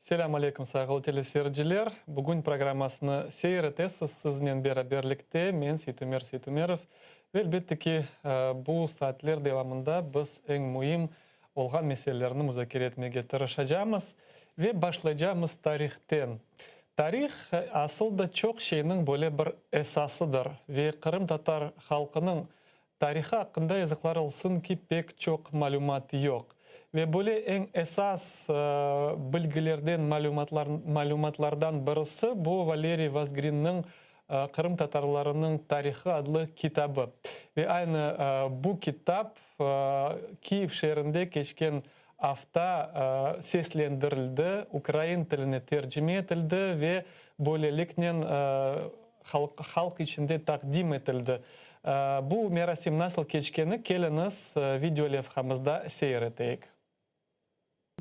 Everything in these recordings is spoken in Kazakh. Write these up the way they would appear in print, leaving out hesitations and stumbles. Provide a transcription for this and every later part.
Selam aleyküm sayılı teleseyirciler. Bugün programmasını seyretesiz sizinle beraberlikte. Men Seytumer Seytumerov. Ve elbette ki bu saatler devamında biz en mühim olan meselelerini müzakere etmeye çalışacağız. Ve başlayacağımız tarihten. Tarih aslında çok şeyin böyle bir esasıdır. Ve Kırım Tatar halkının tarihi hakkında yazıklar olsun ki pek çok malumatı yok. Ve böyle en esas bilgilerden, malumatlardan birisi bu Valeri Vazgrin'in Kırım Tatarlarının Tarihi adlı kitabı. Ve aynı bu kitap Kiev şehrinde geçen hafta seslendirildi, Ukrayna tiline tercüme edildi ve böylelikle halk içinde takdim edildi. Bu merasim nasıl geçkeni geliniz video levhamızda seyrettik.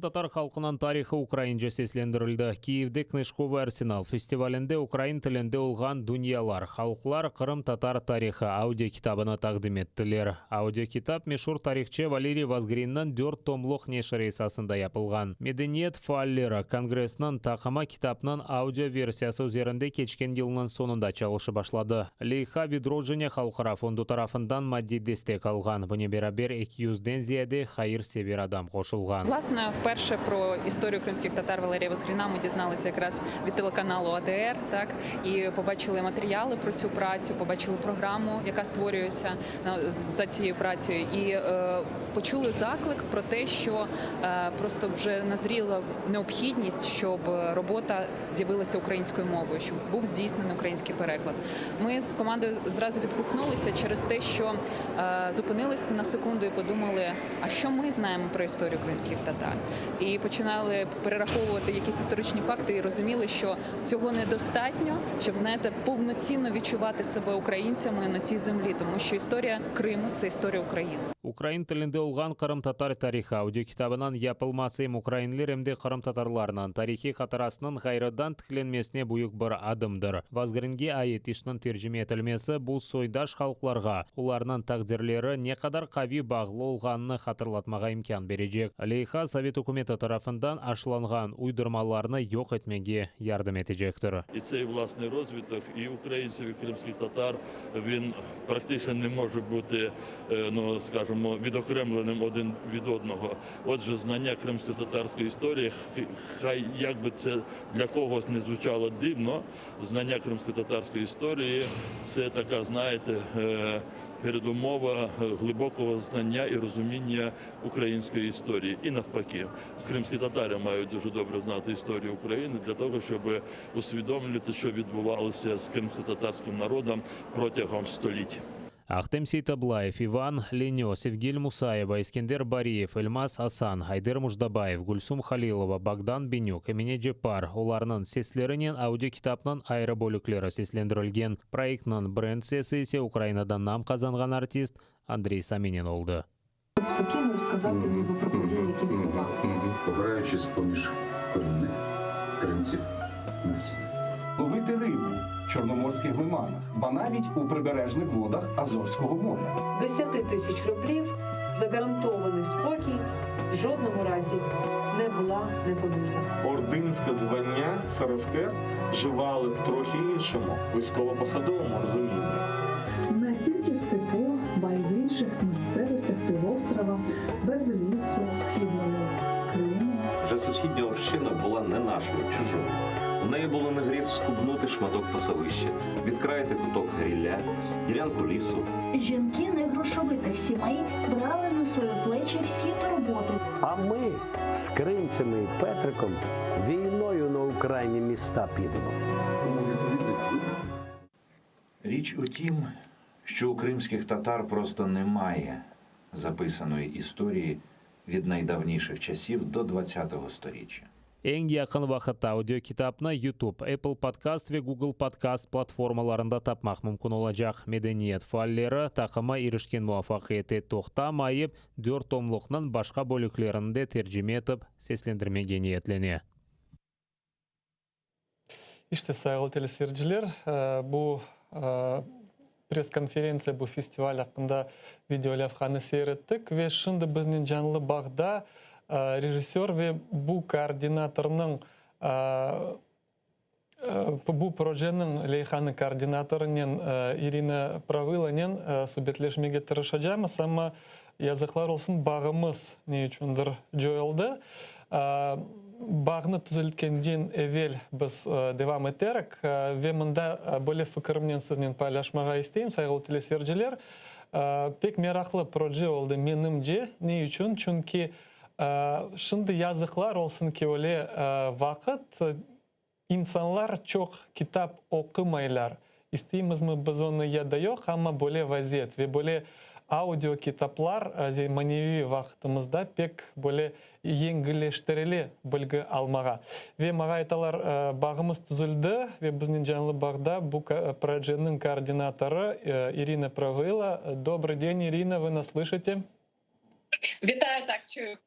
Татар халқынан тарихы украинча сесленdirildi. Киевде Книжковый арсенал фестивалінде Украин тілінде olған дүниялар, халықлар Қырым татар тарихы аудио китабыны тақдим еттілер. Аудио китап мешур тарихчы Валерий Вазгриннің 4 томлық нешір есасында япылған. Медениет фаллері Конгрессінің тақыма китапның аудио версиясы üzerinde keçкен yılının sonunda çalışı başladı. Leyha Vidrojenya Халқара фонду тарафындан maddi destek alған. Бұне берабер 200-ден зияде хайыр север адам қошылған. Вперше про історію кримських татар Валерія Вазгріна ми дізналися якраз від телеканалу АТР, так, і побачили матеріали про цю працю, побачили програму, яка створюється за цією працею, і почули заклик про те, що просто вже назріла необхідність, щоб робота з'явилася українською мовою, щоб був здійснений український переклад. Ми з командою зразу відгукнулися через те, що зупинилися на секунду і подумали, а що ми знаємо про історію кримських татар? І починали перераховувати якісь історичні факти і розуміли, що цього недостатньо, щоб, знаєте, повноцінно відчувати себе українцями на цій землі, тому що історія Криму – це історія України. Украин тілінде olған Қырым татар тарихы аудио китабынан япылмасы украинлер әмде Қырым татарларынан тарихи қатарасының ғайрыдан тікленмесіне бұйық бір адымдыр. Вазгринге айет ішінің тержіме етілмесі бұл сойдаш халықларға, оларының тақдирлері не қадар қави бағлы олғанını қатырлатмаға имкан бережек. Лейха Совет үкіметі тарафындан ашыланған уйдырмаларını yok etмеге ярдым етежектір. І цей власний розвиток і українців, і кримських татар, він практично не може бути, ну, скажімо, відокремленим один від одного. Отже, знання кримсько-татарської історії, хай як би це для когось не звучало дивно, знання кримсько-татарської історії – це така, знаєте, передумова глибокого знання і розуміння української історії. І навпаки, кримські татари мають дуже добре знати історію України для того, щоб усвідомлювати, що відбувалося з кримсько-татарським народом протягом століть. Ахтем Сейтаблаев, Иван Ленёс, Евгель Мусаева, Искендер Бариев, Эльмас Асан, Хайдер Муждабаев, Гульсум Халилова, Богдан Бенюк, Эмине Джепар, оларның сеслерінен аудио китапның айры бөліклері сеслендірілген. Проектның бренд сесесі Украинадан нам қазанған артист Андрей Саминин oldu. Спокійно розказати ніби про події, які відбувалися. Обираючись поміж корінних кримців мовців. Ловити рибу в чорноморських лиманах, ба навіть у прибережних водах Азовського моря. 10 тисяч рублів, загарантований спокій, в жодному разі не була непомірна. Ординське звання Сараскер вживали в трохи іншому військово-посадовому розумінні. Не тільки в степу, ба й в інших місцевостях півострова, без лісу, східного Криму. Вже сусідня община була не нашою, чужою. У неї було на гріх скубнути шматок пасовища, відкраїти куток грілля, ділянку лісу. Жінки негрошовитих сімей брали на свої плечі всі турботи. А ми з кримцями і Петриком війною на Україні міста підемо. Річ у тім, що у кримських татар просто немає записаної історії від найдавніших часів до 20-го сторіччя. Ең якын вақытта аудио китапны YouTube, Apple Podcast ve Google Podcast платформаларында тапмақ мүмкін olacak. Медениет фаллері тақыма ерішкен муафақиеті тоқтамайып, 4 томлықның башқа бөліклерінде тержеме етіп, сеслендірмеге ниетлене. İşte sayılı teleseyirciler, bu пресс-конференция, bu festival hakkında video levhanı seyrettik ve şimdi bizning canlı bağda rejissör ve bu koordinatorning Був породженим лейханы координаторынен Ирина Правыланен субетлешмеге тырышаджама, сама я захларылсын бағымыз не үшіндір жойылды. Бағны түзілткенден әвел біз девам етерік. Вемында бөлі фікірімнен сізнен пайлашмаға істейм, сайғыл телесерджелер. Пек мерақлы проджи олды менімде. Не үшін? Чүнки шынды язықлар олсын ке оле вақыт İnsanlar çok kitap okumaylar. İsteyimiz mi biz onu ya da yok ama böyle vaziyet ve böyle audio kitaplar manevi vaktimizde pek böyle yengilleştirili bilgi almağa. Ve mağa aytalar bağımız tüzüldü ve bizning canlı bağda bu projenin koordinatoru Irina Pravila. Добрый день, Ирина, вы нас слышите? Вітаю, так, чую.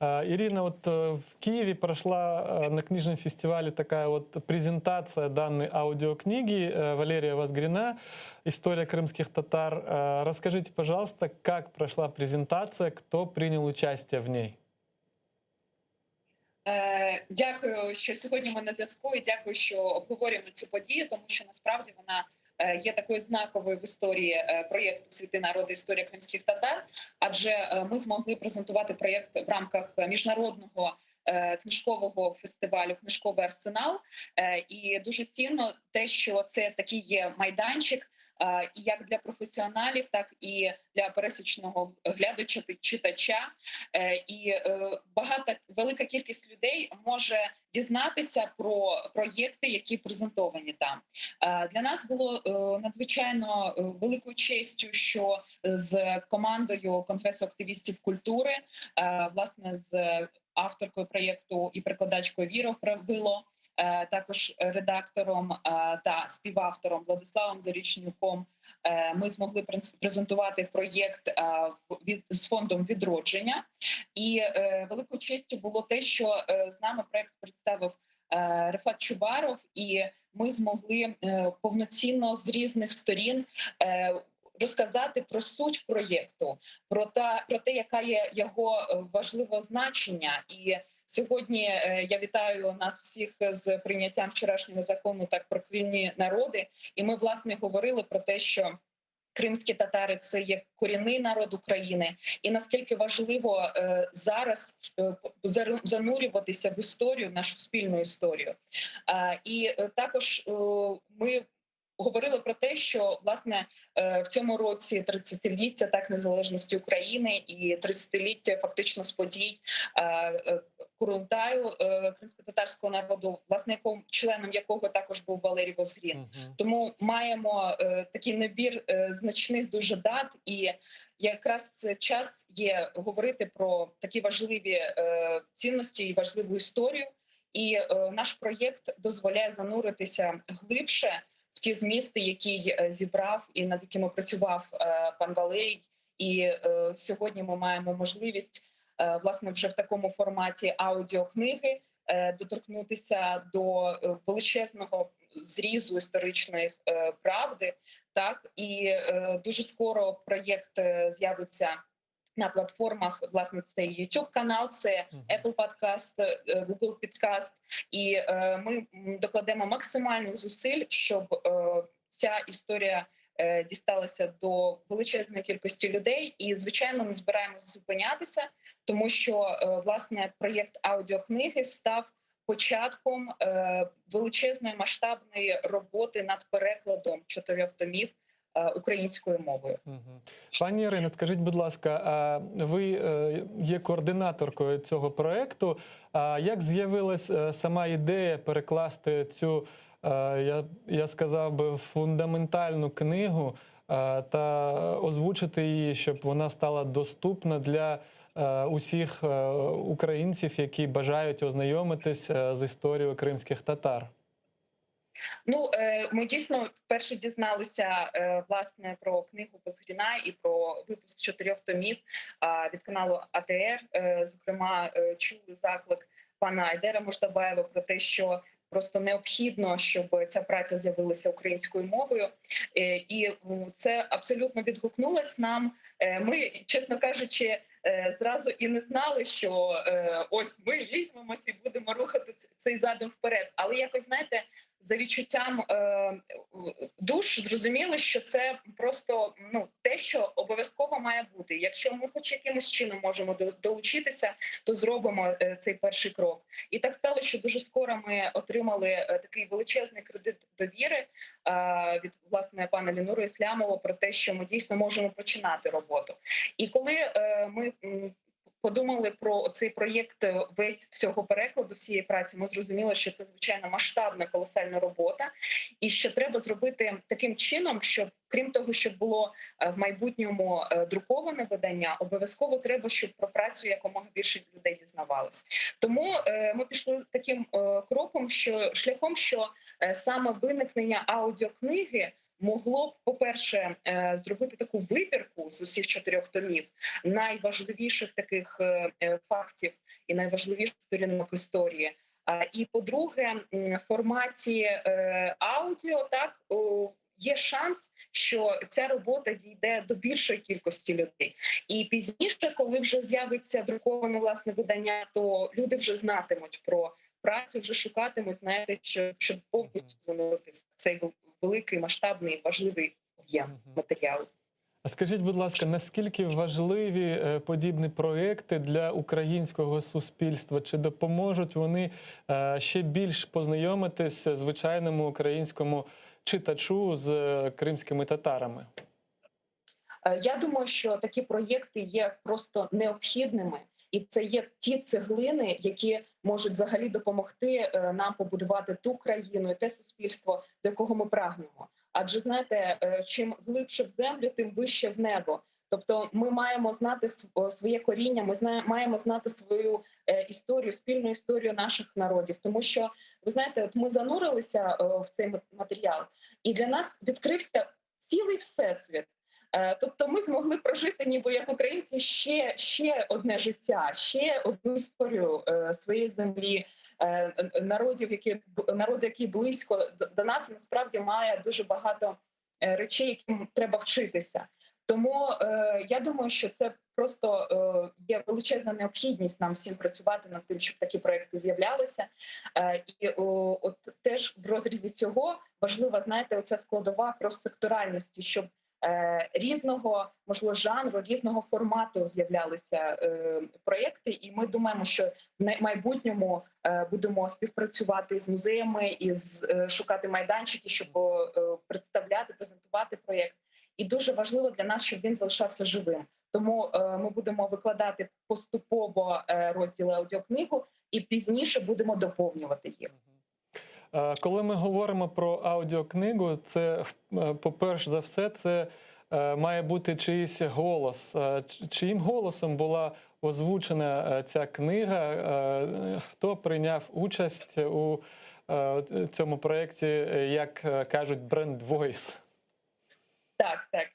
Ирина, вот в Киеве прошла на книжном фестивале такая вот презентация данной аудиокниги Валерия Возгрина «История крымских татар». Расскажите, пожалуйста, как прошла презентация, кто принял участие в ней? Дякую, що сьогодні ми на зв'язку, і дякую, що обговорюємо цю подію, тому що насправді вона є такою знаковою в історії проєкту «Світи народи. Історія кримських татар», адже ми змогли презентувати проєкт в рамках міжнародного книжкового фестивалю «Книжковий арсенал». І дуже цінно те, що це такий є майданчик, як для професіоналів, так і для пересічного глядача, читача. І велика кількість людей може дізнатися про проєкти, які презентовані там. Для нас було надзвичайно великою честю, що з командою Конгресу активістів культури, власне, з авторкою проєкту і перекладачкою Вірою Правило, також редактором та співавтором Владиславом Зарічнюком, ми змогли презентувати проєкт з фондом відродження. І великою честю було те, що з нами проєкт представив Рефат Чубаров, і ми змогли повноцінно з різних сторін розказати про суть проєкту, про те, яка є його важливе значення. І сьогодні я вітаю нас всіх з прийняттям вчорашнього закону так про корінні народи. І ми, власне, говорили про те, що кримські татари – це є корінний народ України. І наскільки важливо зараз занурюватися в історію, в нашу спільну історію. І також ми говорили про те, що, власне, в цьому році 30-ліття так незалежності України і 30-ліття фактично з подій Курултаю кримськотатарського народу, власне, членом якого також був Валерій Возгрін. Тому маємо такий набір значних дуже дат, і якраз це час є говорити про такі важливі цінності і важливу історію. І наш проєкт дозволяє зануритися глибше в ті змісти, які зібрав і над якими працював пан Валерій. І сьогодні ми маємо можливість, власне, вже в такому форматі аудіокниги доторкнутися до величезного зрізу історичної правди. Так, і дуже скоро проєкт з'явиться на платформах, власне, це YouTube-канал, це Apple Podcast, Google Podcast. І ми докладемо максимальних зусиль, щоб ця історія дісталася до величезної кількості людей. І, звичайно, не збираємося зупинятися, тому що, власне, проєкт аудіокниги став початком величезної масштабної роботи над перекладом 4 томів українською мовою. Пані Ірино, скажіть, будь ласка, ви є координаторкою цього проєкту. Як з'явилась сама ідея перекласти цю, я сказав би, фундаментальну книгу та озвучити її, щоб вона стала доступна для усіх українців, які бажають ознайомитись з історією кримських татар? Ну, ми дійсно вперше дізналися, власне, про книгу Возгріна і про випуск 4 томів від каналу АТР. Зокрема, чули заклик пана Айдера Муждабаєва про те, що просто необхідно, щоб ця праця з'явилася українською мовою. І це абсолютно відгукнулось нам. Ми, чесно кажучи, зразу і не знали, що ось ми візьмемося і будемо рухати цей задум вперед. Але якось, знаєте, за відчуттям душ зрозуміли, що це просто те, що обов'язково має бути. Якщо ми хоч якимось чином можемо долучитися, то зробимо цей перший крок. І так стало, що дуже скоро ми отримали такий величезний кредит довіри від, власне, пана Лінури Ислямова про те, що ми дійсно можемо починати роботу. І коли ми подумали про цей проєкт весь всього перекладу, всієї праці, ми зрозуміли, що це, звичайно, масштабна, колосальна робота, і що треба зробити таким чином, щоб, крім того, щоб було в майбутньому друковане видання, обов'язково треба, щоб про працю якомога більше людей дізнавалось. Тому ми пішли таким шляхом, що саме виникнення аудіокниги могло б, по-перше, зробити таку вибірку з усіх 4 томів найважливіших таких фактів і найважливіших сторінок історії. І, по-друге, в форматі аудіо є шанс, що ця робота дійде до більшої кількості людей. І пізніше, коли вже з'явиться друковане власне видання, то люди вже знатимуть про працю, вже шукатимуть, знаєте, щоб повністю зануритися в цей великий, масштабний, важливий об'єм матеріалу. А скажіть, будь ласка, наскільки важливі подібні проекти для українського суспільства? Чи допоможуть вони ще більш познайомитися звичайному українському читачу з кримськими татарами? Я думаю, що такі проєкти є просто необхідними. І це є ті цеглини, які можуть взагалі допомогти нам побудувати ту країну і те суспільство, до якого ми прагнемо. Адже, знаєте, чим глибше в землю, тим вище в небо. Тобто ми маємо знати своє коріння, ми маємо знати свою історію, спільну історію наших народів. Тому що, ви знаєте, от ми занурилися в цей матеріал, і для нас відкрився цілий всесвіт. Тобто ми змогли прожити, ніби як українці, ще одне життя, ще одну історію своєї землі, народу, який близько до нас, насправді має дуже багато речей, яким треба вчитися. Тому я думаю, що це просто є величезна необхідність нам всім працювати над тим, щоб такі проекти з'являлися. І от теж в розрізі цього важлива, знаєте, оця складова крос-секторальності, щоб різного, можливо, жанру, різного формату з'являлися проєкти, і ми думаємо, що в майбутньому будемо співпрацювати з музеями і шукати майданчики, щоб представляти, презентувати проєкт. І дуже важливо для нас, щоб він залишався живим. Тому ми будемо викладати поступово розділи аудіокнигу і пізніше будемо доповнювати їх. Коли ми говоримо про аудіокнигу, це, по-перше за все, це має бути чийсь голос. Чиїм голосом була озвучена ця книга? Хто прийняв участь у цьому проєкті, як кажуть, бренд Voice? Так.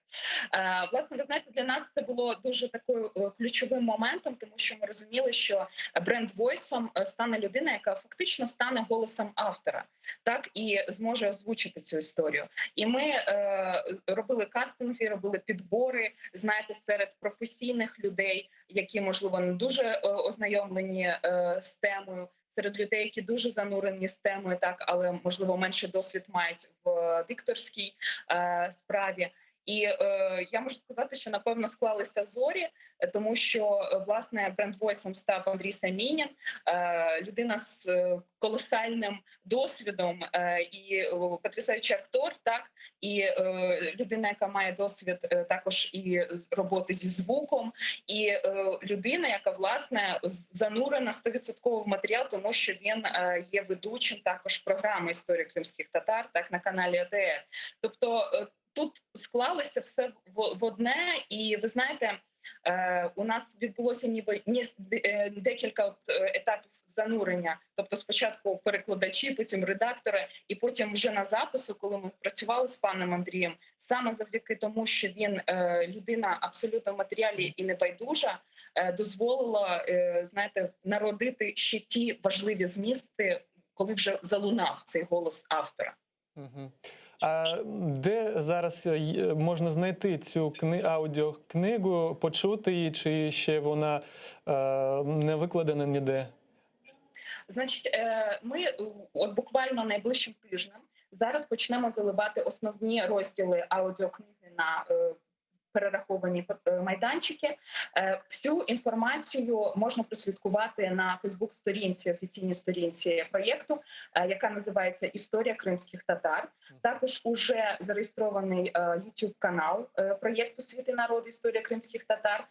Власне, ви знаєте, для нас це було дуже такою ключовим моментом, тому що ми розуміли, що бренд-войсом стане людина, яка фактично стане голосом автора, так, і зможе озвучити цю історію. І ми робили кастинги, робили підбори, знаєте, серед професійних людей, які, можливо, не дуже ознайомлені з темою, серед людей, які дуже занурені з темою, так, але, можливо, менше досвід мають в дикторській справі. І я можу сказати, що, напевно, склалися зорі, тому що, власне, бренд-войсом став Андрій Самінін, людина з колосальним досвідом і потрясаючий актор, так, і людина, яка має досвід також і роботи зі звуком, і людина, яка, власне, занурена 100% в матеріал, тому що він є ведучим також програми «Історія кримських татар», так, на каналі АТР. Тобто тут склалося все в одне, і ви знаєте, у нас відбулося ніби декілька етапів занурення. Тобто спочатку перекладачі, потім редактори, і потім вже на запису, коли ми працювали з паном Андрієм, саме завдяки тому, що він людина абсолютно в матеріалі і небайдужа, дозволила, знаєте, народити ще ті важливі змісти, коли вже залунав цей голос автора. Мгм. А де зараз можна знайти цю аудіокнигу, почути її, чи ще вона не викладена ніде? Значить, ми от буквально найближчим тижнем зараз почнемо заливати основні розділи аудіокниги на перераховані майданчики. Всю інформацію можна прослідкувати на Фейсбук-сторінці, офіційній сторінці проєкту, яка називається «Історія кримських татар». Також уже зареєстрований YouTube-канал проєкту «Світ і народ. Історія кримських татар».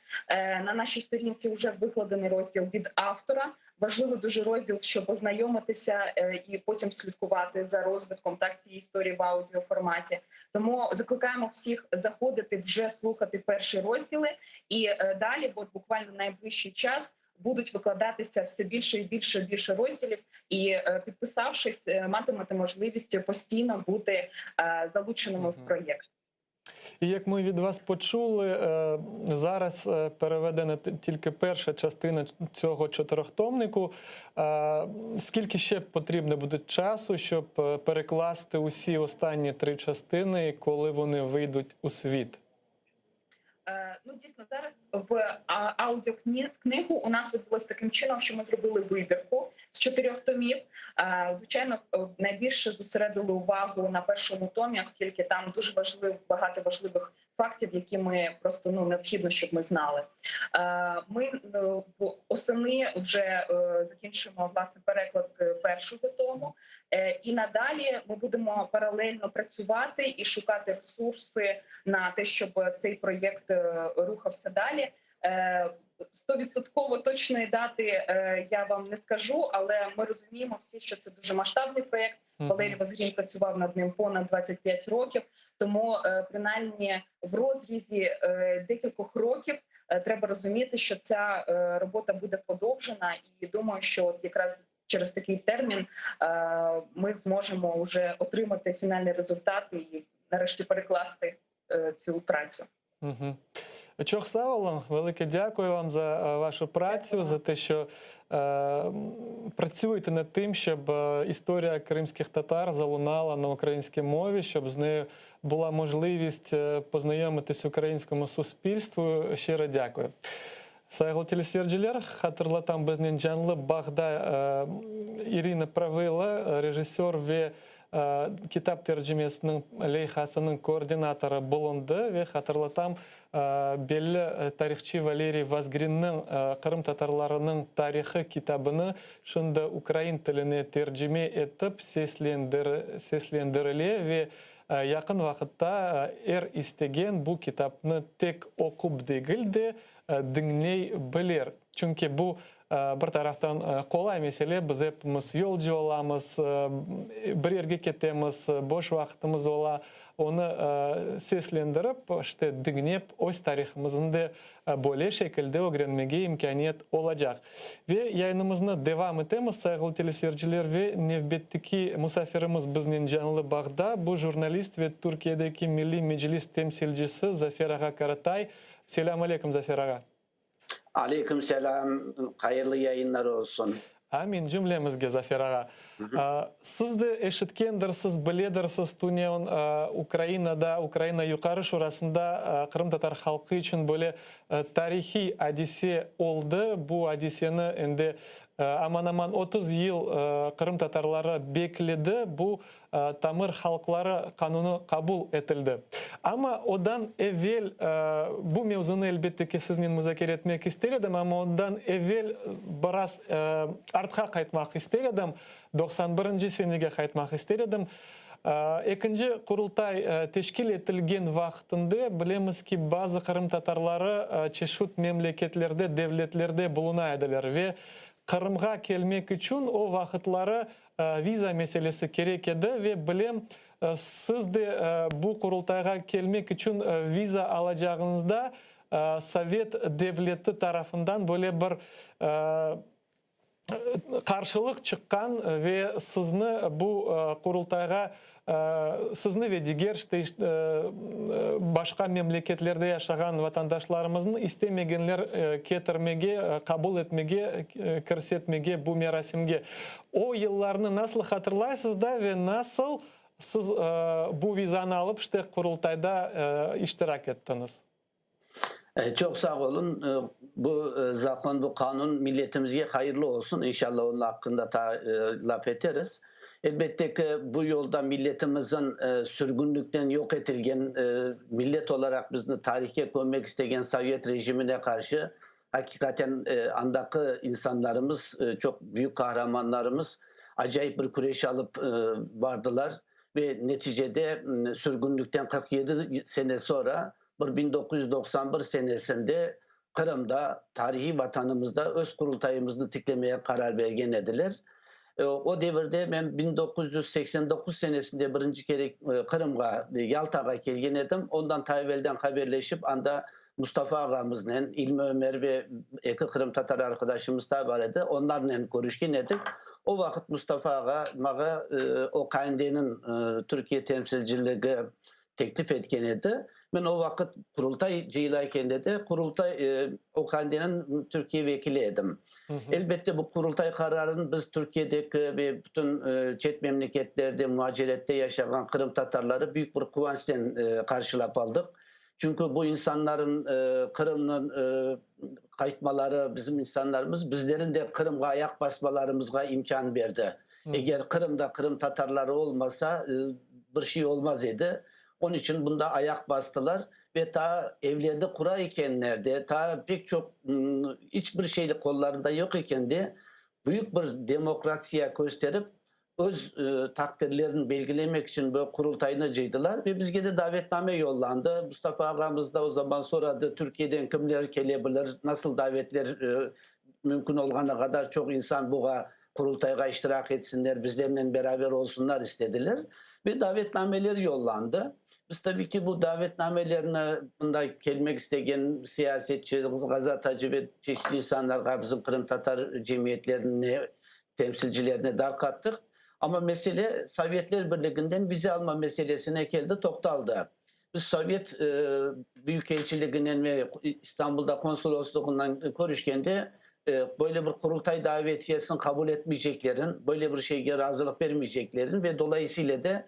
На нашій сторінці вже викладений розділ від автора. Важливий дуже розділ, щоб ознайомитися і потім слідкувати за розвитком цієї історії в аудіоформаті. Тому закликаємо всіх заходити, вже слухати перші розділи, і далі, бо буквально найближчий час, будуть викладатися все більше і більше розділів, і підписавшись, матимете можливість постійно бути залученими в проєкт. І як ми від вас почули, зараз переведена тільки перша частина цього чотирьохтомнику. Скільки ще потрібно буде часу, щоб перекласти усі останні 3 частини, коли вони вийдуть у світ? Ну, дійсно, зараз в аудіокнигу у нас відбулося таким чином, що ми зробили вибірку з 4 томів. Звичайно, найбільше зосередили увагу на першому томі, оскільки там дуже багато важливих фактів, які ми просто необхідно, щоб ми знали. Ми восени вже закінчимо, власне, переклад першого тому. І надалі ми будемо паралельно працювати і шукати ресурси на те, щоб цей проєкт рухався далі. 100% точної дати я вам не скажу, але ми розуміємо всі, що це дуже масштабний проєкт. Валерій Возгрінь працював над ним понад 25 років, тому принаймні в розрізі декількох років треба розуміти, що ця робота буде подовжена, і думаю, що от якраз через такий термін ми зможемо вже отримати фінальний результат і нарешті перекласти цю працю. Угу. Чох Саволом, велике дякую вам за вашу працю, за те, що працюєте над тим, щоб історія кримських татар залунала на українській мові, щоб з нею була можливість познайомитись українському суспільству. Щиро дякую. Сайгыл телесерджилер, хатырлатам безнен жанлы бағда Ирина Правила, режиссер ве китап тәрҗемәсенең лейхасының координаторы булынды ве хатырлатам белле тарихчы Валерий Возгринның Кырым татарларының тарихы китабыны шунда украин теленә тәрҗемә итеп сәсләндерелә ве якын вакытта истеген бу китапны тек окуп дигел де діңней білер. Чөнки бу бір тарафтан қолай мәселе, біз епіміз yol жоламыз, бір ерге кетеміз, бош вақытымыз ола, оны сеслендіріп, дігнеп, өз тарихымызды бөле шекілді öğrenmege imkaniyet olacak. Ve yayınımızны devam etemiz, saygılı teleseyirciler, ve nevbetteki musafirimiz bizden canlı bağda, bu jurnalist ve Türkiye'deki Milli Meclis temsilcisi Zafer Ağa Karatay. Selam aleyküm Zafer Ağa. Aleyküm selam, hayırlı yayınlar olsun. Amin cümlemizge Zafer Ağa. Siz de eşitkendirsiz, biledirsiz, Tuniyan Ukrayna'da, Ukrayna Yukarı Şurası'nda Kırım Tatar halkı için böyle tarihi hadise oldu. Bu hadiseni indi aman 30 yıl Kırım Tatarları bekledi. Bu Tamır halkları kanunu kabul edildi. Ama odan evvel bu mevzunu elbette ki sizinle müzakere etmek istedim, ama ondan evvel biraz artqa qaytmak istedim. 91. senege qaytmak istedim. Екінші құрылтай тешкіл етілген вақытында білеміз ки базы Қырым татарлары чешут мемлекетлерде, девлетлерде болунайдылар. Ве Қырымға келмек үшін о вақытлары виза мәселесі керек еді. Ве білем, сіз де бұл құрылтайға келмек үшін виза алacağınızda Совет девлеті тарафынан бөле бір қаршылық шыққан ве сізні бұл құрылтайға сізні ве дегер башқа мемлекетлерде яшаған ватандашларымыздың істемегенлер кетірмеге, қабыл етмеге, кірсетмеге бұл мерасимге. О елларны насыл хатырлайсыз да ве насыл Siz bu vizanı alıp işte kurultayda iştirak ettiniz. Çok sağ olun. Bu zakon, bu kanun milletimize hayırlı olsun. İnşallah onun hakkında laf ederiz. Elbette ki bu yolda milletimizin sürgünlükten yok edilgen, millet olarak bizni tarihe koymak isteyen Sovyet rejimine karşı hakikaten andaki insanlarımız, çok büyük kahramanlarımız acayip bir kureş alıp vardılar. Ve neticede sürgünlükten 47 sene sonra 1991 senesinde Kırım'da, tarihi vatanımızda öz kurultayımızı tiklemeye karar vergenediler. O devirde ben 1989 senesinde birinci kere Kırım'a, Yalta'ya gelgen edim. Ondan ta evvelden haberleşip anda Mustafa ağamızla, İlmi Ömer ve Eki Kırım Tatar arkadaşımız da vardı. Onlarla görüşken edik. O vakit Mustafa ağa bana o KND'nin Türkiye temsilciliği teklif etken edi. Ben o vakit kurultaycıylayken de kurultay o KND'nin Türkiye vekili edim. Elbette bu kurultay kararını biz Türkiye'deki ve bütün çet memleketlerde, muhacirette yaşayan Kırım Tatarları büyük bir kıvançla karşılap aldık. Çünkü bu insanların Kırım'ın kayıtmaları, bizim insanlarımız bizlerin de Kırım'a ayak basmalarımıza imkan verdi. Eğer Kırım'da Kırım Tatarları olmasa bir şey olmaz idi. Onun için bunda ayak bastılar ve ta evlerde kura ikenlerde, ta pek çok hiçbir şeylik kollarında yok iken de büyük bir demokrasiye gösterip öz takdirlerini belgelemek için böyle kurultayına cıydılar ve bizge de davetname yollandı. Mustafa ağamız da o zaman soradı, Türkiye'den kimler gelebilir, nasıl davetler mümkün olana kadar çok insan buğa kurultayga iştirak etsinler, bizlerle beraber olsunlar istediler ve davetnameler yollandı. Biz tabii ki bu davetnamelerine bunda gelmek isteyen siyasetçi, gazetacı ve çeşitli insanlar bizim Kırım Tatar cemiyetlerine, temsilcilerine dar kattık. Ama mesele Sovyetler Birliği'nden vize alma meselesine geldi, toktaldı. Biz Sovyet Büyükelçiliği'nden ve İstanbul'da konsolosluğundan görüşken de böyle bir kurultay davetiyesini kabul etmeyeceklerin, böyle bir şeye razılık vermeyeceklerin ve dolayısıyla da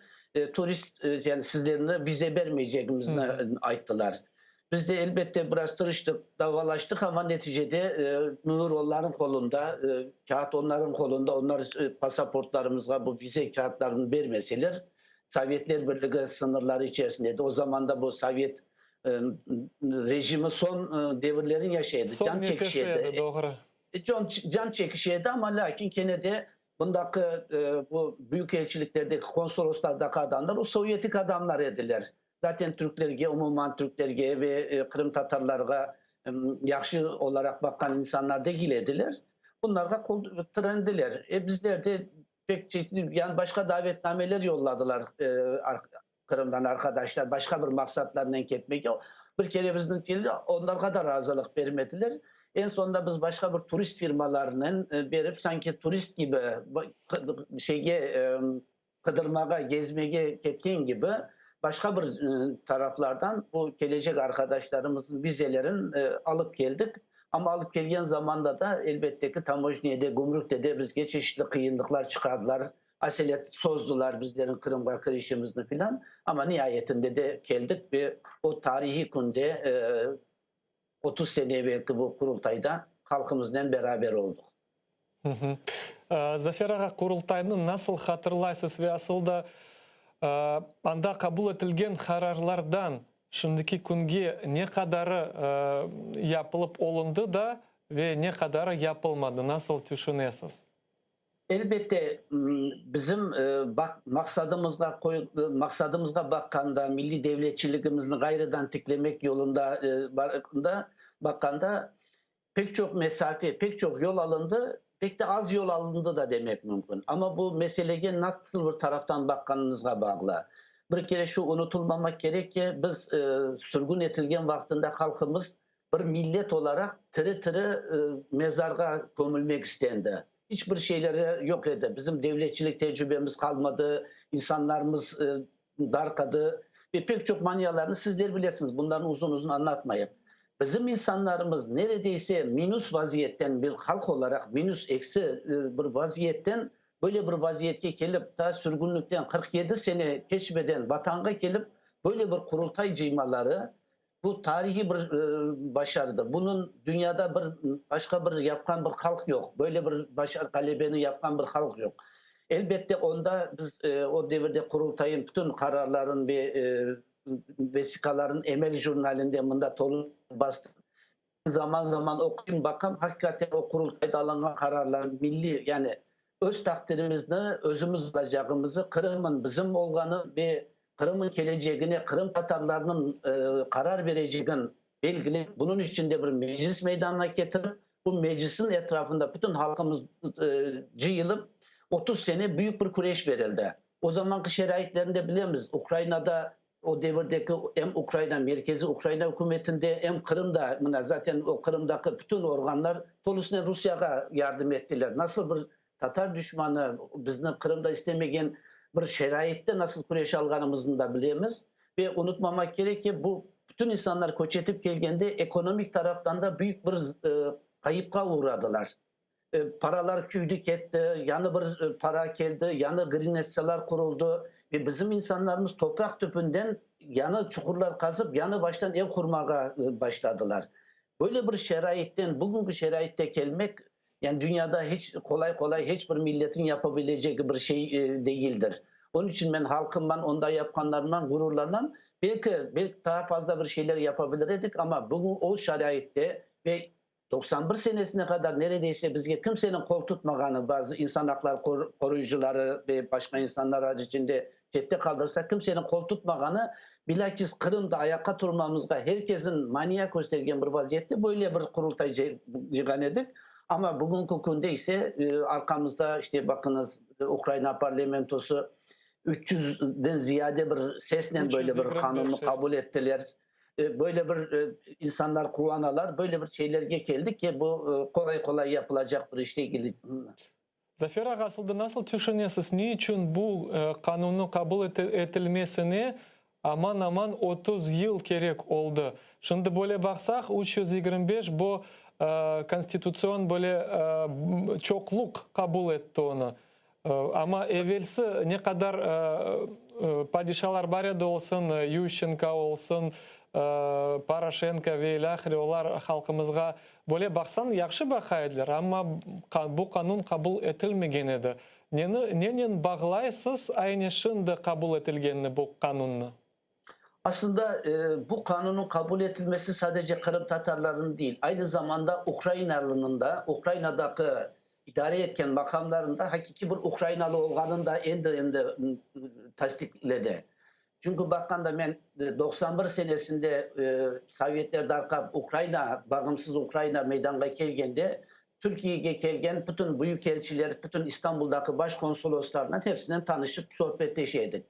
turist yani sizlerine vize vermeyeceğimizi ayttılar. Biz de elbette biraz tırıştık, davalaştık ama neticede mühür onların kolunda, kağıt onların kolunda. Onlar pasaportlarımızga bu vize kağıtlarını vermeseler Sovyetler Birliği sınırları içerisindeydi. O zaman da bu Sovyet rejimi son devirlerin yaşayadı. Son can çekişiydi. Doğru. Can çekişiydi ama lakin gene de bundaki bu büyükelçiliklerdeki konsoloslardaki adamlar o Sovyetik adamlar ediler. Zaten Türklerge, umuman Türklerge ve Kırım Tatarlarga yakşı olarak bakan insanlar da ediler. Bunlarga trendiler. Bizler de pek çeşitli yani başka davetnameler yolladılar Kırım'dan arkadaşlar. Başka bir maksatlarla gitmek. Bir kere bizden gelir onlara da razılık vermediler. En sonunda biz başka bir turist firmalarının verip sanki turist gibi kıdırmağa, gezmeye gittiğin gibi başka bir taraflardan bu gelecek arkadaşlarımızın vizelerin alıp geldik. Ama alıp gelgen zamanda da elbette ki Tamojniye'de, Gümrük'te de bizge çeşitli kıyınlıklar çıkardılar. Aselet sozdular bizlerin Kırım'a kirişimizni filan. Ama nihayetinde de geldik ve o tarihi günde 30 sene belki bu kurultayda halkımızla beraber olduk. Zafer ağa, kurultayını nasıl hatırlaysınız ve asıl da anda kabul edilen kararlardan şimdiki günge ne kadarı yapılıp olundu da ve ne kadarı yapılmadı? Nasıl düşünüyorsunuz? Elbette bizim maksadımızga bakkanda, milli devletçiliğimizni gayrıdan tiklemek yolunda bakkanda pek çok mesafe, pek çok yol alındı, pek de az yol alındı da demek mümkün. Ama bu meseleye nasıl bir taraftan bakkanınızga bağlı. Bir kere şu unutulmamak gerek ki biz sürgün etilgen vaktinde halkımız bir millet olarak tırı mezarga gömülmek istendi. Hiçbir şeyleri yok edi. Bizim devletçilik tecrübemiz kalmadı, insanlarımız darkadı ve pek çok manyalarını sizler bilirsiniz. Bunların uzun uzun anlatmayıp. Bizim insanlarımız neredeyse minus vaziyetten bir halk olarak minus eksi bir vaziyetten böyle bir vaziyetke kelip ta sürgünlükten 47 sene geçmeden vatanga gelip böyle bir kurultay cıymaları bu tarihi bir başarıdır. Bunun dünyada başka bir yapkan bir halk yok. Böyle bir başarı galebeni yapkan bir halk yok. Elbette onda biz o devirde kurultayın bütün kararların ve vesikaların emel jurnalinde bunda tolu bastı. Zaman zaman okuyun bakın hakikaten o kurultayda alınan kararlar milli yani öz takdirimizni özümüz alacağımızı Kırım'ın bizim olganı ve Kırım'ın geleceğine Kırım Tatarlarının karar vereceğin belgili. Bunun içinde bir meclis meydanına getirip bu meclisin etrafında bütün halkımız cıyılıp 30 sene büyük bir kureş verildi. O zamanki şeraitlerinde biliyoruz Ukrayna'da o devirdeki hem Ukrayna merkezi Ukrayna hükümetinde hem Kırım'da zaten o Kırım'daki bütün organlar Tolus'un Rusya'ya yardım ettiler. Nasıl bir Tatar düşmanı bizim Kırım'da istemeyen bir şeraitte nasıl kureş alganımızı da bilemiz. Ve unutmamak gerek ki bu bütün insanlar koç etip geldiğinde ekonomik taraftan da büyük bir kayıpka uğradılar. Paralar küydük etti, yanı bir para geldi, yanı grinetsalar kuruldu. Ve bizim insanlarımız toprak tüpünden yanı çukurlar kazıp yanı baştan ev kurmaya başladılar. Böyle bir şeraitten bugünkü şeraitte gelmek yani dünyada hiç kolay hiçbir milletin yapabileceği bir şey değildir. Onun için ben halkımdan onda yapanlarından gururlanan belki daha fazla bir şeyler yapabilirdik ama bugün o şeraitte ve 91 senesine kadar neredeyse bizge kimsenin kol tutmaganı bazı insan hakları koruyucuları ve başka insanlar haricinde cette kaldırsa kimsenin kol tutmaganı bilakis Kırım'da ayakta durmamızda herkesin manyak göstergen bir vaziyette böyle bir kurultay cigan edik. Ama bugünkü günde ise arkamızda işte bakınız Ukrayna parlamentosu 300'den ziyade bir sesle böyle bir kanunu kabul ettiler. Böyle bir insanlar kuvanalar böyle bir şeylerge geldik ki bu kolay yapılacak bir iş değil. Zafer Ağa, aslında nasıl düşünüyorsunuz? Niçin bu kanunu kabul edilmesine aman 30 yıl gerek oldu? Şimdi böyle baksak 325 bu konstitüsyon böyle çokluk kabul etti onu. Ama evvelsi ne kadar padişahlar var olsun, Yushchenko olsun, Poroshenko ve ilahiri olar halkımızga böyle baksan yaxşı bakaydılar ama bu kanun kabul etilmegen edi. Nenen bağlaysız aynı şimdi kabul etilgenini bu kanunu? Aslında bu kanunun kabul edilmesi sadece Kırım Tatarlarının değil, aynı zamanda Ukraynalı'nın da, Ukrayna'daki idare etken makamlarında hakiki bir Ukraynalı olganın da endi tasdikledi. Çünkü bakkan da ben 91 senesinde Sovyetler darkap Ukrayna, bağımsız Ukrayna meydana gelgende Türkiye'ye gelgen bütün büyükelçiler, bütün İstanbul'daki başkonsoloslarla hepsinden tanışıp sohbetleşeydik.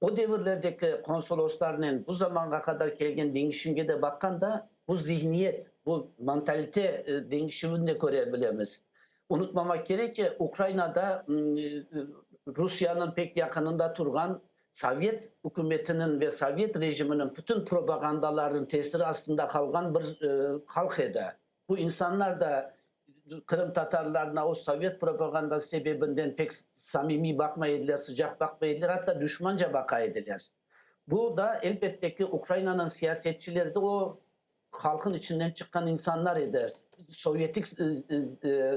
O devirlerdeki konsoloslarının bu zamana kadar gelgen değişimine de bakkan da bu zihniyet, bu mantalite değişimini de görebiliriz. Unutmamak gerek ki Ukrayna'da Rusya'nın pek yakınında durgan Sovyet hükümetinin ve Sovyet rejiminin bütün propagandaların tesiri aslında kalgan bir halk edi. Bu insanlar da Kırım Tatarlarına o Sovyet propagandası sebebinden pek samimi bakmaydılar, sıcak bakmaydılar, hatta düşmanca bakaydılar. Bu da elbette ki Ukrayna'nın siyasetçileri de o halkın içinden çıkan insanlar idi. Sovyetik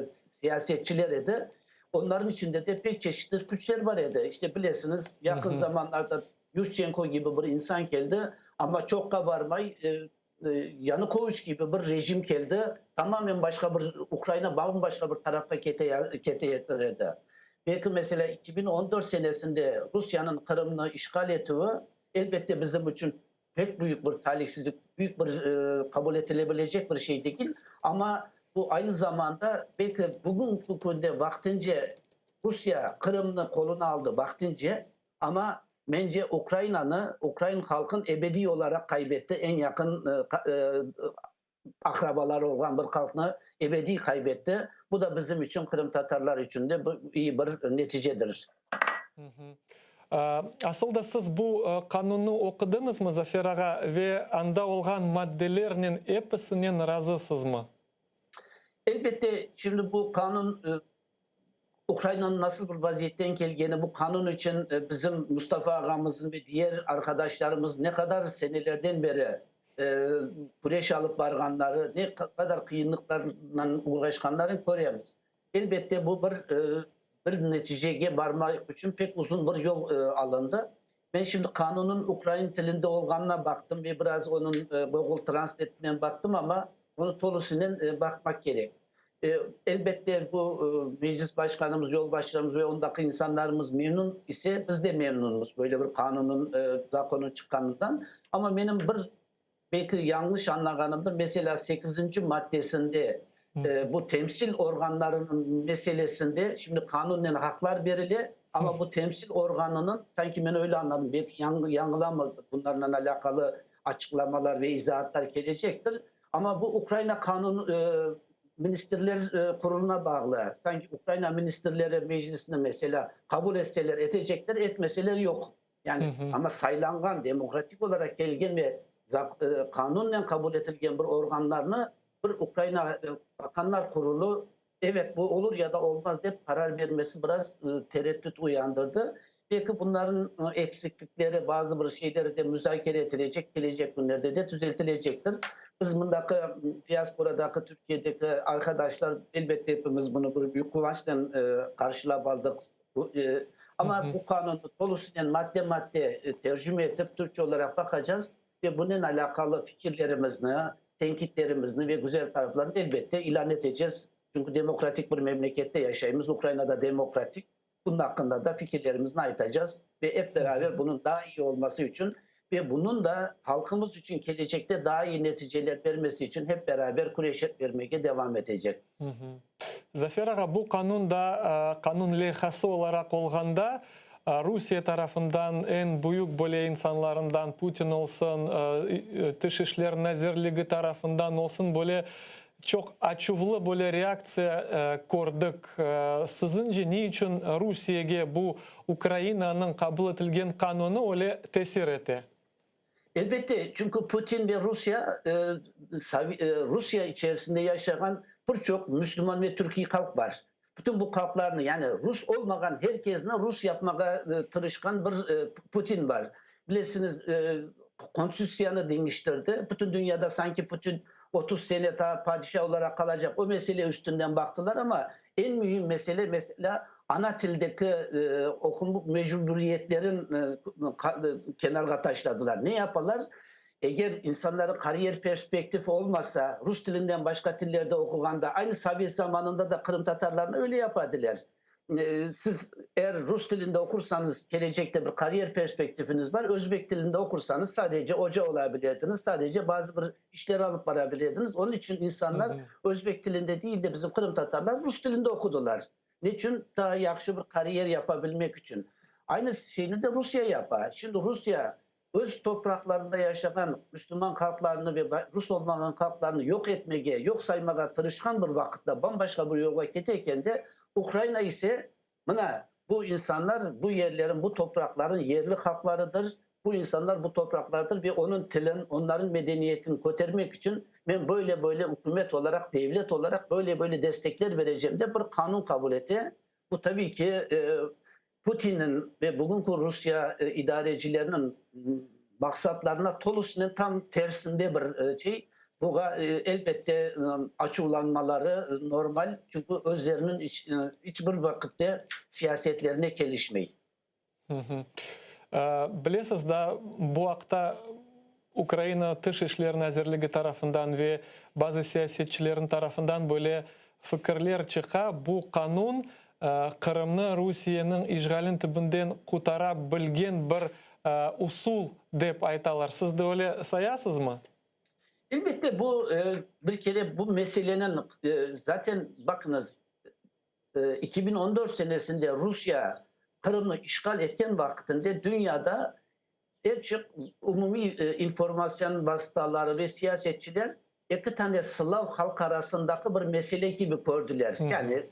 siyasetçiler idi. Onların içinde de pek çeşitli güçler var idi. İşte bilirsiniz yakın zamanlarda Yushchenko gibi bir insan geldi ama çok kabarmay Yanukovych gibi bir rejim geldi. Tamamen başka bir Ukrayna bambaşka bir tarafa keteyettirdi. Belki mesela 2014 senesinde Rusya'nın Kırım'ını işgal ettiği elbette bizim için pek büyük bir talihsizlik, büyük bir kabul edilebilecek bir şey değil. Ama bu aynı zamanda belki bugünkü günde vaktince Rusya Kırım'ını koluna aldı vaktince ama bence Ukrayna halkın ebedi olarak kaybetti. En yakın akrabaları olan bir halkını ebedi kaybetti. Bu da bizim için Kırım Tatarlar için de iyi bir neticedir. Aslında siz bu kanunu okudunuz mu Zafer Ağa ve anda olan maddelerin hepsinden razısınız mı? Elbette şimdi bu kanun Ukrayna'nın nasıl bir vaziyetten geldiğini, bu kanun için bizim Mustafa ağamızın ve diğer arkadaşlarımız ne kadar senelerden beri kureş alıp barganları, ne kadar kıyınlıklarla uğraşkanların görüyoruz. Elbette bu bir neticeye varmak için pek uzun bir yol alındı. Ben şimdi kanunun Ukrayna dilinde olganına baktım ve biraz onun Google Translate'den baktım ama onu tolusundan bakmak gerek. Elbette bu meclis başkanımız, yol başkanımız ve ondaki insanlarımız memnun ise biz de memnunuz böyle bir kanunun, zakonun çıkanından. Ama benim belki yanlış anlaganımdır. Mesela 8. maddesinde bu temsil organlarının meselesinde şimdi kanunen haklar verili ama bu temsil organının sanki ben öyle anladım. Belki yanılamadık. Bunlarla alakalı açıklamalar ve izahatlar gelecektir. Ama bu Ukrayna Kanun Ministerler Kurulu'na bağlı. Sanki Ukrayna Ministerleri Meclisi'ne mesela kabul etseler edecekler, etmeseler yok. Yani ama sayılangan, demokratik olarak gelgen ve kanunen kabul edilen bir organlarını bir Ukrayna Bakanlar Kurulu evet bu olur ya da olmaz diye karar vermesi biraz tereddüt uyandırdı. Belki bunların eksiklikleri, bazı bir şeyleri de müzakere edilecek, gelecek günlerde de düzeltilecektir. Biz bundaki diasporadaki Türkiye'deki arkadaşlar elbette hepimiz bunu bir büyük kıvançla karşılap aldık. Ama bu kanunu dolayısıyla madde madde tercüme edip Türkçe olarak bakacağız ve bununla alakalı fikirlerimizni, tenkitlerimizni ve güzel taraflarını elbette ilan edeceğiz. Çünkü demokratik bir memlekette yaşayımız, Ukrayna'da demokratik. Bunun hakkında da fikirlerimizi aytacağız ve hep beraber bunun daha iyi olması için ve bunun da halkımız için gelecekte daha iyi neticeler vermesi için hep beraber kureşet vermeye devam edecek. Zafer ağa, bu kanunda kanun lehası olarak olganda Rusya tarafından en büyük böyle insanlarından Putin olsun, Dışişler Nazirliği tarafından olsun böyle çok açıvlı böyle reaksiya gördük. Sizce niçin Rusya'ya bu Ukrayna'nın kabul edilen kanunu öyle tesir etti? Elbette çünkü Putin ve Rusya içerisinde yaşayan birçok Müslüman ve Türkiye halk var. Bütün bu halklarını yani Rus olmayan herkesine Rus yapmaya tırışkan bir Putin var. Bilirsiniz konstitüsyonu değiştirdi. Bütün dünyada sanki Putin 30 sene daha padişah olarak kalacak. O mesele üstünden baktılar ama en mühim mesele mesela ana tildeki okuma mecburiyetlerin kenarga taşladılar. Ne yaparlar? Eğer insanların kariyer perspektifi olmasa Rus dilinden başka dillerde okuganda aynı Sovyet zamanında da Kırım Tatarlarına öyle yapardılar. Siz eğer Rus dilinde okursanız gelecekte bir kariyer perspektifiniz var. Özbek dilinde okursanız sadece hoca olabilirdiniz. Sadece bazı bir işler alıp varabilirdiniz. Onun için insanlar Özbek dilinde değil de bizim Kırım Tatarlar Rus dilinde okudular. Niçin? Daha yakışı bir kariyer yapabilmek için. Aynı şeyini de Rusya yapar. Şimdi Rusya öz topraklarında yaşayan Müslüman halklarını ve Rus olmayan halklarını yok etmeye, yok saymaya tırışkan bir vakitte bambaşka bir yola giderken de Ukrayna ise bu insanlar bu yerlerin, bu toprakların yerli halklarıdır. Bu insanlar bu topraklardır ve onun tilin, onların medeniyetini kotarmak için ben böyle hükümet olarak, devlet olarak böyle destekler vereceğim de bir kanun kabul etti. Bu tabii ki Putin'in ve bugünkü Rusya idarecilerinin maksatlarına tolusunun tam tersinde bir şey. Bu elbette açıklanmaları normal çünkü özlerinin hiçbir vakitte siyasetlerine gelişmeyi. Bilesiz da bu hafta Ukrayna Dışişler Nazirliği tarafından ve bazı siyasetçilerin tarafından böyle fikirler çıka bu kanun Kırım'ı Rusya'nın işgalin tübünden kurtarabilgen bir usul deyip aytalar. Siz de öyle sayasız mı? Elbette bu bir kere bu meselenin zaten bakınız 2014 senesinde Rusya Kırım'ı işgal etken vaktinde dünyada birçok umumi informasyon vasıtaları ve siyasetçiler iki tane Slav halk arasındaki bir mesele gibi gördüler. Yani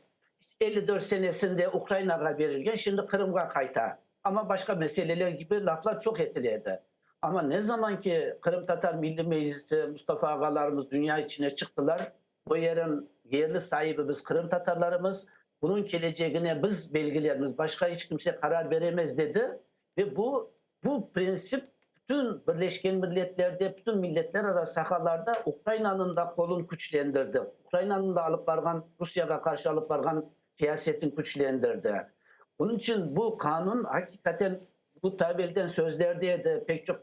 54 senesinde Ukrayna'ya verilgen şimdi Kırım'a kayta. Ama başka meseleler gibi laflar çok ettilerdi. Ama ne zaman ki Kırım Tatar Milli Meclisi, Mustafa ağalarımız dünya içine çıktılar, bu yerin yerli sahibi biz Kırım Tatarlarımız, bunun geleceğine biz belgelerimiz, başka hiç kimse karar veremez dedi. Ve bu prensip bütün Birleşken Milletler'de, bütün milletler arası sahalarda Ukrayna'nın da kolunu güçlendirdi. Ukrayna'nın da alıp bargan, Rusya'ya karşı alıp bargan siyasetin güçlendirdi. Bunun için bu kanun hakikaten bu tabelden sözlerde de pek çok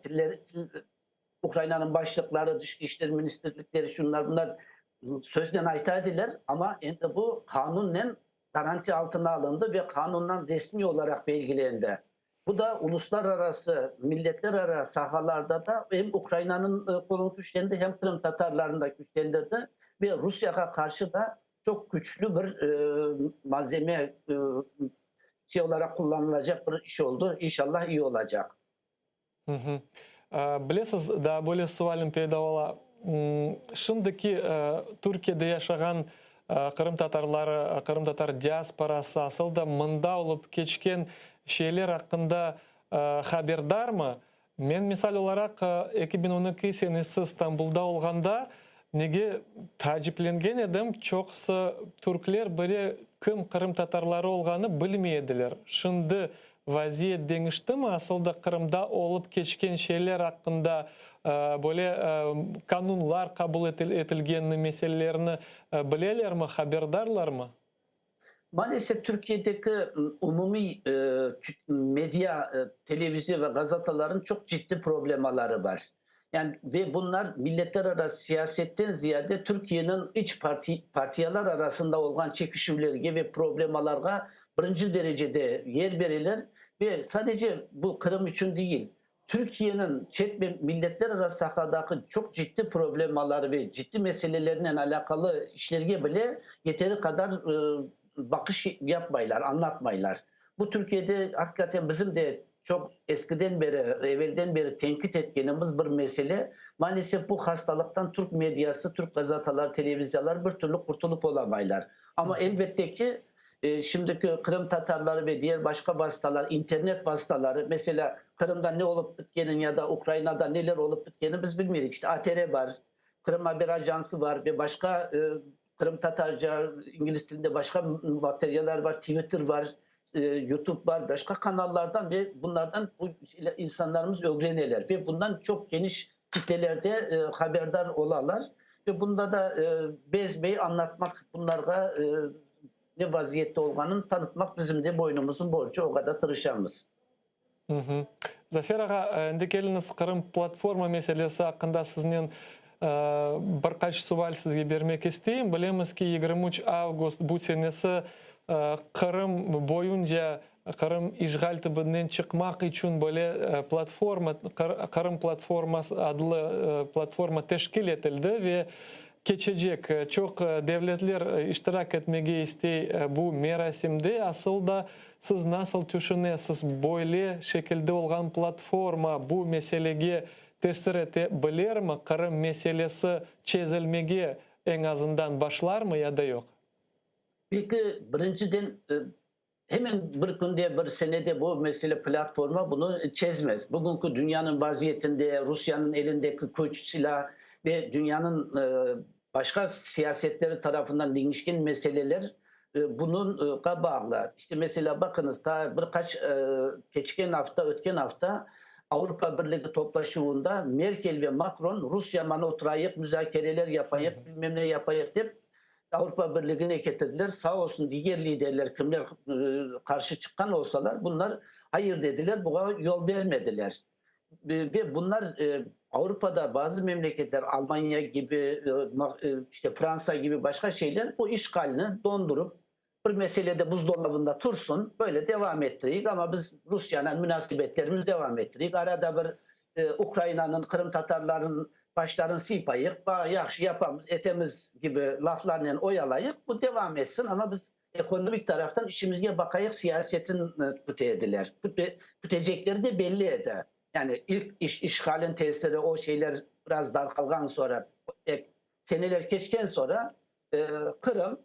Ukrayna'nın başlıkları, dışişleri ministerlikleri, şunlar bunlar sözden aytadiler ama endi bu kanunla garanti altına alındı ve kanundan resmi olarak belgilendi. Bu da uluslararası, milletler arası sahalarda da hem Ukrayna'nın kolunu güçlendirdi hem Kırım Tatarlarını da güçlendirdi ve Rusya'ya karşı da çok güçlü bir malzeme olarak kullanılacak bir iş oldu. İnşallah iyi olacak. Білесіз, да бөле суалым пайда бола. Шындыки Түркияда yaşagan Kırım Tatarları, Kırım Tatar diasporası asılda mında olup geçken şeyler hakkında haberdar mı? Men misal olarak 2012 senesi İstanbul'da olganda nege taciplengen edim. Çoksa Türkler böyle kim Kırım Tatarları olganı bilmeyediler. Şimdi vaziyet değişti mi? Aslında Kırım'da olup geçken şeyler hakkında böyle kanunlar kabul edilgen meselelerini bileler mi? Haberdarlar mı? Maalesef Türkiye'deki umumi medya, televizyon ve gazetelerin çok ciddi problemleri var. Yani ve bunlar milletler arası siyasetten ziyade Türkiye'nin iç partiyalar arasında olan çekişimlerine ve problemlara birinci derecede yer verilir ve sadece bu Kırım için değil, Türkiye'nin milletler arası sahadaki çok ciddi problemleri ve ciddi meselelerine alakalı işlerine bile yeteri kadar bakış yapmaylar, anlatmaylar. Bu Türkiye'de hakikaten bizim de çok eskiden beri, evvelden beri tenkit ettiğimiz bir mesele. Maalesef bu hastalıktan Türk medyası, Türk gazeteler, televizyonlar bir türlü kurtulup olamaylar. Ama elbette ki şimdiki Kırım Tatarları ve diğer başka vasıtalar, internet vasıtaları, mesela Kırım'da ne olup bitkenin ya da Ukrayna'da neler olup bitkenin biz bilmiyoruz. İşte ATR var, Kırım Haber Ajansı var ve başka Kırım Tatarca, İngiliz dilinde başka materyaller var, Twitter var, YouTube var, başka kanallardan ve bunlardan bu insanlarımız öğrenirler ve bundan çok geniş kitlelerde haberdar olarlar ve bunda da bezmeyi anlatmak, bunlara ne vaziyette olganın tanıtmak bizim de boynumuzun borcu, o kadar tırışamız. Zafer ağa, endi keliniz Kırım platforma meselesi hakkında sizden birkaç sual sizge bermek isteyim. Bilemiz ki 23 Avgust bu senesi Kırım boyunca Kırım işgal tübünden çıkmak için böyle platforma, Kırım platforması adlı platforma teşkil edildi ve geçecek çok devletler iştirak etmeye istey bu merasimde. Aslında siz nasıl düşünüyorsunuz böyle şekilde olan platforma bu meseleye tesir edebilir mi? Kırım meselesi çözülmeye en azından başlar mı ya da yok? Peki birinciden hemen bir günde bir senede bu mesele platforma bunu çözmez. Bugünkü dünyanın vaziyetinde Rusya'nın elindeki güç, silah ve dünyanın başka siyasetleri tarafından değişken meseleler bunun bağlı. İşte mesela bakınız ta birkaç geçen hafta, ötken hafta Avrupa Birliği toplaşımında Merkel ve Macron Rusya'ya oturayıp müzakereler yapayıp bilmem ne yapayıp deyip Avrupa Birliği'ne getirdiler. Sağ olsun diğer liderler kimler karşı çıkan olsalar bunlar hayır dediler. Buna yol vermediler. Ve bunlar Avrupa'da bazı memleketler Almanya gibi işte Fransa gibi başka şeyler bu işgalini dondurup bir meselede buzdolabında tursun böyle devam ettirik ama biz Rusya'nın münasebetlerimizi devam ettirik. Arada bir Ukrayna'nın, Kırım Tatarların başlarını sıypayıp yaxşı yapamız, etemiz gibi laflarla oyalayıp bu devam etsin ama biz ekonomik taraftan işimize bakayık siyasetin tüteyediler. Tütecekleri de belli eder. Yani ilk işgalin tesiri o şeyler biraz darkalgan sonra seneler geçken sonra Kırım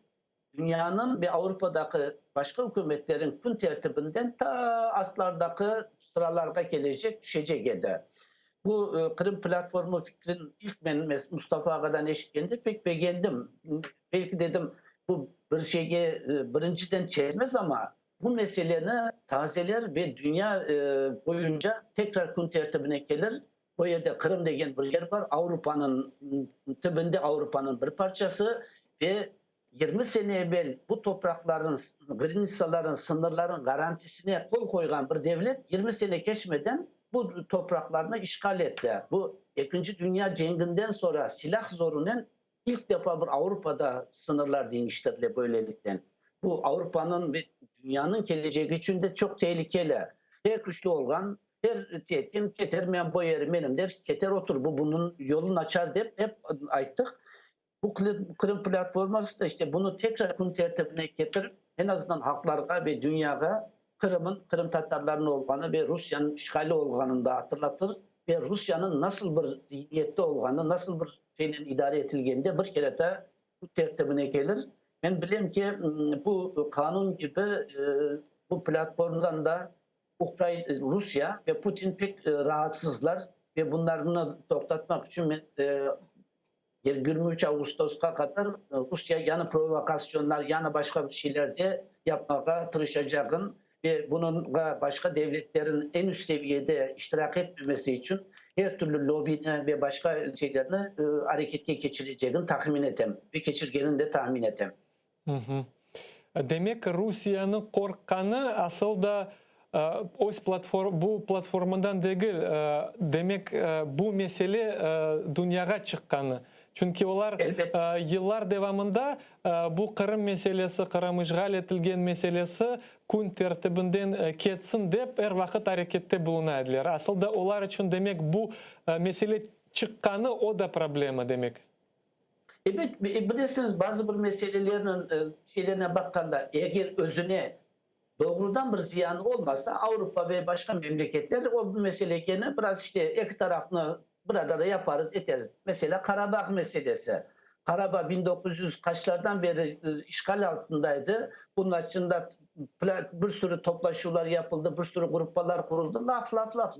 dünyanın ve Avrupa'daki başka hükümetlerin gün tertibinden ta aslardaki sıralarda gelecek, düşecek eder. Bu Kırım platformu fikrin ilk ben Mustafa Ağa'dan eşitkendim pek beğendim. Belki dedim bu bir şeye birinciden çözmez ama bu meseleni tazeler ve dünya boyunca tekrar kun tertibine gelir. O yerde Kırım degen bir yer var. Avrupa'nın tibinde Avrupa'nın bir parçası ve 20 sene evvel bu toprakların, Grinitsaların, sınırların garantisine kol koygan bir devlet 20 sene geçmeden bu topraklarını işgal etti. Bu 2. Dünya Cengi'nden sonra silah zorunun ilk defa bir Avrupa'da sınırlar değiştirildi böylelikle. Bu Avrupa'nın ve dünyanın geleceği için de çok tehlikeli. Her güçlü olgan, her tehdit keter men bu yeri benim der, keter otur bu bunun yolunu açar deyip hep ayttık. Bu Kırım platforması da işte bunu tekrar kun tertibine getirip en azından halklarga ve dünyaya Kırım Tatarlarının olganı ve Rusya'nın işgali olganını da hatırlatır ve Rusya'nın nasıl bir zihniyette olganı, nasıl bir şeyin idare edilgeni de bir kere de bu tertibine gelir. Ben bileyim ki bu kanun gibi bu platformdan da Rusya ve Putin pek rahatsızlar ve bunları toktatmak için 23 Ağustos'a kadar Rusya yanı provokasyonlar, yanı başka bir şeyler de yapmaya tırışacağın ve bunun başka devletlerin en üst seviyede iştirak etmemesi için her türlü lobine ve başka şeylerini harekete geçireceğini tahmin etem ve geçirgenin de tahmin etem. Demek Rusya'nın korkanı asıl da bu platformadan değil, demek bu mesele dünyaya çıkanı. Çünkü onlar yıllar devamında bu Kırım meselesi, Kırım işgal etilgen meselesi kun tertibinden ketsin deyip her vakit harekette bulunadılar. Aslında onlar için demek bu mesele çıkanı o da problema demek. Evet, bilirsiniz bazı bir meselelerin şeylerine bakkanda eğer özüne doğrudan bir ziyanı olmazsa Avrupa ve başka memleketler o meseleyi gene biraz işte iki tarafını burada da yaparız, ederiz. Mesela Karabağ meselesi. Karabağ 1900 kaçlardan beri işgal altındaydı. Bunun açısından bir sürü toplaşmalar yapıldı, bir sürü gruplar kuruldu.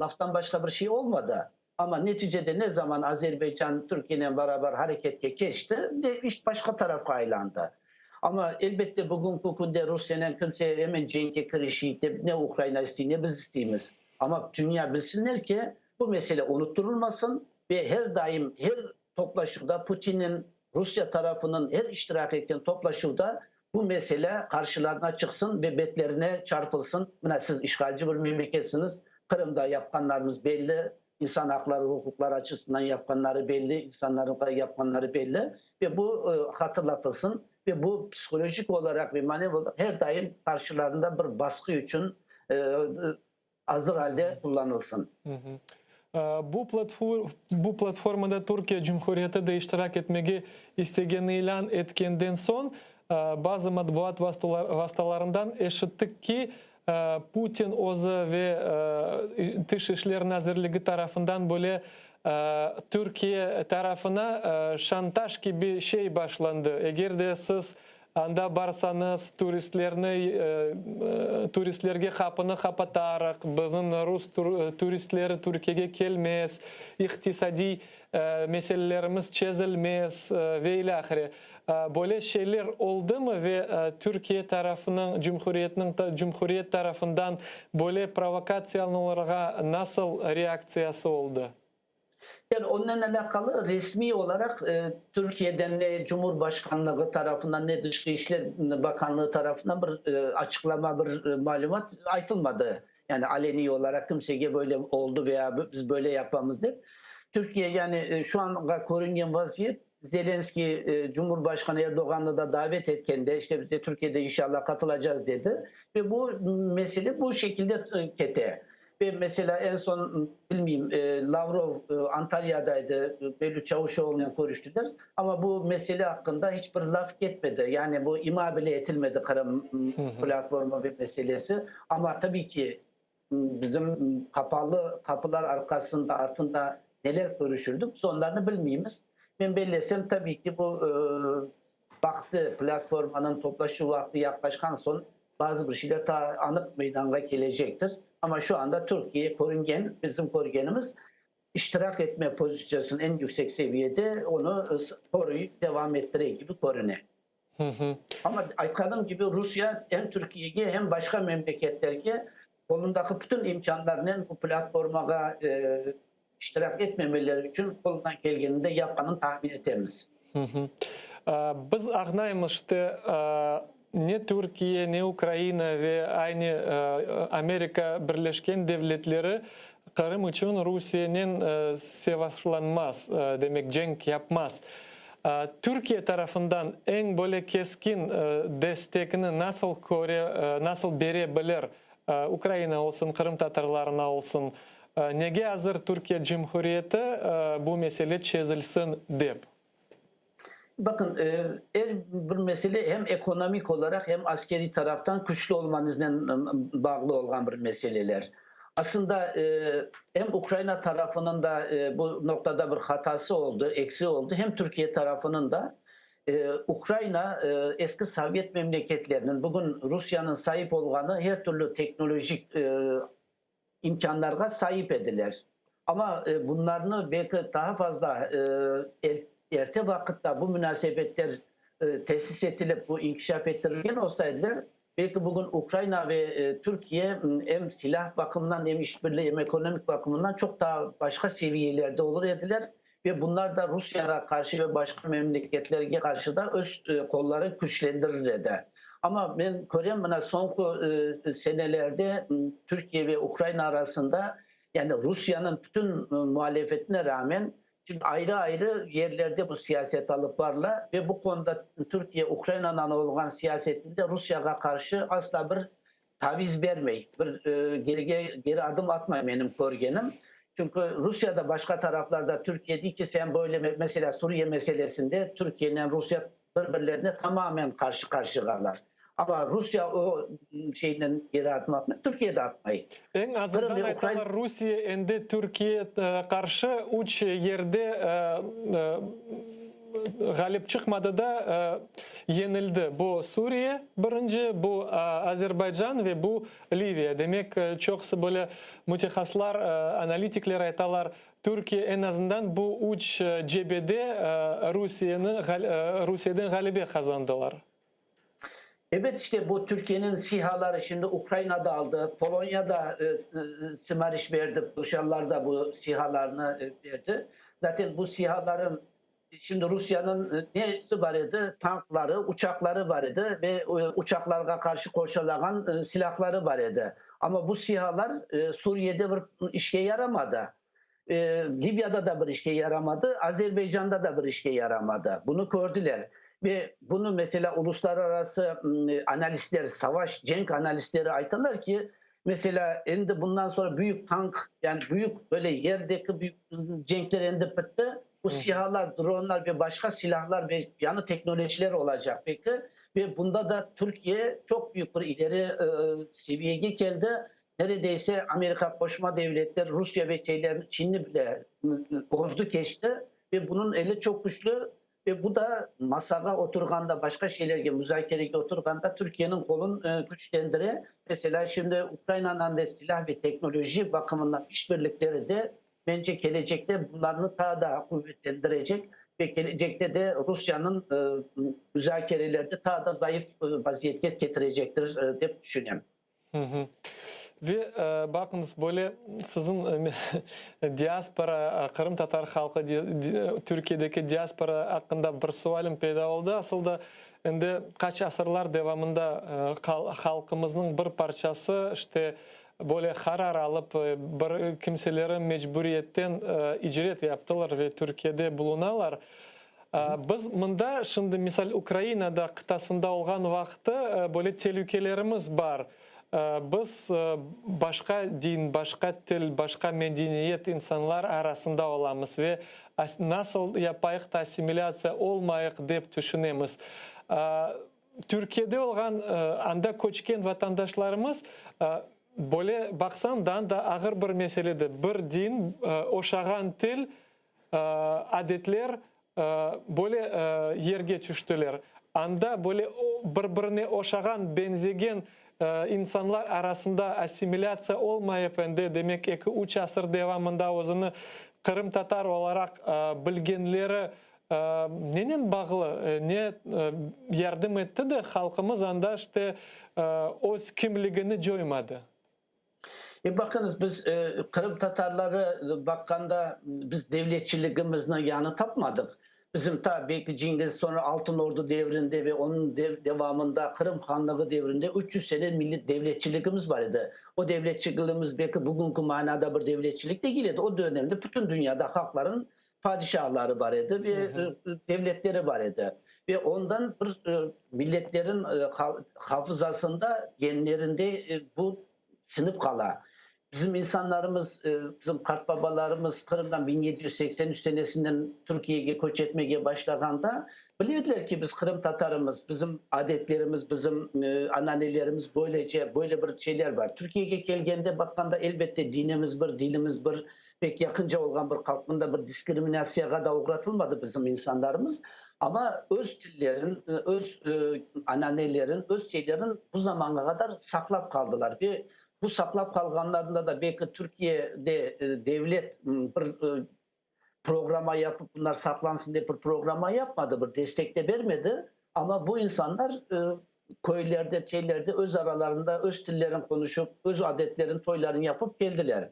Laftan başka bir şey olmadı. Ama neticede ne zaman Azerbaycan Türkiye'yle beraber harekete geçti, iş başka tarafa aylandı. Ama elbette bugün günde Rusya'nın kimse hemen cenge girişiydi. Ne Ukrayna istiyor ne biz istiyoruz. Ama dünya bilsinler ki bu mesele unutturulmasın ve her daim her toplaşımda Putin'in Rusya tarafının her iştirak ettiğin toplaşımda bu mesele karşılarına çıksın ve betlerine çarpılsın. Siz işgalci bir memleketsiniz. Kırım'da yapkanlarımız belli. İnsan hakları, hukuklar açısından yapkanları belli. İnsanların yapkanları belli. Ve bu hatırlatılsın. Ve bu psikolojik olarak ve manevi olarak her daim karşılarında bir baskı için hazır halde kullanılsın. Bu platformada Türkiye Cumhuriyeti de iştirak etmeye istegeni ilan etkenden son bazı matbuat vasıtalarından eşittik ki Putin özü ve Dış İşler Nazırlığı tarafından böyle Türkiye tarafına şantaj gibi şey başlandı. Eğer de siz anda barsanız turistlerge kapını kapatarak bizim Rus turistleri Türkiye'ye gelmez, iktisadi meselelerimiz çözülmez ve ilahire. Böyle şeyler oldu mu ve Türkiye tarafının, Cumhuriyet tarafından böyle provokasyonlara nasıl reaksiyası oldu? Yani onunla alakalı resmi olarak Türkiye'den ne Cumhurbaşkanlığı tarafından ne Dışişleri Bakanlığı tarafından bir açıklama, bir malumat aytılmadı. Yani aleni olarak kimseye böyle oldu veya biz böyle yapmamız değil. Türkiye yani şu an korungen vaziyet Zelenski Cumhurbaşkanı Erdoğan'ı da davet etken de işte biz de Türkiye'de inşallah katılacağız dedi. Ve bu mesele bu şekilde kete. Ve mesela en son bilmeyeyim Lavrov Antalya'daydı. Belli Çavuşoğlu'yla konuştular. Ama bu mesele hakkında hiçbir laf gitmedi. Yani bu ima bile etilmedi Kırım platformu bir meselesi. Ama tabii ki bizim kapalı kapılar arkasında altında neler görüşürdük sonlarını bilmeyiz. Ben belirlesem tabii ki bu baktı platformanın toplaşı vakti yaklaşan son bazı bir şeyler ta anık meydana gelecektir. Ama şu anda Türkiye korungen, bizim korugenimiz iştirak etme pozisyonunun en yüksek seviyede onu koruyup devam ettirir gibi korunuyor. Ama aytkanym gibi Rusya hem Türkiye'ye hem başka memleketlerge kolundaki bütün imkanlarının bu platformaga iştirak etmemeleri için kolundan gelgeninde yapmanın tahmin etemiz. Biz ağnaymıştı ne Türkiye ne Ukrayna ve aynı Amerika Birleşken Devletleri Kırım için Rusya'nın savaşlanmaz demek cenk yapmaz. Türkiye tarafından en böyle keskin destekini nasıl verebilir? Ukrayna olsun, Kırım Tatarlarına olsun. Nege hazır Türkiye Cumhuriyeti bu mesele çözülsün deyip? Bakın bir mesele hem ekonomik olarak hem askeri taraftan güçlü olmanızla bağlı olan bir meseleler. Aslında hem Ukrayna tarafının da bu noktada bir hatası oldu, eksi oldu. Hem Türkiye tarafının da Ukrayna eski Sovyet memleketlerinin bugün Rusya'nın sahip olduğunu her türlü teknolojik imkanlara sahip ediler. Ama bunlarını belki daha fazla erte vakitte bu münasebetler tesis edilip bu inkişaf ettirilgen olsaydılar belki bugün Ukrayna ve Türkiye hem silah bakımından hem işbirliği hem ekonomik bakımından çok daha başka seviyelerde olur ediler ve bunlar da Rusya'ya karşı ve başka memleketlere karşı da öz kolları güçlendirir eder. Ama ben görüyorum son senelerde Türkiye ve Ukrayna arasında yani Rusya'nın bütün muhalefetine rağmen şimdi ayrı ayrı yerlerde bu siyaset alıp varlar ve bu konuda Türkiye Ukrayna'dan olan siyasetinde Rusya'ya karşı asla bir taviz vermeyi, bir geri adım atmayı benim görgenim. Çünkü Rusya'da başka taraflarda Türkiye değil ki sen böyle mesela Suriye meselesinde Türkiye ile Rusya birbirlerine tamamen karşı karşıyalar. Ama Rusya o şeyden geri adım atmayı, Türkiye'de atmayı. En azından aytalar Rusya endi Türkiye karşı uç yerde galip çıkmadı da yenildi. Bu Suriye birinci, bu Azerbaycan ve bu Libya. Demek çok böyle mütehassıslar, analitikler aytalar Türkiye en azından bu uç cephede Rusya'dan galibi kazandılar. Evet işte bu Türkiye'nin SİHA'ları şimdi Ukrayna'da aldı, Polonya'da Simariş verdi, Rusyalılar da bu SİHA'larını verdi. Zaten bu SİHA'ların şimdi Rusya'nın nesi var idi? Tankları, uçakları var idi ve uçaklara karşı koşulagan silahları var idi. Ama bu SİHA'lar Suriye'de bir işe yaramadı. Libya'da da bir işe yaramadı, Azerbaycan'da da bir işe yaramadı. Bunu gördüler. Ve bunu mesela uluslararası analistler, savaş, cenk analistleri aytalar ki mesela endi bundan sonra büyük tank yani büyük böyle yerdeki büyük cenkler endi bitti. Bu SİHA'lar, dronlar ve başka silahlar ve yanı teknolojiler olacak peki. Ve bunda da Türkiye çok büyük bir ileri seviyeye geldi. Neredeyse Amerika Koşma Devletleri, Rusya ve Çin'i bile bozdu geçti. Ve bunun eli çok güçlü. Ve bu da masaya oturganda başka şeylerge müzakereye oturganda Türkiye'nin kolun güçlendire. Mesela şimdi Ukrayna'nın da silah ve teknoloji bakımından işbirlikleri de bence gelecekte bunlarını daha kuvvetlendirecek ve gelecekte de Rusya'nın müzakerelerde daha da zayıf vaziyete getirecektir diye düşünüyorum. Ve bakınız böyle sizin diaspora, Kırım Tatar halkı, Türkiye'deki diaspora hakkında bir sualım peyda oldu. Aslında şimdi kaç asırlar devamında halkımızın bir parçası işte böyle karar alıp bir kimseleri mecburiyetten icret yaptılar ve Türkiye'de bulunalar. Biz bunda şimdi misal Ukrayna'da kıtasında olan vakti böyle tehlikelerimiz var. Biz başka din, başka til, başka medeniyet insanlar arasında olamız ve nasıl yapayık da asimilasya olmayık deyip düşünemiz. Türkiye'de olan anda koçken vatandaşlarımız böyle baksam da ağır bir meselede bir din, oşağan til, adetler böyle yerge düştüler. Anda böyle birbirine oşağan, benzegen insanlar arasında asimilasya olmayıp demek 2-3 asır devamında özünü Kırım Tatar olarak bilgenleri nenen bağlı, ne yardım etti de halkımız anda işte öz kimliğini joymadı? Bakınız biz Kırım Tatarları bakkanda biz devletçiliğimizin yanı tapmadık. Bizim tabii Cengiz sonra Altın Ordu devrinde ve onun devamında Kırım Hanlığı devrinde 300 sene milli devletçiliğimiz vardı. O devletçiliğimiz belki bugünkü manada bir devletçilik değildi. O dönemde bütün dünyada halkların padişahları vardı ve devletleri vardı. Ve ondan milletlerin hafızasında, genlerinde bu sınıf kala. Bizim insanlarımız, bizim kartbabalarımız Kırım'dan 1783 senesinden Türkiye'ye göç etmeye başladığında bilirler ki biz Kırım Tatarımız, bizim adetlerimiz, bizim ananelerimiz böyle bir şeyler var. Türkiye'ye geldiğinde bakanda elbette dinimiz bir, dilimiz bir, pek yakınca olan bir halkında bir diskriminasyona da uğratılmadı bizim insanlarımız. Ama öz dillerin, öz ananelerin, öz şeylerin bu zamana kadar saklap kaldılar. Ve bu saklap kalganlarında da belki Türkiye'de devlet bir programa yapıp bunlar saklansın diye bir programa yapmadı, bir destek de vermedi. Ama bu insanlar köylerde, şeylerde öz aralarında öz dillerin konuşup, öz adetlerin, toylarını yapıp geldiler.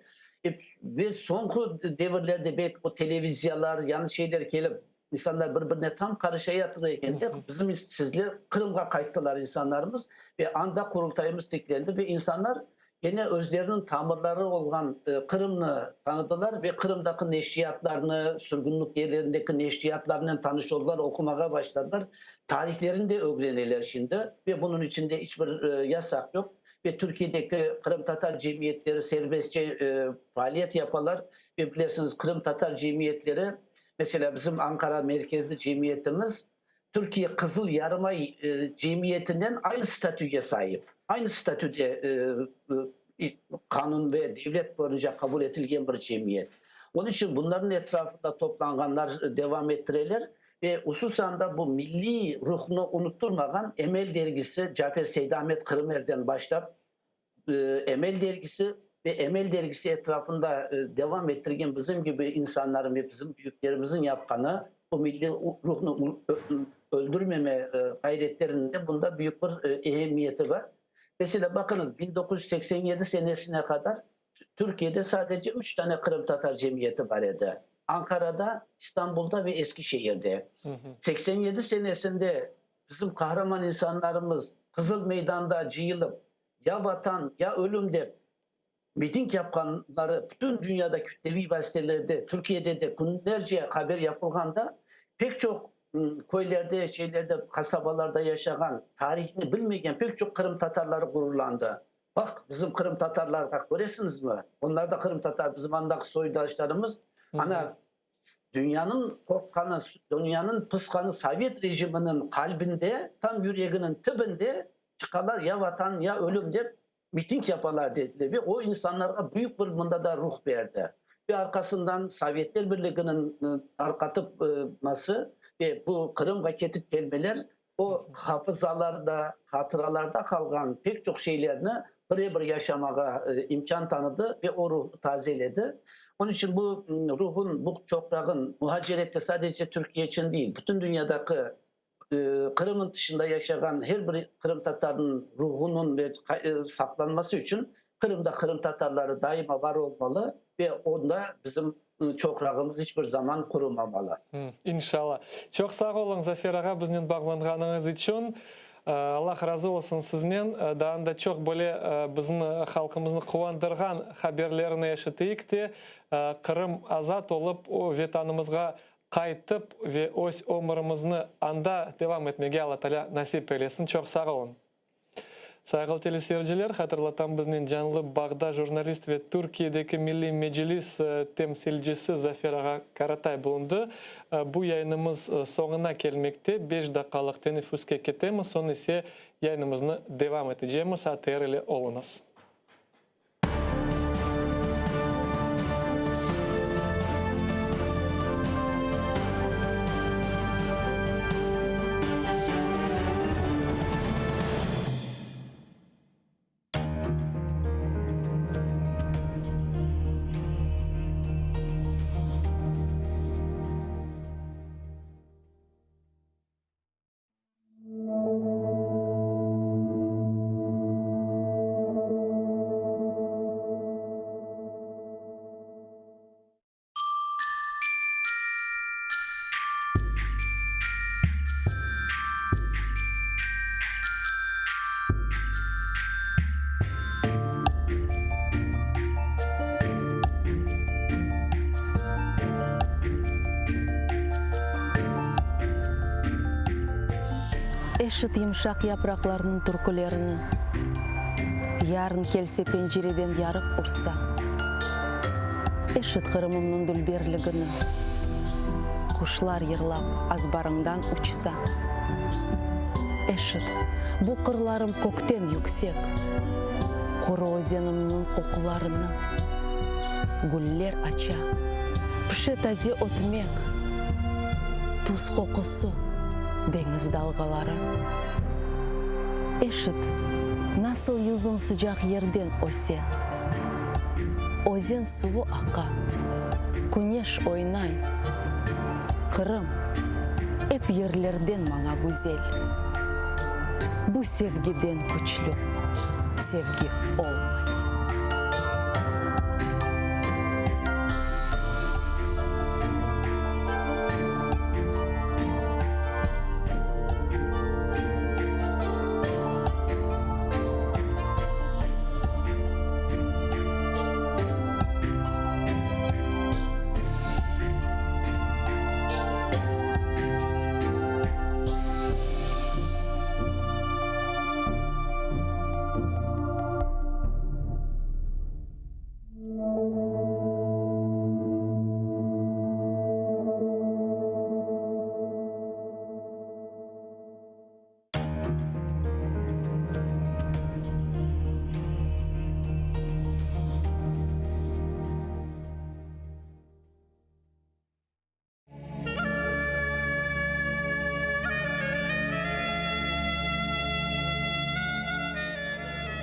Ve son devirlerde belki o televizyalar, yanlış şeyler gelip insanlar birbirine tam karışa yatırırken de bizim sizler Kırım'a kayıttılar insanlarımız ve anda kurultayımız teklendi ve insanlar yine özlerinin tamirleri olan Kırım'ı tanıdılar ve Kırım'daki neşriyatlarını, sürgünlük yerlerindeki neşriyatlarla tanışıyorlar, okumaya başladılar. Tarihlerini de öğrenirler şimdi ve bunun içinde hiçbir yasak yok. Ve Türkiye'deki Kırım Tatar cemiyetleri serbestçe faaliyet yaparlar. Ve bilirsiniz Kırım Tatar cemiyetleri, mesela bizim Ankara merkezli cemiyetimiz Türkiye Kızıl Yarımay cemiyetinden aynı statüye sahip. Aynı statüde kanun ve devlet boyunca kabul edilen bir cemiyet. Onun için bunların etrafında toplananlar devam ettirirler ve hususan da bu milli ruhunu unutturmadan Emel dergisi, Cafer Seydamet Kırımer'den başlayıp Emel dergisi ve Emel dergisi etrafında devam ettirgen bizim gibi insanların ve bizim büyüklerimizin yapkanı bu milli ruhunu öldürmeme gayretlerinde bunda büyük bir ehemmiyeti var. Mesela bakınız 1987 senesine kadar Türkiye'de sadece 3 tane Kırım Tatar cemiyeti vardı. Ankara'da, İstanbul'da ve Eskişehir'de. 87 senesinde bizim kahraman insanlarımız Kızıl Meydan'da cıyılıp ya vatan ya ölümde miting yapanları bütün dünyada kütlevi gazetelerde, Türkiye'de de günlerce haber yapıldığında pek çok köylerde, kasabalarda yaşayan, tarihini bilmeyen pek çok Kırım Tatarları gururlandı. Bak bizim Kırım Tatarlar, bak göresiniz mi? Onlar da Kırım Tatar, bizim andaki soydaşlarımız. Ana dünyanın korkanı, dünyanın pıskanı Sovyet rejiminin kalbinde, tam yüreğinin tübünde çıkarlar ya vatan ya ölüm diye miting yaparlar dediler. Ve o insanlara büyük bir bunda da ruh verdi. Ve arkasından Sovyetler Birliği'nin arkatılması ve bu Kırım vaketi kelimeler o hafızalarda, hatıralarda kalan pek çok şeylerini bir yaşamaya imkan tanıdı ve o ruhu tazeledi. Onun için bu ruhun, bu toprağın muhacirette sadece Türkiye için değil, bütün dünyadaki Kırım'ın dışında yaşayan her bir Kırım Tatar'ın ruhunun ve saklanması için Kırım'da Kırım Tatarları daima var olmalı ve onda bizim toprağımız hiçbir zaman kurumamalı. İnşallah. Çok sağ olun Zafer ağa bizden bağlanğanınız için. Allah razı olsun sizden. Daha da çok böyle bizim halkımızı kuvandırgan haberlerini yaşatıyık de Kırım azat olup o vatanımızga qaytıp ve öz ömrümüzü anda devam etmeye Allah Teala nasip eylesin. Çok sağ olun. Sayılı teleseyirciler, hatırlatan bizden canlı bağda jurnalist ve Türkiye'deki Milli Meclis temsilcisi Zafer ağa Karatay bulundu. Bu yayınımız sonuna gelmekte. 5 dakikalık teneffüske ketemiz. Sonra ise yayınımızı devam edeceğimiz. Atayarlı olunuz. Eşit yumuşak yapraklarının türkülerini, yarın kelse pencereden yarık ursa, eşit kırımımın dülberligini, kuşlar yırlap azbarından uçsa, eşit bu kırlarım kökten yüksek, kuru ozenimnin kokularını, güller aça, pişe taze otmek, tuz kokusu, deniz dalgaları. Eşit, nasıl yüzüm sıcak yerden ose, ozen suyu aka, güneş oynay, Kırım, hep yerlerden bana güzel. Bu sevgiden güçlü, sevgi olmay.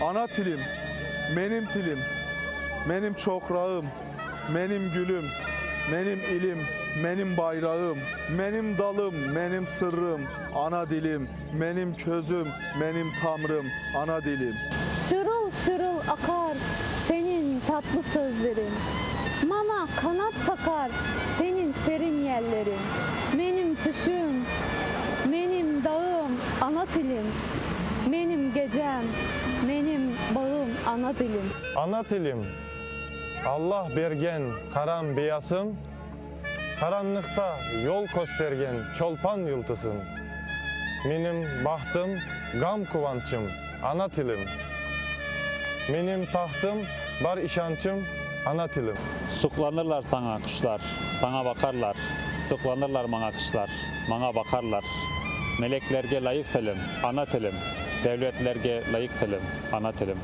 Ana tilim, benim tilim, benim çokrağım, benim gülüm, benim ilim, benim bayrağım, benim dalım, benim sırrım, ana dilim, benim közüm, benim tamrım, ana dilim. Şırıl şırıl akar senin tatlı sözlerin, bana kanat takar senin serin yerlerin. Benim tüşüm, benim dağım, ana dilim, benim gecem, benim bağım, ana dilim. Ana dilim, Allah bergen karam beyasım, karanlıkta yol göstergen çolpan yıldızım. Benim bahtım, gam kuvançım, ana dilim. Benim tahtım, bar işançım, ana dilim. Suklanırlar sana kuşlar, sana bakarlar. Sıklanırlar bana kuşlar, bana bakarlar. Meleklerge layık tilim, ana tilim. Devletlerge layık tilim, ana tilim.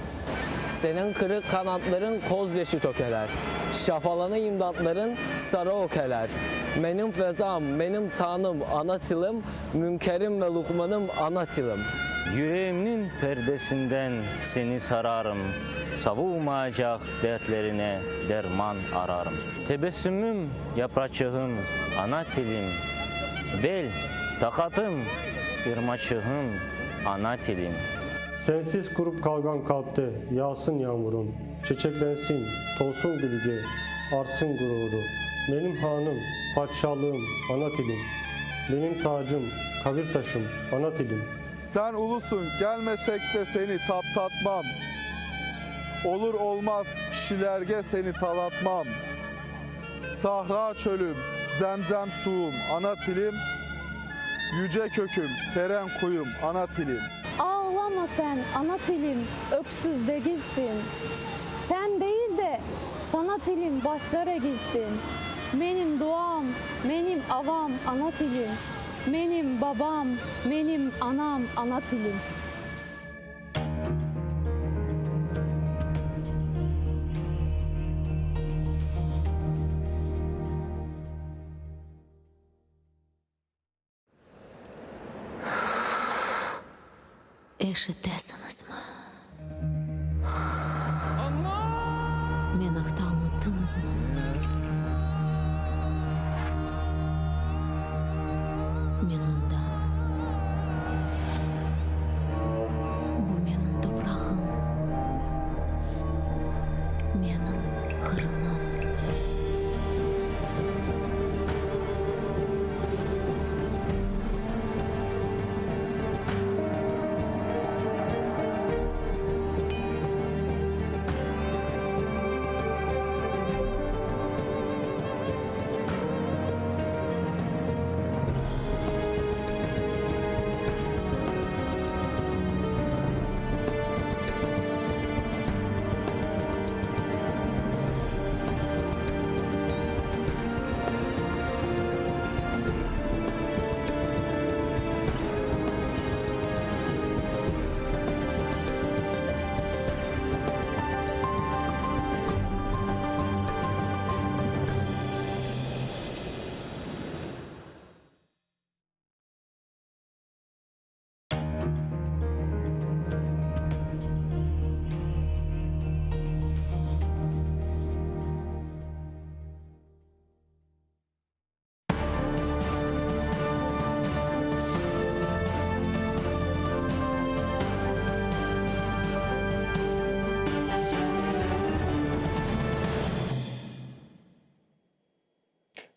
Senin kırık kanatların koz yaşı tökeler. Şafalanı imdatların sarı okeler. Benim fezam, benim tanım, ana tilim. Münkerim ve lukmanım, ana tilim. Yüreğimin perdesinden seni sararım. Savulmayacak dertlerine derman ararım. Tebessümüm, yaprağım, ana tilim. Bel, takatım, irmaçığım, ana tilim. Sensiz kurup kalgan kalpte yağsın yağmurum, çiçeklensin, tolsun bilge, arsın gururu. Benim hanım, padişahlığım, ana tilim. Benim tacım, kabir taşım, ana tilim. Sen ulusun, gelmesek de seni taptatmam. Olur olmaz kişilerge seni talatmam. Sahra çölüm, zemzem suğum, ana tilim. Yüce köküm, teren kuyum, ana tilim. Ağlama sen, ana tilim, öksüz değilsin. Sen değil de sana tilim başlar egilsin. Benim duam, benim avam, ana tilim. Benim babam, benim anam, ana tilim. Eşitesiniz mi? Meni hata unuttunuz mu? Men mundam. Bu menin toprağım. Menin hırımım.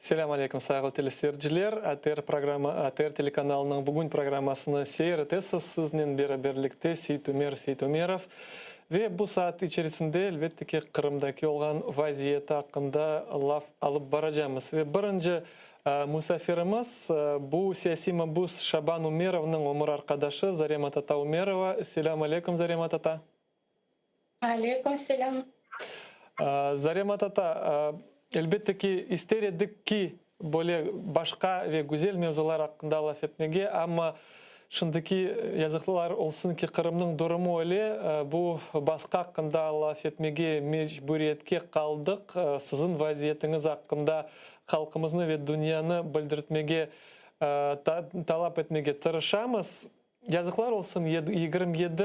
Selam aleyküm sayılı telesiyerciler. ATR телеканалының бүгін программасını seyretесіз. Sizinle beraberlikte Seyit Ömerov. Ve bu saat içerisinde elbette ki Kırım'daki olan vaziyeti hakkında laf alıp baracağımız. Ve birinci misafirimiz bu siyasi mabus Şaban Umerov'ның umur arkadaşı Zarema Tata Umerova. Selam aleyküm Zarema Tata. Aleyküm selam. Zarema Tata, elbette ki istedik ki böyle başka ve güzel mevzular hakkında laf etmege ama şimdiki yazıklar olsun ki Kırım'ның durumu öyle bu başka hakkında laf etmege mecburiyetke kaldık. Sizin vaziyetiniz hakkında halkımızı ve dünyanı bildirtmege talep etmege tırışamız. Yazıklar olsun 27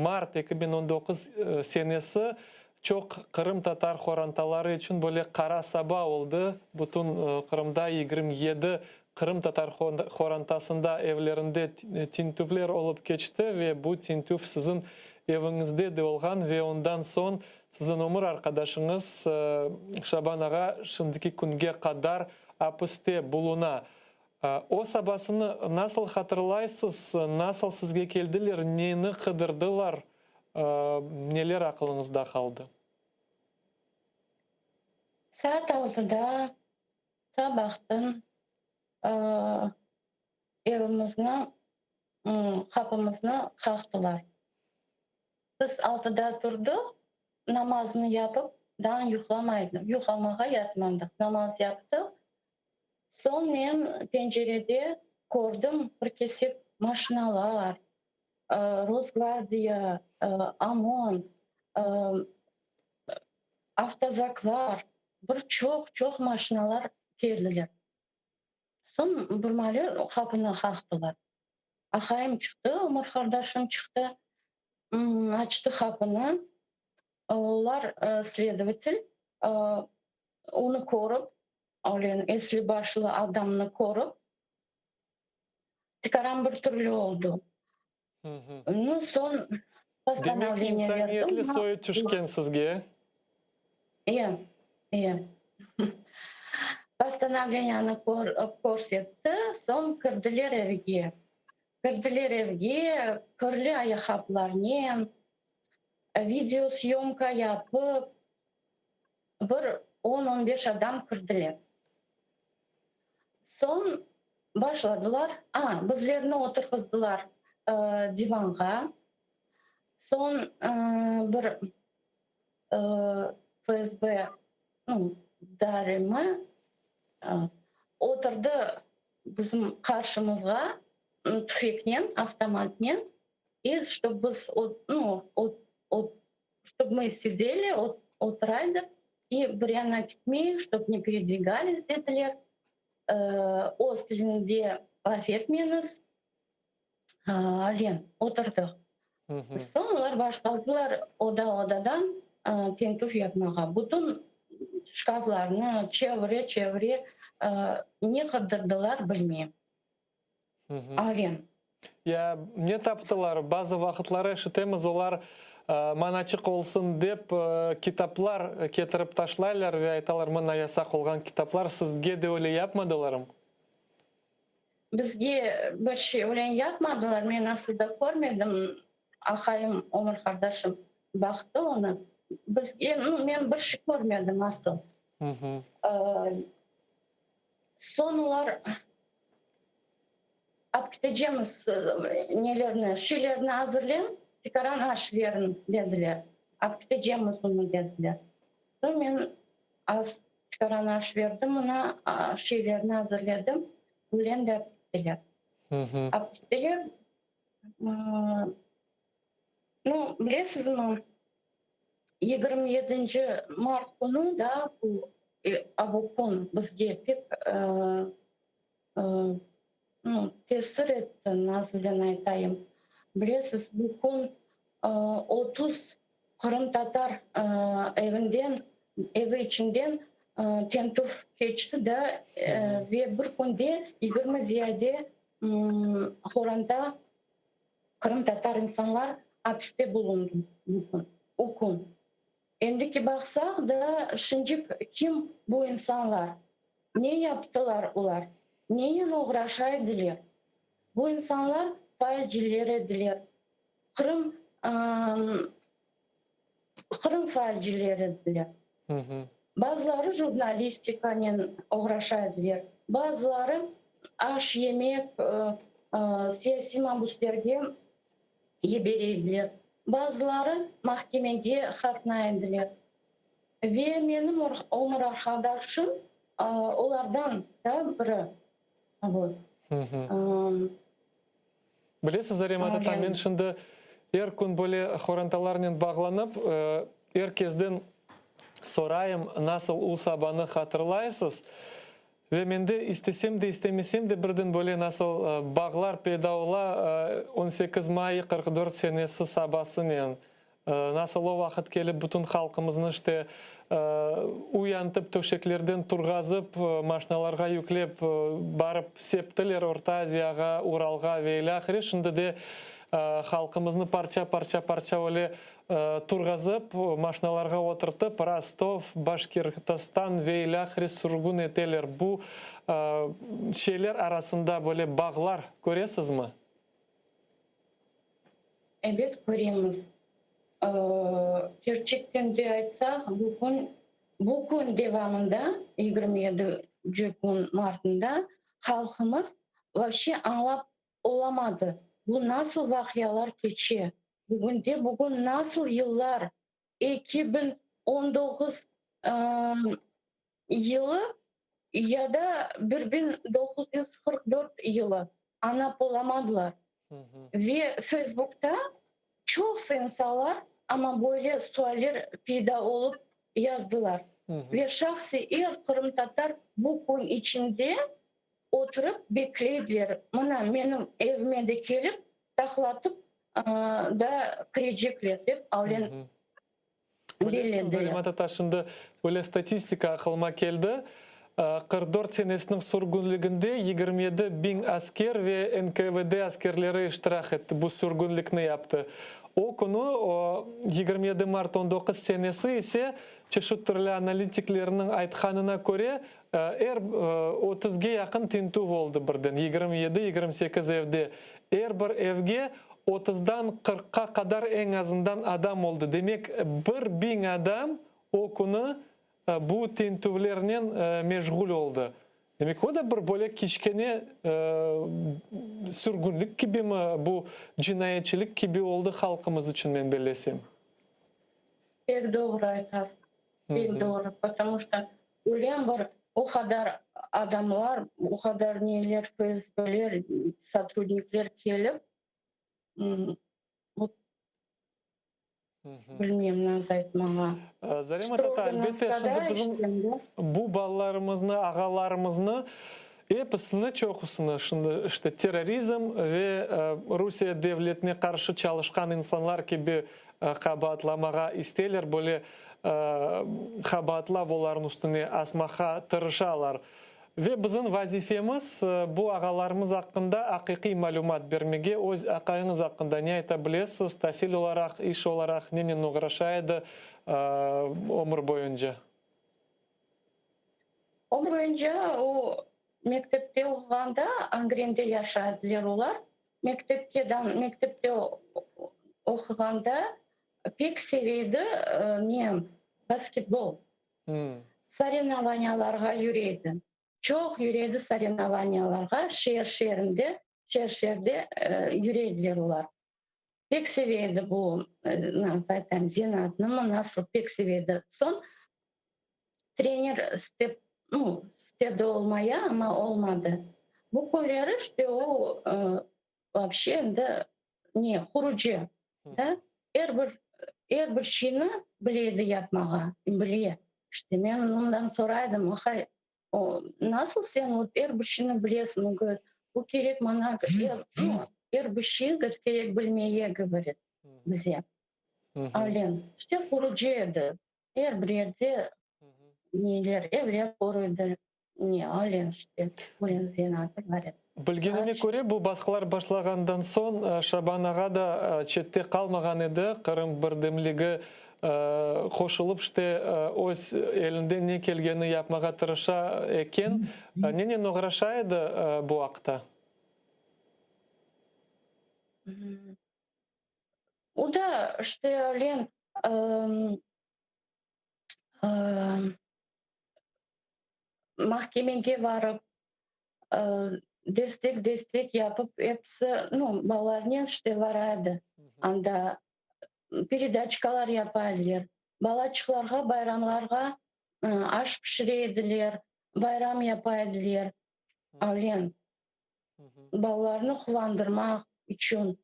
Mart 2019 senesi çok Kırım Tatar xorantaları için böyle kara sabah oldu. Bütün Kırım'da 27 Kırım Tatar xorantasında evlerinde tintüfler olup geçti ve bu tintüf sizin evinizde de olgan ve ondan son sizin umur arkadaşınız Şaban Ağa şimdiki günge kadar hapiste buluna. O sabahını nasıl hatırlaysınız? Nasıl sizge geldiler? Neyini kıdırdılar? Neler aklınızda kaldı? Saat 6'da sabahtan evimizin kapımızı kalktılar. Biz 6'da durduk, namazını yapıp daha yuhlamaydık. Yuhlamaya yatmadık. Namaz yaptık. Son ben pencerede gördüm bir kesik maşinalar, Rosgvardiya, Amon, avtozaklar, bir çok maşinalar geldiler. Son bir mali kapını kalktılar. Ahayım çıktı, umur kardeşim çıktı, açtı kapını. Onlar следователь, onu korup, esli başlı adamını korup, çıkaran bir türlü oldu. Son Demek insaniyetli soyut düşken sizge. İyi. Постановлениені көрсетті, son кірділер evге. Кірділер evге, күрлі аяқапlarмен, видеосъемка yapıp, bir 10-15 adam kırdılar. Son başladılar, bizlerini oturtuzdular divanğa. Son bir FSB darımı oturdu bizim karşımıza tüfekle, автоматмен, и чтобы biz, чтобы мы сидели, oturaydık, и bir yana gitmeyi, чтобы не передвигались dediler. O stilinde laf etmeyiniz. Oturduk. Sonra başladılar odadan tentüf yapmağa. Bütün şkaflarını çevre ne kırdırdılar bilmeyeyim. Ya ne taptılar? Bazı vakitleri işitemiz olar manaçık olsun deyip kitaplar getirip taşlaylar ve aytalar mana yasak olgan kitaplar sizge de öyle yapmadılar mı? Bizge bir şey öyle yapmadılar. Men aslında görmedim. Ahayım Ömer kardeşim baktı onu. Bizge men bir şey görmedim asıl. Sonlar apkiteceğimiz şeylerini hazırlayın, çıkaran aş verin dediler. Apkiteceğimiz onu dediler. Sonra ben az çıkaran aş verdim, ona şeylerini hazırladım. Ulen de apkittiler. Apkittiler, bilesiz mi? 27 Mart günü da bu gün bizge pek tesir etti, nazılen aytayım. Bilesiz bu gün 30 Kırım Tatar evi içinden tentüf geçti de ve bir günde 20 ziyade Horanda Kırım Tatar insanlar hapiste bulundu o gün. Endiki baksak da şimdi kim bu insanlar? Ne yaptılar ular? Neyin uğraşaydılar? Bu insanlar failcileridiler. Kırım failcileridiler. Bazıları jurnalistikanen uğraşaydılar. Bazıları aş yemek, siyasi mahpuslarga yibereydiler. Bazıları mahkemeye katnaydılar. Ve benim Omar arkadaşım onlardan da biri. Білесіз, Зарема ата, мен шынды ер күн бөле хоранталармен бағланып, ер кезден сорайым, насыл усабаны хатырлайсыз. Ve mende istesem de istemesem de birden böyle nasıl bağlar pedawla 18 may 44 senesi sabasının nasıl o vakit gelip bütün halkımızın işte uyantıp töşeklerden turgazıp maşinalarga yüklep barıp septiler Orta Aziyaga, Uralga ve ilahire. Şimdi de halkımızını parça öyle turgazıp maşinalarga oturtup Rostov, Başkirtistan ve ilahire sürgün eteler. Bu şeyler arasında böyle bağlar görüyorsunuz mu? Evet, görüyoruz. Gerçekten de aytsak, bugün devamında 27 gün Mart'ında halkımız вообще anlap olamadı. Bu nasıl vakyalar geçiyor? Bugün nasıl yıllar? 2019 yılı ya da 1944 yılı anlap olamadılar. Ve Facebook'ta çok insanlar ama böyle sualler peyda olup yazdılar. Ve şahsi Kırım Tatar bu gün içinde oturup beklediler. Benim evime de gelip taklatıp da girecekler deyip avlen belirlediler. Zarema ata, şimdi böyle statistika aklıma geldi. 44 senesinin sürgünlüğünde 27 bin asker ve NKVD askerleri iştirak etti. Bu sürgünlükünü yaptı. O konu 27 Mart 19 senesi ise çeşitli türlü analitiklerinin aytkanına göre 30'ga yakın tintuv oldu birden. 27-28 evde. Bir evge 30'dan 40'a kadar en azından adam oldu. Demek 1000 adam o konu bu tintuvlerden meşgul oldu. Demek o da bir böyle kişkene sürgünlük gibi mi, bu cinayetçilik gibi oldu halkımız için ben belirlesem? Pek doğru aytasın. Pek doğru. Потому что ölen var o kadar adamlar, o kadar neler, FSB'ler, сотрудниклер gelip bilmiyorum nasıl aytmağa. Zarema ata, elbette şimdi bizim bu ballarımızı, ağalarımızı hepsini çoğusunu şimdi işte terörizm ve Rusya devletine karşı çalışkan insanlar gibi kabahatlamağa isterler, böyle kabahatla onların üstüne asmağa tırışarlar. Ve bizim vazifemiz bu ağalarımız hakkında hakiki malumat vermege, öz ağayınız hakkında ne aytabilirsiniz, tahsil olarak, iş olarak neyle uğraşaydı ömür boyunca? Ömür boyunca o mektepte okuğanda Angren'de yaşadılar olar. Mektepte okuğanda pek seviydi basketbol. Соревнованияларга yürüyordum. Çok yürüyordu соревнованияларга, şehirde yürüyordular olar. Pek seviydi bu, zaten zenatını nasıl pek seviydi. Son trener istedi olmaya ama olmadı. Bu günleri işte o вообще de ne kurucu. Her bir şeyini biledi yapmağa, biliyor. İşte ben ondan soraydım, nasıl sen her bir şeyini biliyorsun? Bu gerek bana, her bir şeyi gerek bilmeye говорит bize. Öyle. İşte kurucuydu. Her bir yerde neler, evler koruydu. Öyle işte. Öyle zenatı var. Bilgenime göre bu baskılar başlagandan son Şaban ağa da çette kalmagan edi. Kırım Birdemligi қошылып өз елінде не келгені yapmağa тырыша екен. Ненен оғырашайды бұл ақта? O da Lен mahkemeye varıp destek yapıp hepsi балалармен varады. Анда передачкалар yapaydılar. Балачықларға, байрамларға аш pişirediler, bayram yapaydılar. Olen балаларны қуандырмақ үшін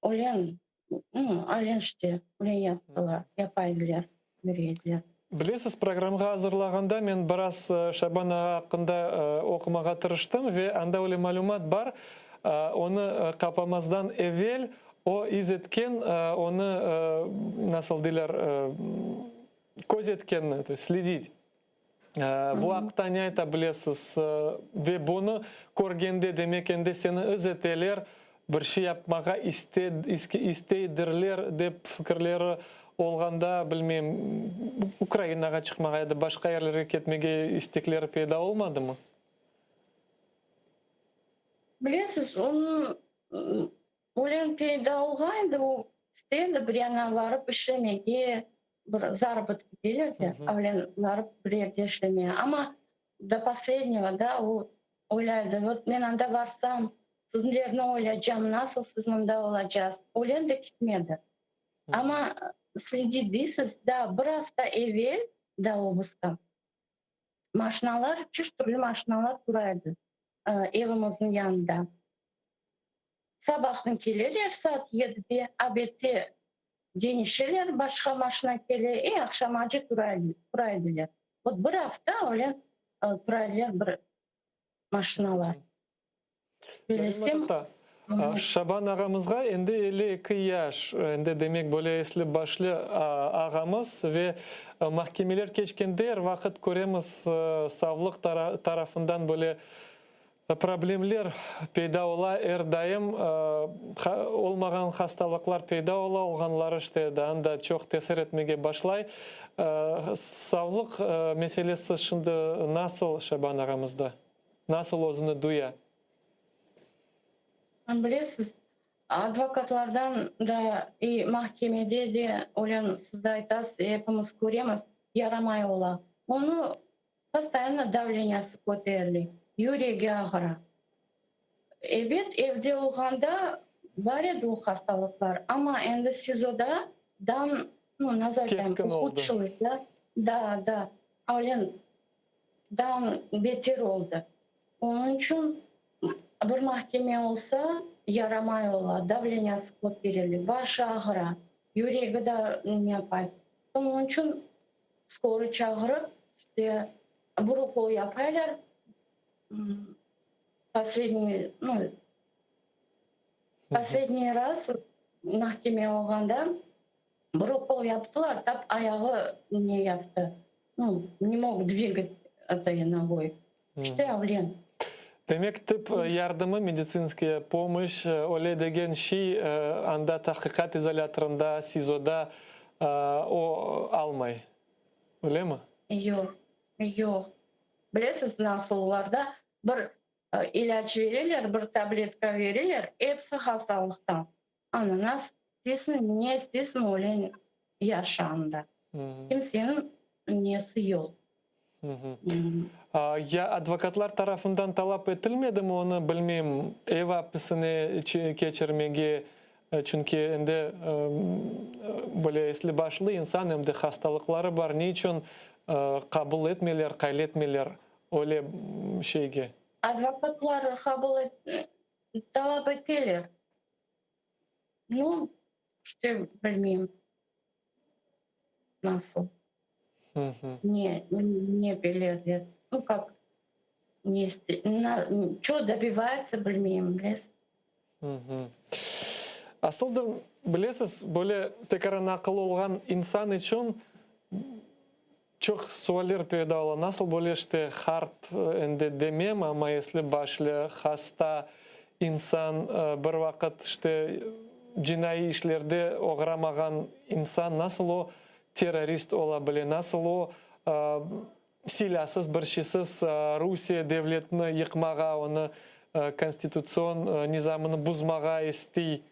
Olen yapaydılar, yürüyediler. Білесіз, программға hazırlағанда мен біраз Шабан хақында оқымаға тырыштым ве анда өлі мәлумат бар, оны қапамаздан evvel o izletken, onu nasıl diler, көзеткен, следить. Bu haqta ne aytabilisiz ve bunu көргенде демекенде seni özeteler, bir şey yapmağa isteydirler деп fikirleri olganda, bilmem, Ukraynaga çıkmağa ya da başka yerlere ketmege istekleri peyda olmadı mı? Bilesiz, onun peyda olgaydı, o istedi bir yana varıp işlemege, заработки делерdi, varıp bir yerde işlemeye. Ama до последнего da o oylaydı, вот men anda varsam, sizinlerini oynayacağım, nasıl siz mında olacağız? Oylayan da gitmedi. Ama следить дейсіз, da bir hafta evvel da obustam. Maşinalar, çeşit türlü maşinalar duraydı evimizin yanında. Sabahın kelerler saat 7'de, abette denişirler, başka maşina keler, akşamacı duraydılar. Bir hafta oylayan duraydılar bir maşinalar. Шабан ағамызға енді 52 яш, енді демек бөле еслі башлы ағамыз ве mahkemeler keçkендер вақыт көреміз саулық тарафындан бөле проблемлер пейда ола, әрдайым olmagan хасталықлар пейда ола, олғанлары анда чоқ тесір етмеге башлай. Саулық мәселесі шынды насыл Шабан ағамызда? Насыл өзіні дуя? Bilesiz, advokatlardan da mahkemede de olan siz de aytasız, hepimiz göremiz, yaramay ola. Onu постоянно давлениясы көтерілі, yüreği ağıra. Evet, evde olganda var edi o hastalıklar, ama endi sizoda ухудшилось, da, beter oldu. Onun için bir mahkeme olsa yaramay ola, davleniyası көтерілі, başı ağıra, yüreği de ne yapaydı. Onun için skoro çağırıp, Бурукол yapaylar, последний раз mahkeme olganda Бурукол yaptılar, tap ayağı ne yaptı, не mог двигать этой ногой. Авлен. Demek tıp yardımı, медицинская помощь, öyle degen şey anda tahkikat izolatorunda, sizoda o almay. Öyle mi? Yok. Bilesiz, nasıllarda bir ilaç verirler, bir tabletka verirler, hepsi hastalıktan. Ama nasıl istesin, ne istesin öyle yaşamda. Kimsenin niyesi yok. Ya advokatlar tarafından talep etilmedi mi onu bilmem, ev hapsini geçirmege, çünkü ende böyle esli başlı insan hem de hastalıkları var, niçin kabul etmeler, kayletmeler öyle şeyge? Advokatlar kabul talep ettiler. Bilmem nasıl. Не belirler. Как что добивается, bilmem, bilesiz. Aslında bilesiz, böyle tekrar nakıl olgan insan için çok sualler peyda ola. Nasıl böyle hard demem ama если başlı hasta insan bir vakit жинайы ишлерде оғырамаған инсан насыл о террорист ола біле, насыл о силясыз, біршісіз Русия девлетіні йықмаға, оны конституцион низамыны бұзмаға істей.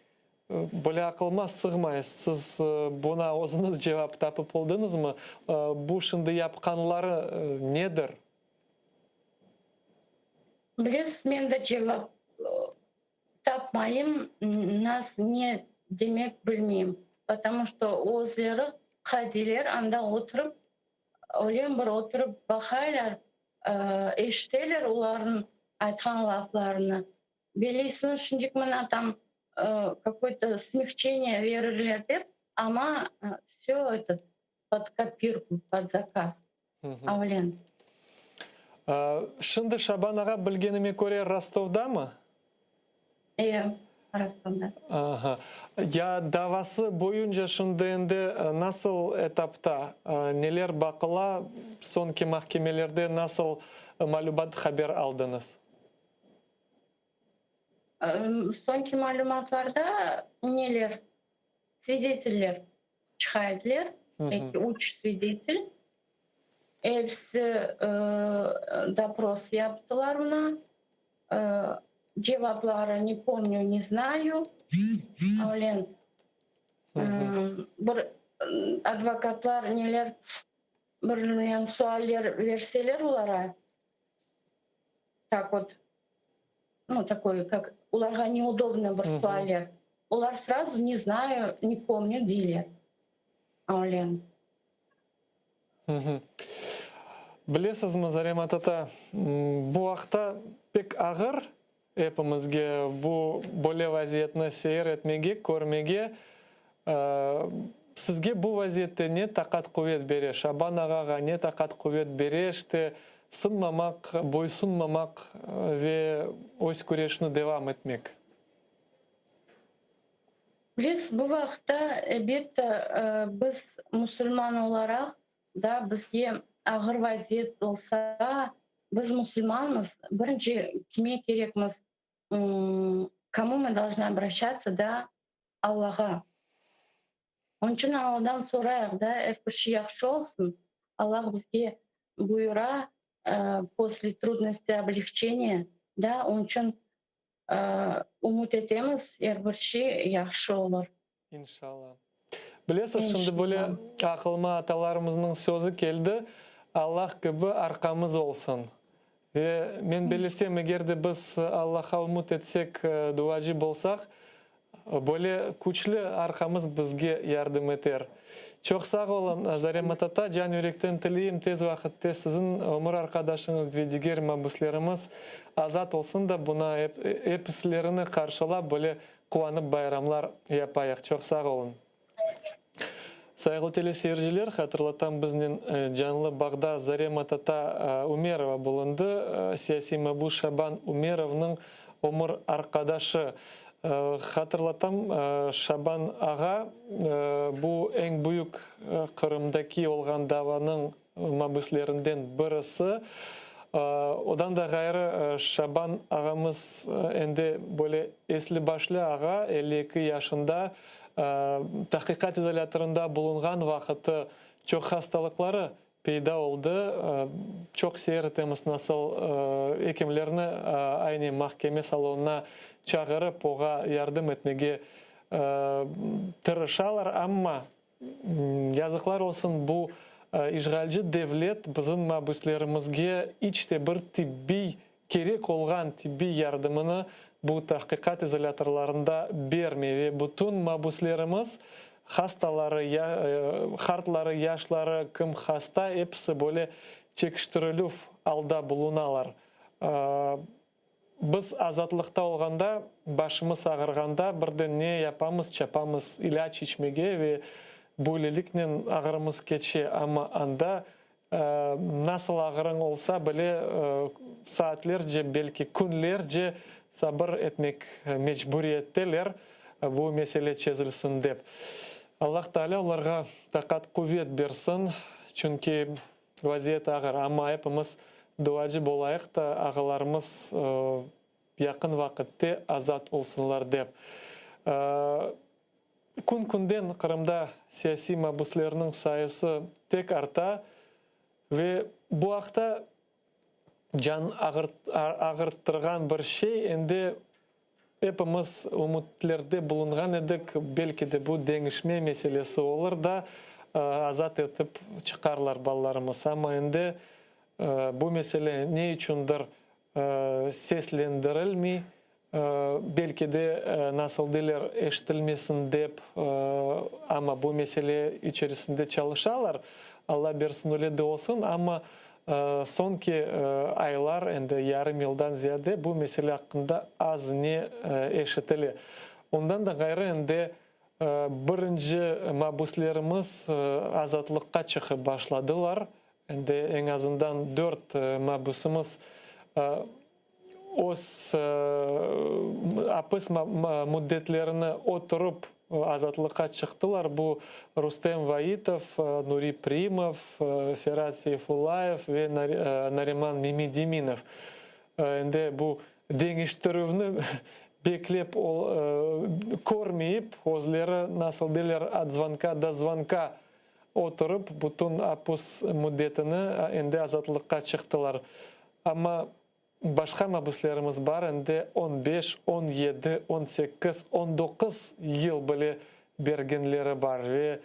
Бөлі ақылма сығмай, сіз бұна өзіңіз жауап тапып болдыңыз мы? Бұл шынды япқанлары недір? Білесіз, мен де жауап тапмайым, нас не демек білмейм. Потому что өзлері қадилер анда отырып, олен бір отырып бақайлар, ештелер оларын айтқан лафларыны. Белейсін үшіндік мына там какое-то смягчение верили, ама все это под копирку, под заказ. Авлен. Шынды Шабан аға білгеніме көре Ростовда ма? Ростовда. Я давасы бойынша шынды енді насыл этапта нелер бақыла, сонки махкемелерде насыл малюбат хабер алдыңыз? Сонки малюматларда нелер, свидетельлер çıkaydılar. Üç свидетель. Hepsi допрос yaptılar buna. Cevapları не помню, не знаю. Öyle. Bir advokatlar neler bir sualler verseler onlara. Так вот, ну, такое, как уларга неудобно bir sualler. Олар сразу не знаю, не помню, дили. Олен. Білесіз ме, Зарема тата, бұл уақытта пек ағыр епімізге, бұл боле вазиетні сейір етмеге, көрмеге, сізге бұл вазиетті не тақат құвет бере, Шабан ағаға не тақат құвет бере, ште сынмамақ, бойсынмамақ ве ось көрешіні девам етмек? Biz bu vaqtda elbette biz Müslüman olarak da bizge ağır vaziyet olsa biz Müslümanız. Birinci kime gerekmiz? Кому мы должны обращаться? Да, Аллаха. Onun için Allah'dan sorayıq da, bir şey yaxşı olsun. Allah bizge buyura после трудности облегчения. Да, onun için umut etemiz, bir şey yaxşı olur. İnşallah. Білесіз, şimdi böyle ақылма аталарымыздың сөзі келді, Allah gibi arkamız olsun. Ve men білесем, егерде біз Аллаха umut etsek, duacı болсақ, böyle күчлі арқамыз бізге ярдым етер. Çok sağ olun, Зарема тата, жан yürekten тілейім, tez vakitte sizin ömür arkadaşınız, Ведигер мабусlerimiz azat olsun da buna epslerini karşıla, böyle kuanıp bayramlar yapayıq. Çok sağ olun. Sayılı teleseyirciler, hatırlatan bizden canlı bağda Зарема tata Umerova bulundu. Siyasi mabus Şaban Umerov'nın ömür arkadaşı. Hatırlatam, Şaban ağa bu en büyük Kırım'daki olğan davanın mabuslerinden birisi. Odan da gayrı Şaban ağamız endi böyle esli başlı ağa 52 yaşında tahqiqat izolatorunda bulungan vakıtı çok hastalıkları peyda oldu. Çok seyretemiz nasıl hekimlerini aynı mahkeme salonuna çağırıp oğa yardım etmege tırışalar, ama yazıklar olsun bu işgalci devlet bizim mabuslerimizge içte bir tibbi gerek olgan tibbi yardımını bu tahqiqat izolatorlarında vermiyor ve bütün mabuslerimiz hastaları, hartları, yaşları, kim hasta hepsi böyle çekiştirilip alda bulunalar. Biz azatlıkta olganda, başımız ağırganda birden ne yapamız, çapamız ilaç içmege ve bu ilelikle ağırımız geçe, ama anda nasıl ağırın olsa bile saatlerce, belki günlerce sabır etmek mecburiyetteler bu mesele çözülsün dep. Allah Teala onlarga takat kuvvet bersin, çünkü vaziyet ağır, ama hepimiz duacı bolayıq da ağalarımız yakın vakitte azat olsunlar dep. күн-күнден Қырымда сияси мабуслерінің сайысы тек арта, ve bu haqta can ağırttırgan bir şey, endi hepimiz umutlerde bulungan edik, belki de bu değişme meselesi olur da azat etip çıkarlar ballarımız. Ama endi bu mesele ne içindir seslendirilmey, belki de nasıl diler eşitilmesin deyip ama bu mesele içerisinde çalışarlar. Allah bersin öyle de olsun ama sonki aylar, endi yarım yıldan ziyade bu mesele hakkında az ne eşitili. Ondan da gayrı endi birinci mabuslerimiz azatlıkka çıkıp başladılar. Endi en azından 4 mabusumuz os apis müddetlerini oturup azatlıkka çıktılar. Bu Rustem Vaitov, Nuri Primov, Ferhat Seyfullayev ve Nariman Mimidiminov. Endi bu değiştiruvni beklep kormeyip, özleri nasıl derler od zvanka do zvanka oturup bütün apus müddetini endi azatlıkka çıktılar. Ama başka mabuslarımız var, endi 15, 17, 18, 19 yıl böyle bergenleri var ve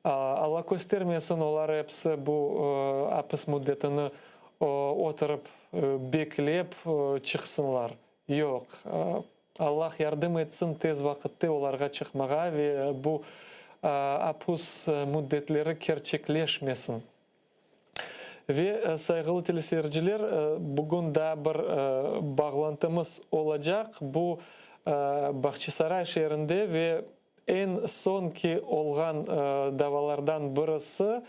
Allah göstermesin onlar hepsi bu apus müddetini oturup beklep çıksınlar. Yok. Allah yardım etsin tez vakitte onlarga çıkmağa ve bu apus müddetleri gerçekleşmesin. Ve saygılı teleseyirciler, bugün da bir bağlantımız olacak. Bu Bahçesaray şehrinde ve en sonki olgan davalardan birisi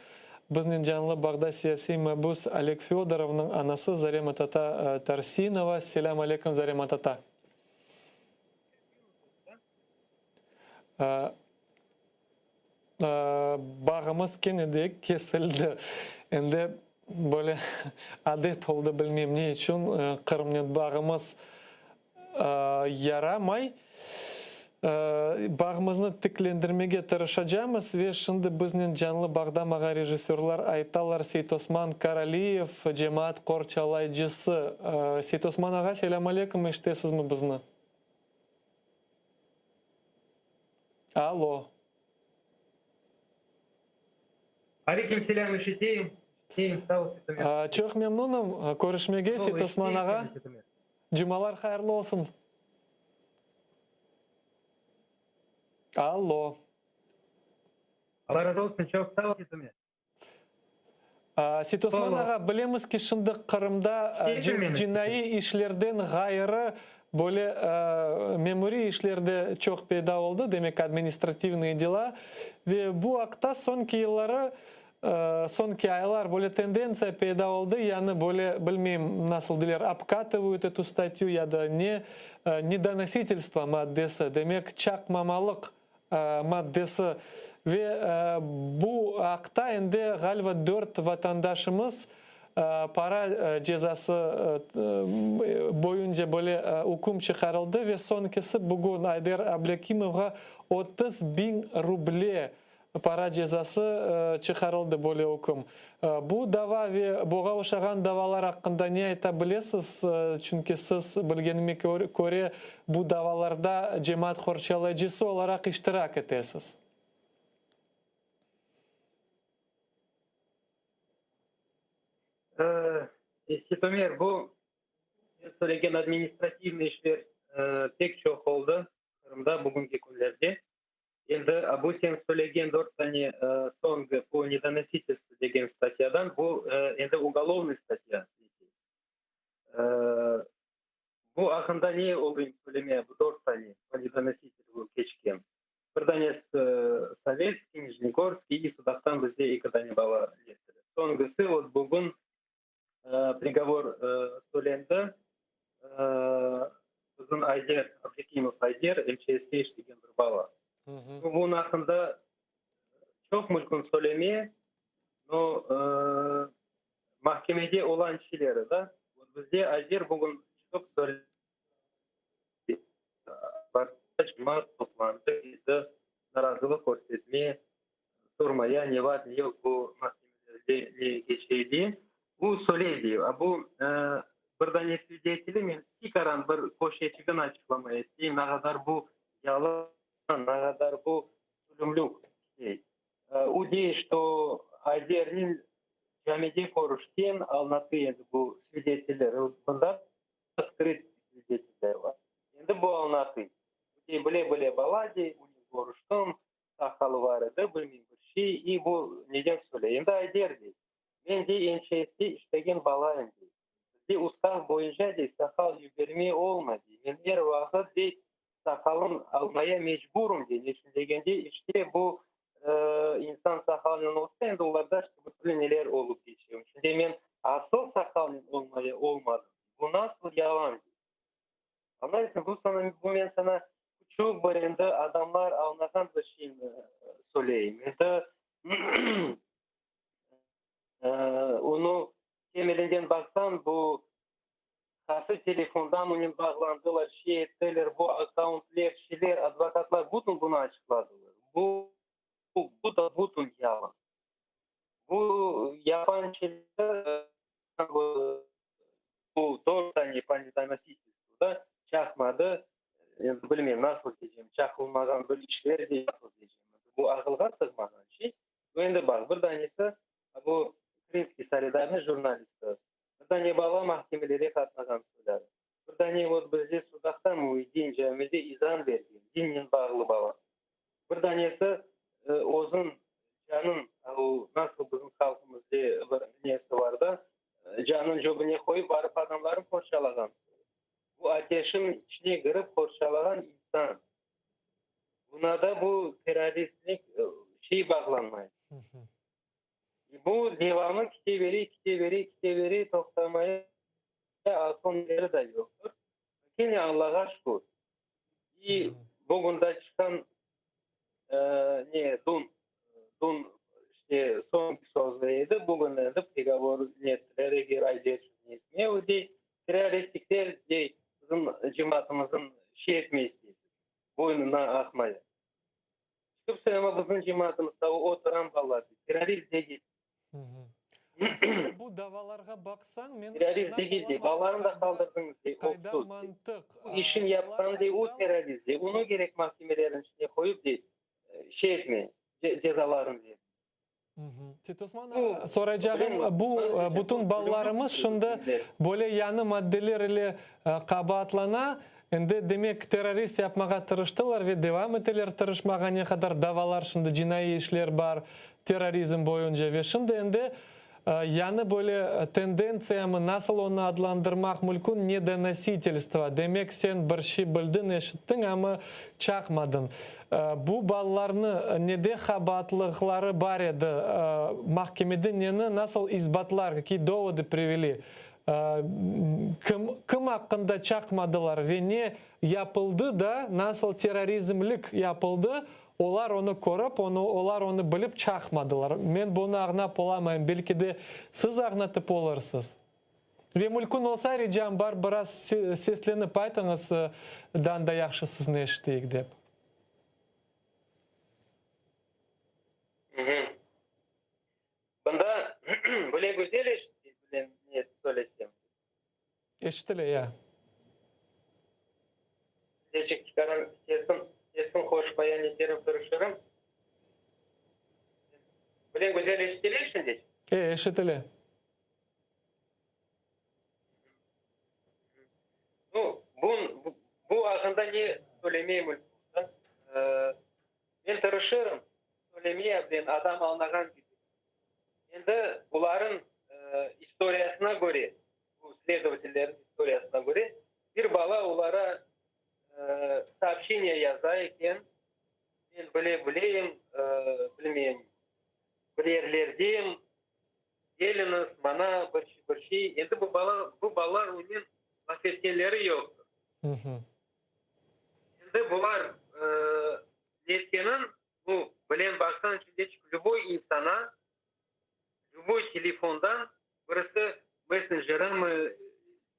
bizning canlı bağda siyasi mabus Oleg Fyodorov'ның anası Zarema Tata Tarsinova. Selam aleyküm Zarema Tata. Bağımız kenedi kesildi. Endi böyle adet oldu, bilmem ne için Kırımnet bağımız yaramay. Bağımızını tıklendirmege tırışacağımız ve şimdi bizning canlı bağda mağa rejissörler aytalar Seyit Osman Karaliyev, cemaat korçalayıcısı. Seyit Osman ağa, selam aleyküm, eşitesiz mi bizni? Alo. Aleyküm selam, işiteyim. Çok memnunum görüşmege Seyit Osman ağa. Cumalar hayırlı olsun. Alo. Allah razı olsun, çok sağ olun. Seyit Osman ağa, bilemiz ki şimdi Kırım'da cinayi işlerden gayrı böyle memuri işlerde çok peyda oldu. Demek administrativные dela. Ve bu haqda sonki yılları, sonki aylar böyle tendensiya peyda oldu. Yani böyle bilmeyeyim nasıl diler, обкатывают эту статью ya da недоносительство maddesi. Demek çakmamalık maddesi. Ve bu haqda endi galiba 4 vatandaşımız para cezası boyunca böyle hüküm çıkarıldı ve sonkisi bugün Ayder Ablakimov'a 30.000 ruble para cezası çıkarıldı böyle hüküm. Bu dava ve buğa oşağan davalar hakkında ne aytabilirsiniz? Çünkü siz bilgenime göre bu davalarda cemaat korçalayıcısı olarak iştirak etesiniz. Sitomer, bu söylegen administrativni işler pek çok oldu Kırım'da bugünkü günlerde. Endi bu sen söylegen 4 tane songi bu недоносительство деген statiyadan bu endi уголовный statiya. Bu hakkında ne olduğunu söylemeye bu 4 tane bu недоносительство geçken. Bir tanesi Sovetский, Nijnegorский и Судактан bizde 2 tane baba getirdi. Songisi bugün приговор söylendi. Bizim Ayder, Abdekimov Ayder, MÇS'de işleyen bir baba. Bunun hakkında çok mümkün söylemeye, no mahkemede olan şeyleri de bizde Ayder bugün çok söyledi. Cuma toplandı, narazılık gösterme, sormaya ne var ne yok bu mahkemelerde ne geçeydi. Bu söyledi. Bu bir tane свидетели men çıkaran bir poşetçiğin açıklama etti. Ne kadar bu yalan, ne kadar bu zulümlük. O diyor, что Айдер'in camide konuştuğun anlatıyor bu свидетельler. Bunda скрыт свидетельler var. Şimdi bu anlatıyor. Böyle baladi, у них konuştum, sakalı vardı, bilmem bir şey, и bu neden söylüyor. Şimdi Айдер diyor. Ben de enşeğisi işlegen balayım diyor. De ustaz boyunca de sakal yübermeye olmadı. Ben her vakit de sakalın almaya mecburum diye. Düşündüğünde işte bu insan sakalının olsaydı onlarda işte neler olup geçiyor. Şimdi ben asıl sakalın olmaya olmadı. Bu nasıl yalan? Anlarsın bu ben sana çok barında adamlar anlatan bir şey söyleyeyim. Yani onu temelinden baksan bu kası telefondan onun bağlandılar, şey ettiler, bu accountler, şeyler, advokatlar bütün bunu açıkladılar. Bu da bütün yalan. Bu yapan şeyler bu doğru tane panelitaymasıydı. Çakmadı. Bilmiyorum nasıl diyeceğim. Çakılmadan böyle işler de nasıl diyeceğim. Bu akılga sığmadan şey. Önde bak. Bir tanesi bu Krymski Solidarny jurnalisti. Bir tane bala mahkemelere katmadan söyler. Bir tane bizde sudaktan Muhyiddin Cami'de izan verdi. Dinle bağlı bala. Bir tanesi Ozun Can'ın nasıl bizim halkımızda bir nesi vardı. Can'ın cebine koyup varıp adamların korşalagan. Bu ateşin içine girip korşalagan insan. Buna da bu teröristlik şey bağlanmayı. Bu devamı kiteveri toktamaya sonları da yoktur. Yine Allah'a şükür. Bugün de çıkan dün işte son sözleriydi. Bugünlerde приговор nettiler. Eğer Ayder'in etmeye o de teröristlikler de bizim cemaatimizin şey etmeyiz. Boynuna akmaya. Çıkıp söyleme bizim cemaatimizde oturan ballar. Terörist değil. Aslında bu davalarga baksan men terörist değil. Ballarını da kaldırdınız. Kayda mantık. İşin yaptan diye o terörist diye. Onu gerek mahkemelerin içine koyup diye şey etmeyin. Cezalarını diye. Soracağım bu bütün ballarımız şimdi böyle yanı maddeler ile kabahatlana. Endi demek terörist yapmağa tırıştılar ve devam ettiler tırışmağa ne kadar davalar şimdi cinayi işler var terörizm boyunca ve şimdi endi yani böyle tendensiямı nasıl onu adlandırmak mümkün недоносительство. Demek sen bir şey bildin, eşittin ama çakmadın. Bu ballarını nede kabahatlıkları var edi? Mahkemede neni nasıl izbatlar ki доводы привели? Kim hakkında çakmadılar ve ne yapıldı da nasıl terörizmlik yapıldı? Olar onu korup, olar onu bilip çakmadılar. Men bunu ağnap olamayım. Belki de siz ağnatıp olarsınız. Ve mümkün olsa ricam var biraz seslenip aytınız da yaxşı sizni eşiteyik dep. Bunda böyle güzel eşiteyik ne söylesem. Eşitile ya. Seçik çıkaran sesin hoş bayan ederim tırışırım. Böyle güzel eşitile şimdi. Eşitile. Bu hakkında ne söylemeyeyim? Ben tırışırım. Söylemeye ben adam anlagan gibi. Şimdi bunların historiasına göre, bu следовательlerin historiasına göre bir bala onlara сообщение yazarken ben bileyim, bir yerlerdeyim, geliniz bana bir şey. Şimdi bu balalar onun laf etkenleri yoktur. Şimdi bunlar netkenin bu bilen baksan şimdi любой insana любой telefondan burası messenger'ın mı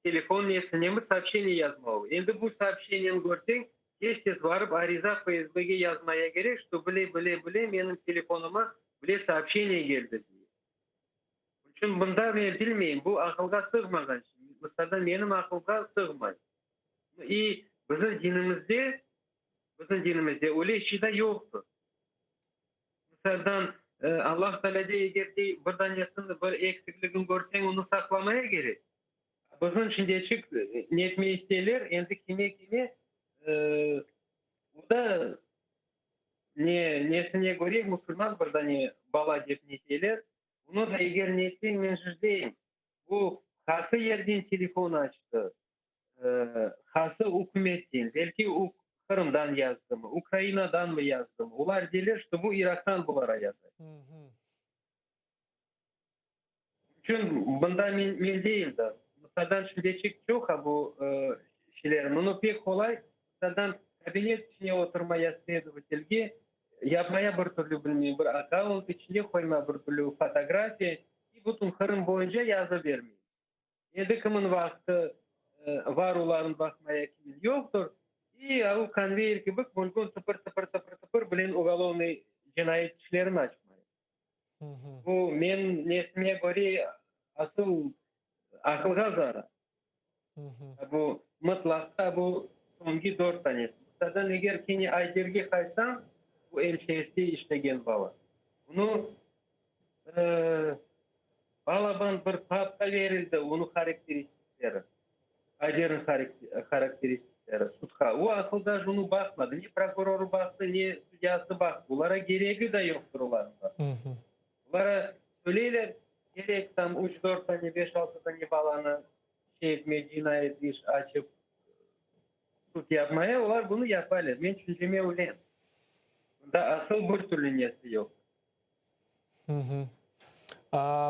telefon neyse soобщение yazmalı. Şimdi bu soобщение'ni görsen Tez varıp ariza FSB'ye yazmaya gerek, что bile benim telefonuma bile сообщение geldi diye. Çünkü bunda ben bilmeyeyim, bu akılga sığmadan. Mesela benim akılga sığmay. Bizim dinimizde öyle şey de yoktur. Mesela Allah Teala de eğer de buradan yasın bir eksikliğini görsen onu saklamaya gerek. Bizim şimdi çık netme isteyeler, endi kime o da nesine göre Müslüman buradan bala dep neteler. Bunu da eğer nesin men yüzdeyim. Bu hası yerden telefon açtı. Hası hükümetten, belki Kırım'dan yazdı mı, Ukrayna'dan mı yazdı mı? Onlar diler işte bu Irak'tan bunlara yazar. Çünkü bundan min değil de. Mesela şimdi çok bu şeylerin. Onu pek kolay. Mesela kabinet içine oturmaya следовательге yapmaya bir türlü bilmeyin. Bir account içine koyma bir türlü fotoğrafya. Bütün Kırım boyunca yazı vermeyin. Endi kimin vakti var olan bakmaya kimin yoktur. O konveyer gibi bulgun tıpır bilen uголовный cinayet işlerini açmayın. Bu men nesmeye göre asıl akılga zarar. Bu mutlaka bu songi 4 tanesi. Zaten eğer kini Ayder'ge kaysan bu elçisi işlegen baba. Bunu balaban bir papka verildi, onun karakteristikleri. Ayder'in karakteristikleri. Sudka. O aslında bunu bakmadı. Ne prokuroru baktı, ne sudyası baktı. Bunlara gereği de yoktur onlarda. Bunlara söyleyle gerek tam 3-4 tane, 5-6 tane balanı şey etmeye, cinayet iş açıp tut yapmaya, onlar bunu yaparlar. Ben düşünceme öyle. Bunda asıl bir türlü niyeti yok.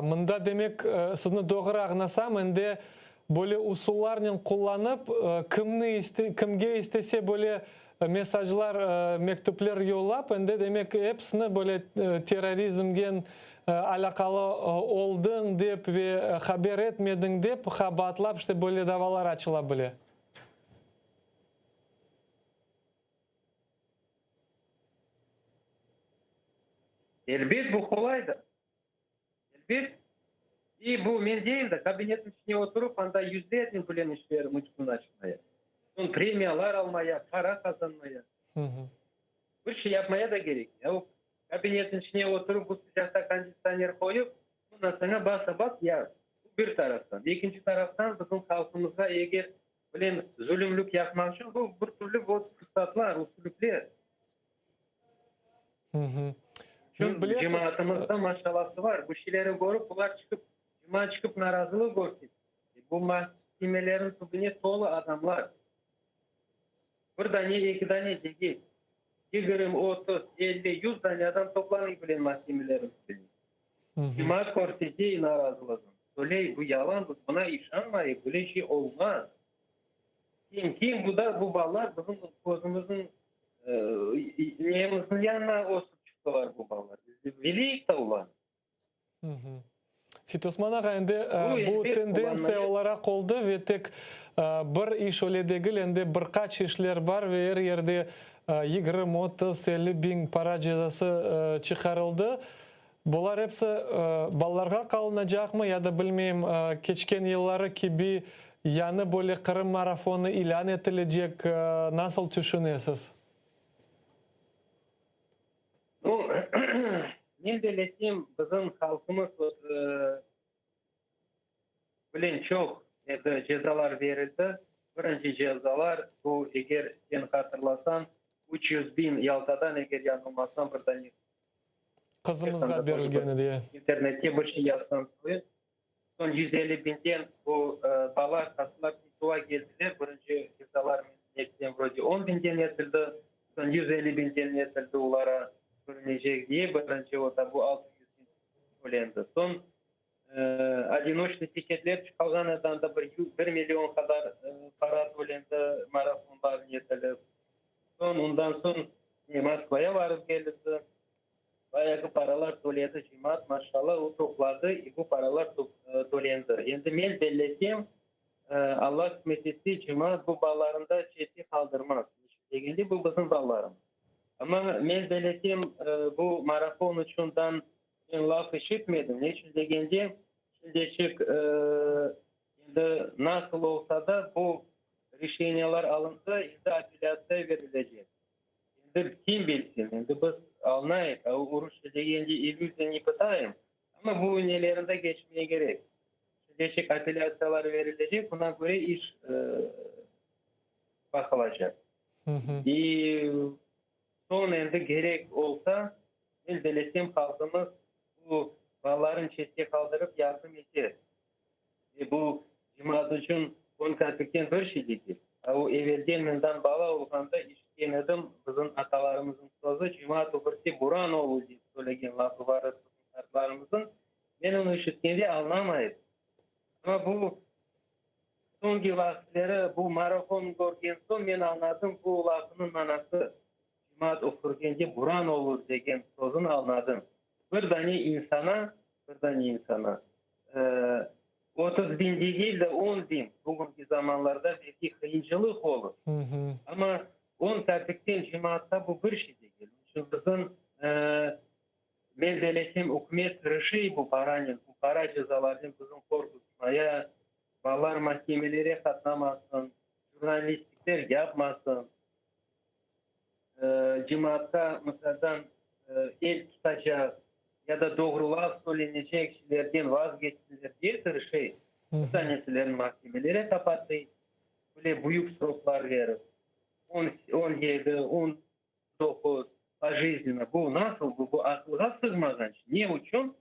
Mında demek sizni doğru anlasam, endi böyle usullarını kullanıp kimge istese böyle mesajlar, mektuplar yollap, endi demek hepsini böyle terrorizmgen alakalı oldun dep ve haber etmedin dep habatlap işte böyle davalar açılabilir. Elbet bu kolaydır. Elbet. Bu men değil de kabinetin içine oturup anda yüzlerce bilen işler mümkün açmaya. Son premiyalar almaya, para kazanmaya. Bir şey yapmaya da gerek. O kabinetin içine oturup bu sıcakta kondisyoner koyup bundan sonra bas ya. Bir taraftan. İkinci taraftan bizim halkımıza eğer bilen zulümlük yapmak için bu bir türlü fırsatlar, usulükler. Çünkü cemaatimizde maşallahı var. Bu şeyleri görüp bunlar çıkıp narazılığı görsün. Bu mahkemelerin tübüne dolu adamlar. Bir tane, iki tane değil. 20, 30, 50, 100 tane adam toplanıyor bilen mahkemelerin tübüne. Cemaat korseti narazılığı. Öyle bu yalan, buna işanmayın. Böyle şey olmaz. Kim bu ballar bizim gözümüzün neyimizin yanına osup çıktılar bu ballar. Bilik de olan. Sitosmana endi bu tendensiya olarak oldu ve tek bir iş öyle değil, endi birkaç işler var ve her yerde 20, 30, 50 bin para cezası çıkarıldı. Bunlar hepsi ballarga kalınacak mı ya da bilmeyeyim geçen yılları gibi yani böyle Kırım marafonu ilan edilecek, nasıl düşünüyorsunuz? Ne bilesem bizim halkımız bilen çok cezalar verildi. Birinci cezalar bu eğer sen hatırlasan 300 bin Yalta'dan eğer yanılmazsam bir tane kızımızga verilgeni diye. İnternette bir şey yazsan son 150 binden bu balar kasılar tutuğa geldiler. Birinci cezalar netten vroде 10 binden yetildi. Son 150 binden yetildi onlara görünecek diye. Birinci orada bu 600 bin ölendi. Son одиночный tiketler çıkalgan adamda 1 milyon kadar para ölendi. Marafonlar yetildi. Ondan son Moskva'ya varıp geldi. Bayağı paralar topladı cemaat maşallah o topladı bu paralar topladı. Şimdi men bellesem Allah hikmetesi cemaat bu bağlarında çeti kaldırmaz. degende bu bizim ballarım. Ama men belesem bu marafon uçundan ben laf işitmedim. Ne için degende şimdilik nasıl olsa da bu решениялар alındı, indi apellasya verilecek. Indi kim bilsin, indi biz anlayık, uruş degende illüzya ne pıtayım. Ama bu ünelerinde geçmeye gerek. Şimdilik apellasyalar verilecek, buna göre iş bakılacak. Son indi gerek olsa, ben belesem halkımız bu bağların çetke kaldırıp yardım eder. Bu cemaat için konkartıkken bir şey değil. O evvelden menden bağlı olganda işken edim bizim atalarımızın sözü cemaat okursi buran oğlu diye söylegen lafı var atalarımızın. Ben onu işitkende anlamayız. Ama bu son vakitleri bu marafon görgen son ben anladım bu lafının manası. Cemaat okurkende buran olur degen sözünü anladım. Bir tane insana 30 bin değil de 10 bin bugünkü zamanlarda belki kıyıncılık olur. Ama 10 tartıkten cemaatta bu bir şey değil. Çünkü bizim ben belesem hükümet tırışı bu para cezalarını bizim korkutmaya, bağlar mahkemelere katlamasın, jurnalistlikler yapmasın, cemaatta mesela el tutacak, ya da doğru laf söylenecek şeylerden vazgeçtiler diye tırışı. Bu tanesilerin mahkemelere kapattı. Böyle büyük sroklar verip 17, 19 pajizlina. Bu nasıl? Bu akılga sığmagan şey. Ne için?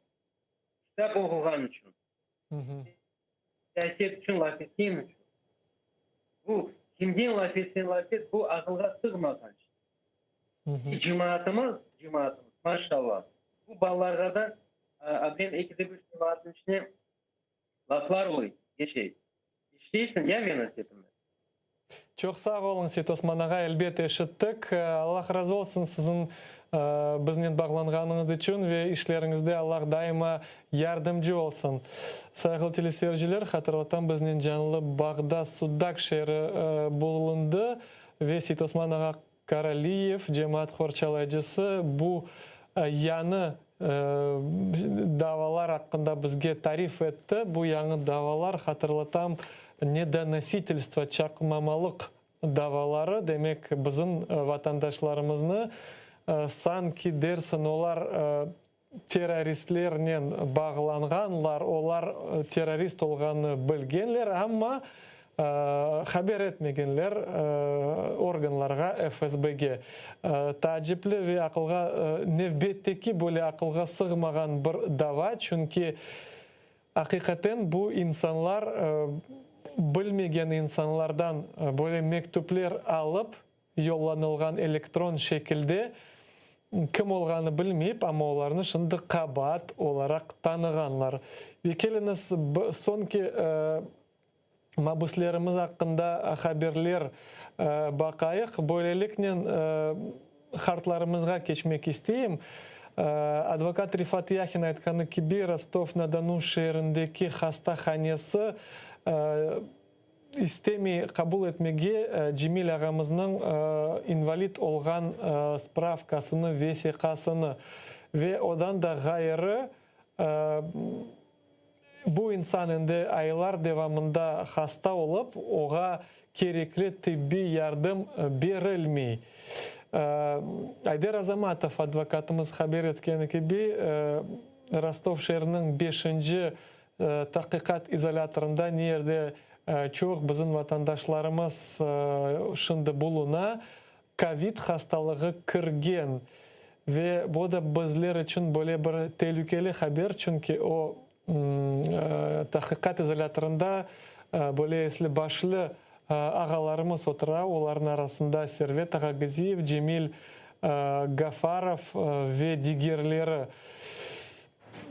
Kitap okugan için. Siyaset için laf ettiğim için. Bu kimden laf etsen laf et, bu akılga sığmagan şey. Cemaatimiz maşallah. Bu ballarda da ben ikide bir cemaatin içine laflar oluyor. Geçeyim. İşteysin ya yönetimde. Çok sağ olun Seyit Osman ağa, elbette işittik. Allah razı olsun sizin bizden bağlanğanınız için ve işlerinizde Allah daima yardımcı olsun. Saygılı teleseyirciler, hatırlatan bizden canlı Bağdat Sudak şehri bulundu ve Seyit Osman ağa Karaliyev, cemaat horçalayıcısı bu yanı davalar hakkında bizge tarif etti. Bu yanı davalar hatırlatam недоносительство, çakmamalık davaları demek bizim vatandaşlarımızı sanki dersin olar teröristlerle bağlanğanlar, olar terörist olğanı bilgenler ama haber etmegenler organlarga FSB'ge. Tacipli ve akılga nevbetteki böyle akılga sığmagan bir dava çünkü hakikaten bu insanlar bilmegen insanlardan böyle mektuplar alıp yollanılgan elektron şekilde kim olğanı bilmeyip ama olarını şimdi kabahat olarak tanıganlar. Ve keliniz sonki mabuslarımız hakkında haberler bakayık. Böylelikle hartlarımızga geçmek isteyeyim. Advokat Rifat Yahin aytkanı gibi Rostov-na-Donu şehrindeki hastahanesi istemi kabul etmege Cemil ağamızın invalid olgan spravkasını, vesikasını ve odan da gayrı bu insan indi aylar devamında hasta olup oğa gerekli tıbbi yardım verilmey. Ayder Azamatov advokatımız haber etkeni gibi Rostov şehrinin 5. tahqiqat izolatorunda nerede çok bizim vatandaşlarımız şimdi buluna COVID hastalığı kirgen ve bu da bizler için böyle bir tehlikeli haber çünkü o tahqiqat izolatorunda böyle esli başlı ağalarımız otura, onların arasında Servet Ağagiziyev, Cemil Gafarov ve diğerleri.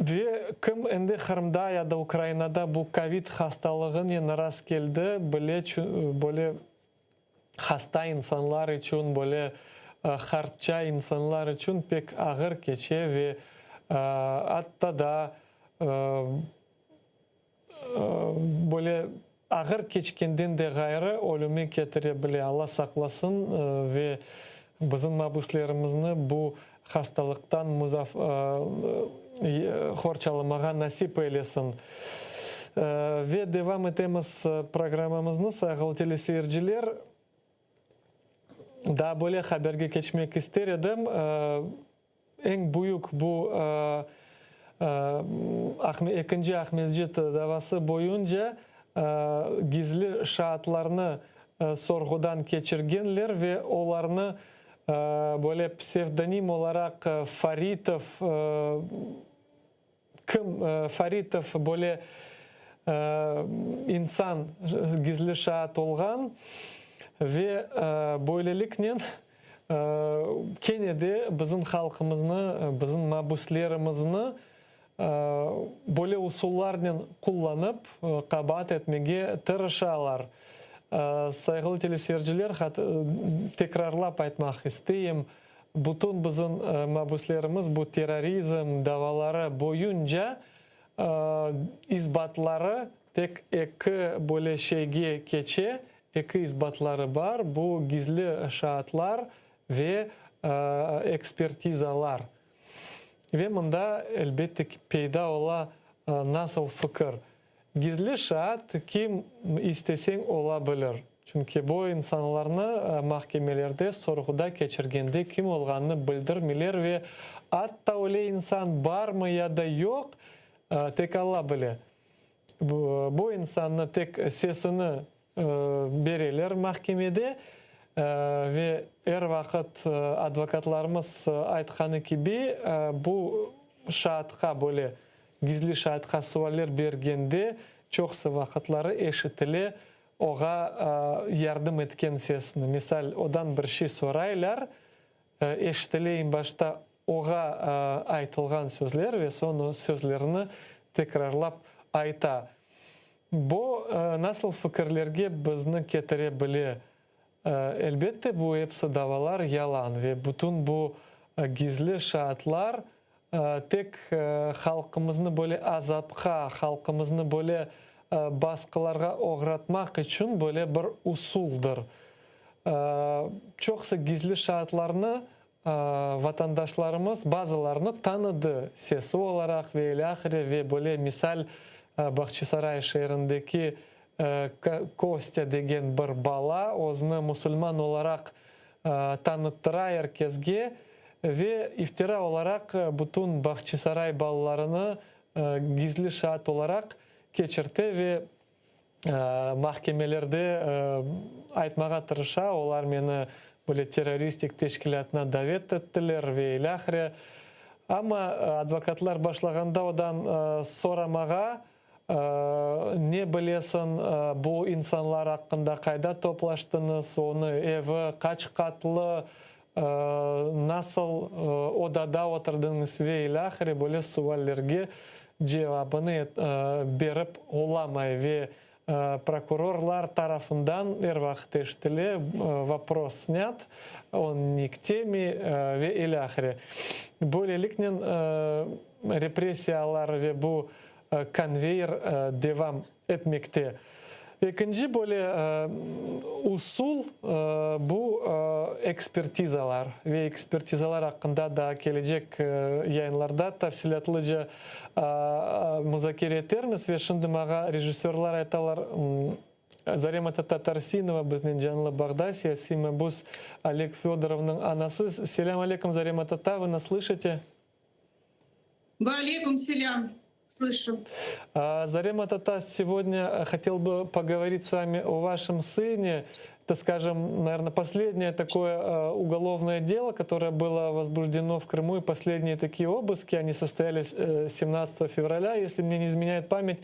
Ve kim endi Kırım'da ya da Ukrayna'da bu COVID hastalığına rast geldi, böyle hasta insanlar için, böyle harça insanlar için pek ağır geçe ve hatta da böyle Ağır keçкенден де гайры өлүмү кетире биле, Алла сакласын ve bizim mabuslarımızны bu hastalıktan horçalamага насип eylesin. Ve devam etemiz programımızны, sayılı teleseyirciler. Daha böyle haberge geçmek isterim. En büyük bu ikinci Ahmetciğit davası boyunca gizli şahatlarını sorgudan geçirgenler ve onlarını böyle psevdonim olarak Faritov, Faritov böyle insan gizli şahat olgan ve böylelikle kene de bizim halkımızını, bizim mabuslarımızını böyle usullarla kullanıp kabahat etmeye tırışalar. Saygılı teleseyirciler, tekrarlap aytmak isteyim. Bütün bizim mabuslarımız bu terörizm davaları boyunca izbatları tek iki böyle şeyge geçe, iki izbatları var. Bu gizli şahatlar ve ekspertizalar. Ve bunda elbette ki peyda ola nasıl fikir. Gizli şahat kim istesen olabilir. Çünkü bu insanlarını mahkemelerde sorguda geçirgende kim olganını bildirmeler ve hatta öyle insan var mı ya da yok tek Allah bilir. Bu insanı tek sesini verirler mahkemede ve her vakit advokatlarımız aytkanı gibi bu şahatka böyle gizli şahatka sualler bergende çoksa vakitleri eşitili oğa yardım etken sesini. Misal odan bir şey soraylar, eşitili başta oğa aytılgan sözler ve son sözlerini tekrarlap ayta. Bu nasıl fikirlerge bizni getirebilir? Elbette bu hepsi davalar yalan ve bütün bu gizli şahatlar tek halkımızı böyle azapka, halkımızı böyle baskılarga uğratmak için böyle bir usuldur. Çoksa gizli şahatlarını vatandaşlarımız bazılarını tanıdı sesi olarak ve ilahire ve böyle misal Bahçesaray şehrindeki Kostya degen bir bala onu Müslüman olarak tanıttıra herkesge ve iftira olarak bütün Bahçesaray balalarını gizli şahat olarak geçirdi ve mahkemelerde aytmağa tırışa, onlar beni böyle teröristik teşkilatına davet ettiler ve ilahire. Ama advokatlar başlaganda odan soramağa ne bilesin bu insanlar hakkında kayda toplaştınız, onu evi kaç katlı, nasıl odada oturdunuz ve ilahire böyle suallerge cevabını berip olamay ve prokurorlar tarafından her vakit eşitili вопрос снят, он не к теме ve ilahire. Böylelikle represiyalar ve bu konveyir devam etmekte. İkinci böyle usul bu ekspertizalar ve ekspertizalar hakkında da gelecek yayınlarda tafsilatlıca müzakere etermiz ve şimdi mağa rejissörler aytalar Zarema Tatarsinova bizden canlı Bağdasya, Sima Buz Олег Федоровның anası. Selam aleyküm Zarema Tata, вы нас слышите? Алейкум селям. Слышу. Зарема Тата, сегодня хотел бы поговорить с вами о вашем сыне. Это, скажем, наверное, последнее такое уголовное дело, которое было возбуждено в Крыму, и последние такие обыски, они состоялись 17 февраля, если мне не изменяет память,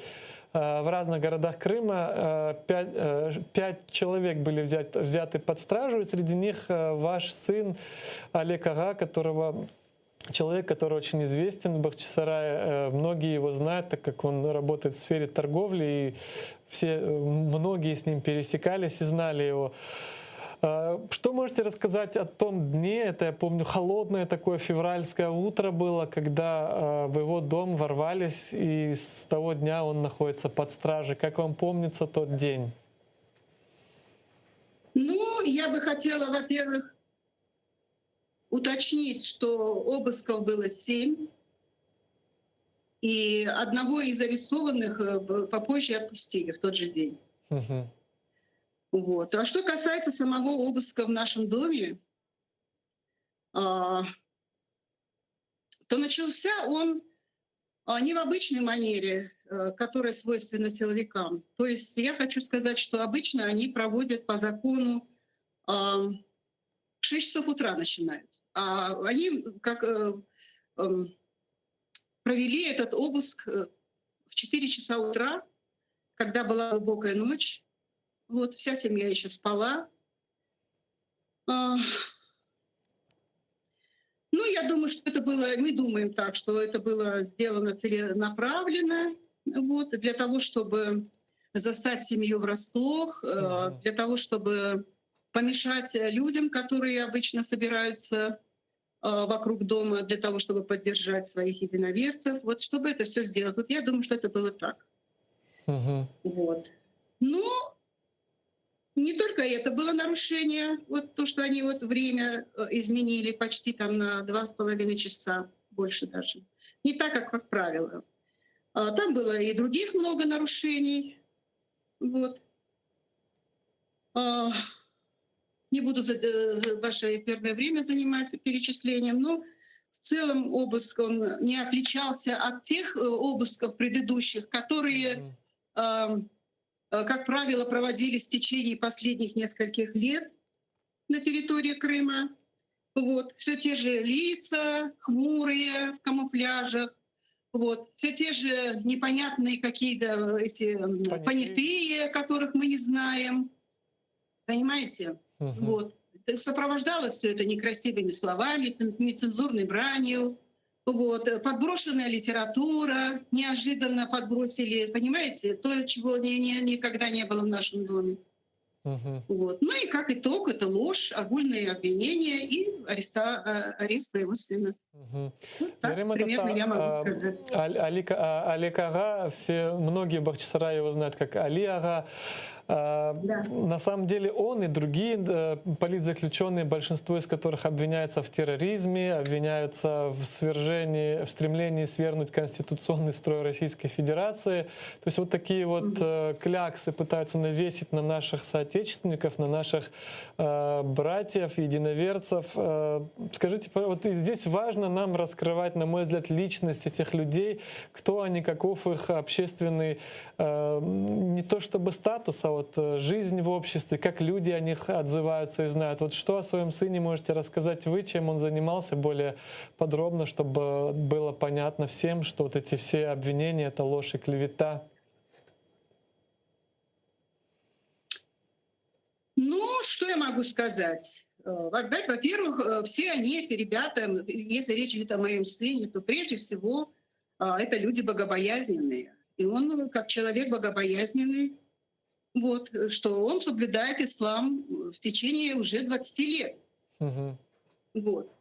в разных городах Крыма. 5 человек были взяты под стражу, и среди них ваш сын Олег Ага, человек, который очень известен в Бахчисарае. Многие его знают, так как он работает в сфере торговли, и многие с ним пересекались и знали его. Что можете рассказать о том дне? Это, я помню, холодное такое февральское утро было, когда в его дом ворвались, и с того дня он находится под стражей. Как вам помнится тот день? Ну, я бы хотела, во-первых, уточнить, что обысков было 7, и одного из арестованных попозже отпустили в тот же день. Вот. А что касается самого обыска в нашем доме, то начался он не в обычной манере, которая свойственна силовикам. То есть я хочу сказать, что обычно они проводят по закону в 6 часов утра начинают. А они провели этот обыск в 4 часа утра, когда была глубокая ночь. Вот, вся семья еще спала. Ну, я думаю, что это было, мы думаем так, что это было сделано целенаправленно, вот, для того, чтобы застать семью врасплох, для того, чтобы помешать людям, которые обычно собираются вокруг дома, для того, чтобы поддержать своих единоверцев, вот, чтобы это все сделать. Вот я думаю, что это было так. Вот. Но не только это было нарушение, вот то, что они вот время изменили почти там на 2,5 часа, больше даже. Не так, как правило. Там было и других много нарушений. Вот. Не буду ваше эфирное время занимать перечислением, но в целом обыск он не отличался от тех обысков предыдущих, которые, как правило, проводились в течение последних нескольких лет на территории Крыма. Вот. Все те же лица, хмурые, в камуфляжах, вот. Все те же непонятные какие-то эти понятые, которых мы не знаем. Понимаете? Вот. Сопровождалось все это некрасивыми словами, нецензурной бранью. Вот. Подброшенная литература, неожиданно подбросили, понимаете, то, чего никогда не было в нашем доме. Вот. Ну и как итог, это ложь, огульные обвинения и арест своего сына. Вот так примерно я могу сказать. Олег Ага, многие бахчисара его знают как Али Ага. На самом деле он и другие политзаключенные, большинство из которых обвиняются в терроризме, обвиняются в стремлении свергнуть конституционный строй Российской Федерации. То есть вот такие вот кляксы пытаются навесить на наших соотечественников, на наших братьев, единоверцев. Скажите, вот здесь важно нам раскрывать, на мой взгляд, личность этих людей, кто они, каков их общественный, не то чтобы статус, а вот жизнь в обществе, как люди о них отзываются и знают. Вот что о своем сыне можете рассказать вы, чем он занимался более подробно, чтобы было понятно всем, что вот эти все обвинения — это ложь и клевета? Ну, что я могу сказать? Во-первых, все они, эти ребята, если речь идет о моем сыне, то прежде всего это люди богобоязненные. И он, как человек богобоязненный, вот, что он соблюдает ислам в течение уже 20 лет. Вот.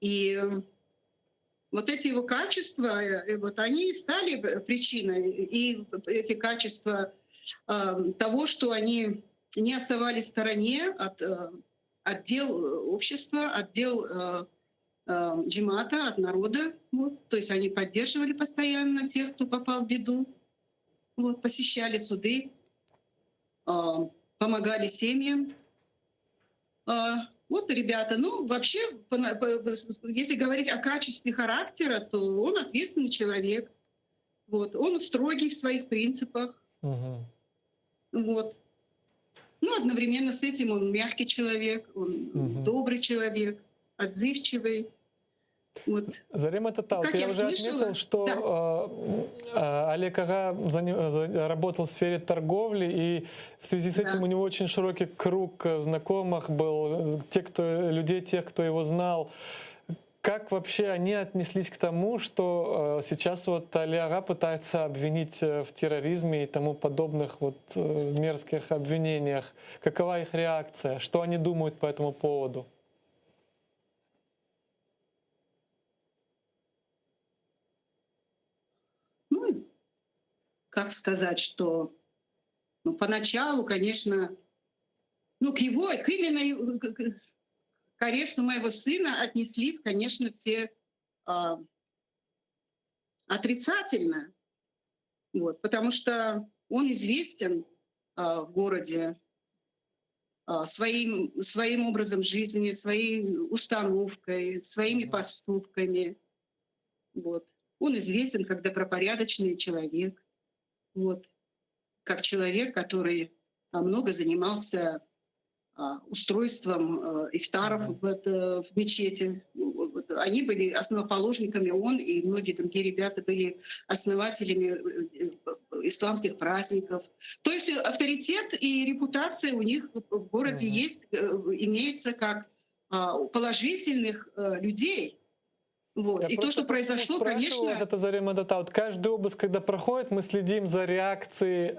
И вот эти его качества, вот они и стали причиной, и эти качества того, что они не оставались в стороне от дел общества, от дел джимата, от народа. Вот. То есть они поддерживали постоянно тех, кто попал в беду. Вот, посещали суды, помогали семьям. Вот, ребята, ну, вообще, если говорить о качестве характера, то он ответственный человек. Вот, он строгий в своих принципах. Вот. Ну, одновременно с этим он мягкий человек, он добрый человек, отзывчивый. Вот. Зарема Татал, я уже отметил, что Олег Ага работал в сфере торговли, и в связи с этим у него очень широкий круг знакомых был, тех, кто его знал. Как вообще они отнеслись к тому, что сейчас вот Али Ага пытается обвинить в терроризме и тому подобных вот мерзких обвинениях? Какова их реакция? Что они думают по этому поводу? Ну, как сказать, что поначалу, конечно, к аресту моего сына отнеслись, конечно, все отрицательно, вот, потому что он известен в городе своим образом жизни, своей установкой, своими поступками. Вот. Он известен как добропорядочный человек, вот, как человек, который много занимался устройством ифтаров в мечети. Они были основоположниками, он и многие другие ребята были основателями исламских праздников. То есть авторитет и репутация у них в городе есть, имеется как положительных людей. Вот. И то, что произошло, конечно... Это Зарема Дата. Вот каждый обыск, когда проходит, мы следим за реакцией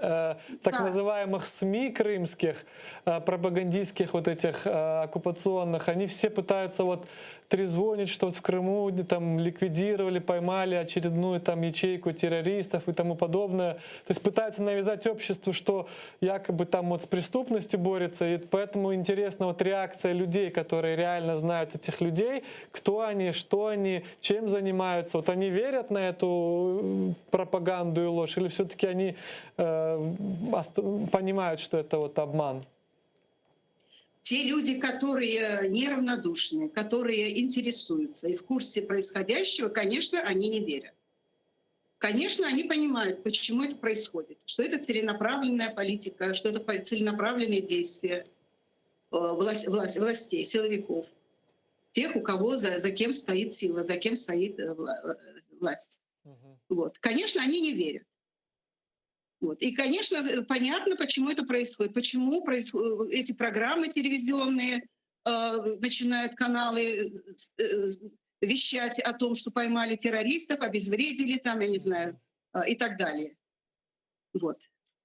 так называемых СМИ крымских, пропагандистских вот этих оккупационных. Они все пытаются вот трезвонить, что вот в Крыму там ликвидировали, поймали очередную там ячейку террористов и тому подобное. То есть пытаются навязать обществу, что якобы там вот с преступностью борется. И поэтому интересна вот реакция людей, которые реально знают этих людей, кто они, что они, чем занимаются. Вот они верят на эту пропаганду и ложь, или все-таки они понимают, что это вот обман? Те люди, которые неравнодушны, которые интересуются и в курсе происходящего, конечно, они не верят. Конечно, они понимают, почему это происходит, что это целенаправленная политика, что это целенаправленные действия властей, силовиков, тех, у кого за кем стоит сила, за кем стоит власть. Вот. Конечно, они не верят. Вот. И, конечно, понятно, почему это происходит, почему эти программы телевизионные начинают каналы вещать о том, что поймали террористов, обезвредили там, я не знаю, и так далее. Вот.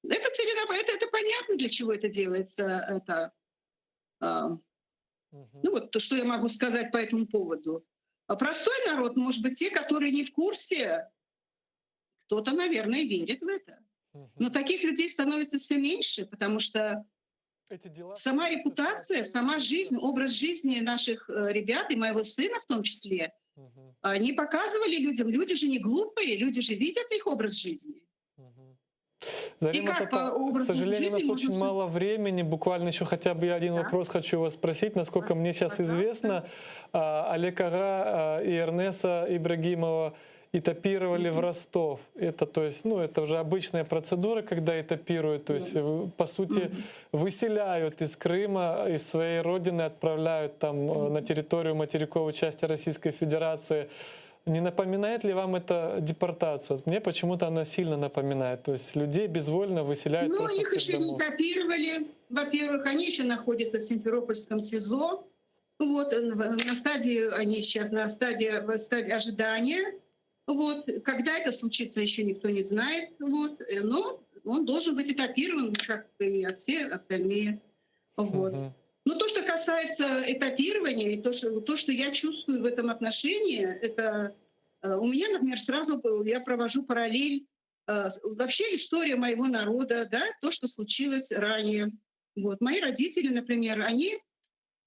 Это понятно, для чего это делается. Ну вот то, что я могу сказать по этому поводу. А простой народ, может быть, те, которые не в курсе, кто-то, наверное, верит в это. Но таких людей становится все меньше, потому что сама репутация, сама жизнь, образ жизни наших ребят и моего сына в том числе, они показывали людям, люди же не глупые, люди же видят их образ жизни. Зарема, к сожалению, у нас очень мало времени. Буквально еще хотя бы один вопрос хочу вас спросить. Насколько мне сейчас известно, Олег Ага и Эрнеса Ибрагимова этапировали в Ростов. Это, то есть, это уже обычная процедура, когда этапируют, то есть, по сути, выселяют из Крыма, из своей родины, отправляют там на территорию материковой части Российской Федерации. Не напоминает ли вам это депортацию? Вот мне почему-то она сильно напоминает. То есть людей безвольно выселяют просто их еще домов. не этапировали. Во-первых, они еще находятся в Симферопольском СИЗО. Вот, на стадии, они сейчас в стадии ожидания. Вот. Когда это случится, еще никто не знает. Вот. Но он должен быть этапирован, как и все остальные. Вот. Но то, что касается этапирования, и то, что я чувствую в этом отношении, это у меня, например, сразу я провожу параллель. Вообще история моего народа, да, то, что случилось ранее. Вот. Мои родители, например, они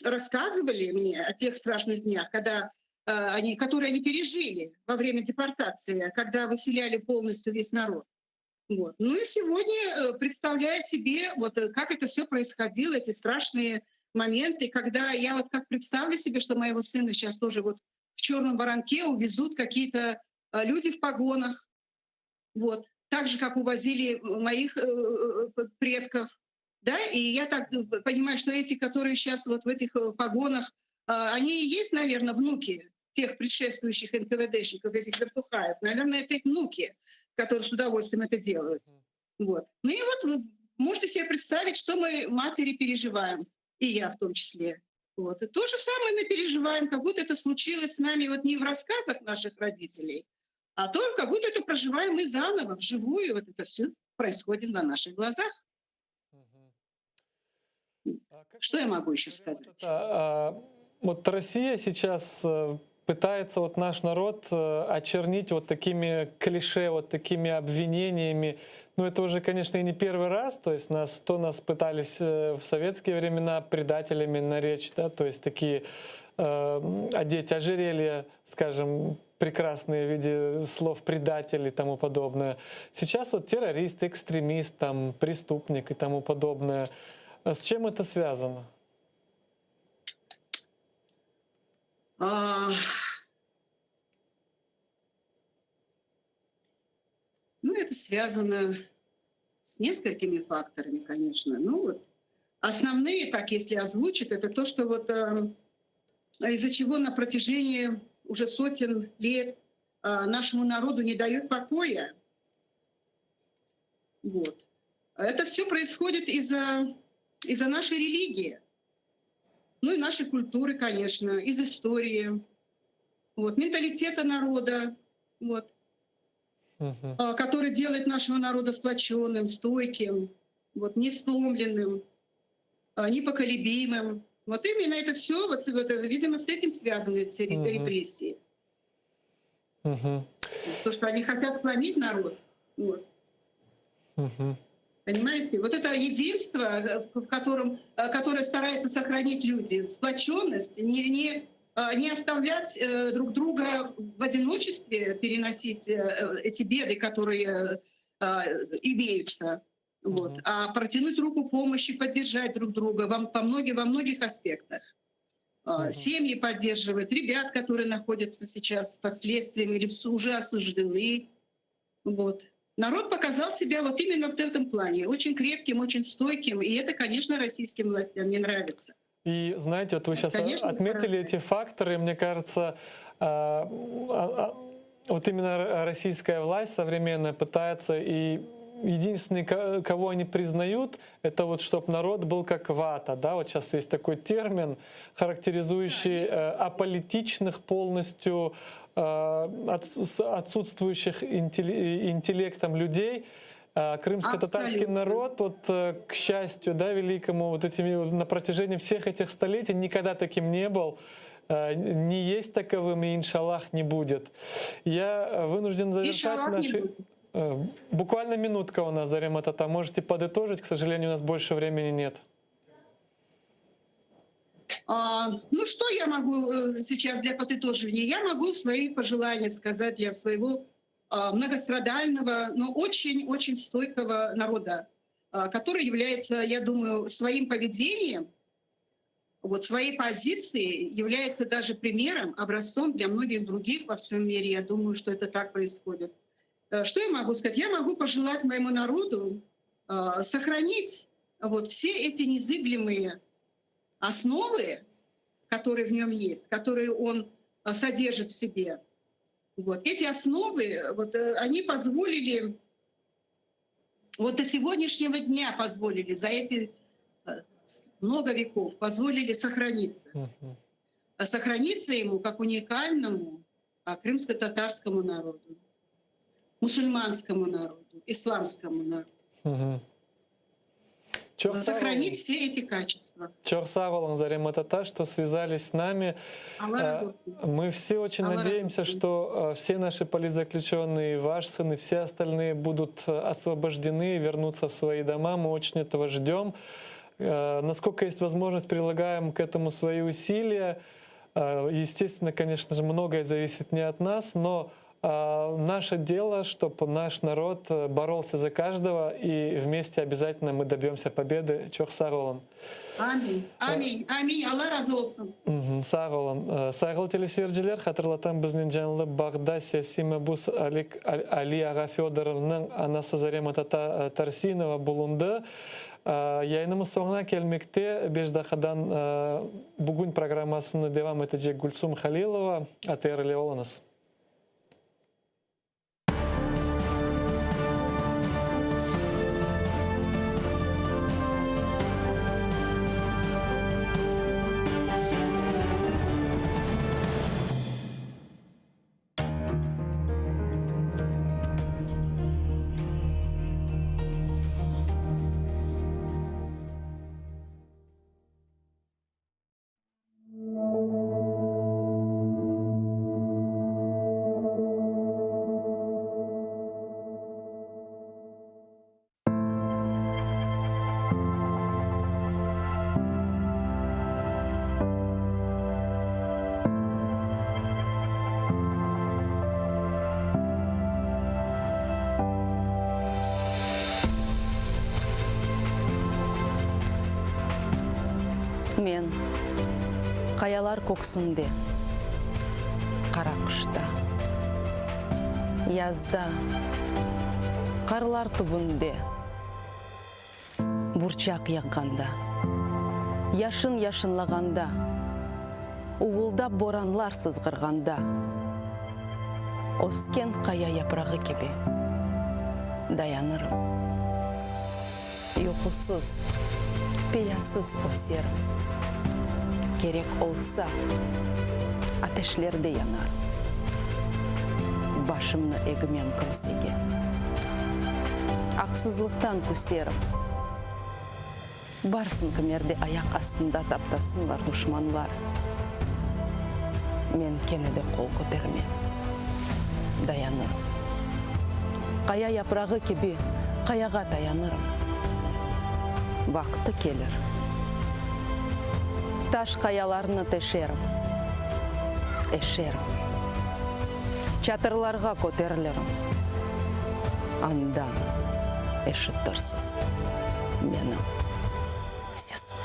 рассказывали мне о тех страшных днях, которые они пережили во время депортации, когда выселяли полностью весь народ. Вот. Ну и сегодня, представляя себе, вот, как это все происходило, эти страшные моменты, когда я вот как представлю себе, что моего сына сейчас тоже вот в черном воронке увезут какие-то люди в погонах, вот, так же, как увозили моих предков, да, и я так понимаю, что эти, которые сейчас вот в этих погонах, они и есть, наверное, внуки тех предшествующих НКВДшников, этих вертухаев, наверное, это их внуки, которые с удовольствием это делают. Вот. Ну и вот вы можете себе представить, что мы, матери, переживаем. И я в том числе. Вот. И то же самое мы переживаем, как будто это случилось с нами вот не в рассказах наших родителей, а то, как будто это проживаем мы заново, вживую. Вот это все происходит на наших глазах. Что я могу еще сказать? Вот Россия сейчас пытается вот наш народ очернить вот такими клише, вот такими обвинениями. Ну, это уже, конечно, и не первый раз. То есть нас пытались в советские времена предателями наречь, да, то есть такие одеть ожерелья, скажем, прекрасные в виде слов предатель и тому подобное. Сейчас вот террорист, экстремист, там, преступник и тому подобное. С чем это связано? Ну, это связано с несколькими факторами, конечно. Ну, вот основные, так если озвучить, это то, что вот из-за чего на протяжении уже сотен лет нашему народу не дают покоя. Вот. Это все происходит из-за нашей религии. Ну и нашей культуры, конечно, из истории, вот, менталитета народа, вот, который делает нашего народа сплоченным, стойким, вот, не сломленным, непоколебимым. Вот именно это все, вот, видимо, с этим связаны все репрессии. То, что они хотят сломить народ. Вот. Понимаете? Вот это единство, которое стараются сохранить люди, сплоченность, не оставлять друг друга в одиночестве, переносить эти беды, которые имеются, вот, а протянуть руку помощи, поддержать друг друга во многих аспектах. Семьи поддерживать, ребят, которые находятся сейчас под следствием или уже осуждены. Вот. Народ показал себя вот именно в этом плане, очень крепким, очень стойким, и это, конечно, российским властям не нравится. И знаете, вот вы сейчас отметили эти факторы, мне кажется, вот именно российская власть современная пытается, и единственный, кого они признают, это вот чтобы народ был как вата, да, вот сейчас есть такой термин, характеризующий аполитичных полностью, отсутствующих интеллектом людей. Крымско-татарский народ, вот, к счастью, да, великому, вот этими, на протяжении всех этих столетий никогда таким не был, не есть таковым и, иншаллах, не будет. Я вынужден завершать наши... Буквально минутка у нас, Зарема Тата. Можете подытожить, к сожалению, у нас больше времени нет. Ну, что я могу сейчас для подытоживания? Я могу свои пожелания сказать для своего многострадального, но очень-очень стойкого народа, который является, я думаю, своим поведением, вот, своей позицией является даже примером, образцом для многих других во всем мире. Я думаю, что это так происходит. Что я могу сказать? Я могу пожелать моему народу сохранить вот все эти незыблемые основы, которые в нем есть, которые он содержит в себе. Вот. Эти основы, вот, они позволили, вот до сегодняшнего дня позволили, за эти много веков, позволили сохраниться. Сохраниться ему как уникальному крымско-татарскому народу, мусульманскому народу, исламскому народу. Сохранить все эти качества. Чор сағолың, Зарема Тата, что связались с нами. Мы все очень надеемся, что все наши политзаключенные, ваш сын и все остальные будут освобождены и вернутся в свои дома. Мы очень этого ждем. Насколько есть возможность, прилагаем к этому свои усилия. Естественно, конечно же, многое зависит не от нас, но наше дело, чтобы наш народ боролся за каждого, и вместе обязательно мы добьемся победы. Чох сағолың. Аминь. Аминь. Аминь. Алла разы болсын. Сағолың. Сағыл телесерджилер, хатырлатам біздің жанлы бағда саяси мәбус Али Аға Федоровның анасы Зарема Тата Тарсинова болунды. Yayınımız sonuna gelmekte. Беждахадан бүгін программасını devam edecek Gülsüm Halilova. Atayarlı olunuz. Мен қаялар көксінде, қара қышта, язда, қарлар түбінде, бурчақ яққанда, яшын яшынлағанда, уылдап боранлар сызғырғанда, оскен қая япрағы кебе, даянырым. Ұйқысыз, пиясыз осерім. Керек олса, атешлерде янар. Башымны егімен күлсеге. Ақсызлықтан күсерім. Барсын кімерде аяқ астында таптасынлар дұшманлар. Мен кенеде қол көтерме. Даянырым. Қая япрағы кебе, қаяға таянырым. Вақты келір. Таш қаяларыны тешерім. Эшерім. Чатырларға көтерілерім. Андан эшіттірсіз менің сесім.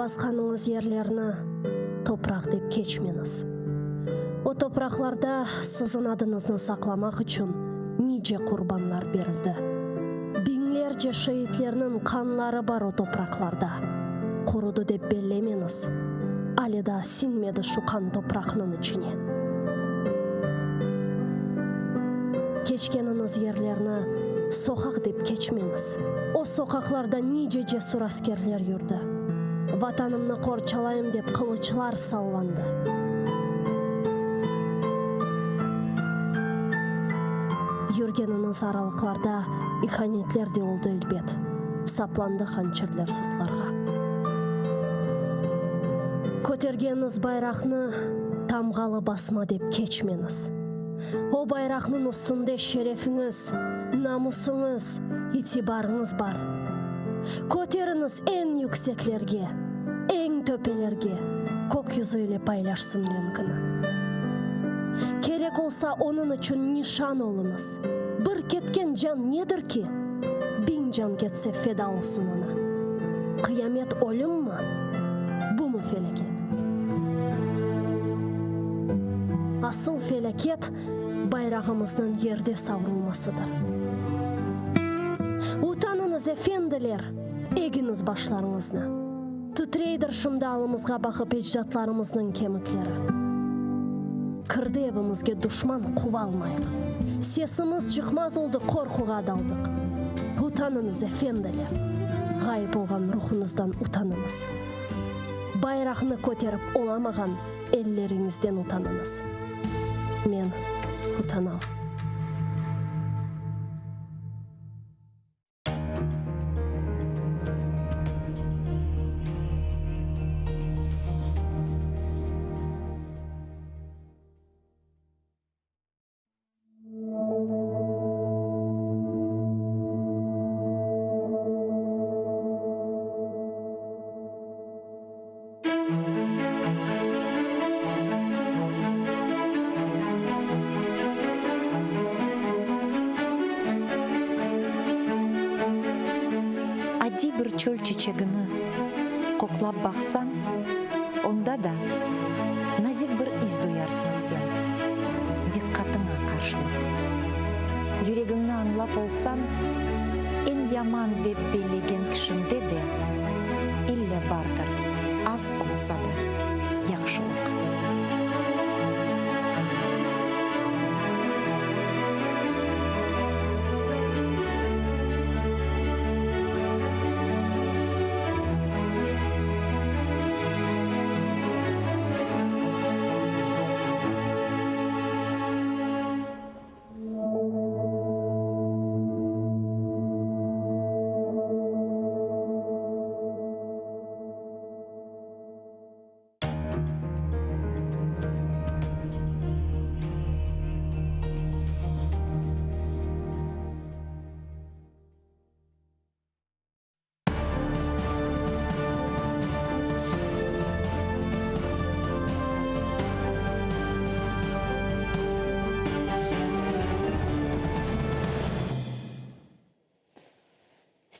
Басқаныңыз ерлеріні топырақ деп кечмеңіз. О топырақларда сіздің адыңызды сақламақ үшін ниже құрбанлар берілді. Бинлерже шейітлерінің қанлары бар о топырақларда. Құруды деп беллемеңіз. Алида синмеді шуқан топырақның ішіне. Кечкеніңіз ерлеріні соқақ деп кечмеңіз. О соқақларда ниже жесур аскерлер жүрді. Ватанымны қорчалайым деп қылычлар салланды. Юргеніңіз аралықларда иханетлер де олды үлбет. Сапланды ханчерлер сыртларға. Көтергеніңіз байрақны тамғалы басма деп кечмеңіз. О байрақның үстінде шерефіңіз, намысыңыз, итибарыңыз бар. Көтеріңіз ең yüksеклерге, ең төпелерге, көк yüzüyle paylaşsın ренкіні. Керек олса оның үшін нишан олыңыз. Бір кеткен жан недір ки? 1000 жан кетсе феда олсын ona. Қиямет өлім ма? Бұ му фелекет? Асыл фелекет байрағымыздың ерде саврылмасыdır. Утаныңыз эфенділер, егіңіз башларыңызны. Түтрейдір шымдалымызға бақып еждатларымыздың кеміклері. Кірді евімізге дұшман қуа алмайық. Сесіміз жықмаз олды қорқуға адалдық. Утаныңыз эфенділер, ғай болған рухыңыздан утаныңыз. Байрақны көтеріп оламаған еллеріңізден утаныңыз. Мен утанам. Bir çöl çiçeğini koklap baksan, onda da nazik bir iz duyarsın sen. Dikkatine karşılık. Yüreğini anlap olsan, en yaman dep belegen kişinde de ille bardır, az olsa da yaxşılık.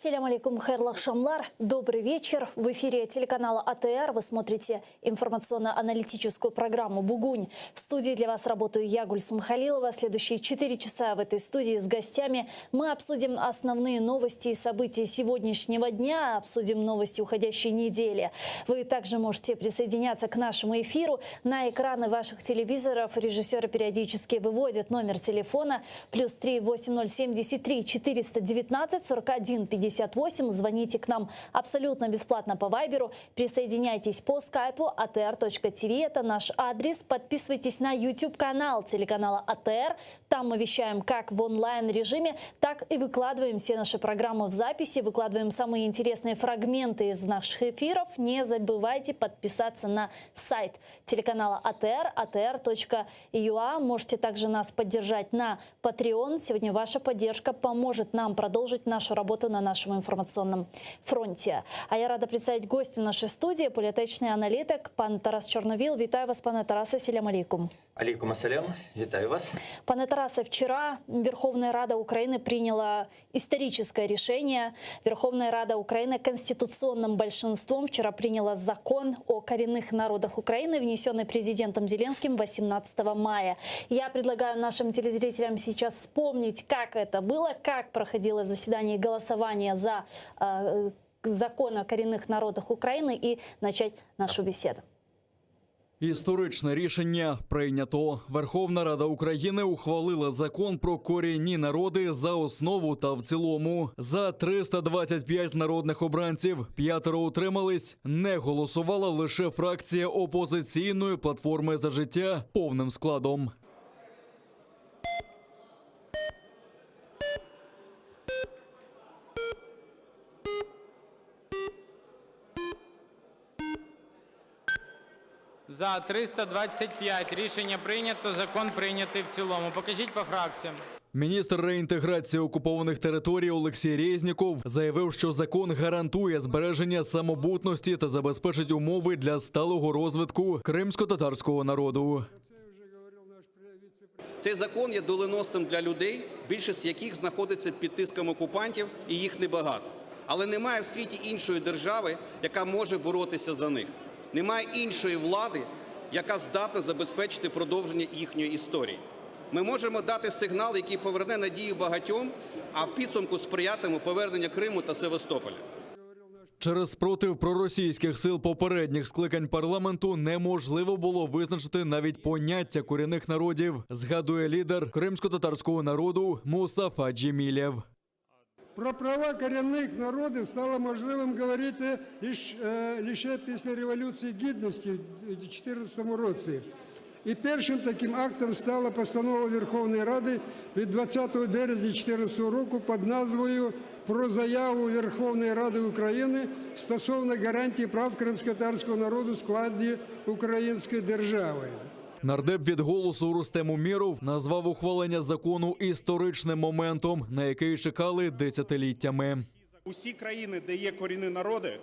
Селям алейкум, хайрлах шамлар. Добрый вечер. В эфире телеканала АТР вы смотрите информационно-аналитическую программу «Бугунь». В студии для вас работаю я, Гульсум Халилова. Следующие 4 часа в этой студии с гостями мы обсудим основные новости и события сегодняшнего дня, обсудим новости уходящей недели. Вы также можете присоединяться к нашему эфиру. На экраны ваших телевизоров режиссеры периодически выводят номер телефона +3 8073 419 41 58. Звоните к нам абсолютно бесплатно по Вайберу. Присоединяйтесь по скайпу atr.tv. Это наш адрес. Подписывайтесь на YouTube-канал телеканала АТР. Там мы вещаем как в онлайн-режиме, так и выкладываем все наши программы в записи. Выкладываем самые интересные фрагменты из наших эфиров. Не забывайте подписаться на сайт телеканала АТР, atr.ua. Можете также нас поддержать на Patreon. Сегодня ваша поддержка поможет нам продолжить нашу работу на нашем информационном фронте. А я рада представить гостя нашей студии, політичний аналітик пан Тарас Чорновіл. Вітаю вас, пане Тарасе. Селям алейкум. Алейкум ассалям. Витаю вас. Пане Тарасе, вчера Верховная Рада Украины приняла историческое решение. Верховная Рада Украины конституционным большинством вчера приняла закон о коренных народах Украины, внесенный президентом Зеленским 18 мая. Я предлагаю нашим телезрителям сейчас вспомнить, как это было, как проходило заседание и голосование за закон о коренных народах України і начать нашу бесіду. Історичне рішення прийнято. Верховна Рада України ухвалила закон про корінні народи за основу та в цілому. За 325 народних обранців 5 утримались. Не голосувала лише фракція опозиційної платформи «За життя» повним складом. За 325 рішення прийнято, закон прийнятий в цілому. Покажіть по фракціям. Міністр реінтеграції окупованих територій Олексій Резніков заявив, що закон гарантує збереження самобутності та забезпечить умови для сталого розвитку кримсько-татарського народу. Цей закон є доленосним для людей, більшість яких знаходиться під тиском окупантів, і їх небагато. Але немає в світі іншої держави, яка може боротися за них. Немає іншої влади, яка здатна забезпечити продовження їхньої історії. Ми можемо дати сигнал, який поверне надію багатьом, а в підсумку сприятиме поверненню Криму та Севастополя. Через спротив проросійських сил попередніх скликань парламенту неможливо було визначити навіть поняття корінних народів, згадує лідер кримсько-татарського народу Мустафа Джемілєв. Про права корінних народів стало можливим говорити лише після Революції Гідності у 2014 році. І першим таким актом стала постанова Верховної Ради від 20 березня 2014 року під назвою «Про заяву Верховної Ради України стосовно гарантії прав кримськотатарського народу в складі української держави». Нардеп від «Голосу» Рустем Умєров назвав ухвалення закону історичним моментом, на який чекали десятиліттями. Усі країни, де є корінні народи,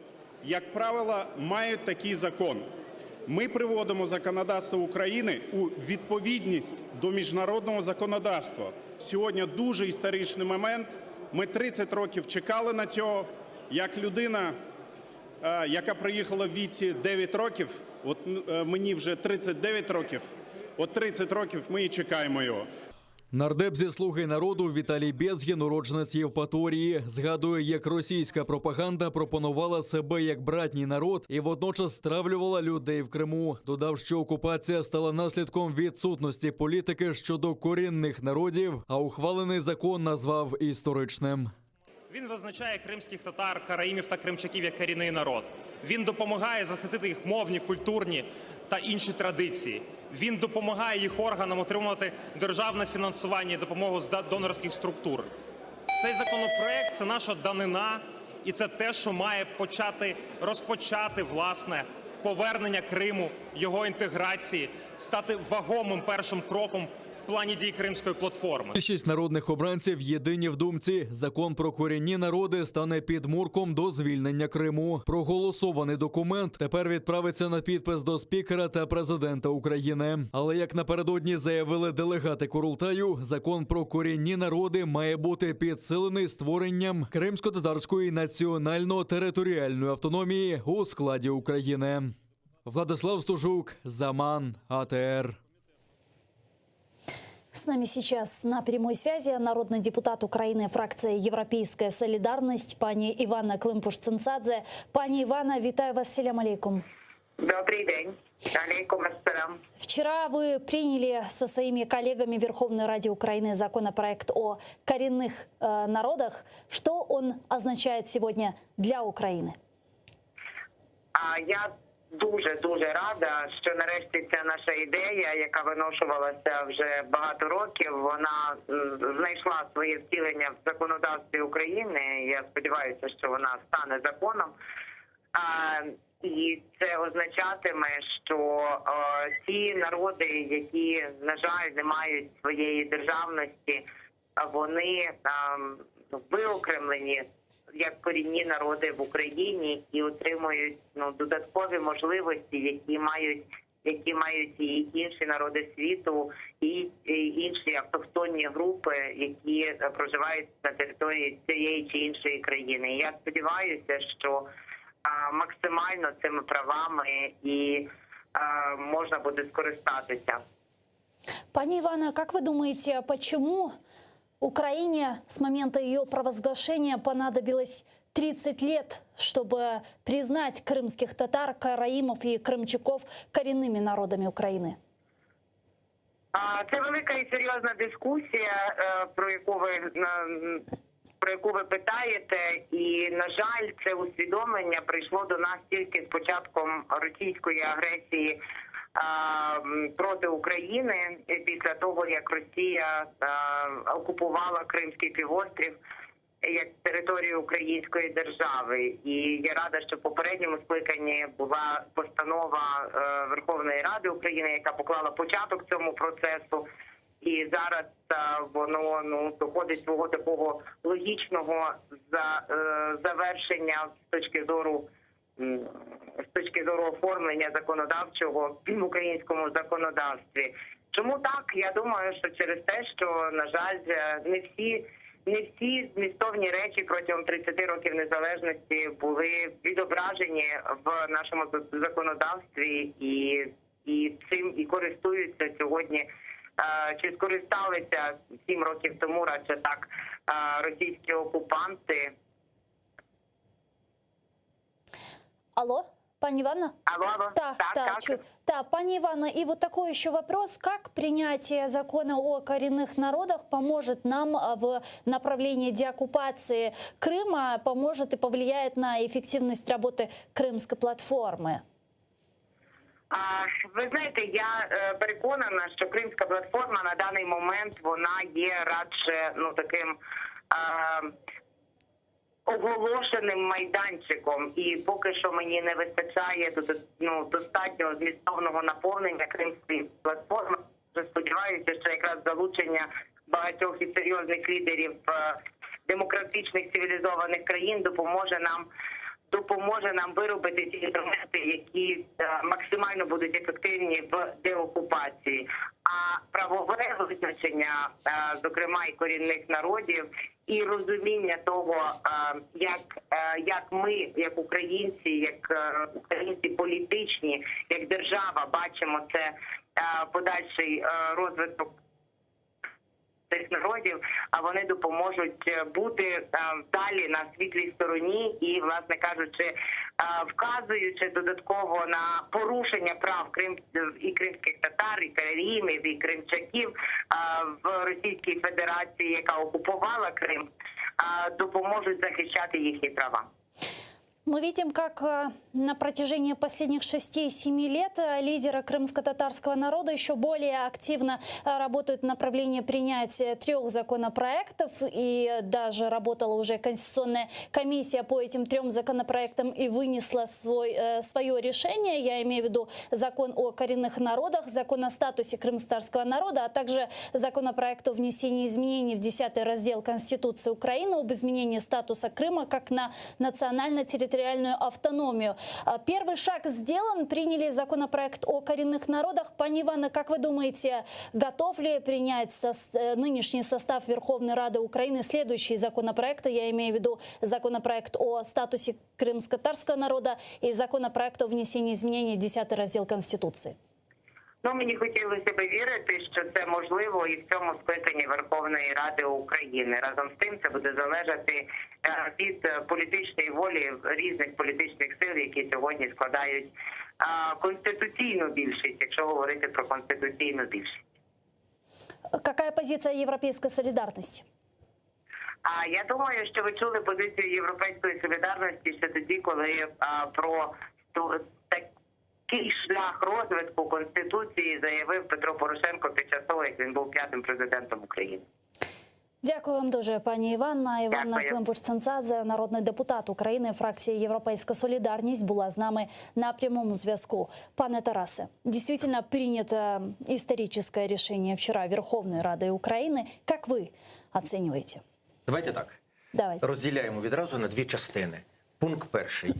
як правило, мають такий закон. Ми приводимо законодавство України у відповідність до міжнародного законодавства. Сьогодні дуже історичний момент. Ми 30 років чекали на цього. Як людина, яка приїхала в віці 9 років, от мені вже 39 років, от 30 років ми і чекаємо його. Нардеп зі «Слуги народу» Віталій Безгін, уродженець Євпаторії, згадує, як російська пропаганда пропонувала себе як братній народ і водночас стравлювала людей в Криму. Додав, що окупація стала наслідком відсутності політики щодо корінних народів, а ухвалений закон назвав історичним. Він визначає кримських татар, караїмів та кримчаків як корінний народ. Він допомагає захистити їх мовні, культурні та інші традиції. Він допомагає їх органам отримувати державне фінансування і допомогу з донорських структур. Цей законопроект – це наша данина, і це те, що має розпочати, власне, повернення Криму, його інтеграції, стати вагомим першим кроком в плані дій Кримської платформи. Більшість народних обранців єдині в думці. Закон про корінні народи стане підмурком до звільнення Криму. Проголосований документ тепер відправиться на підпис до спікера та президента України. Але як напередодні заявили делегати Курултаю, закон про корінні народи має бути підсилений створенням кримсько-татарської національно-територіальної автономії у складі України. Владислав Стужук, Заман, АТР. С нами сейчас на прямой связи народный депутат Украины, фракция «Европейская солидарность», пани Ивана Климпуш-Цинцадзе. Пани Ивана, витаю вас, селям алейкум. Добрый день. Алейкум ассалам. Вчера вы приняли со своими коллегами в Верховной Раде Украины законопроект о коренных народах. Что он означает сегодня для Украины? Я дуже рада, що нарешті ця наша ідея, яка виношувалася вже багато років, вона знайшла своє втілення в законодавстві України. Я сподіваюся, що вона стане законом. І це означатиме, що ті народи, які, на жаль, не мають своєї державності, вони виокремлені як корінні народи в Україні і отримують додаткові можливості, які мають і інші народи світу, і інші автохтонні групи, які проживають на території цієї чи іншої країни. І я сподіваюся, що максимально цими правами і можна буде скористатися. Пани Ивана, как вы думаете, почему Украине с момента ее провозглашения понадобилось 30 лет, чтобы признать крымских татар, караимов и крымчаков коренными народами України? Це велика і серйозна дискусія, про яку ви питаєте, і, на жаль, це усвідомлення прийшло до нас тільки з початком російської агресії проти України, після того, як Росія окупувала Кримський півострів як територію Української держави. І я рада, що в попередньому скликанні була постанова Верховної Ради України, яка поклала початок цьому процесу. І зараз воно доходить свого такого логічного завершення з точки зору оформлення законодавчого в українському законодавстві. Чому так? Я думаю, що через те, що, на жаль, не всі змістовні речі протягом 30 років незалежності були відображені в нашому законодавстві і цим і користуються сьогодні. Чи скористалися 7 років тому, радше так, російські оккупанты? Алло, пани Ивановна? Алло. Да, пани Ивановна, и вот такой еще вопрос. Как принятие закона о коренных народах поможет нам в направлении деоккупации Крыма, поможет и повлияет на эффективность работы Крымской платформы? Ви знаєте, я переконана, що Кримська платформа на даний момент вона є радше таким оголошеним майданчиком. І поки що мені не вистачає достатнього змістовного наповнення Кримської платформи. Сподіваюся, що якраз залучення багатьох і серйозних лідерів демократичних цивілізованих країн допоможе нам виробити ті інструменти, які максимально будуть ефективні в деокупації. А правове визначення, зокрема і корінних народів, і розуміння того, як ми, як українці політичні, як держава бачимо це подальший розвиток цих народів, а вони допоможуть бути далі на світлій стороні і, власне кажучи, вказуючи додатково на порушення прав і кримських татар, і караїмів, і кримчаків в Російській Федерації, яка окупувала Крим, допоможуть захищати їхні права. Мы видим, как на протяжении последних 6-7 лет лидеры крымско-татарского народа еще более активно работают в направлении принятия 3 законопроектов. И даже работала уже Конституционная комиссия по этим 3 законопроектам и вынесла свое решение. Я имею в виду закон о коренных народах, закон о статусе крымско-татарского народа, а также законопроект о внесении изменений в 10 раздел Конституции Украины об изменении статуса Крыма как на национально-территориальную автономию. Первый шаг сделан, приняли законопроект о коренных народах. Пани Ивановна, как вы думаете, готов ли принять нынешний состав Верховной Рады Украины следующие законопроекты? Я имею в виду законопроект о статусе крымско-татарского народа и законопроект о внесении изменений в 10 раздел Конституции. Ну, мені хотілося б вірити, що це можливо і в цьому скликанні Верховної Ради України. Разом з тим це буде залежати від політичної волі різних політичних сил, які сьогодні складають конституційну більшість, якщо говорити про конституційну більшість. Какая позиція Європейської солідарності? Я думаю, що ви чули позицію Європейської солідарності ще тоді, коли про такий шлях розвитку Конституції заявив Петро Порошенко під час того, як він був 5-м президентом України. Дякую вам дуже, пані Іванна. Іванна Климпуш-Цинцадзе, народний депутат України, фракції «Європейська солідарність», була з нами на прямому зв'язку. Пане Тарасе, действительно принято историческое решение вчера Верховной Рады Украины. Как вы оцениваете? Давайте так. Давайте. Розділяємо відразу на 2 частини. Пункт перший.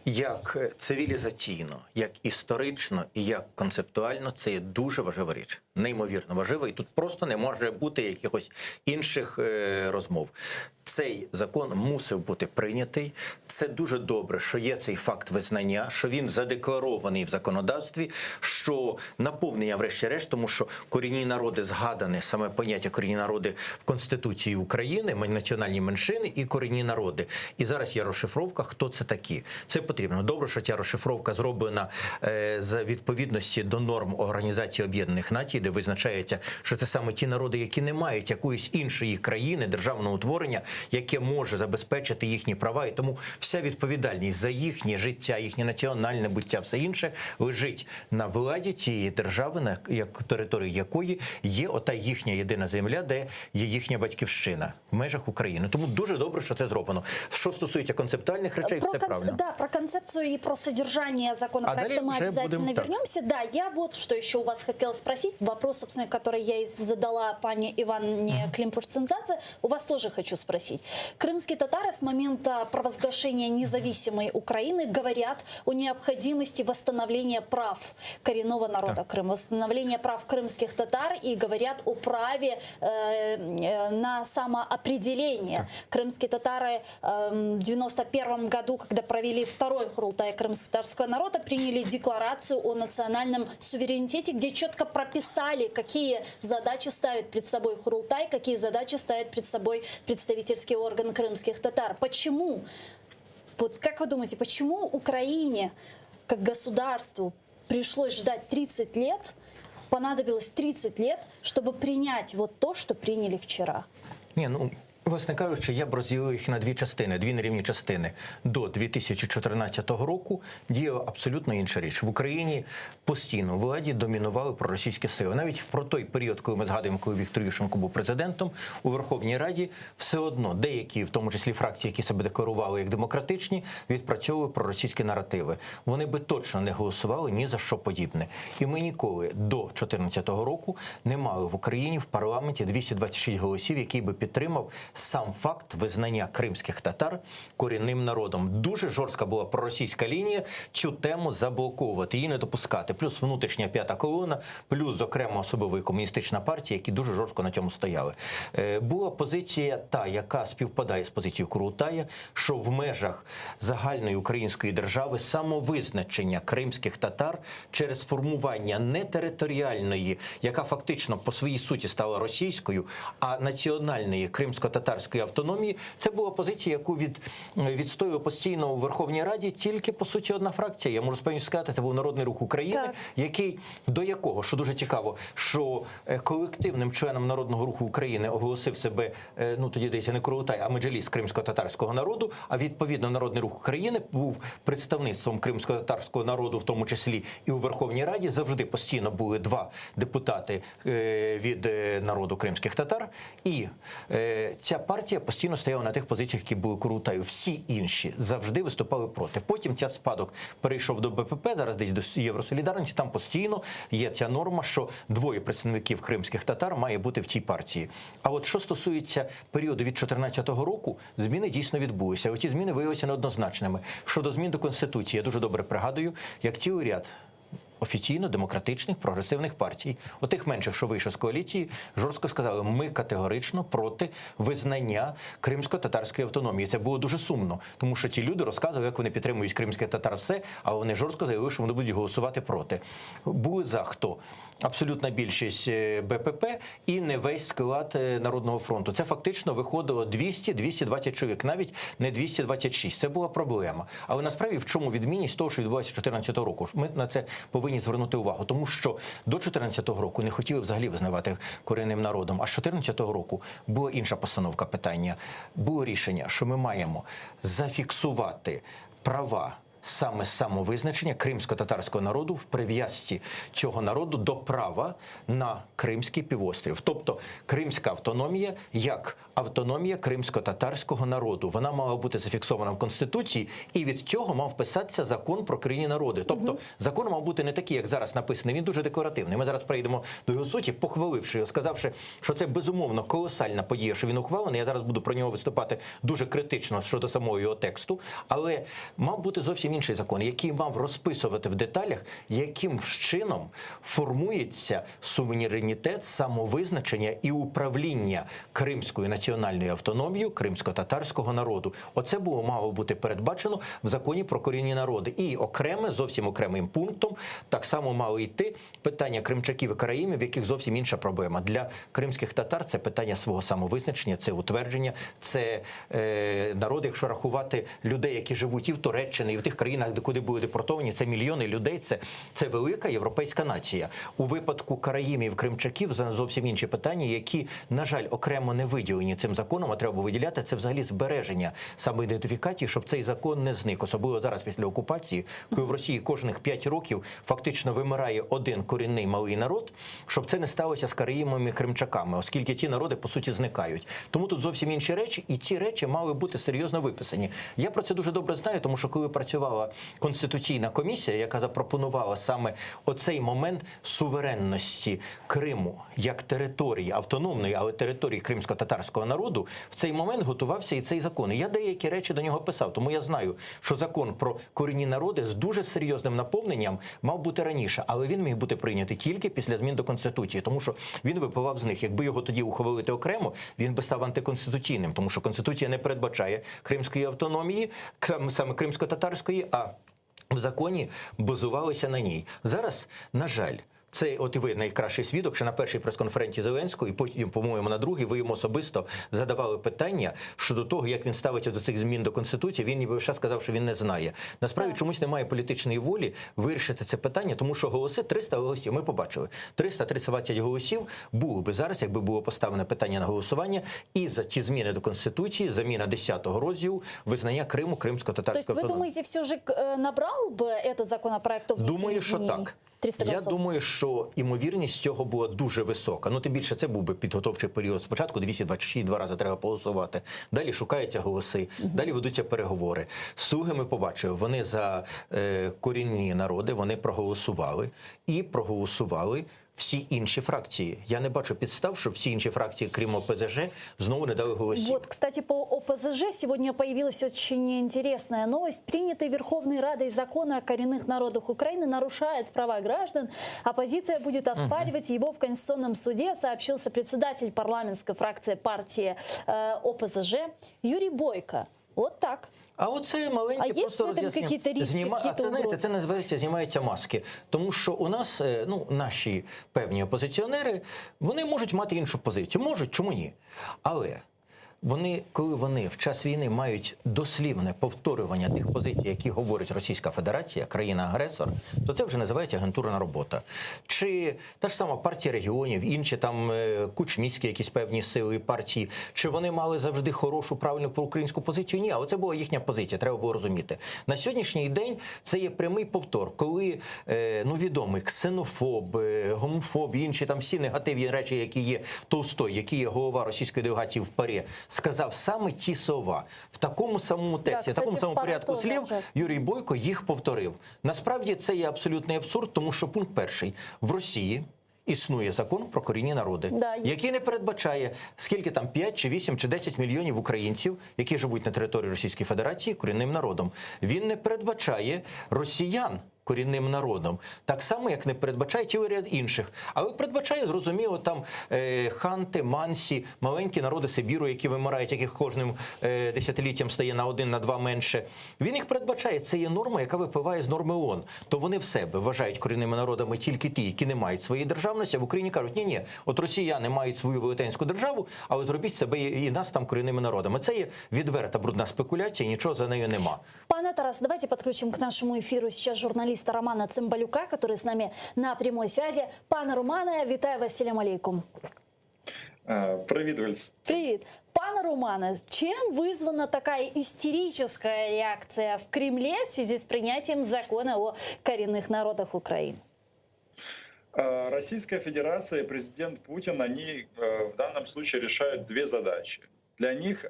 Як цивілізаційно, як історично і як концептуально це є дуже важлива річ. Неймовірно важлива. І тут просто не може бути якихось інших розмов. Цей закон мусив бути прийнятий. Це дуже добре, що є цей факт визнання, що він задекларований в законодавстві, що наповнення врешті-решт, тому що корінні народи згадане, саме поняття корінні народи в Конституції України, національні меншини і корінні народи. І зараз є розшифровка, хто це такі. Це потрібно. Добре, що ця розшифровка зроблена за відповідності до норм Організації Об'єднаних Націй, де визначається, що це саме ті народи, які не мають якоїсь іншої країни, державного утворення, яке може забезпечити їхні права, і тому вся відповідальність за їхнє життя, їхнє національне буття, все інше лежить на владі цієї держави, на території якої є ота їхня єдина земля, де є їхня батьківщина в межах України. Тому дуже добре, що це зроблено. Що стосується концептуальних речей, все правильно. Да, про концепцию и про содержание законопроекта мы обязательно вернемся. Да, я вот что еще у вас хотела спросить. Вопрос, собственно, который я и задала пане Иванне Климпуш-Цинцадзе, у вас тоже хочу спросить. Крымские татары с момента провозглашения независимой Украины говорят о необходимости восстановления прав коренного народа Крыма, восстановления прав крымских татар, и говорят о праве на самоопределение. Крымские татары в 91 году, когда провели второй Курултай крымско-татарского народа, приняли декларацию о национальном суверенитете, где четко прописали, какие задачи ставит перед собой Курултай, какие задачи ставит перед собой представительский орган крымских татар. Почему? Вот как вы думаете, почему Украине, как государству, пришлось ждать 30 лет, понадобилось 30 лет, чтобы принять вот то, что приняли вчера? Власне кажучи, я б розділив їх на 2 частини, 2 нерівні частини. До 2014 року діяла абсолютно інша річ. В Україні постійно в владі домінували проросійські сили. Навіть про той період, коли ми згадуємо, коли Віктор Ющенко був президентом, у Верховній Раді все одно деякі, в тому числі фракції, які себе декларували як демократичні, відпрацьовували проросійські наративи. Вони би точно не голосували ні за що подібне. І ми ніколи до 2014 року не мали в Україні в парламенті 226 голосів, який би підтримав сам факт визнання кримських татар корінним народом. Дуже жорстка була проросійська лінія цю тему заблоковувати, її не допускати. Плюс внутрішня п'ята колона, плюс, зокрема, особливо і комуністична партія, які дуже жорстко на цьому стояли. Була позиція та, яка співпадає з позицією Курултая, що в межах загальної української держави самовизначення кримських татар через формування не територіальної, яка фактично по своїй суті стала російською, а національної кримсько-татарської кримсько-татарської автономії. Це була позиція, яку відстоював постійно у Верховній Раді тільки, по суті, одна фракція. Я можу з певністю сказати, це був Народний Рух України, який, до якого, що дуже цікаво, що колективним членом Народного Руху України оголосив себе, ну тоді десь не Курултай, а Меджліс кримсько-татарського народу, а відповідно Народний Рух України був представництвом кримсько-татарського народу, в тому числі і у Верховній Раді. Завжди постійно були два депутати від народу кримських татар, і ця партія постійно стояла на тих позиціях, які були Курултаю. Всі інші завжди виступали проти. Потім ця спадок перейшов до БПП, зараз десь до Євросолідарності, там постійно є ця норма, що двоє представників кримських татар має бути в цій партії. А от що стосується періоду від 2014 року, зміни дійсно відбулися. Оці зміни виявилися неоднозначними. Щодо змін до Конституції, я дуже добре пригадую, як цілий ряд офіційно демократичних прогресивних партій, отих менших, що вийшли з коаліції, жорстко сказали, ми категорично проти визнання кримсько-татарської автономії. Це було дуже сумно, тому що ті люди розказували, як вони підтримують кримських татар все, а вони жорстко заявили, що вони будуть голосувати проти. Були за хто? Абсолютна більшість БПП і не весь склад Народного фронту. Це фактично виходило 200-220 чоловік, навіть не 226. Це була проблема. Але насправді в чому відмінність того, що відбувалося 2014 року? Ми на це повинні звернути увагу. Тому що до 2014 року не хотіли взагалі визнавати корінним народом. А з 2014 року була інша постановка питання. Було рішення, що ми маємо зафіксувати права саме самовизначення кримсько-татарського народу в прив'язці цього народу до права на Кримський півострів. Тобто кримська автономія як автономія кримсько-татарського народу. Вона мала бути зафіксована в Конституції, і від цього мав писатися закон про корінні народи. Тобто закон мав бути не такий, як зараз написаний, він дуже декларативний. Ми зараз перейдемо до його суті, похваливши його, сказавши, що це безумовно колосальна подія, що він ухвалений. Я зараз буду про нього виступати дуже критично щодо самого його тексту, але мав бути зовсім інший закон, який мав розписувати в деталях, яким чином формується суверенітет, самовизначення і управління кримською національною автономією кримсько-татарського народу. Оце було мало бути передбачено в законі про корінні народи. І окреме, зовсім окремим пунктом, так само мало йти питання кримчаків і караїмів, в яких зовсім інша проблема. Для кримських татар це питання свого самовизначення, це утвердження, це народи, якщо рахувати людей, які живуть і в Туреччині, і в тих країнах, куди були депортовані, це мільйони людей, це велика європейська нація. У випадку караїмів, кримчаків зовсім інші питання, які, на жаль, окремо не виділені цим законом, а треба було виділяти, це взагалі збереження самоідентифікації, щоб цей закон не зник. Особливо зараз після окупації, коли в Росії кожних 5 років фактично вимирає один корінний малий народ, щоб це не сталося з караїмами і кримчаками, оскільки ті народи, по суті, зникають. Тому тут зовсім інші речі, і ці речі мали бути серйозно виписані. Я про це дуже добре знаю, тому що коли працювала Конституційна комісія, яка запропонувала саме оцей момент суверенності Криму як території, автономної, але території кримсько-татарського народу, в цей момент готувався і цей закон. І я деякі речі до нього писав, тому я знаю, що закон про корінні народи з дуже серйозним наповненням мав бути раніше, але він міг бути прийнятий тільки після змін до Конституції, тому що він випливав з них. Якби його тоді ухвалити окремо, він би став антиконституційним, тому що Конституція не передбачає кримської автономії, саме кримсько-татарської, а в законі базувалися на ній. Зараз, на жаль, це, от і ви найкращий свідок, що на першій прес-конференції Зеленського, і потім, по-моєму, на другій, ви йому особисто задавали питання щодо того, як він ставиться до цих змін до Конституції. Він ніби ще сказав, що він не знає. Насправді, чомусь немає політичної волі вирішити це питання, тому що голоси, 300 голосів, ми побачили, 330 голосів було би зараз, якби було поставлене питання на голосування, і за ті зміни до Конституції, заміна 10-го розділу, визнання Криму, кримсько-татарського автономії. То есть вы думаете, все же набрал бы этот законопроект о внесении Думаю, що изменений? так. 300 Я голосов. думаю, що ймовірність цього була дуже висока. Ну, тим більше, це був би підготовчий період. Спочатку 226 два рази треба голосувати. Далі шукаються голоси, далі ведуться переговори. Слуги ми побачили, вони за корінні народи, вони проголосували. І проголосували всі інші фракції. Я не бачу підстав, що всі інші фракції, крім ОПЗЖ, знову не дали голосів. Вот, кстати, по ОПЗЖ сегодня появилась очень интересная новость. Принятый Верховной Радой закон о коренных народах Украины нарушает права граждан. Оппозиция будет оспаривать его в Конституционном суде, сообщил сопредседатель парламентской фракции партии ОПЗЖ Юрий Бойко. Вот так. А оце маленькі просто роз'яснення. А це, знаєте, це називається знімаються маски. Тому що у нас, наші певні опозиціонери, вони можуть мати іншу позицію. Можуть, чому ні? Але коли вони в час війни мають дослівне повторювання тих позицій, які говорить Російська Федерація, країна-агресор, то це вже називається агентурна робота. Чи та ж сама партія регіонів, інші там кучміські якісь певні сили партії, чи вони мали завжди хорошу, правильну проукраїнську позицію? Ні, але це була їхня позиція, треба було розуміти. На сьогоднішній день це є прямий повтор, коли відомий ксенофоб, гомофоб, інші там всі негативні речі, які є Толстой, який є голова російської делегації в ПАРЄ, сказав саме ті слова. В такому самому тексті, в такому самому порядку слів Юрій Бойко їх повторив. Насправді це є абсолютний абсурд, тому що пункт перший. В Росії існує закон про корінні народи, який не передбачає, скільки там 5, чи 8, чи 10 мільйонів українців, які живуть на території Російської Федерації корінним народом. Він не передбачає росіян корінним народом. Так само, як не передбачає цілий ряд інших. Але передбачає, зрозуміло, там ханти, мансі, маленькі народи Сибіру, які вимирають, яких кожним десятиліттям стає на 1, на 2 менше. Він їх передбачає. Це є норма, яка випливає з норми ООН. То вони в себе вважають корінними народами тільки ті, які не мають своєї державності, а в Україні кажуть, ні, от росіяни мають свою велетенську державу, але зробіть себе і нас там корінними народами. Це є відверта брудна спекуляція, нічого за нею нема. Пане Тарас, давайте подключим к нашему эфиру сейчас журналиста Романа Цымбалюка, который с нами на прямой связи. Пане Романе, вітаю вас, селям алейкум. Привет, Вальс. Привет. Пане Романе, чем вызвана такая истерическая реакция в Кремле в связи с принятием закона о коренных народах Украины? Российская Федерация и президент Путин, они в данном случае решают две задачи. Для них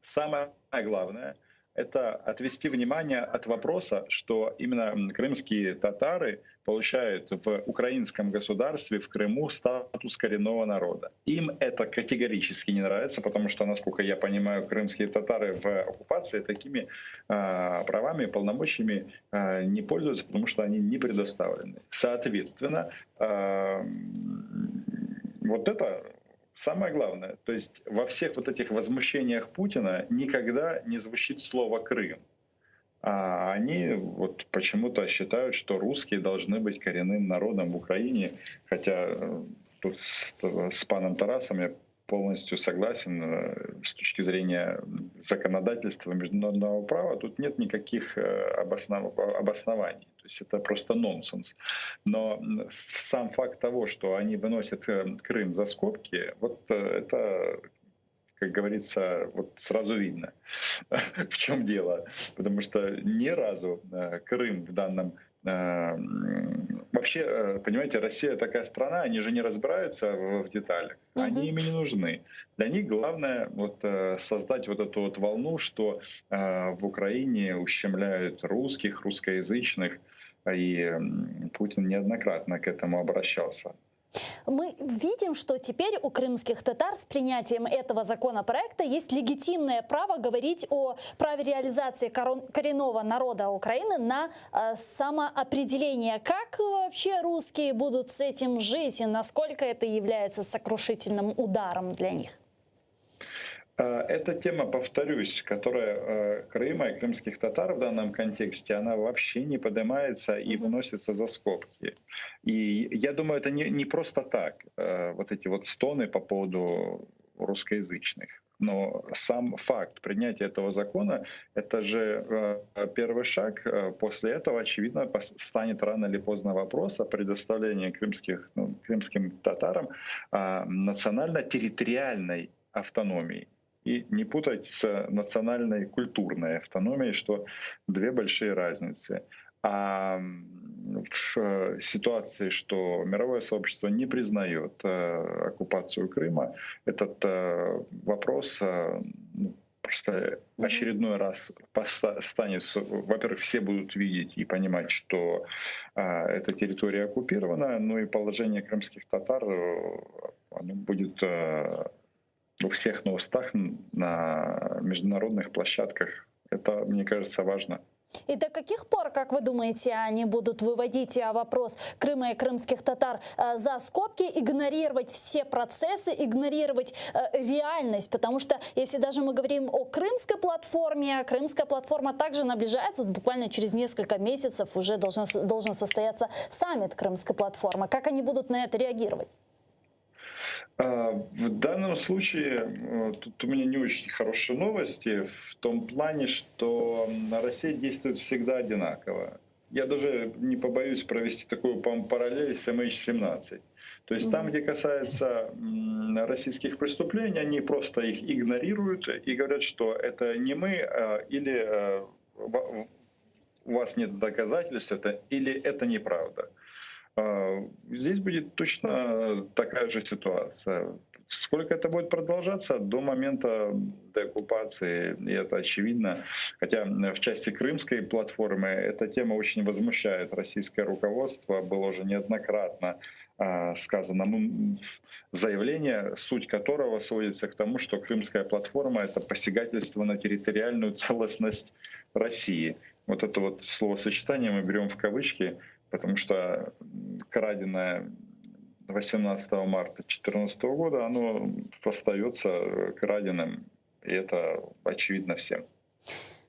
самое главное — это отвести внимание от вопроса, что именно крымские татары получают в украинском государстве, в Крыму, статус коренного народа. Им это категорически не нравится, потому что, насколько я понимаю, крымские татары в оккупации такими правами и полномочиями не пользуются, потому что они не предоставлены. Соответственно, вот это самое главное. То есть во всех вот этих возмущениях Путина никогда не звучит слово «Крым». А они вот почему-то считают, что русские должны быть коренным народом в Украине, хотя тут с паном Тарасом я полностью согласен с точки зрения законодательства международного права, тут нет никаких обоснований. То есть это просто нонсенс. Но сам факт того, что они выносят Крым за скобки, вот это, как говорится, вот сразу видно, в чем дело. Потому что ни разу Крым в данном... Вообще, понимаете, Россия такая страна, они же не разбираются в деталях, они ими не нужны. Для них главное вот создать вот эту вот волну, что в Украине ущемляют русских, русскоязычных, и Путин неоднократно к этому обращался. Мы видим, что теперь у крымских татар с принятием этого законопроекта есть легитимное право говорить о праве реализации коренного народа Украины на самоопределение. Как вообще русские будут с этим жить и насколько это является сокрушительным ударом для них? Эта тема, повторюсь, которая Крыма и крымских татар в данном контексте, она вообще не поднимается и выносится за скобки. И я думаю, это не просто так, вот эти вот стоны по поводу русскоязычных. Но сам факт принятия этого закона — это же первый шаг. После этого, очевидно, станет рано или поздно вопрос о предоставлении крымским татарам национально-территориальной автономии. И не путать с национальной культурной автономией, что две большие разницы. А в ситуации, что мировое сообщество не признает оккупацию Крыма, этот вопрос просто очередной раз станет, во-первых, все будут видеть и понимать, что эта территория оккупирована, но и положение крымских татар оно будет у всех на устах на международных площадках. Это, мне кажется, важно. И до каких пор, как вы думаете, они будут выводить вопрос Крыма и крымских татар за скобки, игнорировать все процессы, игнорировать реальность? Потому что если даже мы говорим о крымской платформа также наближается, буквально через несколько месяцев уже должен состояться саммит крымской платформы. Как они будут на это реагировать? В данном случае тут у меня не очень хорошие новости в том плане, что Россия действует всегда одинаково. Я даже не побоюсь провести такую параллель с MH17. То есть там, где касается российских преступлений, они просто их игнорируют и говорят, что это не мы, или у вас нет доказательств, или это неправда. Здесь будет точно такая же ситуация. Сколько это будет продолжаться? До момента деоккупации, и это очевидно. Хотя в части крымской платформы эта тема очень возмущает российское руководство. Было уже неоднократно сказано заявление, суть которого сводится к тому, что крымская платформа — это посягательство на территориальную целостность России. Вот это вот словосочетание мы берем в кавычки, потому что краденое 18 марта 2014 года, оно остается краденым, и это очевидно всем.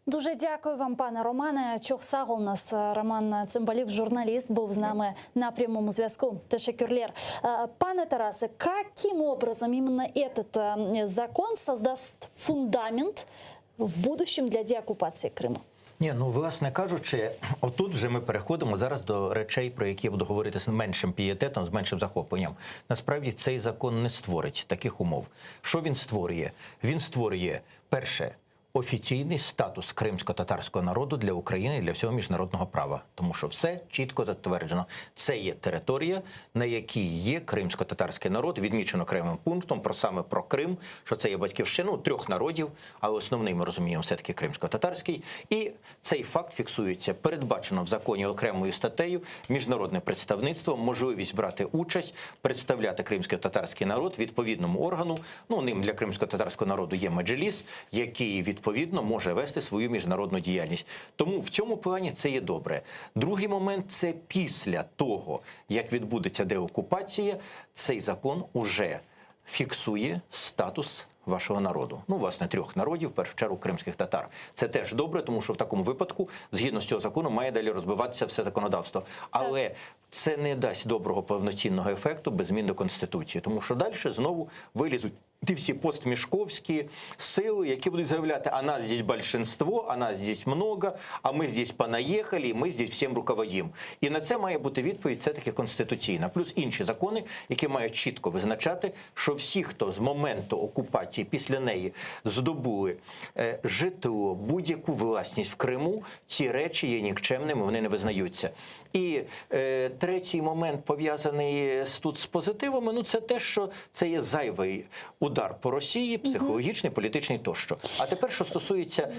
Дуже дякую вам, пане Романе. Чохсагол у нас Роман Цимбалюк, журналист, був з нами на прямому зв'язку. Тешекюрлер. Пане Тарасе, каким образом именно этот закон создаст фундамент в будущем для деоккупации Крыма? Ні, ну, власне кажучи, отут вже ми переходимо зараз до речей, про які я буду говорити з меншим пієтетом, з меншим захопленням. Насправді, цей закон не створить таких умов. Що він створює? Він створює, перше, офіційний статус кримсько-татарського народу для України і для всього міжнародного права. Тому що все чітко затверджено. Це є територія, на якій є кримсько-татарський народ, відмічено окремим пунктом саме про Крим, що це є батьківщина трьох народів, але основний, ми розуміємо, все-таки кримсько-татарський. І цей факт фіксується, передбачено в законі окремою статтею, міжнародне представництво, можливість брати участь, представляти кримсько-татарський народ відповідному органу. Ну, ним для кримсько-татарського народу є Меджліс, який відповідно може вести свою міжнародну діяльність. Тому в цьому плані це є добре. Другий момент – це після того, як відбудеться деокупація, цей закон уже фіксує статус вашого народу. Ну, власне, трьох народів, в першу чергу кримських татар. Це теж добре, тому що в такому випадку, згідно з цього закону, має далі розбиватися все законодавство. Але це не дасть доброго повноцінного ефекту без змін до Конституції, тому що далі знову вилізуть ті всі постмішковські сили, які будуть заявляти, а нас здесь большинство, а нас здесь много, а ми здесь понаїхали, і ми здесь всім руководимо. І на це має бути відповідь все-таки конституційна. Плюс інші закони, які мають чітко визначати, що всі, хто з моменту окупації після неї здобули житло, будь-яку власність в Криму, ці речі є нікчемними, вони не визнаються. І третій момент, пов'язаний тут з позитивами, ну це те, що це є зайвий удар по Росії, психологічний, політичний тощо. А тепер, що стосується...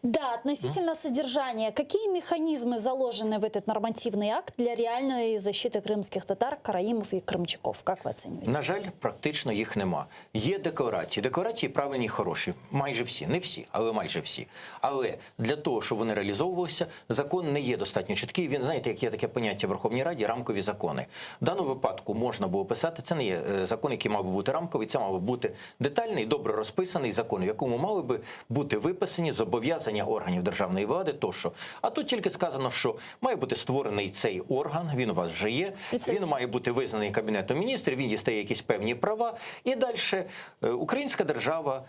Да, относительно содержания. Какие механизмы заложены в этот нормативный акт для реальной защиты крымских татар, караимов и крымчаков? Как вы оцениваете? На жаль, практично їх нема. Є декларації. Декларації правильні і хороші. Майже всі. Не всі, але майже всі. Але для того, щоб вони реалізовувалися, закон не є достатньо чіткий. Він, знаєте, як є таке поняття в Верховній Раді – рамкові закони. В даному випадку можна було писати, це не є закон, який мав би бути рамковий, це мав би бути детальний, добре розписаний закон, в якому мали би бути виписані зобов'язання органів державної влади тощо. А тут тільки сказано, що має бути створений цей орган, він у вас вже є, він має бути визнаний Кабінетом міністрів, він дістає якісь певні права, і далі українська держава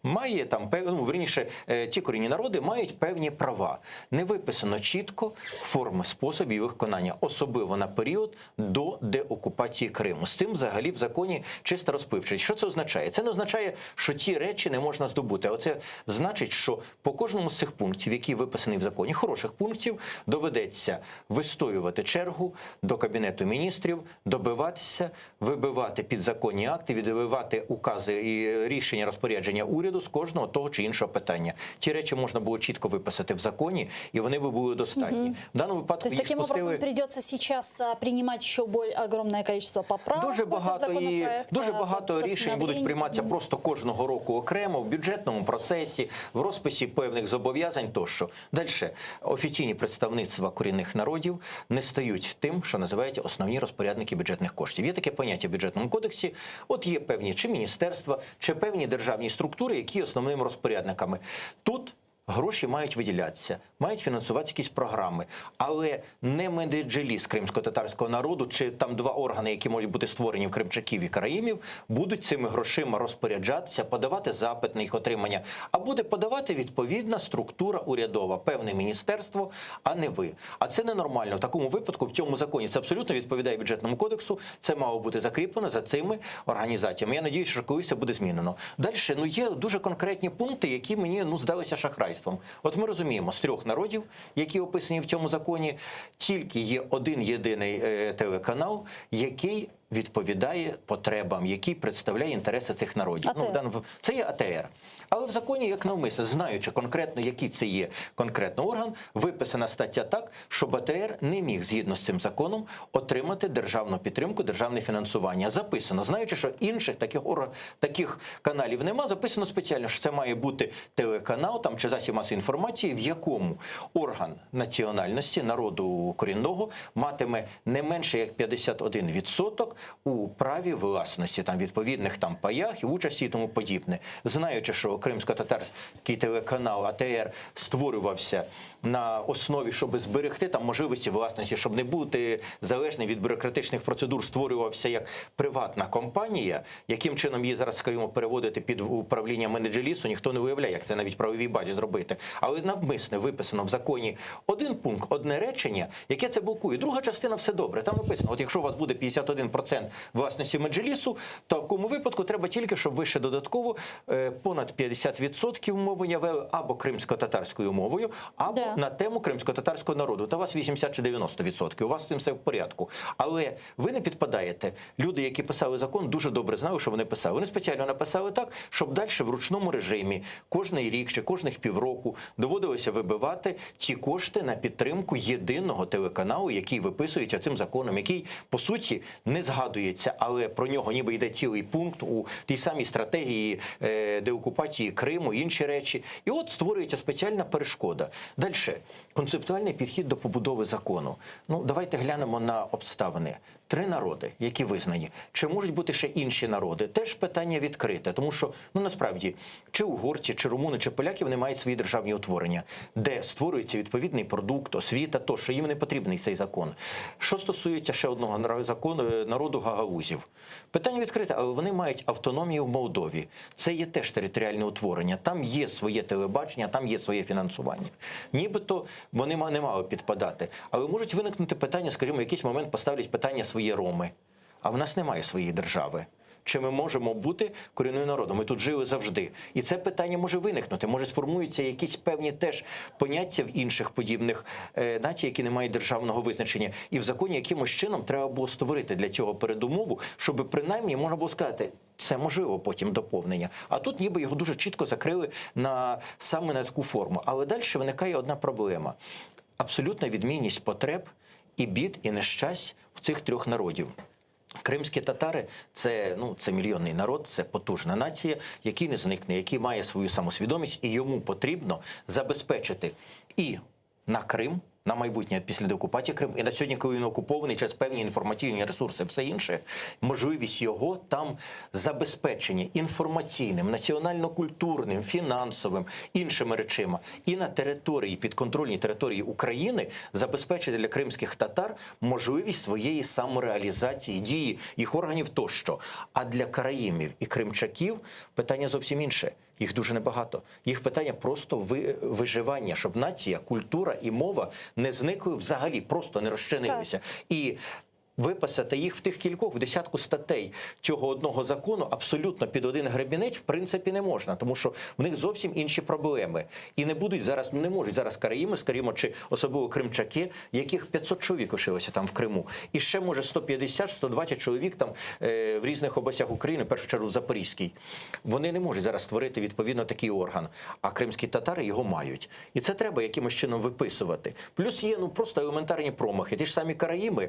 має там, ну, верніше, ті корінні народи мають певні права. Не виписано чітко форми, способів виконання, особливо на період до деокупації Криму. З цим взагалі в законі чисто розпивчить. Що це означає? Це не означає, що ті речі не можна здобути. А це значить, що по кожному з цих пунктів, які виписані в законі, хороших пунктів, доведеться вистоювати чергу до Кабінету міністрів, добиватися, вибивати підзаконні акти, відбивати укази і рішення розпорядження уряду з кожного того чи іншого питання. Ті речі можна було чітко виписати в законі, і вони би були достатні. В даному випадку їх таким образом придется сейчас принимать еще огромное количество поправок. Дуже багато рішень будуть прийматися просто кожного року окремо, в бюджетному процесі, в розписі певних зобов'язань тощо. Далі. Офіційні представництва корінних народів не стають тим, що називають основні розпорядники бюджетних коштів. Є таке поняття в бюджетному кодексі. От є певні чи міністерства, чи певні державні структури, які є основними розпорядниками. Тут Гроші мають виділятися, мають фінансувати якісь програми, але не меджліс кримсько-татарського народу чи там два органи, які можуть бути створені в кримчаків і караїмів, будуть цими грошима розпоряджатися, подавати запит на їх отримання, а буде подавати відповідна структура урядова, певне міністерство, а не ви. А це ненормально. В такому випадку в цьому законі це абсолютно відповідає бюджетному кодексу, це мало бути закріплено за цими організаціями. Я сподіваюся, що колись це буде змінено. Далі, є дуже конкретні пункти, які мені здалися шахрайством. От ми розуміємо, з 3 народів, які описані в цьому законі, тільки є один єдиний телеканал, який відповідає потребам, який представляє інтереси цих народів. Це є АТР. Але в законі, як навмисно, знаючи конкретно, який це є конкретно орган, виписана стаття так, щоб АТР не міг, згідно з цим законом, отримати державну підтримку, державне фінансування. Записано, знаючи, що інших таких каналів нема, записано спеціально, що це має бути телеканал там, чи засіб масової інформації, в якому орган національності, народу корінного, матиме не менше як 51% у праві власності, там, відповідних там паях і участі і тому подібне. Знаючи, що кримсько-татарський телеканал АТР створювався на основі, щоб зберегти там можливості власності, щоб не бути залежним від бюрократичних процедур, створювався як приватна компанія, яким чином її зараз, скажімо, переводити під управління меджлісу, ніхто не уявляє, як це навіть в правовій базі зробити. Але навмисне виписано в законі один пункт, одне речення, яке це блокує. Друга частина все добре. Там написано, от якщо у вас буде 51% власності меджлісу, то в такому випадку треба тільки, щоб ви ще додатково понад 50% мовлення вели або кримсько-татарською мовою, або на тему кримсько-татарського народу. Та у вас 80 чи 90%. У вас з цим все в порядку. Але ви не підпадаєте. Люди, які писали закон, дуже добре знали, що вони писали. Вони спеціально написали так, щоб далі в ручному режимі кожний рік чи кожних півроку доводилося вибивати ті кошти на підтримку єдиного телеканалу, який виписується цим законом, який, по суті, не згадується, але про нього ніби йде цілий пункт у тій самій стратегії деокупації Криму, інші речі. І от створюється спеціальна перешкода. Далі. Концептуальний підхід до побудови закону. Давайте глянемо на обставини. 3 народи, які визнані. Чи можуть бути ще інші народи? Теж питання відкрите, тому що, насправді, чи угорці, чи румуни, чи поляки, вони мають свої державні утворення, де створюється відповідний продукт, освіта, тощо, їм не потрібний цей закон. Що стосується ще одного народу гагаузів. Питання відкрите, але вони мають автономію в Молдові. Це є теж територіальне утворення. Там є своє телебачення, там є своє фінансування. Нібито вони не мали підпадати. Але можуть виникнути питання, скажімо, в якийсь момент поставлять питання свої роми. А в нас немає своєї держави. Чи ми можемо бути корінним народом? Ми тут жили завжди. І це питання може виникнути. Може сформуються якісь певні теж поняття в інших подібних націй, які не мають державного визначення. І в законі якимось чином треба було створити для цього передумову, щоб принаймні можна було сказати, це можливо потім доповнення. А тут ніби його дуже чітко закрили саме на таку форму. Але далі виникає одна проблема. Абсолютна відмінність потреб і бід, і нещасть в цих 3 народів. Кримські татари – це мільйонний народ, це потужна нація, який не зникне, який має свою самосвідомість, і йому потрібно забезпечити і на Крим, на майбутнє після деокупації Криму, і на сьогодні, коли він окупований через певні інформаційні ресурси, все інше, можливість його там забезпечення інформаційним, національно-культурним, фінансовим, іншими речима. І на території, підконтрольній території України забезпечити для кримських татар можливість своєї самореалізації, дії їх органів тощо. А для караїмів і кримчаків питання зовсім інше. Їх дуже небагато. Їх питання просто виживання, щоб нація, культура і мова не зникли взагалі, просто не розчинилися. І виписати їх в тих кількох, в десятку статей цього одного закону абсолютно під один гребінець в принципі не можна, тому що в них зовсім інші проблеми. І не можуть зараз караїми, скажімо, чи особливо кримчаки, яких 500 чоловік лишилося там в Криму. І ще, може, 150-120 чоловік там в різних областях України, в першу чергу в Запорізькій. Вони не можуть зараз створити відповідно такий орган, а кримські татари його мають. І це треба якимось чином виписувати. Плюс є просто елементарні промахи. Ті ж самі караїми,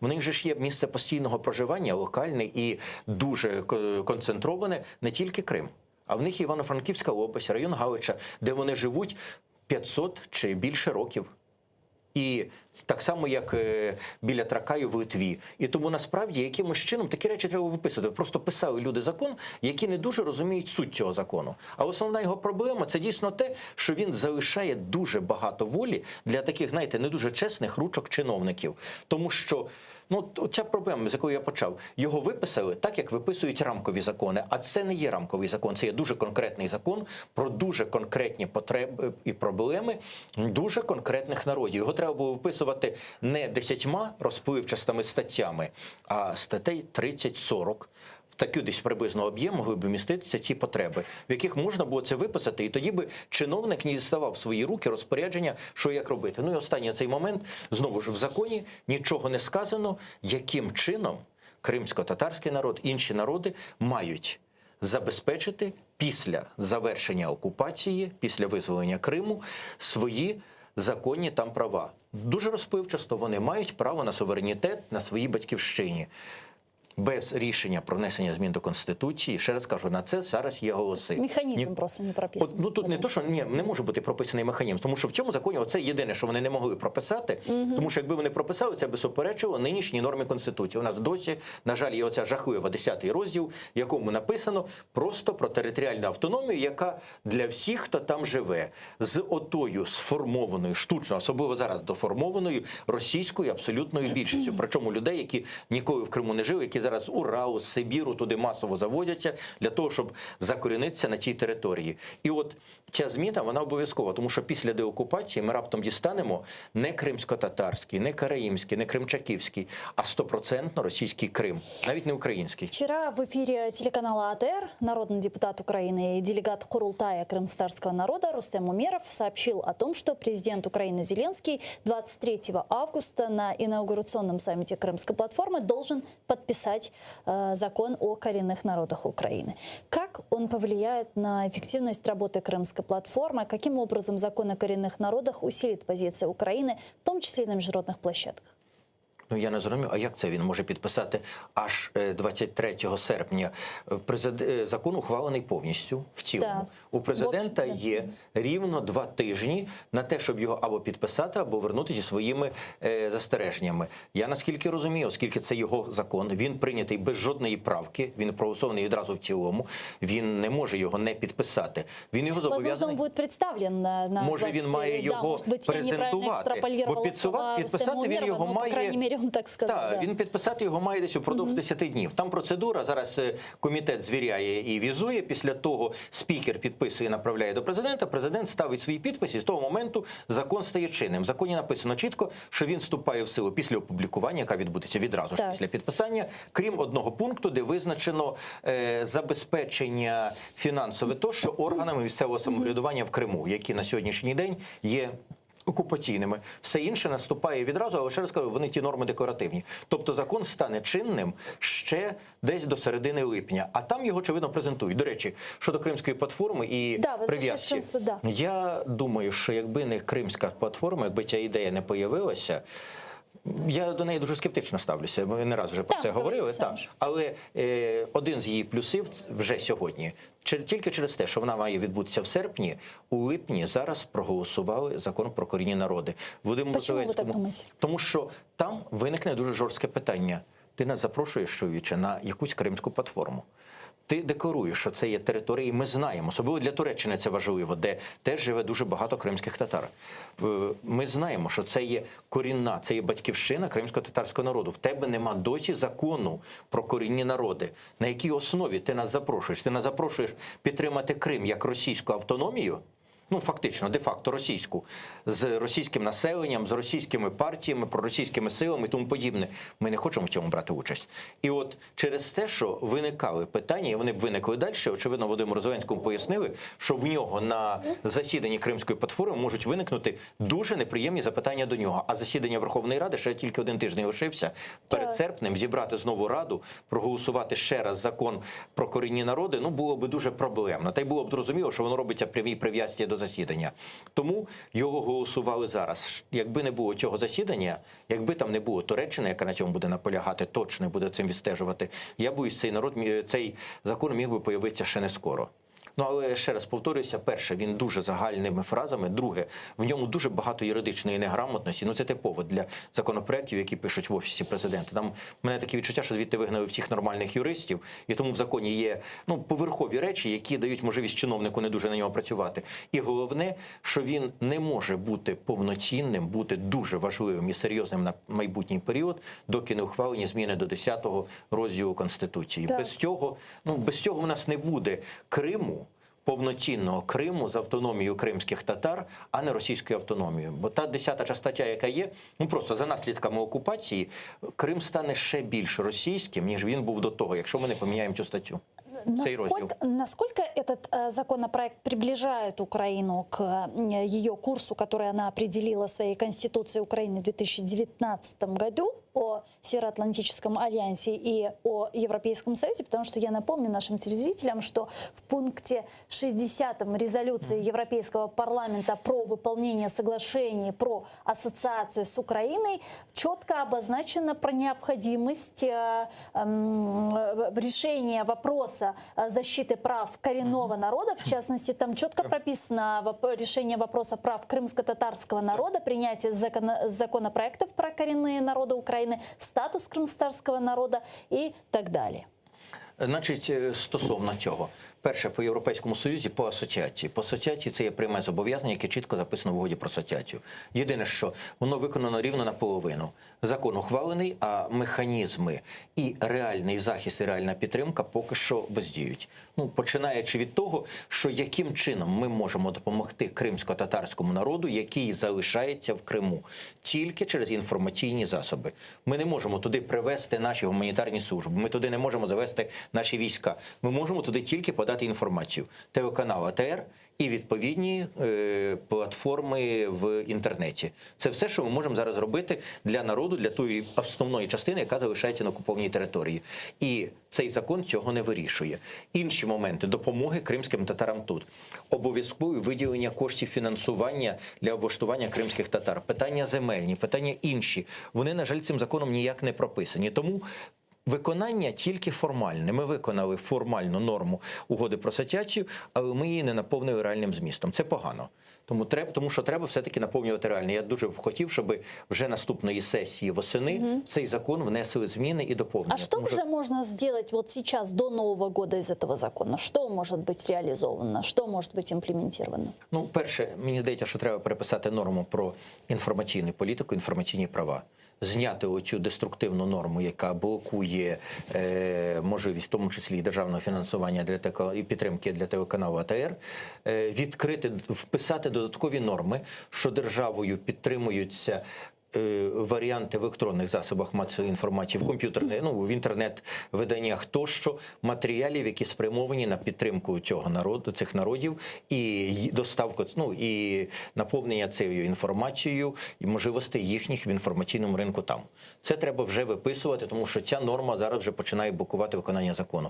в них же ж є місце постійного проживання, локальне і дуже концентроване, не тільки Крим. А в них Івано-Франківська область, район Галича, де вони живуть 500 чи більше років. І так само, як біля Тракаю в Литві. І тому насправді якимось чином такі речі треба виписувати. Просто писали люди закон, які не дуже розуміють суть цього закону. А основна його проблема – це дійсно те, що він залишає дуже багато волі для таких, знаєте, не дуже чесних ручок чиновників. Тому що ця проблема, з якою я почав, його виписали так, як виписують рамкові закони. А це не є рамковий закон, це є дуже конкретний закон про дуже конкретні потреби і проблеми дуже конкретних народів. Його треба було виписувати не 10 розпливчастими статтями, а статей 30-40. Таку десь приблизно об'єм могли б міститися ці потреби, в яких можна було це виписати, і тоді би чиновник не діставав в свої руки розпорядження, що як робити. Ну і останній цей момент, знову ж в законі нічого не сказано, яким чином кримсько-татарський народ, інші народи мають забезпечити після завершення окупації, після визволення Криму свої законні там права. Дуже розпливчасто вони мають право на суверенітет на своїй батьківщині. Без рішення про внесення змін до Конституції, ще раз кажу, на це зараз є голоси. Механізм просто не прописаний. Тут не то, що не може бути прописаний механізм, тому що в цьому законі оце єдине, що вони не могли прописати, тому що якби вони прописали, це би суперечило нинішній нормі Конституції. У нас досі, на жаль, є оця жахлива 10-й розділ, в якому написано просто про територіальну автономію, яка для всіх, хто там живе, з отою сформованою, штучно, особливо зараз доформованою російською абсолютною більшістю. Причому людей, які ніколи в Криму не жили, які зараз Уралу, з Сибіру туди масово завозяться для того, щоб закорінитися на цій території. І от ця зміна, вона обов'язкова, тому що після деокупації ми раптом дістанемо не кримсько-татарський, не караїмський, не кримчаківський, а 100% російський Крим, навіть не український. Вчера в эфире телеканала АТР народный депутат Украины и делегат Курултая крымстарского народа Рустем Умеров сообщил о том, что президент Украины Зеленский 23 августа на инаугурационном саммите Крымской платформы должен подписать закон о коренных народах Украины. Как он повлияет на эффективность работы Крымской платформы? Каким образом закон о коренных народах усилит позиции Украины, в том числе и на международных площадках? Я не зрозумів, а як це він може підписати аж 23 серпня? Закон ухвалений повністю, в цілому. Так. У президента є рівно 2 тижні на те, щоб його або підписати, або вернути зі своїми застереженнями. Я наскільки розумію, оскільки це його закон, він прийнятий без жодної правки, він проголосований відразу в цілому, він не може його не підписати. Він його зобов'язаний... Возможно, он будет представлен на може, він має його презентувати, бо підписати він його має... Он так сказав, так, він підписати його має десь упродовж 10 днів. Там процедура, зараз комітет звіряє і візує, після того спікер підписує і направляє до президента, президент ставить свої підписи, і з того моменту закон стає чинним. В законі написано чітко, що він вступає в силу після опублікування, яка відбудеться відразу ж після підписання, крім одного пункту, де визначено забезпечення фінансове тощо органами місцевого самоврядування в Криму, які на сьогоднішній день є окупаційними. Все інше наступає відразу, але ще раз кажу, вони ті норми декларативні. Тобто закон стане чинним ще десь до середини липня, а там його, очевидно, презентують. До речі, щодо Кримської платформи і прив'язки. Я думаю, що якби не Кримська платформа, якби ця ідея не появилася, я до неї дуже скептично ставлюся, ми не раз вже про це говорили. Але один з її плюсів вже сьогодні, тільки через те, що вона має відбутися в серпні, у липні зараз проголосували закон про корінні народи. Чому ви так думаєте? Тому що там виникне дуже жорстке питання. Ти нас запрошуєш, чоловіче, на якусь кримську платформу. Ти декларуєш, що це є території, ми знаємо, особливо для Туреччини це важливо, де теж живе дуже багато кримських татар. Ми знаємо, що це є корінна, це є батьківщина кримсько-татарського народу. В тебе нема досі закону про корінні народи. На якій основі ти нас запрошуєш? Ти нас запрошуєш підтримати Крим як російську автономію? Ну, фактично, де-факто російську, з російським населенням, з російськими партіями, проросійськими силами і тому подібне. Ми не хочемо в цьому брати участь. І от через те, що виникали питання, і вони б виникли далі, очевидно, Володимиру Зеленському пояснили, що в нього на засіданні Кримської платформи можуть виникнути дуже неприємні запитання до нього. А засідання Верховної Ради ще тільки 1 тиждень лишився. Перед серпнем зібрати знову Раду, проголосувати ще раз закон про корінні народи, ну, було б дуже проблемно. Та й було б зрозуміло, що воно робиться прямій прив'язці до засідання. Тому його голосували зараз. Якби не було цього засідання, якби там не було Туреччини, яка на цьому буде наполягати, точно буде цим відстежувати, я боюсь, цей закон міг би появитися ще не скоро. Ну, але ще раз повторюся, перше, він дуже загальними фразами, друге, в ньому дуже багато юридичної неграмотності. Ну, це типово для законопроєктів, які пишуть в Офісі Президента. Там в мене таке відчуття, що звідти вигнали всіх нормальних юристів, і тому в законі є, ну, поверхові речі, які дають можливість чиновнику не дуже на нього працювати. І головне, що він не може бути повноцінним, бути дуже важливим і серйозним на майбутній період, доки не ухвалені зміни до 10-го розділу Конституції. Без цього в нас не буде Криму, повноцінного Криму з автономією кримських татар, а не російською автономією. Бо та 10-та стаття, яка є, ну просто за наслідками окупації, Крим стане ще більш російським, ніж він був до того, якщо ми не поміняємо цю статтю. Насколько этот законопроект приближает Украину к ее курсу, который она определила в своей Конституции Украины в 2019 году о Североатлантическом альянсе и о Европейском Союзе? Потому что я напомню нашим телезрителям, что в пункте 60 резолюции Европейского парламента про выполнение соглашений про ассоциацию с Украиной четко обозначено про необходимость решения вопроса защиты прав коренного народа. В частности, там четко прописано решение вопроса прав крымско-татарского народа, принятие законопроектов про коренные народы Украины, статус крымско-татарского народа и так далее. Значить, стосовно цього. Перше, по Європейському Союзі, по асоціації. По асоціації це є пряме зобов'язання, яке чітко записано в угоді про асоціацію. Єдине, що воно виконано рівно наполовину. Закон ухвалений, а механізми і реальний захист, і реальна підтримка поки що бездіють. Ну, починаючи від того, що яким чином ми можемо допомогти кримсько-татарському народу, який залишається в Криму. Тільки через інформаційні засоби. Ми не можемо туди привести наші гуманітарні служби, ми туди не можемо завести наші війська. Ми можемо туди тільки подати інформацію. Телеканал АТР і відповідні платформи в інтернеті. Це все, що ми можемо зараз робити для народу, для тої основної частини, яка залишається на окупованій території. І цей закон цього не вирішує. Інші моменти допомоги кримським татарам тут. Обов'язкове виділення коштів фінансування для облаштування кримських татар. Питання земельні, питання інші. Вони, на жаль, цим законом ніяк не прописані. Тому виконання тільки формальне. Ми виконали формальну норму угоди про асоціацію, але ми її не наповнили реальним змістом. Це погано. Тому що треба все-таки наповнювати реально. Я дуже б хотів, щоб вже наступної сесії восени цей закон внесли зміни і доповнення. А что уже можно сделать вот сейчас, до Нового года из этого закона? Что может быть реализовано? Что может быть имплементировано? Ну, перше, мені здається, що треба переписати норму про інформаційну політику, інформаційні права. Зняти оцю деструктивну норму, яка блокує можливість, в тому числі і державного фінансування і підтримки для телеканалу АТР, відкрити, вписати додаткові норми, що державою підтримуються варіанти в електронних засобах масової інформації, в комп'ютерних, в інтернет-виданнях тощо, матеріалів, які спрямовані на підтримку цих народів і доставку, і наповнення цією інформацією і можливостей їхніх в інформаційному ринку там. Це треба вже виписувати, тому що ця норма зараз вже починає блокувати виконання закону.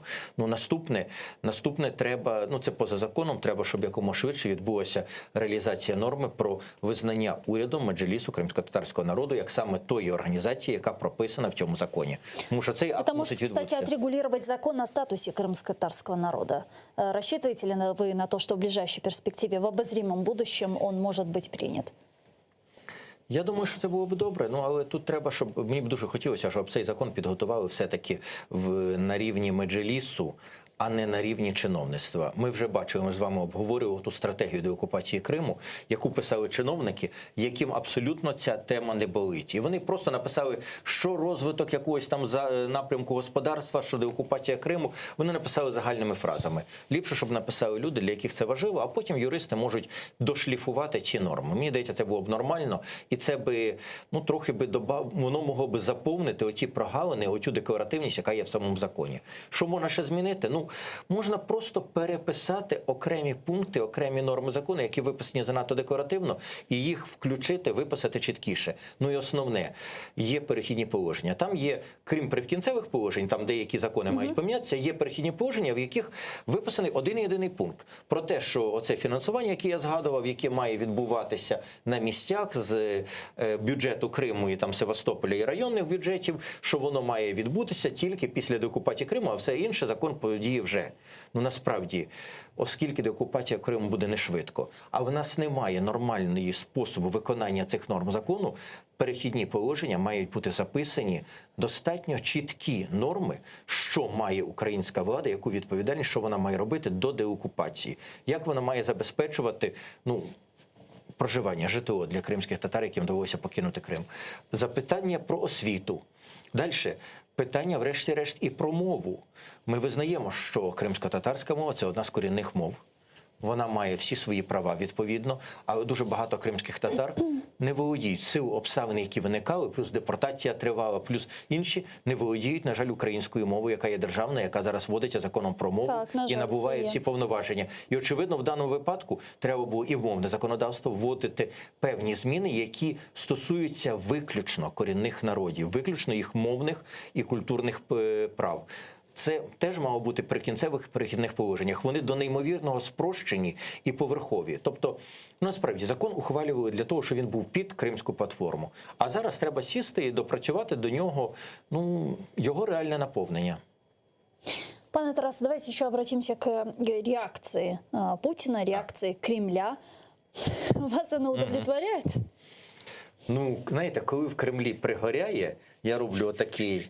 Наступне треба, це поза законом, треба, щоб якомога швидше відбулася реалізація норми про визнання урядом Меджлісу кримсько-татарського народу як саме тої організації, яка прописана в цьому законі. Тому що цей акт мусить відбутися. Это может, кстати, отрегулировать закон о статусе крымско-татарского народа. Рассчитываете ли вы на то, что в ближайшей перспективе, в обозримом будущем он может быть принят? Я думаю, що це було б добре, але тут треба, щоб мені б дуже хотілося, щоб цей закон підготували все-таки на рівні Меджлісу, а не на рівні чиновництва. Ми вже бачили, ми з вами обговорювали ту стратегію деокупації Криму, яку писали чиновники, яким абсолютно ця тема не болить. І вони просто написали, що розвиток якогось там напрямку господарства, що деокупація Криму, вони написали загальними фразами. Ліпше, щоб написали люди, для яких це важливо, а потім юристи можуть дошліфувати ці норми. Мені здається, це було б нормально, і це би, трохи би воно могло би заповнити оті прогалини, оцю декларативність, яка є в самому законі. Що можна ще змінити? Можна просто переписати окремі пункти, окремі норми закону, які виписані занадто декларативно, і їх включити, виписати чіткіше. І основне, є перехідні положення. Там є, крім прикінцевих положень, там деякі закони мають помінятися, є перехідні положення, в яких виписаний один єдиний пункт. Про те, що оце фінансування, яке я згадував, яке має відбуватися на місцях з бюджету Криму і там Севастополя і районних бюджетів, що воно має відбутися тільки після деокупації Криму, а все інше закон подіє Росії вже, ну насправді, оскільки деокупація Криму буде не швидко, а в нас немає нормального способу виконання цих норм закону, перехідні положення мають бути записані достатньо чіткі норми, що має українська влада, яку відповідальність, що вона має робити до деокупації, як вона має забезпечувати, проживання, житло для кримських татар, яким довелося покинути Крим. Запитання про освіту. Далі. Питання, врешті-решт, і про мову. Ми визнаємо, що кримсько-татарська мова – це одна з корінних мов. Вона має всі свої права, відповідно, але дуже багато кримських татар не володіють сил обставин, які виникали, плюс депортація тривала, плюс інші не володіють, на жаль, українською мовою, яка є державна, яка зараз вводиться законом про мову і набуває всі повноваження. І, очевидно, в даному випадку треба було і в мовне законодавство вводити певні зміни, які стосуються виключно корінних народів, виключно їх мовних і культурних прав. Це теж мало бути при кінцевих перехідних положеннях. Вони до неймовірного спрощені і поверхові. Тобто, насправді, закон ухвалювали для того, щоб він був під Кримську платформу. А зараз треба сісти і допрацювати до нього, його реальне наповнення. Пане Тарасе, давайте еще обратимся к реакции Путина, реакции Кремля. Вас она удовлетворяет? Знаєте, коли в Кремлі пригоряє, я роблю отакий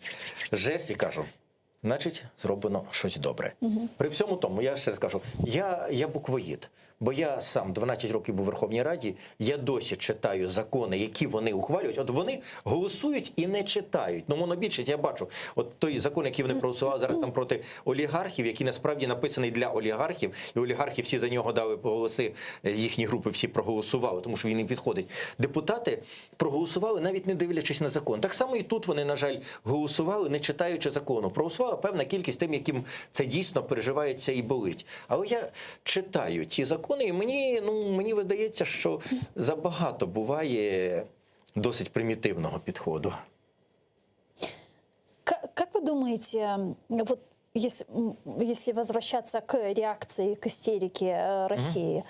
жест і кажу, значить, зроблено щось добре. При всьому тому, я ще раз кажу, я буквоїд, бо я сам 12 років був у Верховній Раді, я досі читаю закони, які вони ухвалюють. От вони голосують і не читають. Монобільшість, я бачу, от той закон, який вони проголосували зараз там проти олігархів, який насправді написаний для олігархів, і олігархи всі за нього дали голоси, їхні групи всі проголосували, тому що він їм підходить. Депутати проголосували, навіть не дивлячись на закон. Так само і тут вони, на жаль, голосували, не читаючи закону. Проголосувала певна кількість тим, яким це дійсно переживається і болить. Але я читаю ті закони, і мені видається, що забагато буває досить примітивного підходу. Как вы думаете, вот если возвращаться к реакции, к истерике России,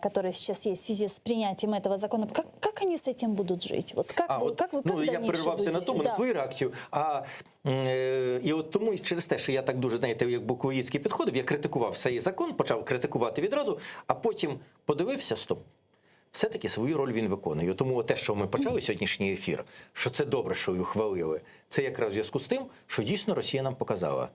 которая сейчас есть в связи с принятием этого закона, как они с этим будут жить? Вот как вы я перервався на тому, на свою реакцію. І от тому через те, що я так дуже, знаєте, як буквоїдський підходив, я критикував цей закон, почав критикувати відразу, а потім подивився, стоп, все-таки свою роль він виконує. Тому те, що ми почали сьогоднішній ефір, що це добре, що його ухвалили, це якраз в зв'язку з тим, що дійсно Росія нам показала.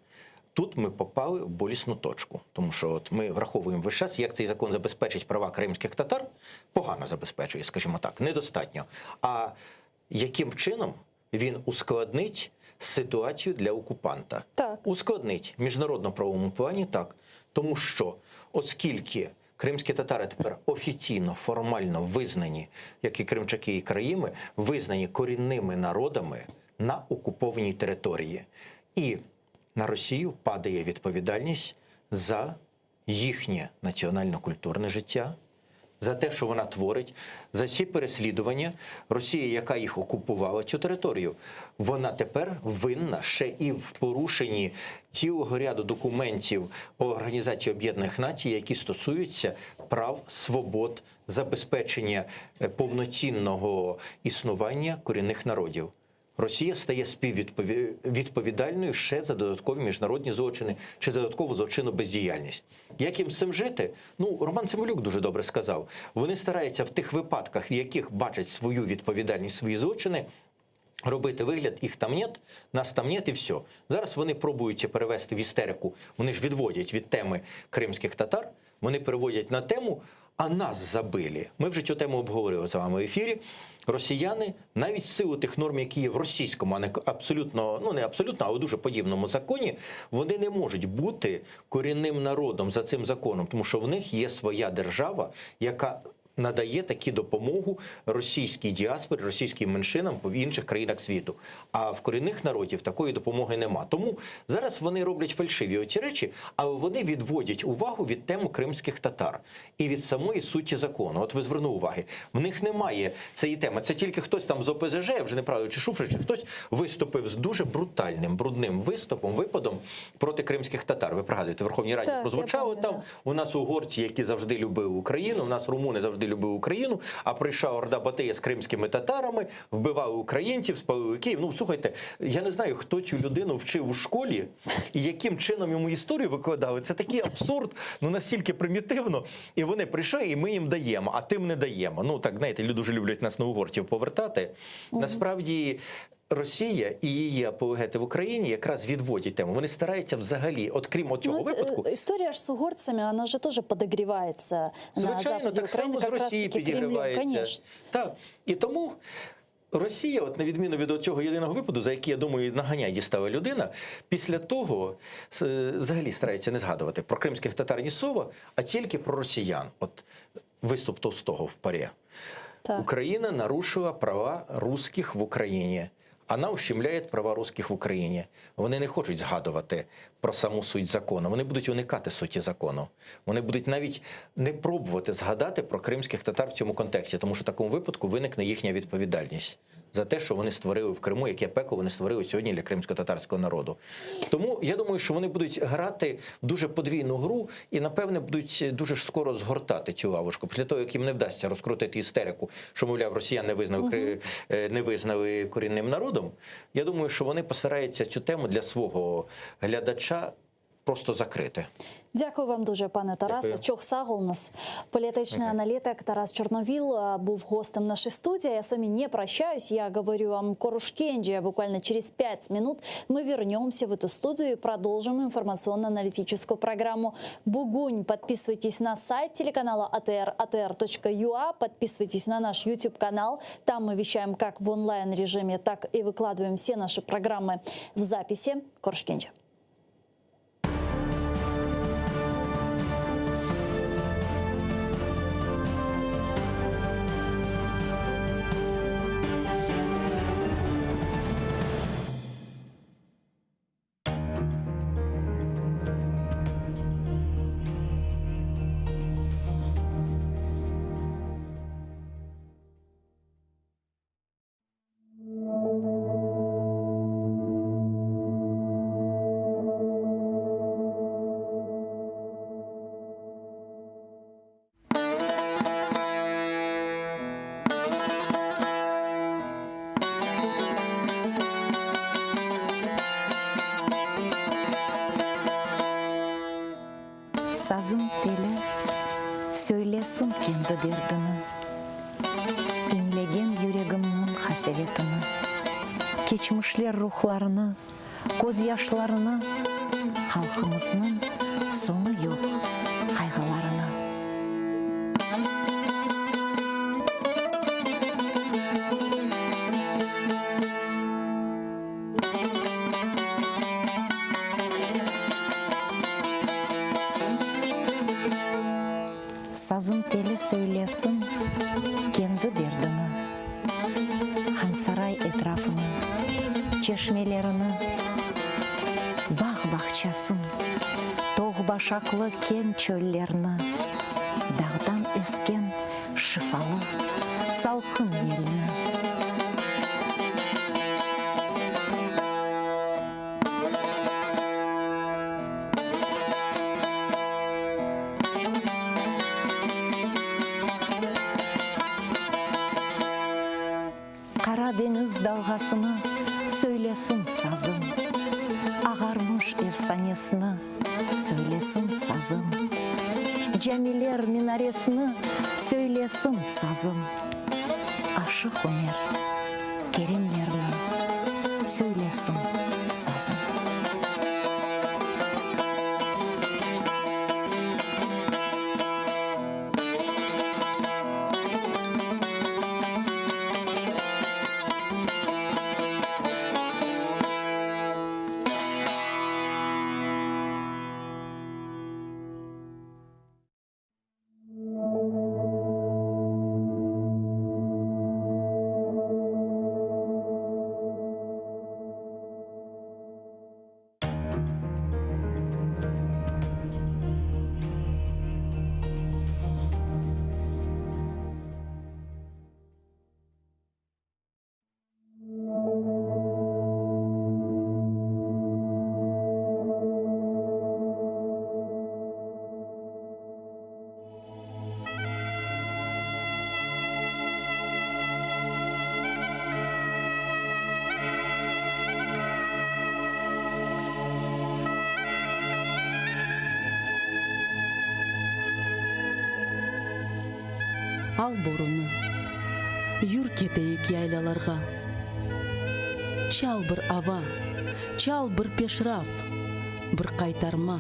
Тут ми попали в болісну точку, тому що от ми враховуємо весь час, як цей закон забезпечить права кримських татар, погано забезпечує, скажімо так, недостатньо. А яким чином він ускладнить ситуацію для окупанта? Так. Ускладнить в міжнародно-правовому плані так, тому що оскільки кримські татари тепер офіційно, формально визнані, як і кримчаки і караїми, визнані корінними народами на окупованій території. І на Росію падає відповідальність за їхнє національно-культурне життя, за те, що вона творить, за всі переслідування. Росія, яка їх окупувала, цю територію, вона тепер винна ще і в порушенні цілого ряду документів Організації Об'єднаних Націй, які стосуються прав, свобод, забезпечення повноцінного існування корінних народів. Росія стає співвідповідальною ще за додаткові міжнародні злочини чи за додаткову злочинну бездіяльність. Як їм з цим жити? Роман Цимбалюк дуже добре сказав. Вони стараються в тих випадках, в яких бачать свою відповідальність, свої злочини, робити вигляд, їх там нет, нас там нет і все. Зараз вони пробують перевести в істерику, вони ж відводять від теми кримських татар, вони переводять на тему, а нас забили. Ми вже цю тему обговорили з вами в ефірі. Росіяни, навіть в силу тих норм, які є в російському, а не абсолютно, не абсолютно, але дуже подібному законі, вони не можуть бути корінним народом за цим законом, тому що в них є своя держава, яка надає таку допомогу російській діаспорі, російським меншинам в інших країнах світу. А в корінних народів такої допомоги нема. Тому зараз вони роблять фальшиві оці речі, але вони відводять увагу від теми кримських татар і від самої суті закону. От ви звернули увагу, в них немає цієї теми. Це тільки хтось там з ОПЗЖ, вже не правильно, чи Шуфрич, чи хтось виступив з дуже брутальним, брудним випадом проти кримських татар. Ви пригадуєте, в Верховній Раді прозвучало там. У нас угорці, які завжди любили Україну, у нас румуни завжди любив Україну, а прийшла орда Батия з кримськими татарами, вбивали українців, спалили Київ. Ну, слухайте, я не знаю, хто цю людину вчив у школі і яким чином йому історію викладали. Це такий абсурд, ну настільки примітивно. І вони прийшли, і ми їм даємо, а тим не даємо. Ну, так, знаєте, люди дуже люблять нас на угорців повертати. Насправді, Росія і її апологети в Україні якраз відводять тему. Вони стараються взагалі, от крім цього випадку... История ж с угорцами, она же тоже подогревается на Звичайно, западе так Украины, само з как раз Росії таки Кремлем, підігрівається. конечно. Так, і тому... Росія, от на відміну від цього єдиного випаду, за який, я думаю, наганяй дістала людина, після того взагалі старається не згадувати про кримських татар ні слова, а тільки про росіян. От виступ Толстого в ПАРЄ. Украина нарушила права русских в Україні. Вона ущемляє права русских в Україні. Вони не хочуть згадувати про саму суть закону. Вони будуть уникати суті закону. Вони будуть навіть не пробувати згадати про кримських татар в цьому контексті, тому що в такому випадку виникне їхня відповідальність за те, що вони створили в Криму, яке пекло вони створили сьогодні для кримсько-татарського народу. Тому я думаю, що вони будуть грати дуже подвійну гру і, напевне, будуть дуже скоро згортати цю лавушку. Після того, як їм не вдасться розкрутити істерику, що, мовляв, росіян не визнали корінним народом, я думаю, що вони постараються цю тему для свого глядача просто закрити. Дякую вам дуже, пане Тарасе. Дякую. Чох Сагол у нас, політичний аналітик Тарас Чорновіл, був гостем нашей студии. Я с вами не прощаюсь, я говорю вам Корушкенджи. Буквально через 5 минут мы вернемся в эту студию и продолжим информационно-аналитическую программу «Бугунь». Подписывайтесь на сайт телеканала АТР, atr.ua, подписывайтесь на наш YouTube-канал. Там мы вещаем как в онлайн-режиме, так и выкладываем все наши программы в записи. Корушкенджи. Sazın teli söylesin kendi derdini, inlegen yüreğimnin hasevetini, keçmişler ruhlarını, göz yaşlarını, halkımızın sonu yok kaygılarına. Sazın teli söylesin kendi derdini, Hansaray etrafını, çeşmelerini, bağ bahçaсын, toğ başaklı ken çöllerini, dağdan esken şifalı salkın елini. Karadeniz dalgasını söylesin sazım, ağarmış efsanesini söylesin sazım, camiler minaresini söylesin sazım, aşık Ömer Kerimlerle söylesin sazım. ал боруны. Юр кетейік яйлаларға. Чал бір ава, чал бір пешрав, бір қайтарма.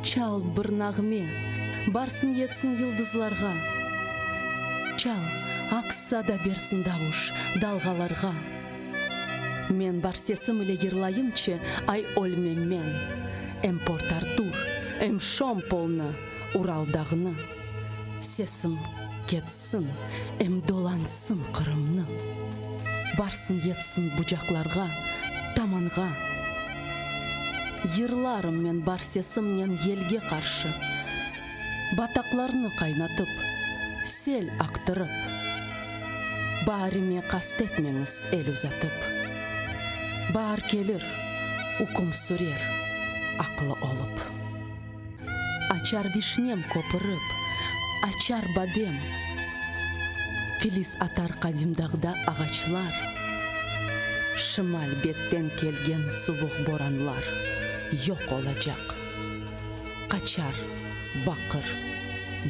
Чал бір нағме, барсын етсін йылдызларға. Чал ақса да берсін дауыш далғаларға. Мен бар сесім іле ерлайымче ай ольмеммен. Эм Порт-Артур, эм Шомполны, Уралдағыны. Сесім кетсін, эм долансын Қырымны. Барсын етсін бұжақларға, таманға. Ерларым мен бар сесімнен елге қаршы. Батақларны қайнатып, сел ақтырып. Барыме қастетмеңіз ел ұзатып. Бар келір, ұқым сүрер, ақылы олып. Ачар вишнем көпіріп, ачар бадем. Филис атар қадимдағда ағачлар. Шымал беттен келген суық боранлар. Yok olacak. Kaçar, bakır,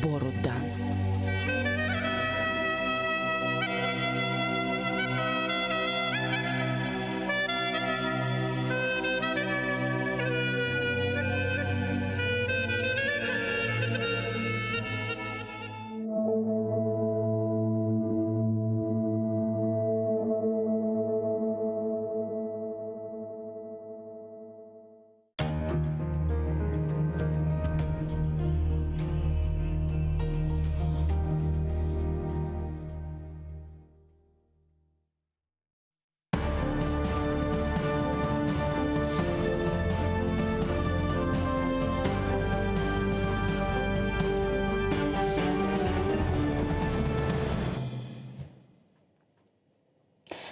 borudan.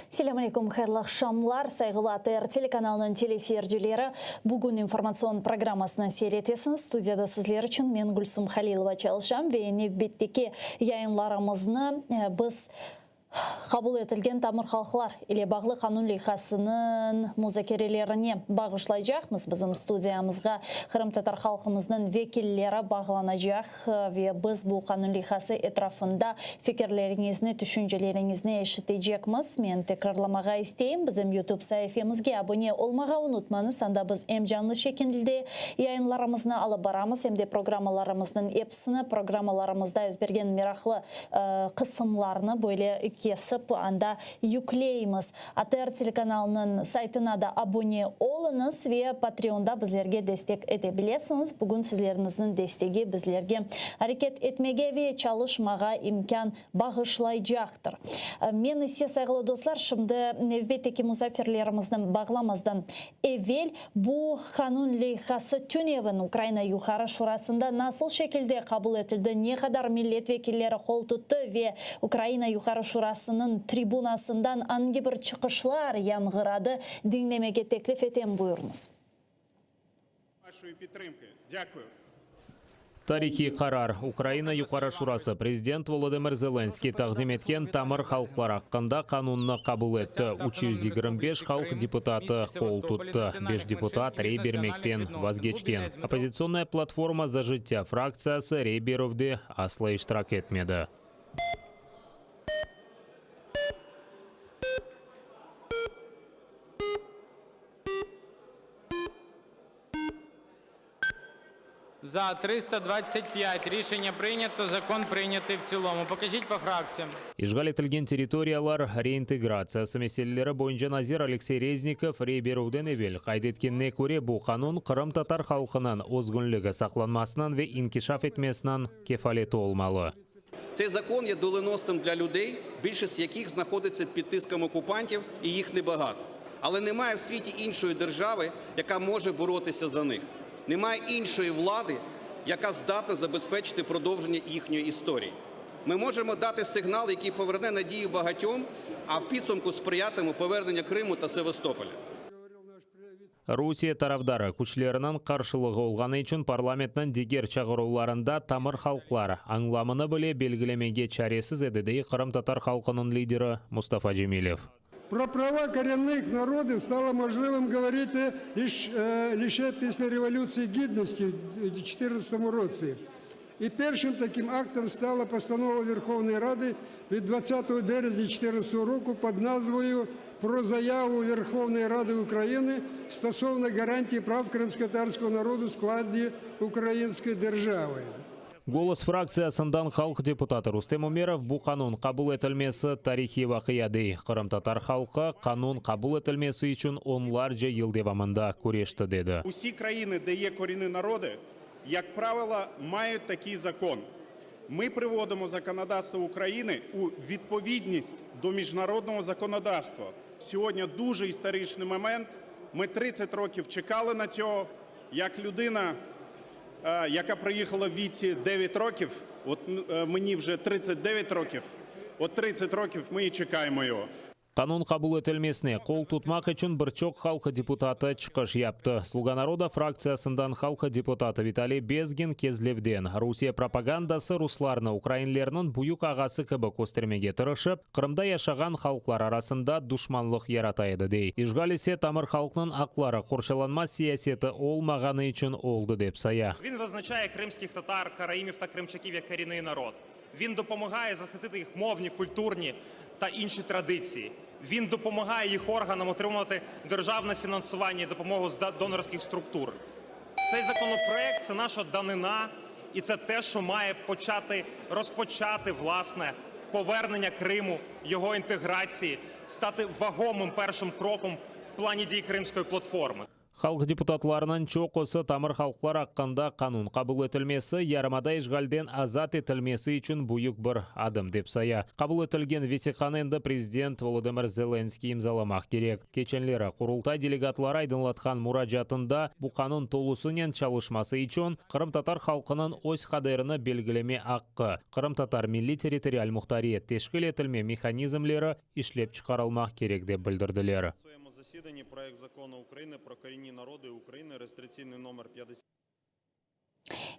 Селам алейкум, хайрлы шамлар, сайғылы АТР телеканалының телесерджилері. Бүгін информацион программасына серетесін. Студияда сізлер үшін мен Гүлсім Халилова чалышам. Ве невбеттеке яйынларымызны біз қабыл етілген тамыр халқылар или бағлы қанун лейхасының музакерелеріне бағышлайжақмыз. Біздің студиямызға Қырым татар халқымыздың векиллері бағланажақ. Ве біз бұл қанун лейхасы етрафында фикерлеріңізні, түшінжелеріңізні ешітейжекміз. Мен текрарламаға істейім. Біздің YouTube сайфемізге абоне олмаға ұнытмаңыз. Анда біз жанлы шекенділде яйынларымызны алып барамыз. Емде программаларымыздың епсіні, программаларымызда өзберген мерақлы қысымларны бөйле кесіп анда юклейміз. АТР телеканалының сайтына да абоне олыңыз ве Патреонда біздерге дестек ете білесіңіз. Бүгін сіздеріңіздің дестеге біздерге әрекет етмеге ве чалышмаға имкан бағышлай жақтыр. Мен есе сайғылы достар, шымды невбеттеке музафирлеріміздің бағламаздан евел бұл қанун лейхасы түневін Украина юхары шурасында насыл шекілде қабыл етілді, не қадар миллет векілері қол тұтты ве Украина юхары шурасының трибунасындан анги бір чықышлар яңғырады, деңлемеге теклиф етем бұйырыңыз. Тарихи қарар. Украина юқары шурасы президент Володимир Зеленский тақдим еткен тамыр халықлар аққында қанунны қабыл етті. 325 халық депутаты қол тұтты. 5 депутат рей бермектен вазгечкен. Оппозиционная платформа «За життя» фракциясы рей беруде асла иштирак етмеді. За 325 рішення прийнято, закон прийнятий в цілому. Покажіть по фракціям. Ишгал етілген территориялар реинтеграциясы мәселелері бойынша Назир Алексей Резников рей беруден евел қайдеткенне көре бұл қанун Қырым татар халқының озгүнлігі сақланмасынан ве инкишаф етмесінен кефалеті олмалы. Цей закон є доленосним для людей, більшість яких знаходиться під тиском окупантів, і їх небагато. Але немає в світі іншої держави, яка може боротися за них. Немає іншої влади, яка здатна забезпечити продовження їхньої історії. Ми можемо дати сигнал, який поверне надію багатьом, а в підсумку сприятиме повернення Криму та Севастополя. Русия тарафдары күчлерінің қаршылығы олғаны үшін парламентнің дегер чағыруларында тамыр халқлар аңламыны біле белгілемеге чаресіз едідей Қырым татар халқының лидері Мустафа Джемилев. Про права коренных народов стало можливим говорити лише після Революції Гідності в 2014 році. І першим таким актом стала постанова Верховної Ради від 20 березня 2014 року під назвою «Про заяву Верховної Ради України стосовно гарантії прав кримськотатарського народу в складі Української держави». Голос фракциясынан халық депутаты Рустем Умеров бұл қанун қабыл етілмесі тарихи вақияды. Қырым-татар халқы қанун қабыл етілмесі үшін онларca yıl devamında күрешті деді. Усі країни, де є корінні народи, як правило, мають такий закон. Ми приводимо законодавство України у відповідність до міжнародного законодавства. Сьогодні дуже історичний момент. Ми 30 років чекали на цього. Як людина, яка приїхала в віці 9 років, от мені вже 39 років, от 30 років ми і чекаємо його. Канун қабыл етілмесіне қол тұтмақ үшін бірчок халқы депутаты чықыш япты. Слуга народа фракциясынан халқы депутаты Виталий Безгин кезлевден. Русия пропагандасы русларны украинлерінің бұйық ағасы кібі көстермеге тырышып, Қырымда яшаған халқлар арасында душманлық яратайды дей. Ишгалесе тамыр халқының ақлары қоршаланма сиясеті олмағаны үшін олды деп сая. Він визначає кримських татар, караїмів та кримчаків як корінний народ. Він допомагає захистити їх мовні, культурні та інші традиції. Він допомагає їх органам отримувати державне фінансування і допомогу з донорських структур. Цей законопроект – це наша данина, і це те, що має розпочати, власне, повернення Криму, його інтеграції, стати вагомим першим кроком в плані дій Кримської платформи. Халық депутатларынан чоқысы тамыр халықлар аққанда қанун қабыл етілмесі ярымада ишгалден азат етілмесі үшін бұйық бір адым деп сая. Қабыл етілген весеқаненді президент Володимир Зеленский имзаламақ керек. Кеченлері құрылтай делегатлары айдынлатқан мұражатында бұл қанун толысынен чалышмасы үшін Қырым-татар халқының өз қадеріні белгілеме аққы. Қырым-татар милли территориаль мұхтариет тешкіл етілме механизмлері ішлеп шығарылмақ керек деп білдірділер. Засіданні проект закону України про корінні народи України, реєстраційний номер 50.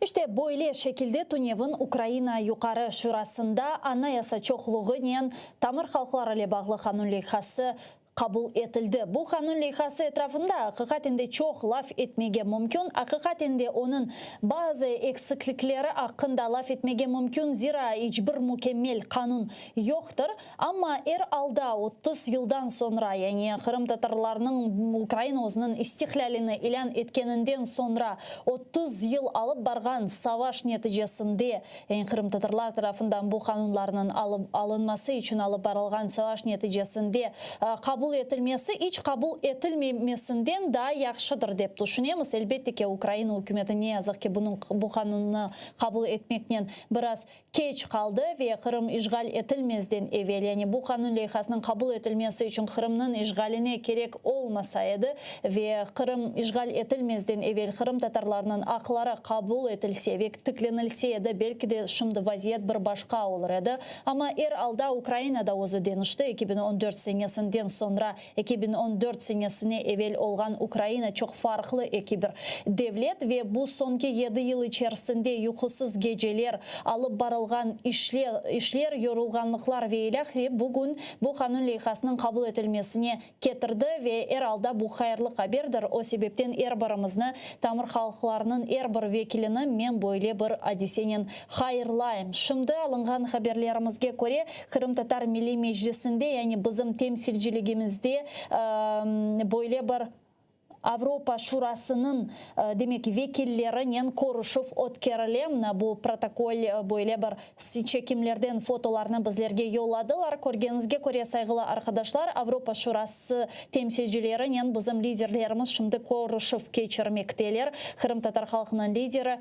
İşte böyle şekilde Tunev'in Ukrayna Yukarı Şurası'nda anayasa çoğluğunun tamır halklar ile bağlı kanun leyhası kabul etildi. Bu kanun leyhası etrafında hakikatinde çok laf etmege mümkün. Hakikatinde onun bazı eksiklikleri hakkında laf etmege mümkün. Zira hiçbir mükemmel kanun yoktur. Ama alda 30 yıldan sonra yani Kırım Tatarlarının Ukrayna özünün istihlalini ilan etkeninden sonra 30 yıl alıp bargan savaş neticesinde yani Kırım Tatarlar tarafından bu kanunlarının alınması için alıp barılgan savaş neticesinde kabul etilmesi hiç kabul etilmemesinden daha yaxşıdır dep düşünemiz. Elbette ki Ukrayna hükümeti ne yazık ki bu kanunu kabul etmekten biraz geç kaldı ve Kırım işgal etilmezden evvel yani bu kanun leyhasının kabul etilmesi için Kırım'ın işgaline gerek olmasaydı ve Kırım işgal etilmezden evvel Kırım Tatarlarının akları kabul etilse ve tıklenilseydi belki de şimdi vaziyet bir başka olurdu. Ama alda Ukrayna'da özü denişti 2014 senesinden sonra 2014 senesine evvel olgan Ukrayna çok farklı bir devlet ve bu sonki 7 yıl içerisinde uykusuz geceler alıp barılgan işler yorulganlıklar ve ilahri bugün bu kanun leyhasının kabul edilmesine getirdi ve alda bu hayırlı haberdir. O sebepten barımızını tamır halklarının bir vekilini men böyle bir adisenin hayırlayım. Şimdi alıngan haberlerimizge göre Kırım Tatar Milli Meclisi'nde yani bizim temsilciligimizde böyle bir Avrupa Şurası'nın demek vekillerinden konuşup ötkerilen bu protokol böyle bir çekimlerden fotolarını bizlerge yolladılar. Görgenizge göre saygılı arkadaşlar Avrupa Şurası temsilcilerinden bizim liderlerimiz şimdi konuşup geçirmekteler. Kırım Tatar halkının lideri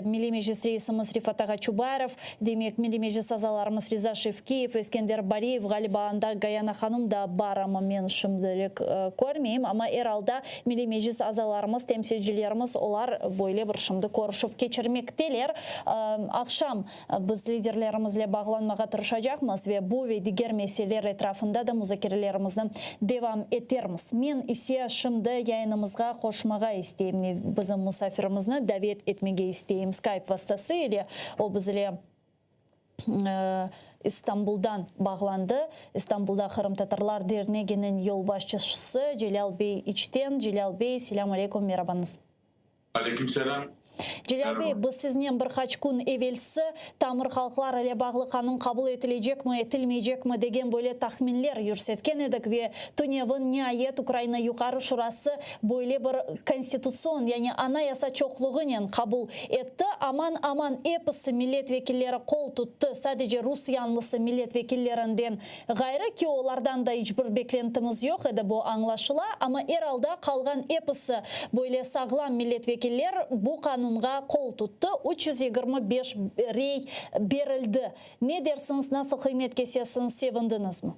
Milli Meclis reisimiz Rifat Ağa Çubarov, demek Milli Meclis azalarımız Riza Şevkiyev, Eskender Baliyev, galiba anda Gayana Hanım da var ama ben şimdilik görmeyeyim ama herhalde Milli Meclis azalarımız, temsilcilerimiz olar böyle bir şimdi konuşup geçirmekteler. Akşam biz liderlerimizle bağlanmağa tırışacağımız ve bu ve diğer meseleler etrafında da müzakerelerimizi devam ettirmiz. Men ise şimdi yayınımızga koşmağa isteyim. Bizim misafirimizni davet etmege isteyim. Skype vasıtasıyla o bizle İstanbul'dan bağlandı. İstanbul'da Kırım Tatarlar Derneği'nin yol başçısı Celal Bey İçten. Celal Bey, selamun aleyküm, merhabanız. Aleyküm selam. Celal bu sizden birkaç gün evvelsi Tamır halklar ile bağlı kanun kabul edilecek mi, etilmeyecek mi degen böyle tahminler yürsetken edik ve Tunev'in nihayet Ukrayna Yukarı Şurası böyle bir konstitusyon yani anayasa çokluğuyla kabul etti. Aman episi milletvekilleri kol tuttu. Sadece Rus yanlısı milletvekillerinden gayrı ki onlardan da hiçbir beklentimiz yok edi bu anlaşıla. Ama herhalde kalgan episi böyle sağlam milletvekiller bu kanunga kol tuttu. 325 rey verildi. Ne dersiniz, nasıl kıymet kesesiniz, sevindiniz mi?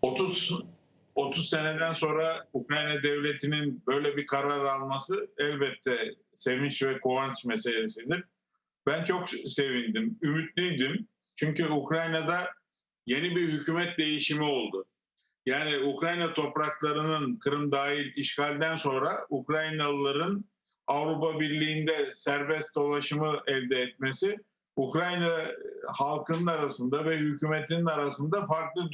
30 seneden sonra Ukrayna devletinin böyle bir karar alması elbette sevinç ve kıvanç meselesidir. Ben çok sevindim, ümitliydim. Çünkü Ukrayna'da yeni bir hükümet değişimi oldu. Yani Ukrayna topraklarının Kırım dahil işgalden sonra Ukraynalıların Avrupa Birliği'nde serbest dolaşımı elde etmesi, Ukrayna halkının arasında ve hükümetinin arasında farklı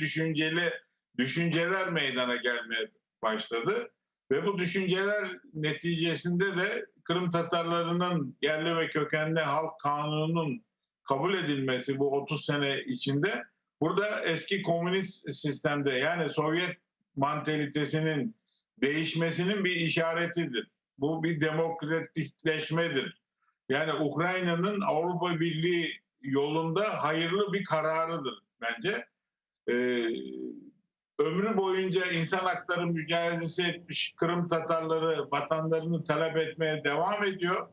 düşünceler meydana gelmeye başladı. Ve bu düşünceler neticesinde de Kırım Tatarlarının yerli ve kökenli halk kanununun kabul edilmesi bu 30 sene içinde burada eski komünist sistemde yani Sovyet mantalitesinin değişmesinin bir işaretidir. Bu bir demokratikleşmedir. Yani Ukrayna'nın Avrupa Birliği yolunda hayırlı bir kararıdır bence. Ömrü boyunca insan hakları mücadelesi etmiş Kırım Tatarları vatanlarını talep etmeye devam ediyor.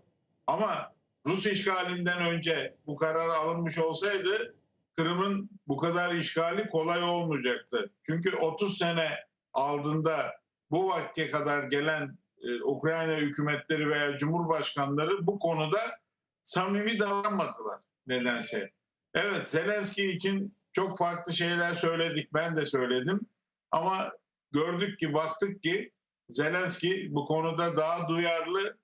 Ama Rus işgalinden önce bu karar alınmış olsaydı Kırım'ın bu kadar işgali kolay olmayacaktı. Çünkü 30 sene aldığında bu vakte kadar gelen Ukrayna hükümetleri veya cumhurbaşkanları bu konuda samimi davranmadılar nedense. Evet, Zelenski için çok farklı şeyler söyledik, ben de söyledim. Ama gördük ki, baktık ki Zelenski bu konuda daha duyarlı.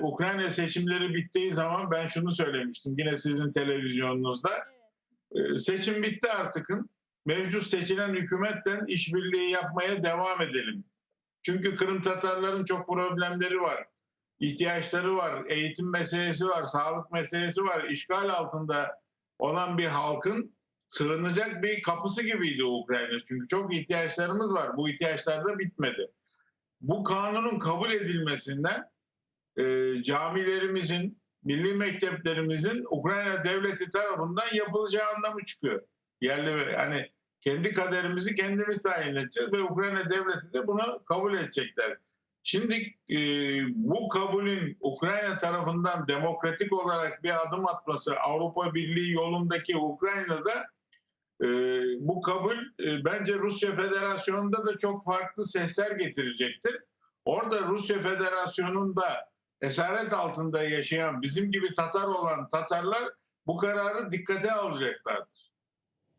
Ukrayna seçimleri bittiği zaman ben şunu söylemiştim yine sizin televizyonunuzda. Seçim bitti artık. Mevcut seçilen hükümetle işbirliği yapmaya devam edelim. Çünkü Kırım Tatarların çok problemleri var. İhtiyaçları var, eğitim meselesi var, sağlık meselesi var. İşgal altında olan bir halkın sığınacak bir kapısı gibiydi Ukrayna. Çünkü çok ihtiyaçlarımız var. Bu ihtiyaçlar da bitmedi. Bu kanunun kabul edilmesinden camilerimizin, milli mekteplerimizin Ukrayna devleti tarafından yapılacağı anlamı çıkıyor. Yerli yani kendi kaderimizi kendimiz tayin edeceğiz ve Ukrayna devleti de bunu kabul edecekler. Şimdi bu kabulün Ukrayna tarafından demokratik olarak bir adım atması Avrupa Birliği yolundaki Ukrayna'da bu kabul bence Rusya Federasyonu'nda da çok farklı sesler getirecektir. Orada Rusya Federasyonu'nda esaret altında yaşayan bizim gibi Tatar olan Tatarlar bu kararı dikkate alacaklardır.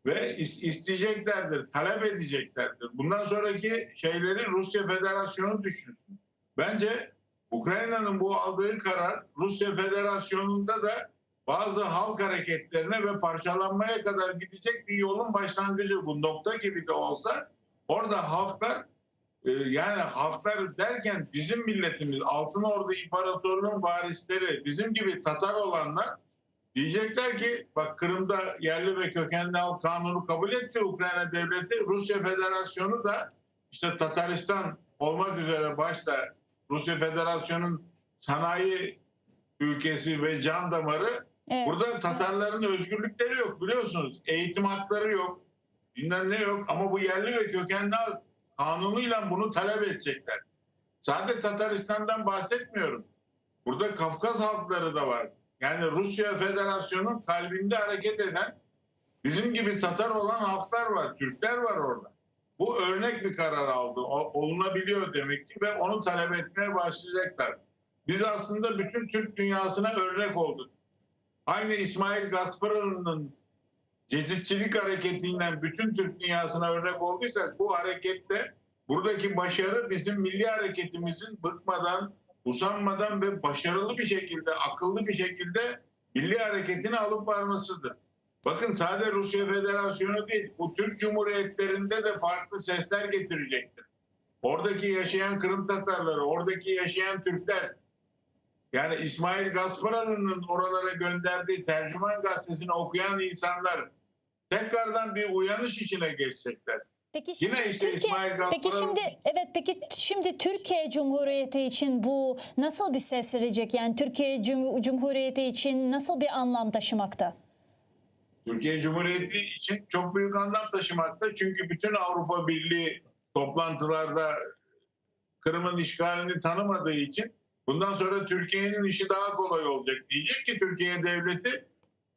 Ve isteyeceklerdir, talep edeceklerdir. Bundan sonraki şeyleri Rusya Federasyonu düşünsün. Bence Ukrayna'nın bu aldığı karar Rusya Federasyonu'nda da bazı halk hareketlerine ve parçalanmaya kadar gidecek bir yolun başlangıcı. Bu nokta gibi de olsa orada halklar yani halklar derken bizim milletimiz, Altın Ordu İmparatorluğu'nun varisleri, bizim gibi Tatar olanlar diyecekler ki bak Kırım'da yerli ve kökenli halk kanunu kabul etti Ukrayna devleti. Rusya Federasyonu da işte Tataristan olmak üzere başta Rusya Federasyonu'nun sanayi ülkesi ve can damarı. Evet. Burada Tatarların özgürlükleri yok biliyorsunuz. Eğitim hakları yok. Bilmem ne yok ama bu yerli ve kökenli halk kanunuyla bunu talep edecekler. Sadece Tataristan'dan bahsetmiyorum. Burada Kafkas halkları da var. Yani Rusya Federasyonu'nun kalbinde hareket eden bizim gibi Tatar olan halklar var. Türkler var orada. Bu örnek bir karar aldı. Olunabiliyor demek ki ve onu talep etmeye başlayacaklar. Biz aslında bütün Türk dünyasına örnek olduk. Aynı İsmail Gasparoğlu'nun ceditçilik hareketinden bütün Türk dünyasına örnek olduysak bu harekette buradaki başarı bizim milli hareketimizin bıkmadan, usanmadan ve başarılı bir şekilde, akıllı bir şekilde milli hareketini alıp varmasıdır. Bakın sadece Rusya Federasyonu değil, bu Türk Cumhuriyetlerinde de farklı sesler getirecektir. Oradaki yaşayan Kırım Tatarları, oradaki yaşayan Türkler Yani İsmail Gasparalı'nın oralara gönderdiği Tercüman Gazetesi'ni okuyan insanlar tekrardan bir uyanış içine geçecekler. Peki şimdi Yine işte İsmail Gasparalı... peki şimdi Türkiye Cumhuriyeti için bu nasıl bir ses verecek? Yani Türkiye Cumhuriyeti için nasıl bir anlam taşımakta? Türkiye Cumhuriyeti için çok büyük anlam taşımakta. Çünkü bütün Avrupa Birliği toplantılarda Kırım'ın işgalini tanımadığı için bundan sonra Türkiye'nin işi daha kolay olacak. Diyecek ki Türkiye devleti,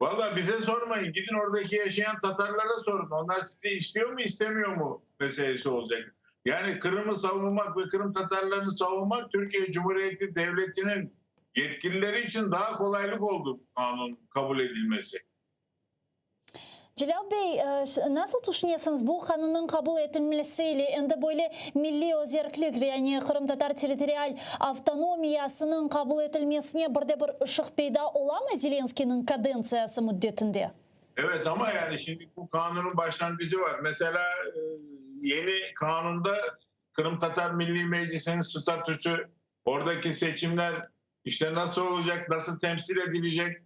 valla bize sormayın, gidin oradaki yaşayan Tatarlara sorun. Onlar sizi istiyor mu istemiyor mu meselesi olacak. Yani Kırım'ı savunmak ve Kırım Tatarlarını savunmak Türkiye Cumhuriyeti Devleti'nin yetkilileri için daha kolaylık oldu kanun kabul edilmesi. Celal Bey, nasıl düşünüyorsunuz bu kanunun kabul edilmesiyle endi böyle milli özerklik yani Kırım Tatar territorial avtonomiyasının kabul edilmesine bir ışık peyda ola mı Zelenski'nin kadenciyası müddetinde? Evet ama yani şimdi bu kanunun başlangıcı var. Mesela yeni kanunda Kırım Tatar Milli Meclisi'nin statüsü, oradaki seçimler işte nasıl olacak, nasıl temsil edilecek?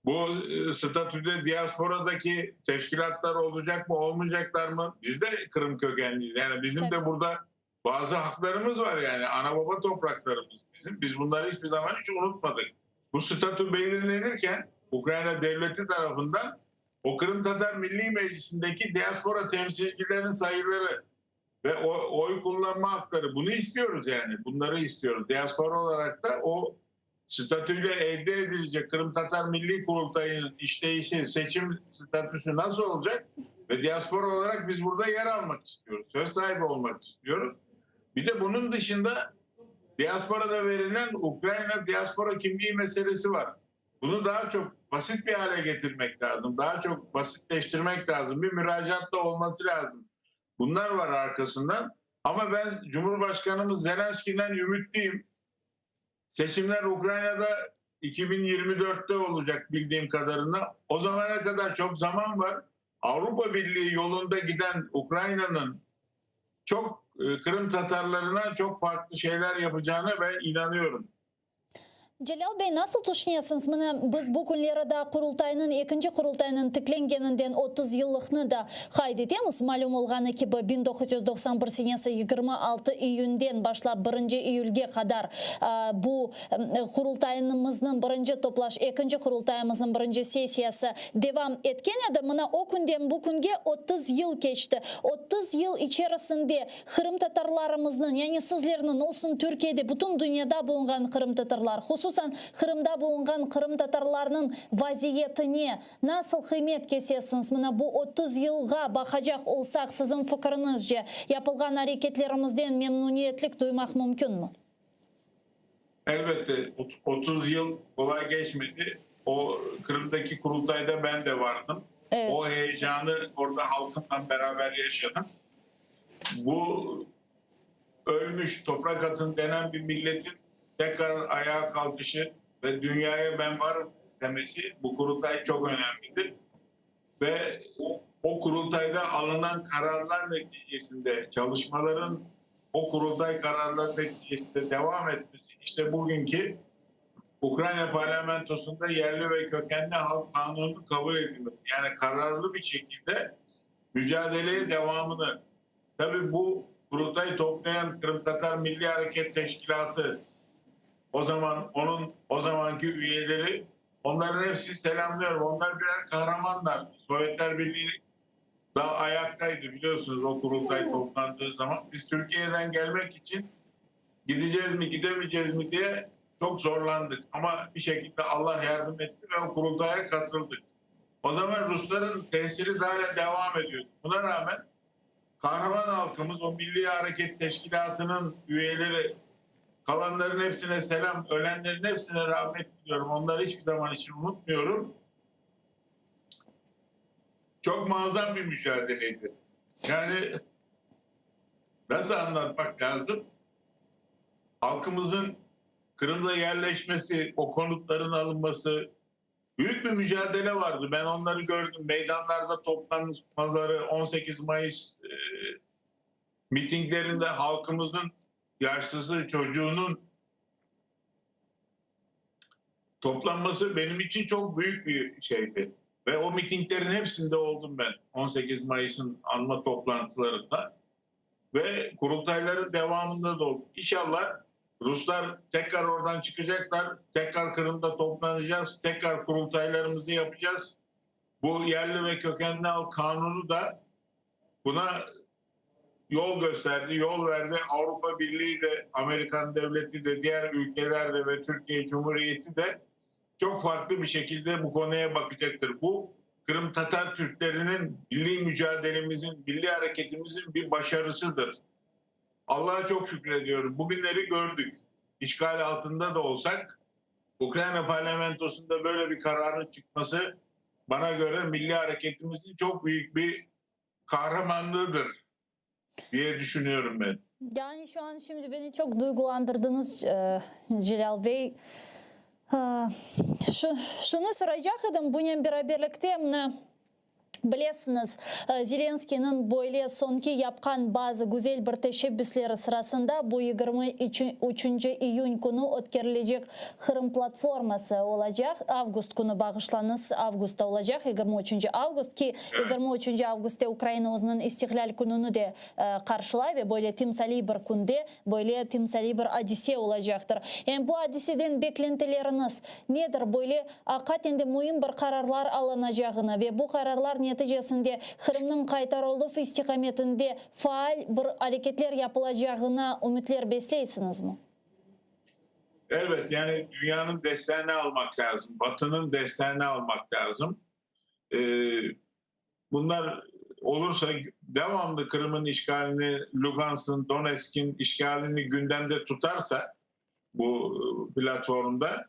Bu statüde diasporadaki teşkilatlar olacak mı, olmayacaklar mı? Biz de Kırım kökenliyiz. Yani bizim de burada bazı haklarımız var yani. Ana baba topraklarımız bizim. Biz bunları hiçbir zaman hiç unutmadık. Bu statü belirlenirken Ukrayna devleti tarafından o Kırım Tatar Milli Meclisi'ndeki diaspora temsilcilerin sayıları ve oy kullanma hakları, bunu istiyoruz yani. Bunları istiyoruz. Diaspora olarak da o statüyle elde edilecek Kırım Tatar Milli Kurultayı'nın işleyişi, seçim statüsü nasıl olacak? Ve diaspora olarak biz burada yer almak istiyoruz. Söz sahibi olmak istiyoruz. Bir de bunun dışında diasporada verilen Ukrayna diaspora kimliği meselesi var. Bunu daha çok basit bir hale getirmek lazım. Daha çok basitleştirmek lazım. Bir müracaat da olması lazım. Bunlar var arkasından. Ama ben Cumhurbaşkanımız Zelenski'den ümitliyim. Seçimler Ukrayna'da 2024'te olacak bildiğim kadarıyla. O zamana kadar çok zaman var. Avrupa Birliği yolunda giden Ukrayna'nın çok Kırım Tatarlarına çok farklı şeyler yapacağına ben inanıyorum. Celal Bey, nasıl düşünüyorsunuz? Biz bu günlerde kurultayının, ikinci kurultayının tiklengeninden 30 yıllıkını da kaydedemiz. Malum olğanı ki 1991 senesi 26 iyünden başlap 1. iyülge kadar bu kurultayımızın ikinci kurultayımızın birinci sesiyası devam etken edi. O günden bu günge 30 yıl geçti. 30 yıl içerisinde Kırım Tatarlarımızın, yani sizlerinin olsun Türkiye'de, bütün dünyada bulunan Kırım Tatarlar, hususan Kırım'da bulunan Kırım Tatarlarının vaziyetine nasıl kıymet kesesiniz? Bu 30 yılga bakacak olsak sizin fikrinizce yapılgan hareketlerimizden memnuniyetlik duymak mümkün mü? Elbette 30 yıl kolay geçmedi. O Kırım'daki kurultayda ben de vardım. Evet. O heyecanı orada halkımla beraber yaşadım. Bu ölmüş toprak atın denen bir milletin tekrar ayağa kalkışı ve dünyaya ben varım demesi, bu kurultay çok önemlidir. Ve o kurultayda alınan kararlar neticesinde, çalışmaların o kurultay kararları neticesinde devam etmesi, işte bugünkü Ukrayna parlamentosunda yerli ve kökenli halk kanunu kabul edilmesi. Yani kararlı bir şekilde mücadeleye devamını. Tabii bu kurultayı toplayan Kırım Tatar Milli Hareket Teşkilatı, o zamanki üyeleri, onların hepsini selamlıyorum. Onlar birer kahramanlar. Sovyetler Birliği daha ayaktaydı biliyorsunuz o kurultay toplandığı zaman. Biz Türkiye'den gelmek için gideceğiz mi gidemeyeceğiz mi diye çok zorlandık. Ama bir şekilde Allah yardım etti ve o kurultaya katıldık. O zaman Rusların tesiri hala devam ediyor. Buna rağmen kahraman halkımız, o Milli Hareket Teşkilatı'nın üyeleri, kalanların hepsine selam, ölenlerin hepsine rahmet diliyorum. Onları hiçbir zaman için unutmuyorum. Çok muazzam bir mücadeleydi. Yani nasıl anlatmak lazım? Halkımızın Kırım'da yerleşmesi, o konutların alınması, büyük bir mücadele vardı. Ben onları gördüm. Meydanlarda toplanmaları, 18 Mayıs mitinglerinde halkımızın yaşlısı, çocuğunun toplanması benim için çok büyük bir şeydi. Ve o mitinglerin hepsinde oldum ben 18 Mayıs'ın anma toplantılarında. Ve kurultayların devamında da oldum. İnşallah Ruslar tekrar oradan çıkacaklar. Tekrar Kırım'da toplanacağız. Tekrar kurultaylarımızı yapacağız. Bu yerli ve kökenli halk kanunu da buna yol gösterdi, yol verdi. Avrupa Birliği de, Amerikan Devleti de, diğer ülkeler de ve Türkiye Cumhuriyeti de çok farklı bir şekilde bu konuya bakacaktır. Bu Kırım Tatar Türklerinin milli mücadelemizin, milli hareketimizin bir başarısıdır. Allah'a çok şükrediyorum. Bugünleri gördük. İşgal altında da olsak Ukrayna parlamentosunda böyle bir kararın çıkması bana göre milli hareketimizin çok büyük bir kahramanlığıdır diye düşünüyorum ben. Yani şu an şimdi beni çok duygulandırdınız Celal Bey. Şunu soracaktım bununla beraberlikte Bilesiniz, Zelenskiy'nin böyle sonki yapkan bazı güzel bir teşebbüsleri sırasında bu 23 iyun günü ötkerilecek Kırım platforması olacak. Avgust günü bağışlanız, Avgust'ta olacak 23 Avgust ki 23 Avgust'ta Ukrayna özünün istihlal gününü de karşılay ve böyle timsali bir günde böyle timsali bir adisiye olacaktır. Yani bu adisiden beklentileriniz nedir? Böyle hakikaten de mühim bir kararlar alınacağını ve bu kararlar neticesinde Kırım'ın kaytarıldığı istikametinde faal bir hareketler yapılacağına ümitler besleysiniz mi? Evet, yani dünyanın desteğini almak lazım. Batı'nın desteğini almak lazım. Bunlar olursa devamlı Kırım'ın işgalini, Lugansk'ın, Donetsk'in işgalini gündemde tutarsa bu platformda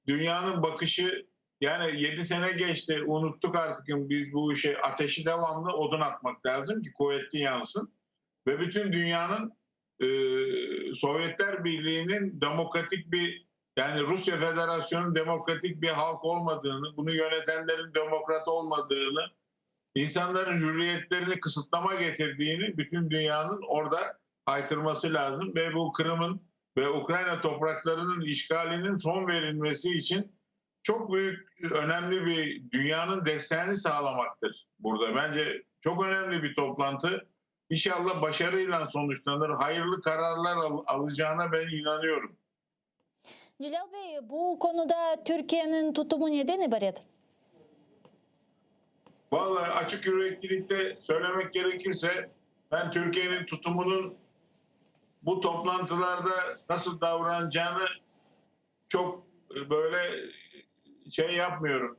dünyanın bakışı, yani 7 sene geçti, unuttuk artık biz bu işe, ateşi devamlı odun atmak lazım ki kuvvetli yansın. Ve bütün dünyanın Sovyetler Birliği'nin demokratik bir, yani Rusya Federasyonu'nun demokratik bir halk olmadığını, bunu yönetenlerin demokrat olmadığını, insanların hürriyetlerini kısıtlama getirdiğini bütün dünyanın orada haykırması lazım. Ve bu Kırım'ın ve Ukrayna topraklarının işgalinin son verilmesi için çok büyük, önemli bir dünyanın desteğini sağlamaktır burada. Bence çok önemli bir toplantı. İnşallah başarıyla sonuçlanır. Hayırlı kararlar alacağına ben inanıyorum. Celal Bey, bu konuda Türkiye'nin tutumu neden ibaret? Vallahi açık yüreklilikle söylemek gerekirse ben Türkiye'nin tutumunun bu toplantılarda nasıl davranacağını çok böyle şey yapmıyorum.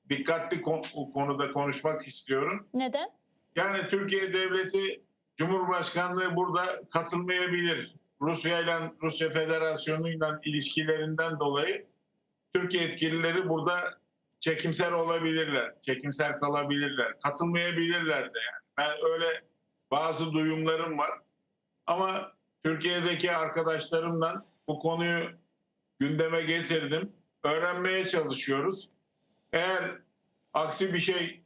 Dikkatli konuda konuşmak istiyorum. Neden? Yani Türkiye Devleti, Cumhurbaşkanlığı burada katılmayabilir. Rusya Federasyonu'yla ilişkilerinden dolayı Türkiye yetkilileri burada çekimser olabilirler, çekimser kalabilirler, katılmayabilirler de yani. Ben öyle bazı duyumlarım var. Ama Türkiye'deki arkadaşlarımla bu konuyu gündeme getirdim. Öğrenmeye çalışıyoruz. Eğer aksi bir şey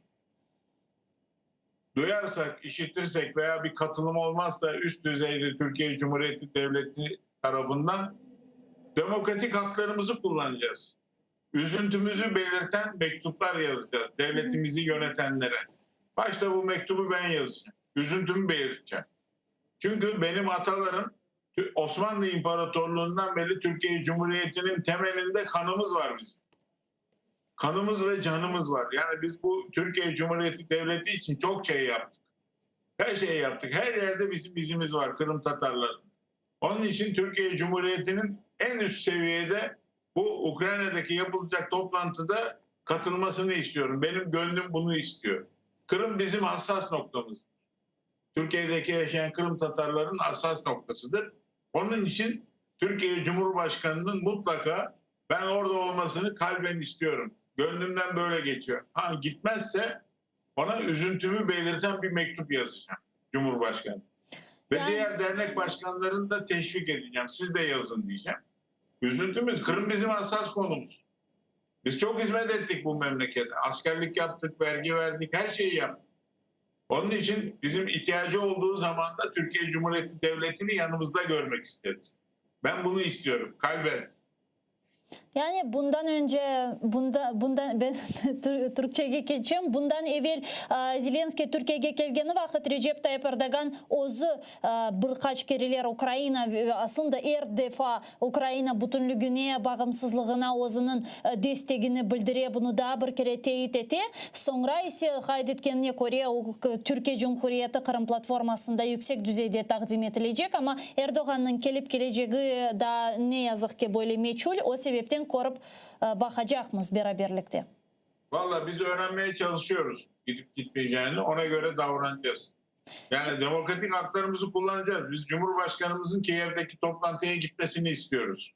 duyarsak, işitirsek veya bir katılım olmazsa üst düzeyde Türkiye Cumhuriyeti Devleti tarafından demokratik haklarımızı kullanacağız. Üzüntümüzü belirten mektuplar yazacağız devletimizi yönetenlere. Başta bu mektubu ben yazacağım. Üzüntümü belirteceğim. Çünkü benim atalarım Osmanlı İmparatorluğu'ndan beri Türkiye Cumhuriyeti'nin temelinde kanımız var bizim. Kanımız ve canımız var. Yani biz bu Türkiye Cumhuriyeti Devleti için çok şey yaptık. Her şeyi yaptık. Her yerde bizim izimiz var Kırım Tatarları. Onun için Türkiye Cumhuriyeti'nin en üst seviyede bu Ukrayna'daki yapılacak toplantıda katılmasını istiyorum. Benim gönlüm bunu istiyor. Kırım bizim hassas noktamız. Türkiye'deki yaşayan Kırım Tatarların hassas noktasıdır. Onun için Türkiye Cumhurbaşkanı'nın mutlaka ben orada olmasını kalben istiyorum. Gönlümden böyle geçiyor. Ha gitmezse ona üzüntümü belirten bir mektup yazacağım Cumhurbaşkanı. Ve diğer dernek başkanlarını da teşvik edeceğim. Siz de yazın diyeceğim. Üzüntümüz, Kırım bizim hassas konumuz. Biz çok hizmet ettik bu memlekete. Askerlik yaptık, vergi verdik, her şeyi yaptık. Onun için bizim ihtiyacı olduğu zaman da Türkiye Cumhuriyeti Devleti'ni yanımızda görmek isteriz. Ben bunu istiyorum, kalben. Yani bundan önce ben Türkçe'ye geçeceğim. Bundan evvel Zelenskiy Türkiye'ye gelgeni vakit Recep Tayyip Erdoğan ozu birkaç kereler Ukrayna aslında defa Ukrayna bütünlüğüne, bağımsızlığına ozunun destekini bildire, bunu da bir kere teyit etti. Sonra ise kaydetkenine göre Türkiye Cumhuriyeti Kırım platformasında yüksek düzeyde takdim edilecek ama Erdoğan'ın gelip geleceği da ne yazık ki böyle meçhul. O sebepten korup bakacağımız beraberlikte. Vallahi biz öğrenmeye çalışıyoruz gidip gitmeyeceğini, ona göre davranacağız. Yani demokratik haklarımızı kullanacağız. Biz Cumhurbaşkanımızın Kiev'deki toplantıya gitmesini istiyoruz.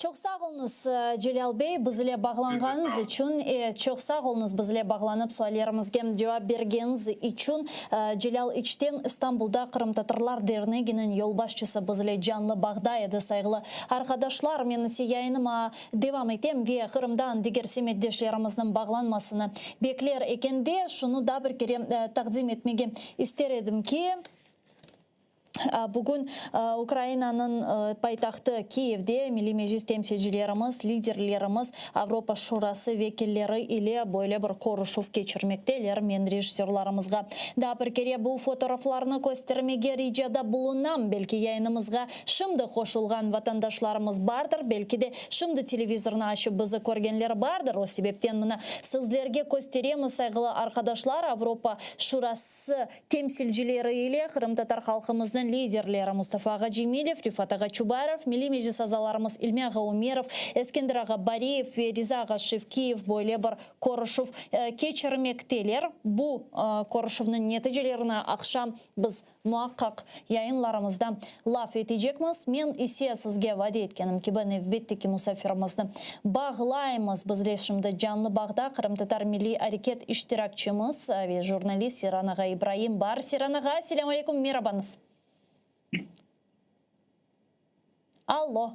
Çok sağ olunuz Celal Bey, bizle bağlanğanız için, çok sağ olunuz bizle bağlanıp suallarımızga cevap bergeniz için. Celal içten İstanbul'da Kırım Tatarlar Derneği'nin yol başçısı bizle canlı bağda edi. Saygılı arkadaşlar, men ise yayınıma devam etem ve Kırım'dan diğer semeddeşlerimizin bağlanmasını bekler eken de şunu da bir kere takdim etmege ister edim ki bugün Ukrayna'nın paytaxtı Kiev'de Milli Meclis temsilcilerimiz, liderlerimiz, Avrupa Şurası vekilleri ile böyle bir konuşup geçirmekteler. Men rejissörlerimizga da bir kere bu fotoğraflarını göstermege ricada bulunam. Belki yayınımızga şimdi koşulgan vatandaşlarımız bardır. Belki de şimdi televizorunu açıp bizi görgenler bardır. O sebepten mına sizlerge gösteremiz saygılı arkadaşlar. Avrupa Şurası temsilcileri ile Kırım Tatar halkımızın liderleri Mustafa Gacimilov, Rifat Agaçubarov, Milli Meclis azalarımız İlmi Umerov, Eskender Agabariyev ve Riza Agashevkiyev böyle bir konuşup geçirmekteler. Bu konuşuğun neticelerini akşam biz muhakkak yayınlarımızda laf edeceğimiz. Men ise sizge vade etkenim ki ben elbette musafirimizni bağlayımız. Bizler şimdi canlı bağda Kırım Tatar Milli Hareket iştirakçımız ve jurnalist Siran Ağa İbrahim var. Siran Ağa, selamun aleyküm, merhabanız. Allo.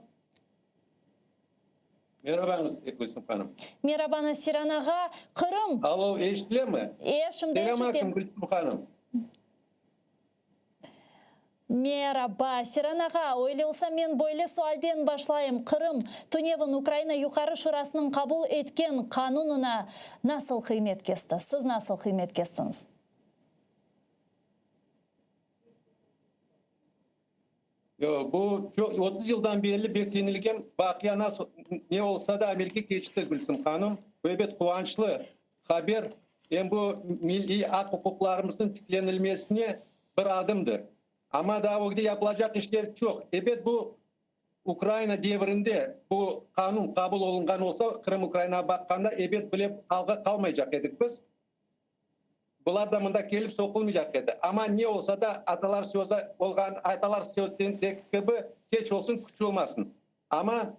Merhabanız Gülsüm Hanım. Merhaba Siran Ağa. Kırım. Alo, eşitler mi? Şimdi eşitim. Gülsüm Hanım. Merhaba Siran Ağa. Öyle olsa men böyle sualden başlayayım. Kırım, Tunev'in Ukrayna Yukarı Şurasının kabul etken kanununa nasıl kıymet kesti? Siz nasıl kıymet kestiniz? Bu 30 yıldan beri beklenilgen vakıya nasıl ne olsa da Amerika geçti Gülsüm Hanım. Evet, kuvvançlı haber. Hem bu milli hak hukuklarımızın tiklenilmesine bir adımdır. Ama daha o gibi yapılacak işler çok. Evet, bu Ukrayna devrinde bu kanun kabul olungan olsa Kırım Ukrayna'ya bakkanda evet bile alga kalmayacak edik biz. Bular da mında gelip sokulmayacak edi. Ama ne olsa da atalar sözü olgan, atalar sözünün gibi geç olsun, küç olmasın. Ama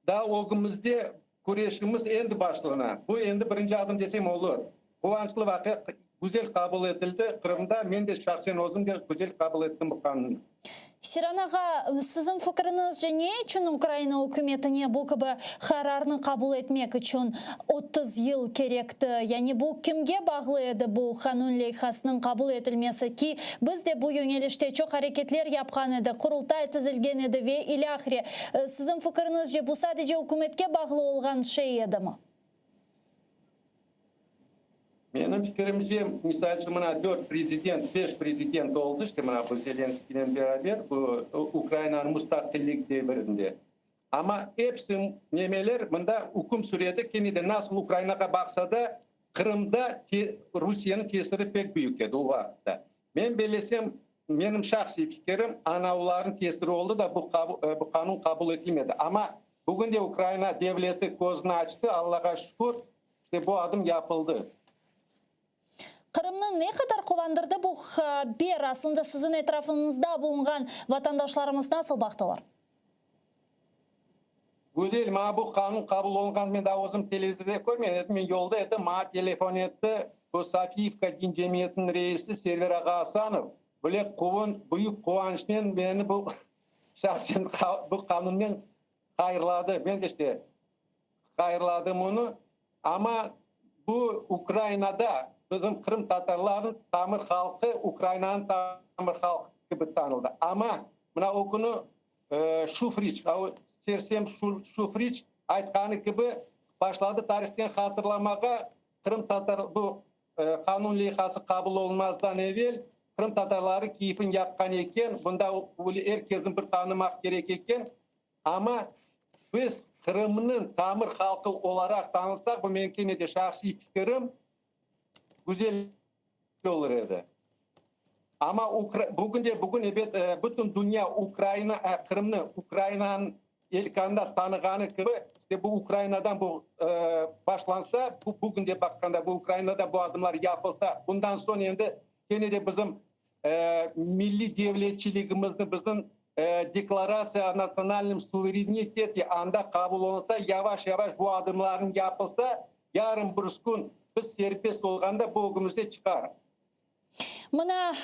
daha o günümüzde kureyişimiz endi başlığına. Bu endi birinci adım desem olur. Kuvvançlı vakı güzel kabul edildi. Kırım'da men de şahsen özüm de güzel kabul ettim bu kanunu. Siran Ağa, sizin fikrinizce ne için Ukrayna hükümetine bu gibi kararını kabul etmek için 30 yıl gerekti? Yani bu kimge bağlıydı bu kanun leyhasının kabul edilmesi ki biz de bu yönelişte çok hareketler yapkan edi, kurultay tüzülgen edi ve ilahire. Sizin fikrinizce bu sadece hükümetke bağlı olan şey edi mi? Benim fikrimce misal için 4 prezident, 5 prezident oldu işte bu Zelenskiy'le beraber bu Ukrayna'nın müstakillik devrinde. Ama hepsi nemeler bunda hüküm sürede kendine nasıl Ukrayna'ya baksa da Kırım'da Rusya'nın tesiri pek büyük edi o vakitte. Ben belesem benim şahsi fikrim anavların tesiri oldu da bu kanun kabul edilmedi. Ama bugün de Ukrayna devleti gözünü açtı. Allah'a şükür işte bu adım yapıldı. Kırım'ın ne kadar kullandırdı bu haber? Aslında sizin etrafınızda bulunan vatandaşlarımız nasıl baktılar? Güzel, bu kanun kabul olungan men daha özüm televizyonda görmedim. Men yolda edim, telefon etti. Bu Safiyevka din cemiyetinin reisi Server Ağa Hasanov. Böyle büyük kuvvançla beni bu şahsen bu kanundan hayırladı. Ben de işte hayırladım onu. Ama bu Ukrayna'da bizim Kırım Tatarların tamir halkı Ukrayna'nın tamir halkı gibi tanıldı. Ama buna o günü Şufriç, Sersem Şufriç aytqаны gibi başladı tarihten hatırlamağa Kırım Tatar bu kanun leyhası kabul olmazdan evvel Kırım Tatarları keyfin yakkan eken, bunda herkesin bir tanımak gerek eken, ama biz Kırım'ın tamir halkı olarak tanıtsak, bu mümkün de şahsi fikrim güzel olur edi. Ama bugün evet bütün dünya Ukrayna, Kırım'ı Ukrayna'nın ilkanda tanıganı gibi işte bu Ukrayna'dan bu başlansa, bugün de bakkanda bu Ukrayna'da bu adımlar yapılsa, bundan sonra endi yine de bizim milli devletçiliğimizni, bizim deklaratsiya nasyonalnym suvereniteti anda kabul olunsa, yavaş yavaş bu adımların yapılsa, yarın bir gün biz serbest olganda bu ögümüze çıkar. Мына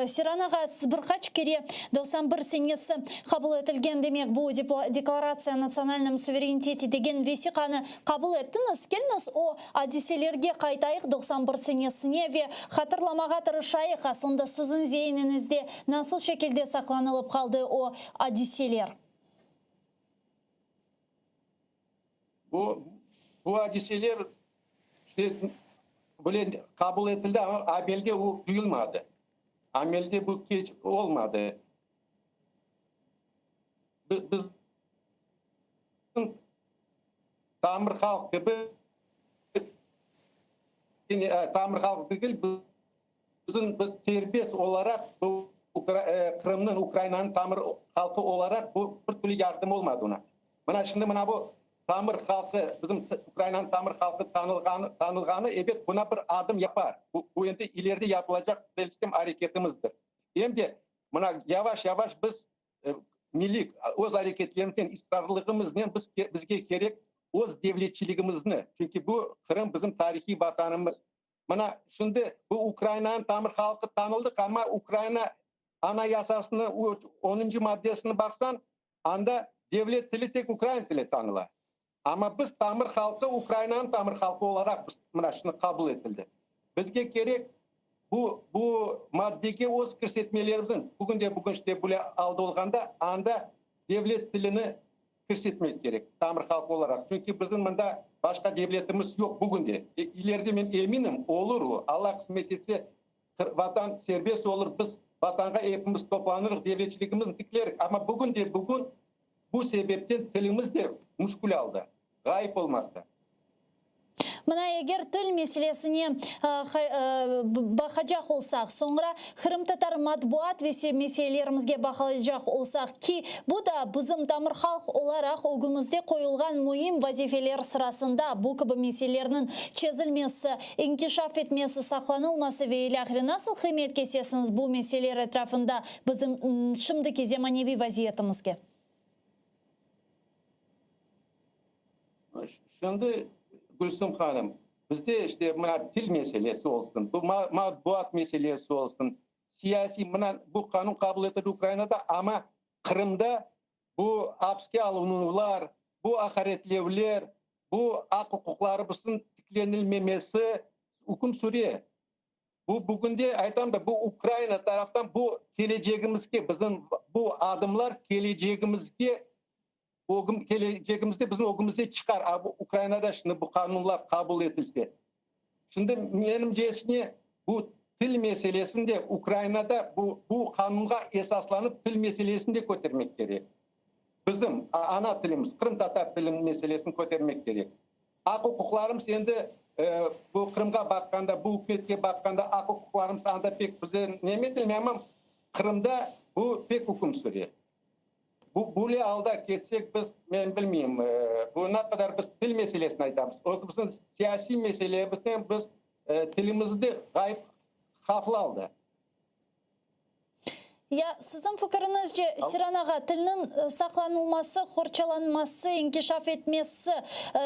Сиранаға сіз бірқач кере 91 сенесі қабыл етілген демек бұл декларация о национальном суверенитете деген весиқаны қабыл еттіңіз. Келіңіз о адиселерге қайтайық 91 сенесіне ве хатырламаға тырышайық. Аслында сіздің зейініңізде насыл шекелде сақланылып қалды о адиселер? Bu hadiseler işte böyle kabul edildi ama amelde o duyulmadı. Amelde bu geç olmadı. Biz tamir halk gibi tamir halk değil, biz serbest olarak bu Kırım'ın Ukrayna'nın tamir halkı olarak bu bir türlü yardım olmadı ona. Bana şimdi bu tamir halkı, bizim Ukrayna'nın tamir halkı tanılganı evet buna bir adım yapar. Bu indi ileride yapılacak bizim hareketimizdir. Hem de buna yavaş yavaş biz milli öz hareketlerimizden, ısrarlılığımızdan bizge gerek öz devletçiliğimizni. Çünkü bu Kırım bizim tarihi vatanımız. Buna şimdi bu Ukrayna'nın tamir halkı tanıldık ama Ukrayna anayasasının 10. maddesine baksan anda devlet dili tek Ukrayna dili tanılar. Ama biz tamir halkı Ukrayna'nın tamir halkı olarak şunu kabul edildi. Bizge gerek bu maddege öz kirsetmelerimizin bugün işte böyle aldı olganda anda devlet dilini kirsetmek gerek tamir halkı olarak. Çünkü bizim bunda başka devletimiz yok bugün de. İleride ben eminim olur o. Allah kısmet etse vatan serbest olur. Biz vatanga hepimiz toplanırız, devletçiliğimizi diklerik. Ama bugün bu sebepten tilimiz de müşkül aldı. Gayip olmakta. Мына егер тіл мәселесіне бақажақ олсақ, соңыра Кырым татар матбуат мәселелерімізге бақалажақ олсақ, ки бұл да біздің тамыр халық оларақ өгімізде қойылған мұйым вазифелер сырасында бұл кібі мәселелерінің чезілмесі, инкишаф етмесі, сақланылмасы вейлі ақыры насыл қимет кесесіңіз бұл мәселелер етрафында біздің шымды кезе маневи вазиетімізге? Şimdi Gülsüm Hanım, bizde işte dil meselesi olsun, bu matbuat meselesi olsun, siyasi bu kanun kabul edildi Ukrayna'da ama Kırım'da bu hapse alınılar, bu hakaretlevler, bu hak hukuklarımızın tiklenilmemesi hüküm sürüyor. Bugün de aytam da bu Ukrayna taraftan bu geleceğimizde bizim bu adımlar geleceğimizde bizim ogumuzda çıkar. Ukrayna'da şimdi bu kanunlar kabul edilse. Şimdi benim cesine bu dil meselesinde Ukrayna'da bu kanunga esaslanıp dil meselesini de götürmek gerek. Bizim ana dilimiz, Kırım Tatar dili meselesini götürmek gerek. Hak hukuklarımız şimdi bu Kırım'a bakkanda, bu hükümetke bakkanda hak hukuklarımız anda pek bize ne bilmem ama Kırım'da bu pek hüküm sürüyor. Böyle alda geçsek biz, ben bilmeyeyim, bu ne kadar biz dil meselesini aytamiz. O bizim siyasi meselelerimizden biz dilimizi de gayip haflı aldı. Ya sizin fikrinizce Siraнаға tilinin saqlanılması, xorçalanması, inkişaf etmesi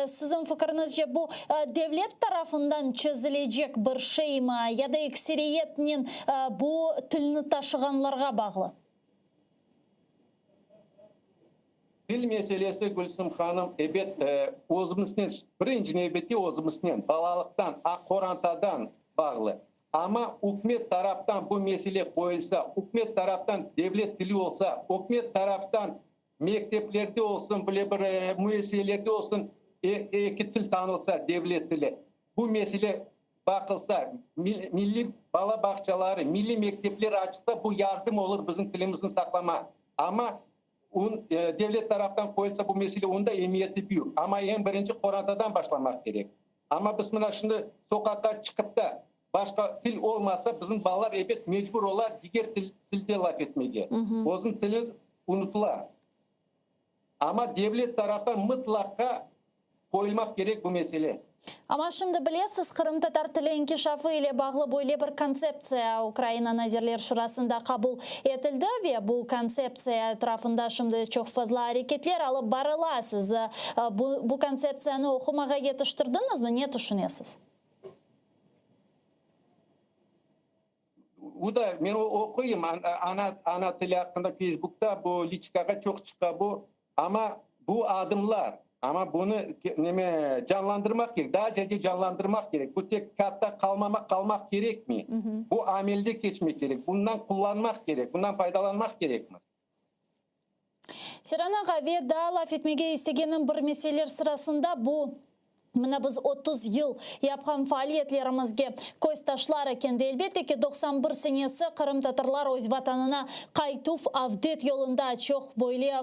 sizin fikrinizce bu devlet tarafından çözülecek bir şey mi? Ya da ekseriyetle bu tilini taşıganlarga bağlı? Dil meselesi Gülsüm Hanım, evet özümüzden, birinci nöbette özümüzden, balalıktan, korantadan bağlı. Ama hükümet taraftan bu mesele koyulsa, hükümet taraftan devlet dili olsa, hükümet taraftan mekteplerde olsun, böyle bir müesselerde olsun iki til tanılsa, devlet dili. Bu mesele bakılsa, milli bala bahçeleri, milli mektepler açılsa bu yardım olur bizim tilimizin saklama. Ama devlet taraftan koyulsa bu mesele onda emniyeti büyük. Ama en birinci Kur'an'dan başlamak gerek. Ama biz buna şimdi sokakta çıkıp da başka til olmasa bizim balalar elbet mecbur olar diğer tilde laf etmeye. Bozun tili unutular. Ama devlet taraftan mutlaka koyulmak gerek bu mesele. Ama şimdi bilesiz, Kırım Tatar tili inkişafı ile bağlı böyle bir konsepsiya Ukrayna Nazirler Şurası'nda kabul edildi ve bu konsepsiya etrafında şimdi çok fazla hareketler alıp barıla. Siz bu konsepsiyonu okumaya yetiştirdiniz mi? Ne düşünüyorsunuz? Bu da ben okuyayım ana tili hakkında Facebook'ta bu liçkaga çok çıkıyor bu ama bu adımlar ama bunu canlandırmak gerek. Daha ziyade canlandırmak gerek. Bu tek katta kalmak gerek mi? Bu amelde geçmek gerek. Bundan kullanmak gerek. Bundan faydalanmak gerek mi? Siranaga ve daha laf etmege istegenim bir meseleler sırasında bu Mına biz 30 yıl yapkan faaliyetlerimizge koz taşlar ekendi. Elbette ki 91 senesi Kırım Tatarlar öz vatanına kaytuf avdet yolunda çok böyle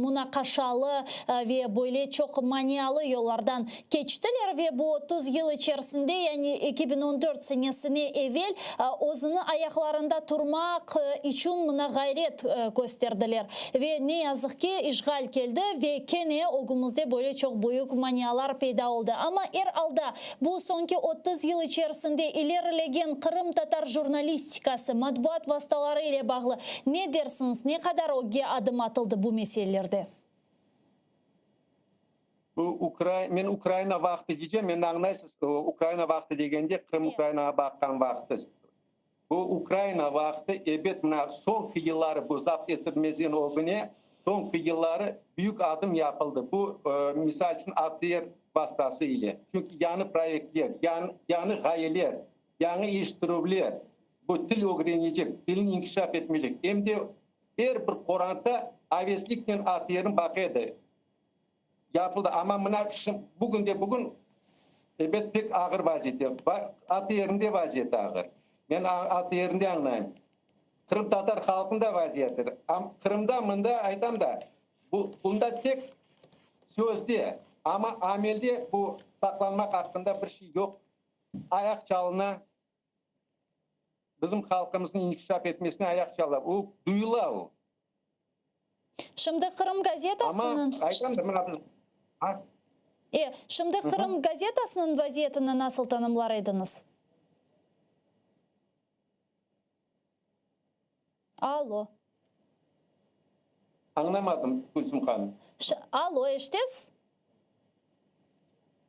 münakaşalı ve böyle çok maniyalı yollardan geçtiler ve bu 30 yıl içerisinde yani 2014 senesine evvel özünü ayaklarında durmak için mına gayret gösterdiler. Ve ne yazık ki işgal geldi ve kene ogumuzda böyle çok büyük maniyalar peyda oldu. Ama alda bu sonki 30 yıl içerisinde ilerlegen Kırım Tatar jurnalistikası, matbuat vasıtaları ile bağlı ne dersiniz? Ne kadar adım atıldı bu meselelerde? Men Ukrayna vakti diyeceğim. Men anlaysız Ukrayna vakti degende Kırım Ukrayna'ya bakkan vakti. Bu Ukrayna vakti evet son yılları bu zapt ettirmezin o güne son yılları büyük adım yapıldı. Bu misal için ATR vasıtası ile. Çünkü yanı proyektler, yanı gayeler, yanı iştiruvler bu dil öğrenecek, dilin inkişaf etmeyecek. Hem de her bir Kur'an'da aveslikten ATR'ın bakıydı. Yapıldı ama bugün evet pek ağır vaziyette. ATR'ın de vaziyeti ağır. Ben ATR'ın de anlayayım. Kırım Tatar halkında vaziyettir. Kırım'da mında aytam da bunda tek sözde ama amelde bu saklanmak hakkında bir şey yok. Ayak çalına bizim halkımızın inkişaf etmesine ayak çalar. O duyula o. Şimdi Kırım gazetasının şimdi Kırım gazetasının vaziyetini nasıl tanımlar ediniz? Alo. Anlamadım Gülsüm Hanım. Alo, eştes?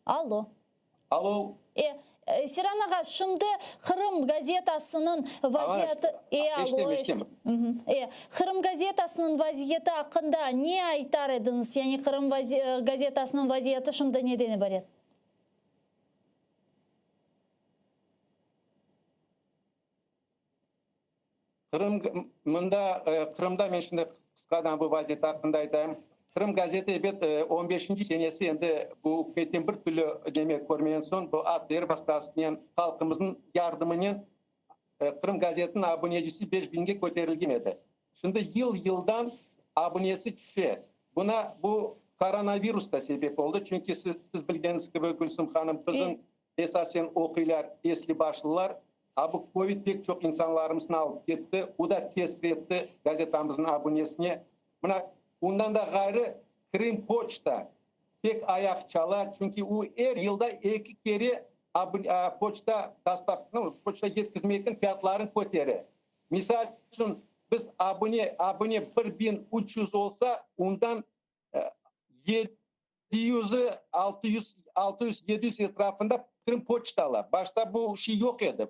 Alo. Alo. Siranaga şimdi Kırım gazetasının vaziyeti Kırım gazetasının vaziyeti hakkında ne aytar ediniz? Yani Kırım gazetasının vaziyeti şimdi neden ibaret? Kırım'da men şimdi kıskadan bu vaziyeti hakkında aytayım. Kırım gazete evet 15. senesi endi bu hükümetin bir türlü demek görmeyen son bu ATR vasıtasından halkımızın yardımının Kırım gazetinin abonecisi 5000'ge koterilgen edi. Şimdi yıldan abonesi düşüyor. Buna bu koronavirus da sebep oldu. Çünkü siz bildiğiniz gibi Gülsüm Hanım bizim esasen okuylar, esli başlılar bu Covid pek çok insanlarımızın alıp gitti. O da tesir etti gazetamızın abonesine. Ondan da gayrı Kırım Poçta pek ayak çalar. Çünkü o her yılda iki kere poçta yetkizmekin fiyatların köteri. Misal için biz abone 1300 olsa ondan 600-700 etrafında Kırım Poçtalar. Başta bu şey yok edi.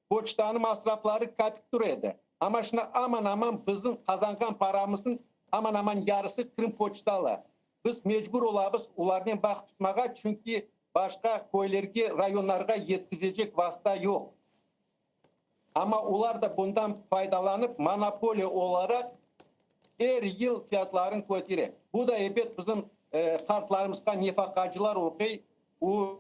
Poçtanın masrafları kapıp duruyordu. Ama şimdi aman bizim kazangan paramızın aman yarısı Kırım Poçtalar. Biz mecbur olabız onlardan bak tutmağa çünkü başka köylerge, rayonlarga yetkizecek vasıta yok. Ama onlar da bundan faydalanıp monopoli olarak her yıl fiyatların kötüre. Bu da elbet bizim kartlarımızda nefakacılar okuy. O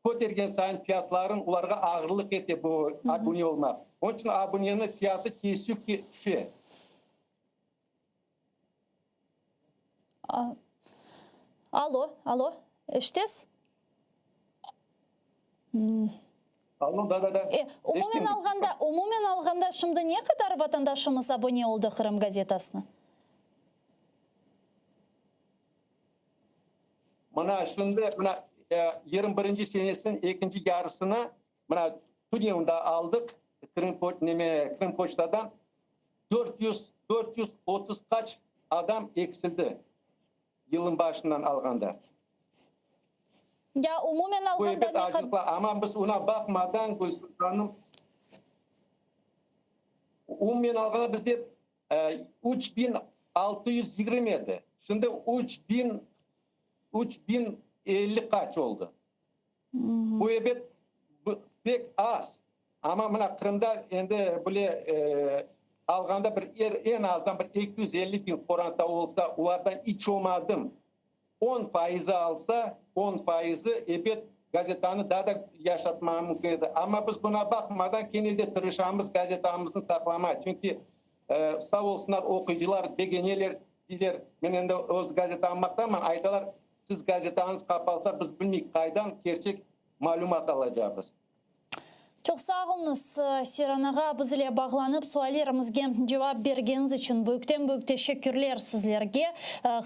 kötürgen sayın fiyatların onlara ağırlık etti bu abone olmak. Onun için abonenin fiyatı kesip düşüyor. Alo, eşitesiz? Alo, da. Umumen alganda şimdi ne kadar vatandaşımız abone oldu Kırım gazetasına? Mana şimdi 21. senesinin ikinci yarısını mana Tudyum'da aldık. Kırım Poçta'dan 430 kaç adam eksildi yılın başından alganda. Ya umumen alganda ne kadar... Ama biz ona bakmadan Gülsüm Hanım umumen alganda bizde 3620 idi. Şimdi 3050 kaç oldu. Bu evet pek az. Ama buna Kırım'da endi böyle alganda en azından bir 250 bin koranta olsa onlardan hiç olmadım. 10% alsa 10% evet gazetanı daha da yaşatmamız mümkün. Ama biz buna bakmadan kendimize tırışamız gazetamızı saklama. Çünkü sağ olsunlar okuyucular, begeneler diler. Ben de öz gazetamı baktamam. Aytalar siz gazetanız kapalsa biz bilmeyik kaydan gerçek malumat alacağız. Çok sağ olunuz Siranaga bizle bağlanıp suallerimizge cevap bergeniz için büyük teşekkürler sizlerge.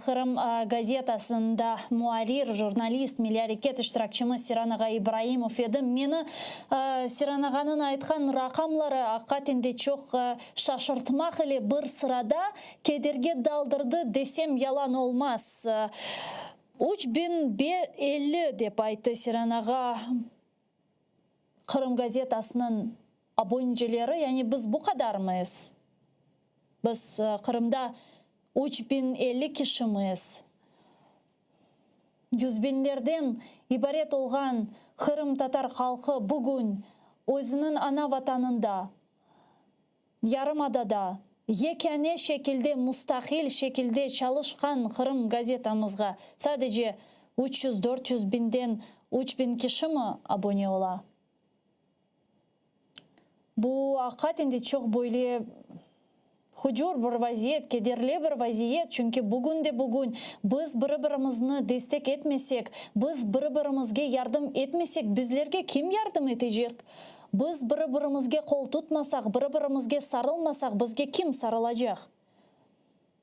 Kırım gazetasında muarir, jurnalist, milli hareket iştirakçımız Siranaga İbrahimov edi. Meni Siranaga'nın aytkan rakamları hakikatinde çok şaşırtmak ile bir sırada kederge daldırdı desem yalan olmaz. 3050 dep aytı Siranaga Kırım gazetasının abonecileri, yani biz bu kadar mıyız? Biz Kırım'da 3050 kişimiz. Yüz binlerden ibaret olgan Kırım Tatar halkı bugün özünün ana vatanında, Yarımada'da, yekane şekilde, mustakil şekilde çalışkan Kırım gazetamızga sadece 300-400 binden 3000 kişi mi abone ola? Bu hakikaten çok böyle hücur bir vaziyet, kederli bir vaziyet. Çünkü bugün biz bir-birimizni destek etmesek, biz bir-birimizge yardım etmesek, bizlerge kim yardım edecek? Biz bir-birimizge kol tutmasak, bir-birimizge sarılmasak, bizge kim sarılacak?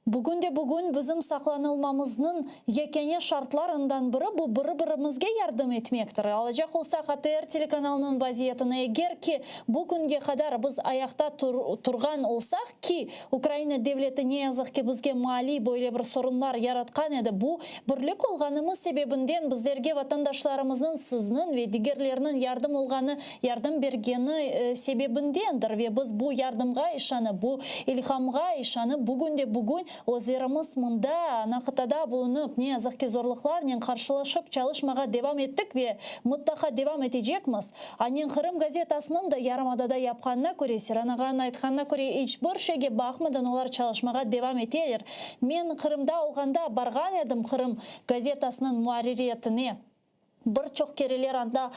Bugün bizim saklanılmamızın yekene şartlarından biri bu bir-birimizge yardım etmektir. Alacak olsak ATR telekanalının vaziyetine eğer ki bugüne kadar biz ayakta turgan olsak ki Ukrayna devleti ne yazık ki bizge mali böyle bir sorunlar yaratkan edi. Bu birlik olganımız sebebinden bizlerge vatandaşlarımızın sizinin ve diğerlerinin yardım bergeni sebebindendir ve biz bu yardımga işanı, bu ilhamga işanı bugün Ozerimiz mında nakıtada bulunup ne yazık ki zorluklarla karşılaşıp çalışmaga devam ettik ve mutlaka devam edecekmiz. Annen Kırım gazetasının da Yarımada'da yapkanına göre, Siranaga'nın aytkanına göre hiçbir şeyge bakmadan onlar çalışmaga devam ederler. Men Kırım'da olganda bargan edim Kırım gazetasının muaririyetine. Birçok kereler anda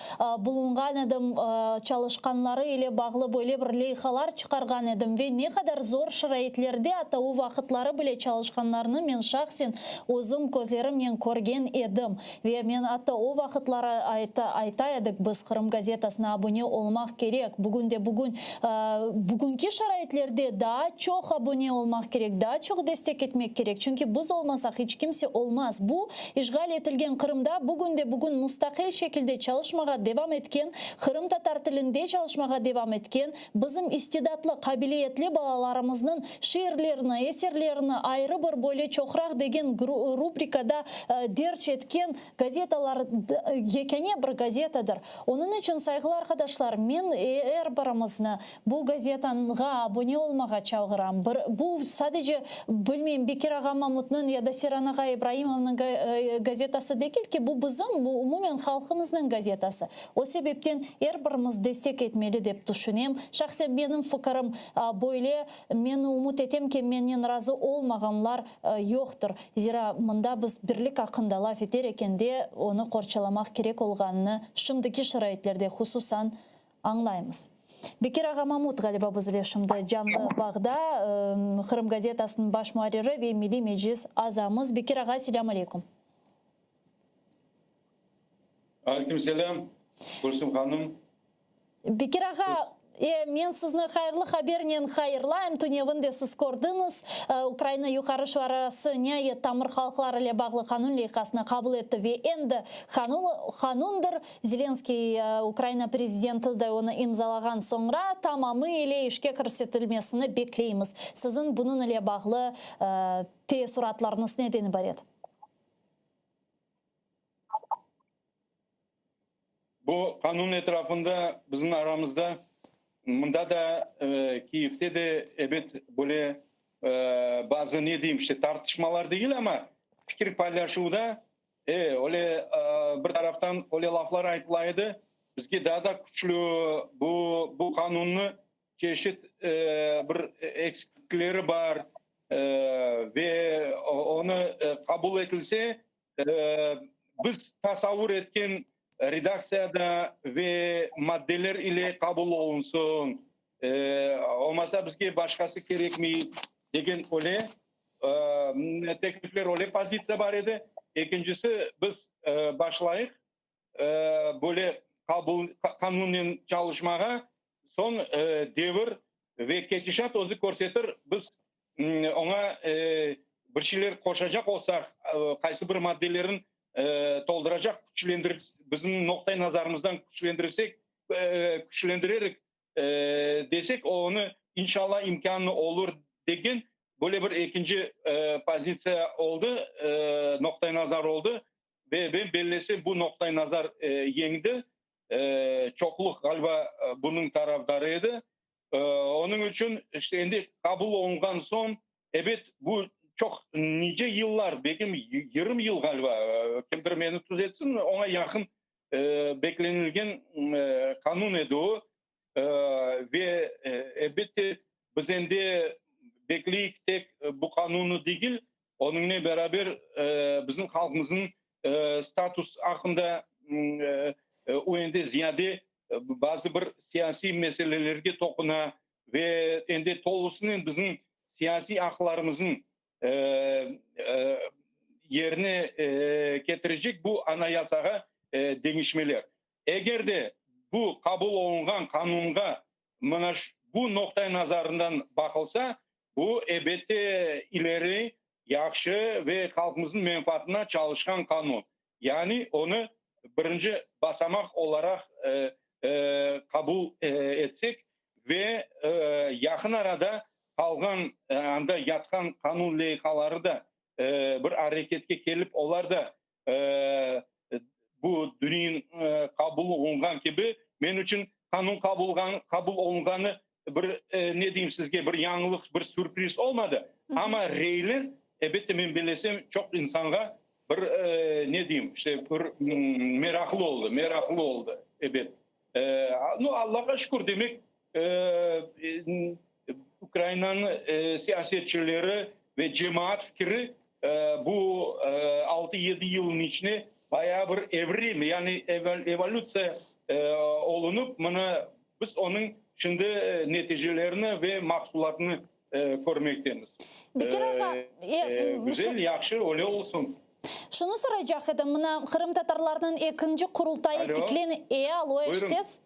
bulungan edim, çalışkanları ile bağlı böyle bir leyhalar çıkargan edim ve ne kadar zor şirayetlerdi hatta o vakitları bile çalışkanlarını men şahsen özüm gözlerimle görgen edim ve men hatta o vakitları aytaydık biz Kırım gazetasına abone olmak gerek. Bugünkü şirayetlerde daha çok abone olmak gerek, daha çok destek etmek gerek. Çünkü biz olmasak hiç kimse olmaz. Bu işgal etilgen Kırım'da bugün müstakil şekilde çalışmaga devam etken, Kırım Tatar tilinde çalışmaga devam etken, bizim istidatlı, kabiliyetli balalarımızın şiirlerini, eserlerini ayrı bir böyle çokrak degen rubrikada derç etken gazetalar yekene bir gazetadır. Onun için saygılı arkadaşlar, men her birimizni bu gazetanga abone olmaga çağıram. Bu sadece bilmeyim Bekir Ağa Mahmut'un ya da Siranaga İbrahimov'un gazetası değil ki bu bizim, bu мен халқымыздың газетасы. О себептен әрбіріміз дестек етмелі деп түшінем. Шақсы менің фікірім бойле, мен умут етем ке менен разы олмағанлар жоқтыр. Зира мұнда біз бірлік ақындала фетер екенде оны қорчаламақ керек олғаныны шымдыки шырайтлерде хусусан аңлаймыз. Бекер аға Мамут Ғалиба Бұзылешімді жанды бағда Қырым газетасының баш муарирі ве милли меджис азамыз. Бекер аға, селям алейкум. Алейкум селям, Гүлсім ханым. Бекер аға, мен сізні қайырлы хабернен қайырлайым, түневінде сіз көрдіңіз. Украина юқары шуарасы не тамыр халқылар әлі бағлы қанун лейқасына қабыл етті. Ве енді қанундыр Зеленский Украина президенті де оны имзалаған соңра тамамы еле ішке кірсетілмесіні беклейміз. Сіздің бұның әлі бағлы те сұратларыңыз недені бар еді? Бұл қанун етрафында біздің арамызда Мында да Киевте де әбет бөле базы не дейм, тартышмалар değil ama fikir paylaşıуда оле бір тараптан оле лафлар айтылайды. Бізге да күчлü bu kanunны çeşit bir eksiklikleri бар ve onu kabul edilse biz tasavvur etken redaksiyada ve maddeler ile kabul olunsun. Olmasa bizge başkası gerek mi degen öyle teklifler öyle pozitsiya var edi. İkincisi biz başlayık böyle kanunen çalışmağa son devir ve ketişat özü көрсетір. Biz ona bir şeyler koşacak olsak kaysı bir maddelerin tolduracak, güçlendirip bizim noktayı nazarımızdan güçlendirerek desek onu inşallah imkanı olur degen böyle bir ikinci pozitsiya oldu, noktayı nazar oldu ve ben bellesi bu noktayı nazar yendi. Çokluk galiba bunun taraftarıydı. Onun için işte şimdi kabul olungan son evet bu çok nice yıllar, belki 20 yıl galiba, kimdir beni tuz etsin, ona yakın beklenilgen kanun edi o. Ve elbette biz şimdi bekleyik tek bu kanunu değil, onunla beraber bizim halkımızın status hakkında o ende ziyade bazı bir siyasi meselelerge tokuna ve ende tolusunun bizim siyasi haklarımızın yerine getirecek bu anayasaga değişmeler. Eğer de bu kabul olungan kanunga bu noktaya nazarından bakılsa bu elbette ileri, yakşı ve halkımızın menfaatine çalışan kanun. Yani onu birinci basamak olarak kabul etsek ve yakın arada kalgan anda yatkan kanun leykaları da bir hareketke gelip olar da bu dünyanın kabul olungan gibi men için kanun kabul olunganı bir ne diyeyim sizge bir yanlılık bir sürpriz olmadı. Ama reyler elbette men bilesem çok insanga bir ne diyeyim işte bir meraklı oldu. Evet. Allah'a şükür demek Ukrayna'nın siyasetçileri ve cemaat fikri bu 6-7 yılın içine bayağı bir evrim yani evolüsya olunup biz onun şimdi neticelerini ve mahsulatını görmekteniz. Güzel, yakşı öyle olsun. Şunu soracak edim, mına Kırım Tatarlarının ikinci kurultayı tiklen alo eştes.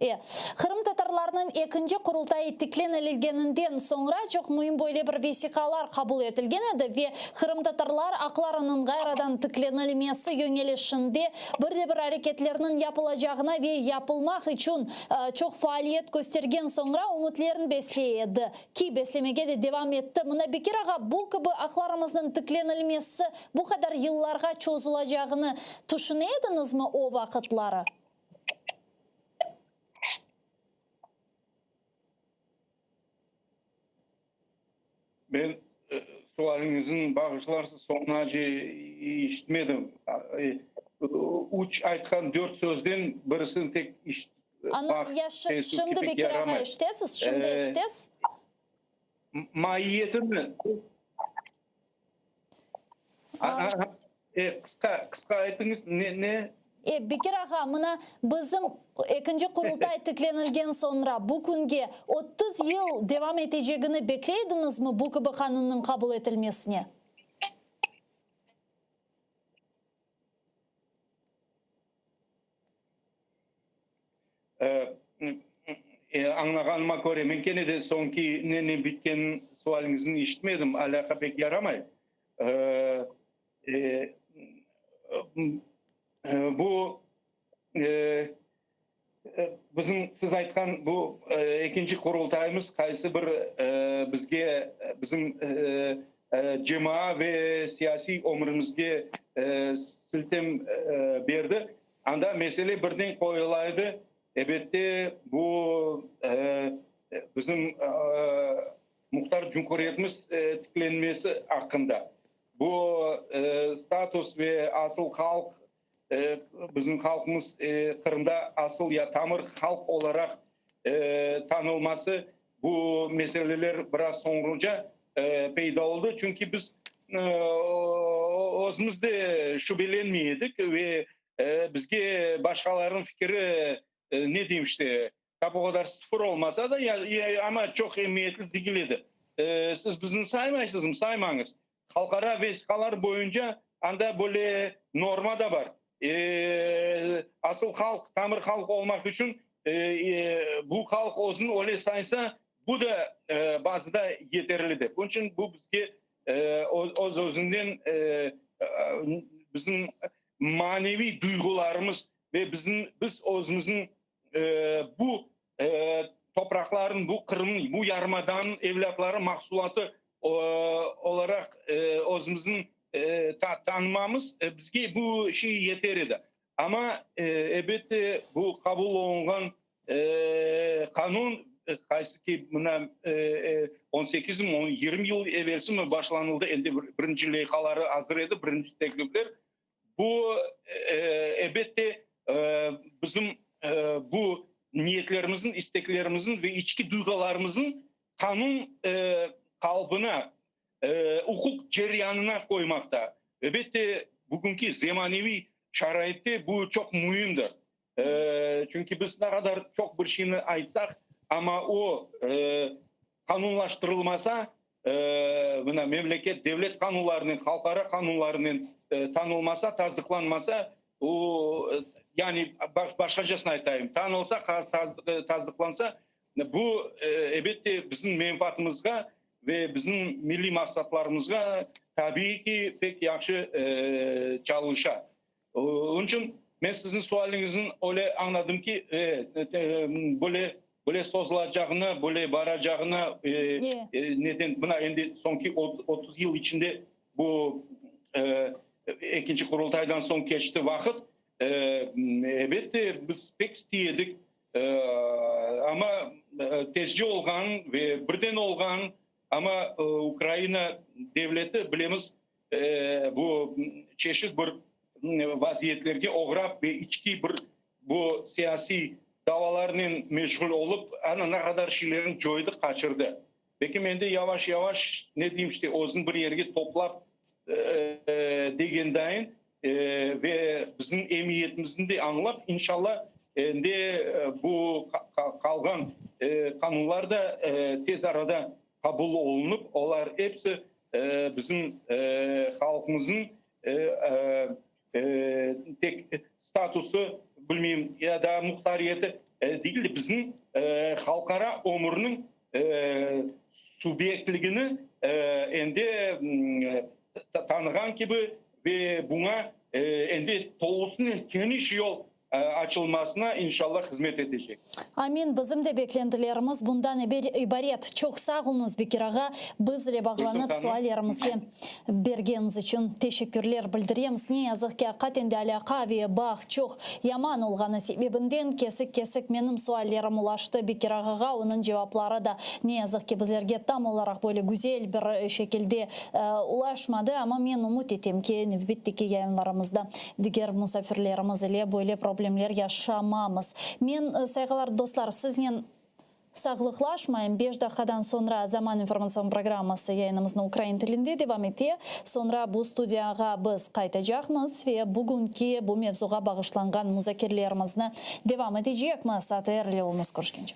Kırım Tatarlarının ikinci kurultayı tiklenilgeninden sonra çok mühim böyle bir vesikalar kabul etilgen edi ve Kırım Tatarlar aklarının gayradan tiklenilmesi yönelişinde bir hareketlerinin yapılacağına ve yapılmak için çok faaliyet göstergen sonra umutlarını besleyedi. Ki beslemege de devam etti. Mına Bekir ağa bu gibi aklarımızın tiklenilmesi bu kadar yıllarga çözüleceğini düşünediniz mi o vakitları? Ben sualınızın bağışlarsa sonuna işitmedim. uç aytkan 4 sözden birisini tek Şimdi Bekir Ağa iştesiz, şimdi iştesiz. Mahiyetini kıska aytınız ne? Bekir Ağa, mına bizim ikinci kurultay tüklenilgen sonra bu günge 30 yıl devam edeceğini bekleydiniz mi bu gibi kanunun kabul edilmesine? Anlağanıma göre men gene de sonki ne bitken sualınızı işitmedim. Alaka pek yaramay. Bu bizim siz aytkan bu ikinci kurultayımız kaysı bir bizge bizim cema ve siyasi ömrümüzge siltem berdi. Anda mesele birden koyulaydı. Elbette bu bizim muhtar cumhuriyetimiz tiklenmesi hakkında. Bu status ve asıl halk bizim halkımız Kırım'da asıl ya tamır halk olarak tanılması bu meseleler biraz sonraca peyda oldu. Çünkü biz özümüzde şüphelenmiyorduk ve bizge başkalarının fikri ne diyeyim işte tabi o kadar sıfır olmasa da ama çok emniyetli değildi. Siz bizim saymaysınız, saymanız. Halkara vesikalar boyunca anda böyle norma da var. Asıl halk, tamır halk olmak için bu halk olsun öyle saysa bu da bazıda yeterlidir. Bunun için bu bizge o özünden bizim manevi duygularımız ve biz özümüzün bu toprakların, bu Kırım'ın, bu yarımadanın evlatları mahsulatı olarak özümüzün tanımamız bizge bu şey yeterli. Ama elbette bu kabul olunan kanun kaysı ki buna 18 mi 20 yıl evvelsi mi başlanıldı. Elde birinci leykaları hazır edi, birinci teklifler. Bu elbette bizim bu niyetlerimizin, isteklerimizin ve içki duygularımızın kanun kalbına, hukuk ceryanına koymakta. Elbette bugünkü zemanevi şaraitte bu çok mühimdir. Çünkü biz ne kadar çok bir şeyini aytsak ama o kanunlaştırılmasa memleket devlet kanunlarının, halkara kanunlarının tanılmasa, tasdıklanmasa o yani başkacasını aytayım. Tanılsa, tasdıklansa bu elbette bizim menfaatımızga ve bizim milli maksatlarımızga tabii ki pek yaxşı çalışır. Onun için ben sizin sualınızın öyle anladım ki böyle sozulacağına, böyle varacağına neden buna endi sonki 30 yıl içinde bu ikinci kurultaydan son geçti vakit elbette biz pek isteyedik ama tezci olgan ve birden olgan ama Ukrayna devleti bilemiz bu çeşit bir vaziyetlerge uğrap ve içki bir bu siyasi davalarının meşgul olup ne kadar şeylerin joydu kaçırdı. Peki ben de yavaş yavaş ne diyeyim işte özün bir yerge toplap degendayin ve bizim emniyetimizin de anlap inşallah de bu kalgan kanunlar da tez arada kabul olunup onlar hepsi bizim halkımızın tek statüsü bilmeyeyim ya da muhtariyeti değil bizim halkara ömrünün subyektliğini ende tanıgan gibi ve buna ende toğusunun geniş yol açılmasına inşallah hizmet edecek. Amin. Bizim de beklentilerimiz bundan ibaret. Çok sağ olunuz Bekir ağa. Bizle bağlanıp suallarımızga bergeniz için teşekkürler bildiremiz. Ne yazık ki katende alaka ve bağ çok yaman olğanı sebebinden kesik benim suallarım ulaştı Bekir ağaga. Onun cevapları da ne yazık ki bizlerge tam olarak böyle güzel bir şekilde ulaşmadı. Ama men umut etim ki növbetteki yayınlarımızda diğer misafirlerimiz ile böyle problemler yaşamamız. Men saygılar dostlar, sizden sağlıklaşmayın. 5 dakikadan sonra Zaman informasyon programması yayınımızın Ukrayna tilinde devam etti. Sonra bu studiyaga biz qaytacakmız ve bugünkü bu mevzuga bağışlangan müzakirlerimizni devam edecekmiz. ATR ile olmaz görüşkence.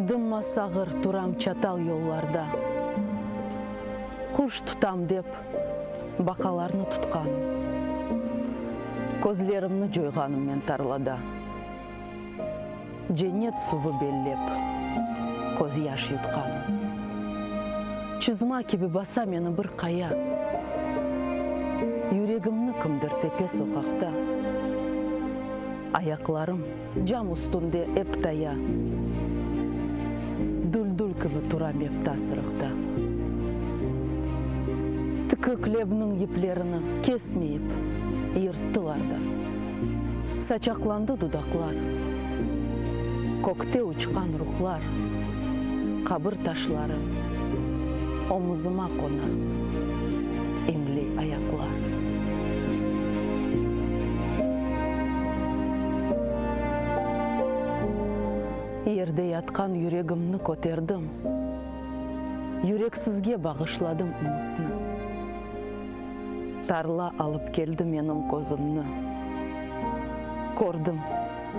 Дымма сағыр турам чатал yollarda. Құш тұтам деп бақаларны тұтқан. Көзлерімні жойғаным мен тарлада. Женет суы беллеп, көз яш ютқан. Чызма кебі баса мені бір қая. Юрегімні кімдір тепе соқақта. Аяқларым жам үстінде эптая. Дүл-дүл кібі турам епта сырықта. Тікі клебінің еплеріні кесмейіп, ерттылар да. Сачақланды дудақлар, көкте ұчқан рухлар, қабыр ташлары, омызыма қона, еңлей аяқлар. Ерде ятқан юрегімні көтердім, юрексізге бағышладым ұмытны. Тарла алып келді менің көзімні, көрдім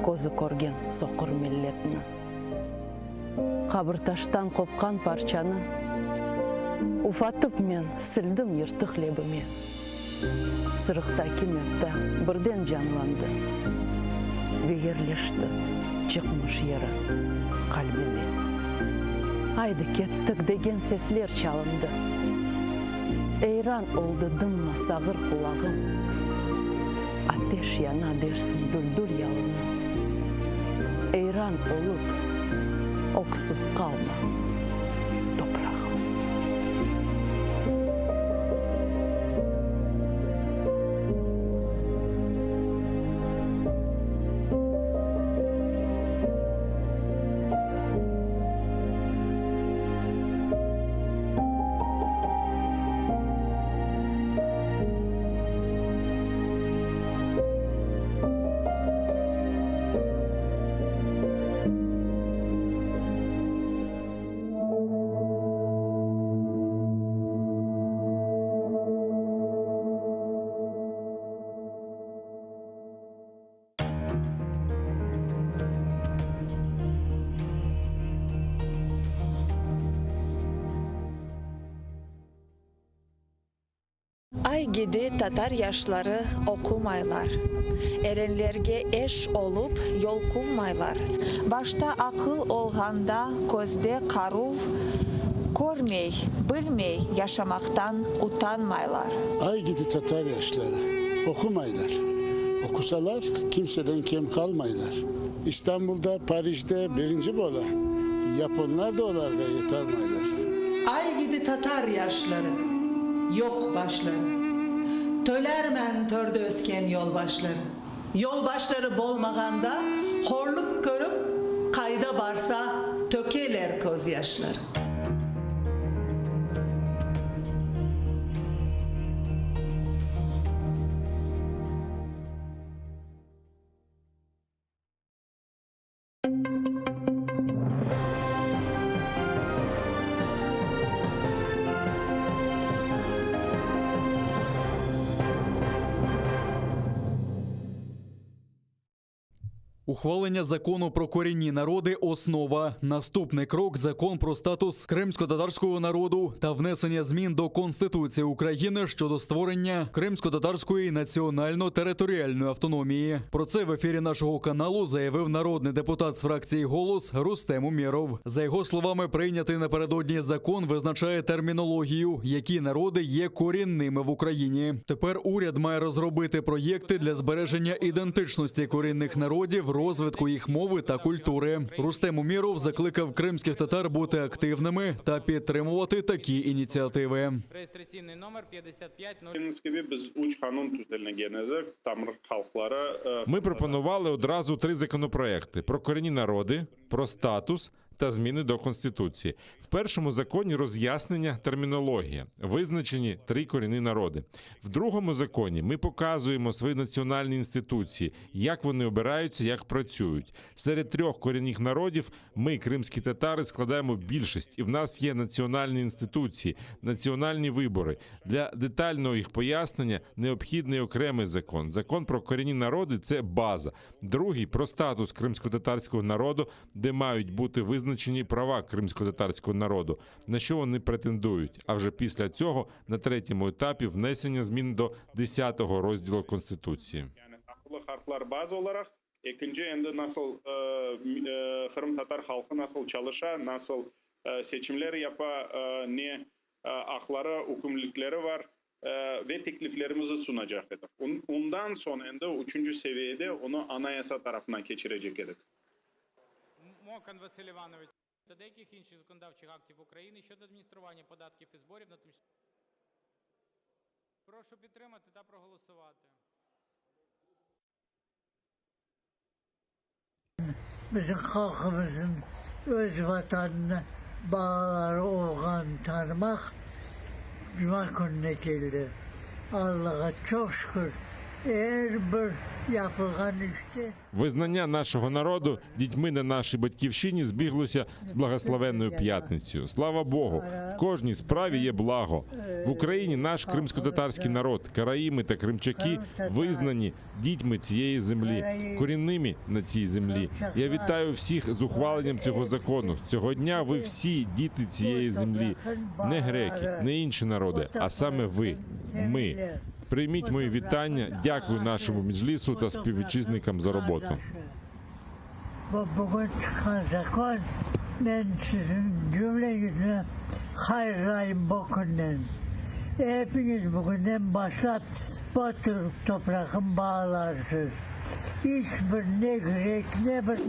көзі көрген соқыр миллетні. Қабырташтан қопқан парчаны, уфатып мен сілдім ертық лебіме. Сырықтаки мефта бірден жанланды, бегерлешті чықмыш ері қалбіме. Айды кеттік деген сеслер чалынды. Эйран олды дымма сағыр құлағым. Атеш яна дерсін дүл-дүл ялыны. Эйран олып, оксыз қалма топрағым. Ay gidi tatar yaşları okumaylar. Erenlerge eş olup yol kuvmaylar. Başta akıl olganda közde karuv, görmey, bilmey yaşamaktan utanmaylar. Ay gidi tatar yaşları okumaylar. Okusalar kimseden kem kalmaylar. İstanbul'da, Paris'te birinci bola. Japonlar da olarga yetanmaylar. Ay gidi tatar yaşları yok başları. Tölermen törde ösken yolbaşları. Yolbaşları bolmaganda horluk görüp kayda barsa tökeler koz yaşları. Ухвалення закону про корінні народи – основа. Наступний крок – закон про статус кримсько-татарського народу та внесення змін до Конституції України щодо створення кримсько-татарської національно-територіальної автономії. Про це в ефірі нашого каналу заявив народний депутат з фракції «Голос» Рустем Умєров. За його словами, прийнятий напередодні закон визначає термінологію, які народи є корінними в Україні. Тепер уряд має розробити проєкти для збереження ідентичності корінних народів, розвитку їх мови та культури. Рустем Умєров закликав кримських татар бути активними та підтримувати такі ініціативи. Реєстраційний номер 55. Ми пропонували одразу 3 законопроекти: про корінні народи, про статус та зміни до Конституції. В першому законі роз'яснення термінології, визначені 3 корінні народи. В другому законі ми показуємо свої національні інституції, як вони обираються, як працюють. Серед 3 корінних народів ми, кримські татари, складаємо більшість, і в нас є національні інституції, національні вибори. Для детального їх пояснення необхідний окремий закон. Закон про корінні народи – це база. Другий – про статус кримсько-татарського народу, де мають бути визначені права кримсько-татарського народу, на що вони претендують. А вже після цього на 3-му етапі внесення змін до 10-го розділу Конституції. Екінші енді насыл Қырым татар халқы насыл çalışa, nasıl seçimler yapa, ne hakları, hükümlülükleri var ve tekliflerimizi sunacak edik. Ondan sonra енді 3. seviyede onu anayasa tarafına geçirecek edik. Мокан Василь Іванович та деяких інших законодавчих актів України щодо адміністрування податків і зборів на тимчасово. Прошу підтримати та проголосувати. Bizim halkımızın öz vatanına bağları olan tanımak Cuma gününe geldi. Allah'a çok şükür. Eğer bir yapılgan işte Визнання нашого народу дітьми на нашій батьківщині збіглося з благословенною п'ятницею. Слава Богу, в кожній справі є благо. В Україні наш кримсько-татарський народ, караїми та кримчаки визнані дітьми цієї землі, корінними на цій землі. Я вітаю всіх з ухваленням цього закону. Цього дня ви всі діти цієї землі. Не греки, не інші народи, а саме ви, ми. Прийміть мої вітання, дякую нашому меджлісу та співвітчизникам за роботу. Bugün çıkan zakon ben sizin cümlenizle hayırlayım bu günden. Hepiniz bugünden başlayıp bu toprağın bağlarsınız. Hiçbir ne grek ne bir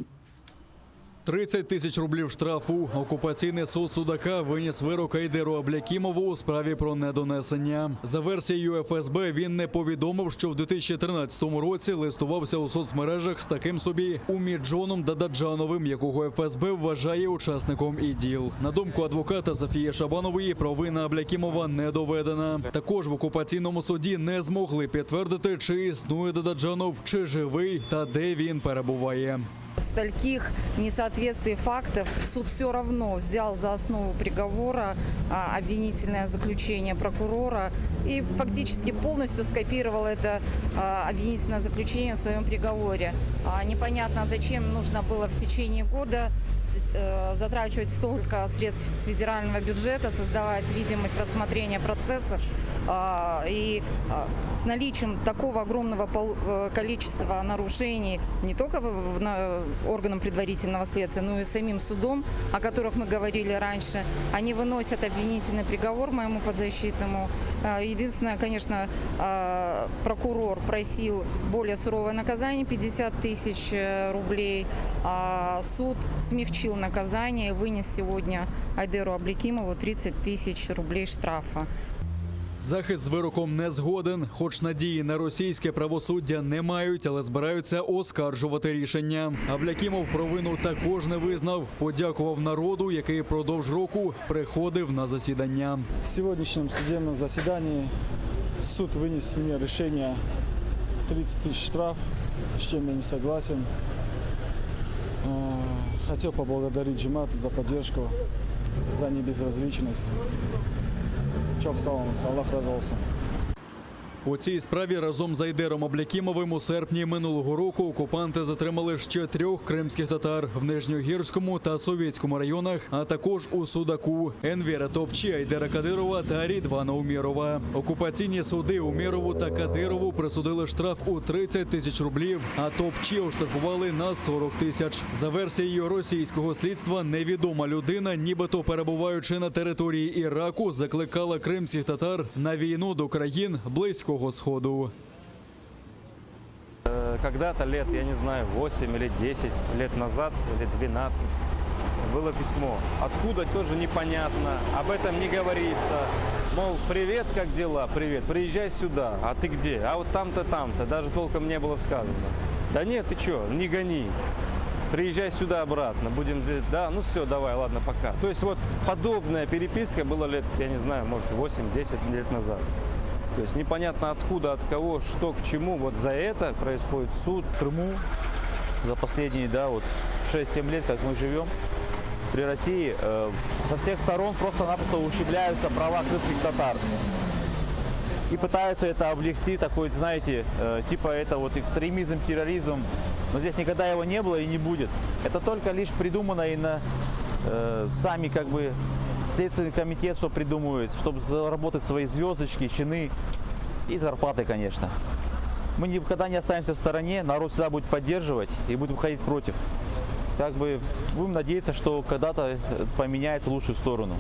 30 тисяч рублів штрафу. Окупаційний суд Судака виніс вирок Айдеру Аблякімову у справі про недонесення. За версією ФСБ, він не повідомив, що в 2013 році листувався у соцмережах з таким собі Уміджоном Дададжановим, якого ФСБ вважає учасником ІДІЛ. На думку адвоката Софії Шабанової, провина Аблякімова не доведена. Також в окупаційному суді не змогли підтвердити, чи існує Дададжанов, чи живий та де він перебуває. Стольких несоответствий фактов суд все равно взял за основу приговора обвинительное заключение прокурора и фактически полностью скопировал это обвинительное заключение в своем приговоре. Непонятно, зачем нужно было в течение года затрачивать столько средств с федерального бюджета, создавать видимость рассмотрения процесса. И с наличием такого огромного количества нарушений не только органам предварительного следствия, но и самим судом, о которых мы говорили раньше, они выносят обвинительный приговор моему подзащитному. Единственное, конечно, прокурор просил более суровое наказание, 50 тысяч рублей. Суд смягчил наказание и вынес сегодня Айдеру Аблякимову 30 тысяч рублей штрафа. Захист з вироком не згоден, хоч надії на російське правосуддя не мають, але збираються оскаржувати рішення. Аблякімов провину також не визнав, подякував народу, який продовж року приходив на засідання. В сегодняшнем судебном заседании суд вынес мне решение 30 тысяч штраф, с чем я не согласен. Хотел поблагодарить Джимат за поддержку, за небезразличность. Çok sağ olun, Allah razı olsun. У цій справі разом з Айдером Аблякімовим у серпні минулого року окупанти затримали ще 3 кримських татар в Нижньогірському та Совєтському районах, а також у Судаку, Енвера Топчі, Айдера Кадирова та Рідвана Умєрова. Окупаційні суди Умєрову та Кадирову присудили штраф у 30 тисяч рублів, а Топчі оштрафували на 40 тисяч. За версією російського слідства, невідома людина, нібито перебуваючи на території Іраку, закликала кримських татар на війну до країн Близького Сходу. Когда-то лет, я не знаю, 8 или 10 лет назад, или 12, было письмо. Откуда, тоже непонятно, об этом не говорится. Мол, привет, как дела? Привет, приезжай сюда. А ты где? А вот там-то, там-то. Даже толком не было сказано. Да нет, ты что, не гони. Приезжай сюда обратно, будем здесь, да, ну все, давай, ладно, пока. То есть вот подобная переписка была лет, я не знаю, может 8-10 лет назад. То есть непонятно откуда, от кого, что, к чему. Вот за это происходит суд. В Крыму за последние, да, вот 6-7 лет, как мы живем при России, со всех сторон просто-напросто ущемляются права крымских татар. И пытаются это облегчить, такой, знаете, типа это вот экстремизм, терроризм. Но здесь никогда его не было и не будет. Это только лишь придумано и сами как бы Следственный комитет что придумывает, чтобы заработать свои звездочки, чины и зарплаты, конечно. Мы никогда не останемся в стороне, народ всегда будет поддерживать и будет выходить против. Как бы будем надеяться, что когда-то поменяется в лучшую сторону.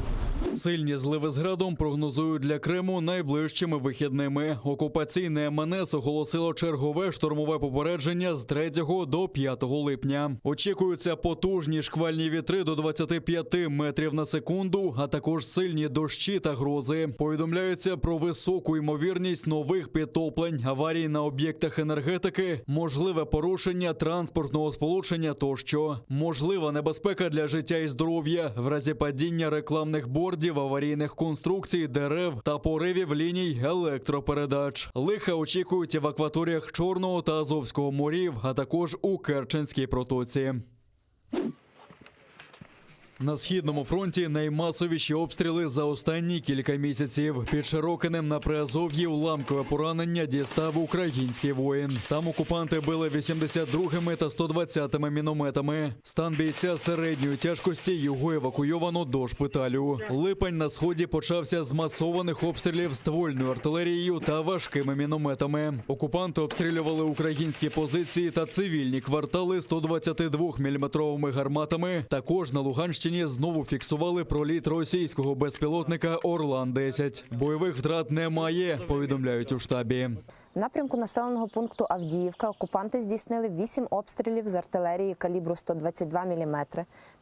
Сильні зливи з градом прогнозують для Криму найближчими вихідними. Окупаційне МНС оголосило чергове штормове попередження з 3 до 5 липня. Очікуються потужні шквальні вітри до 25 метрів на секунду, а також сильні дощі та грози. Повідомляється про високу ймовірність нових підтоплень, аварій на об'єктах енергетики, можливе порушення транспортного сполучення тощо. Можлива небезпека для життя і здоров'я в разі падіння рекламних бордів, аварійних конструкцій, дерев та поривів ліній електропередач. Лиха очікують і в акваторіях Чорного та Азовського морів, а також у Керченській протоці. На Східному фронті наймасовіші обстріли за останні кілька місяців. Під Широкинем на Приазов'ї уламкове поранення дістав український воїн. Там окупанти били 82-ми та 120-ми мінометами. Стан бійця середньої тяжкості, його евакуйовано до шпиталю. Липень на Сході почався з масованих обстрілів ствольною артилерією та важкими мінометами. Окупанти обстрілювали українські позиції та цивільні квартали 122-мм гарматами. Також на Луганщині знову фіксували проліт російського безпілотника «Орлан-10». Бойових втрат немає, повідомляють у штабі. В напрямку населеного пункту Авдіївка окупанти здійснили 8 обстрілів з артилерії калібру 122 мм,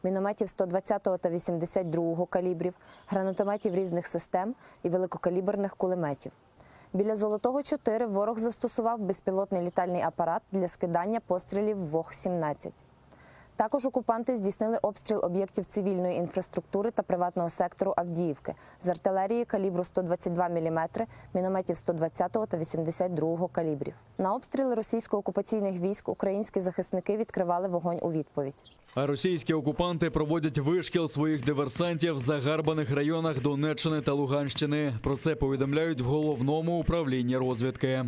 мінометів 120 та 82 калібрів, гранатометів різних систем і великокаліберних кулеметів. Біля Золотого 4 ворог застосував безпілотний літальний апарат для скидання пострілів ВОГ-17. Також окупанти здійснили обстріл об'єктів цивільної інфраструктури та приватного сектору Авдіївки з артилерії калібру 122 мм, мінометів 120 та 82 калібрів. На обстріли російсько-окупаційних військ українські захисники відкривали вогонь у відповідь. А російські окупанти проводять вишкіл своїх диверсантів в загарбаних районах Донеччини та Луганщини. Про це повідомляють в Головному управлінні розвідки.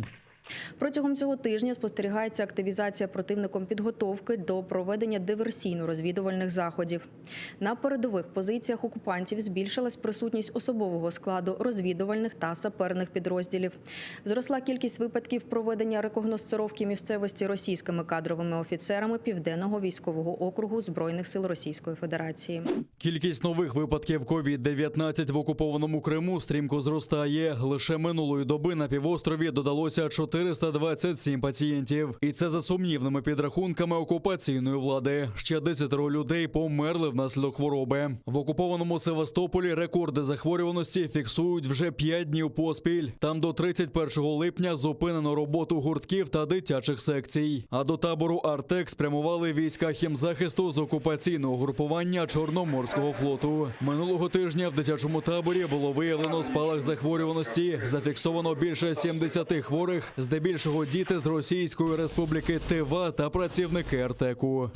Протягом цього тижня спостерігається активізація противником підготовки до проведення диверсійно-розвідувальних заходів. На передових позиціях окупантів збільшилась присутність особового складу розвідувальних та саперних підрозділів. Зросла кількість випадків проведення рекогносцировки місцевості російськими кадровими офіцерами Південного військового округу Збройних сил Російської Федерації. Кількість нових випадків COVID-19 в окупованому Криму стрімко зростає. Лише минулої доби на півострові додалося 4 427 пацієнтів. І це за сумнівними підрахунками окупаційної влади. Ще 10 людей померли внаслідок хвороби. В окупованому Севастополі рекорди захворюваності фіксують вже 5 днів поспіль. Там до 31 липня зупинено роботу гуртків та дитячих секцій. А до табору «Артек» спрямували війська хімзахисту з окупаційного групування Чорноморського флоту. Минулого тижня в дитячому таборі було виявлено спалах захворюваності. Зафіксовано більше 70 хворих, здебільшого діти з Російської Республіки Тива та працівники «Артеку».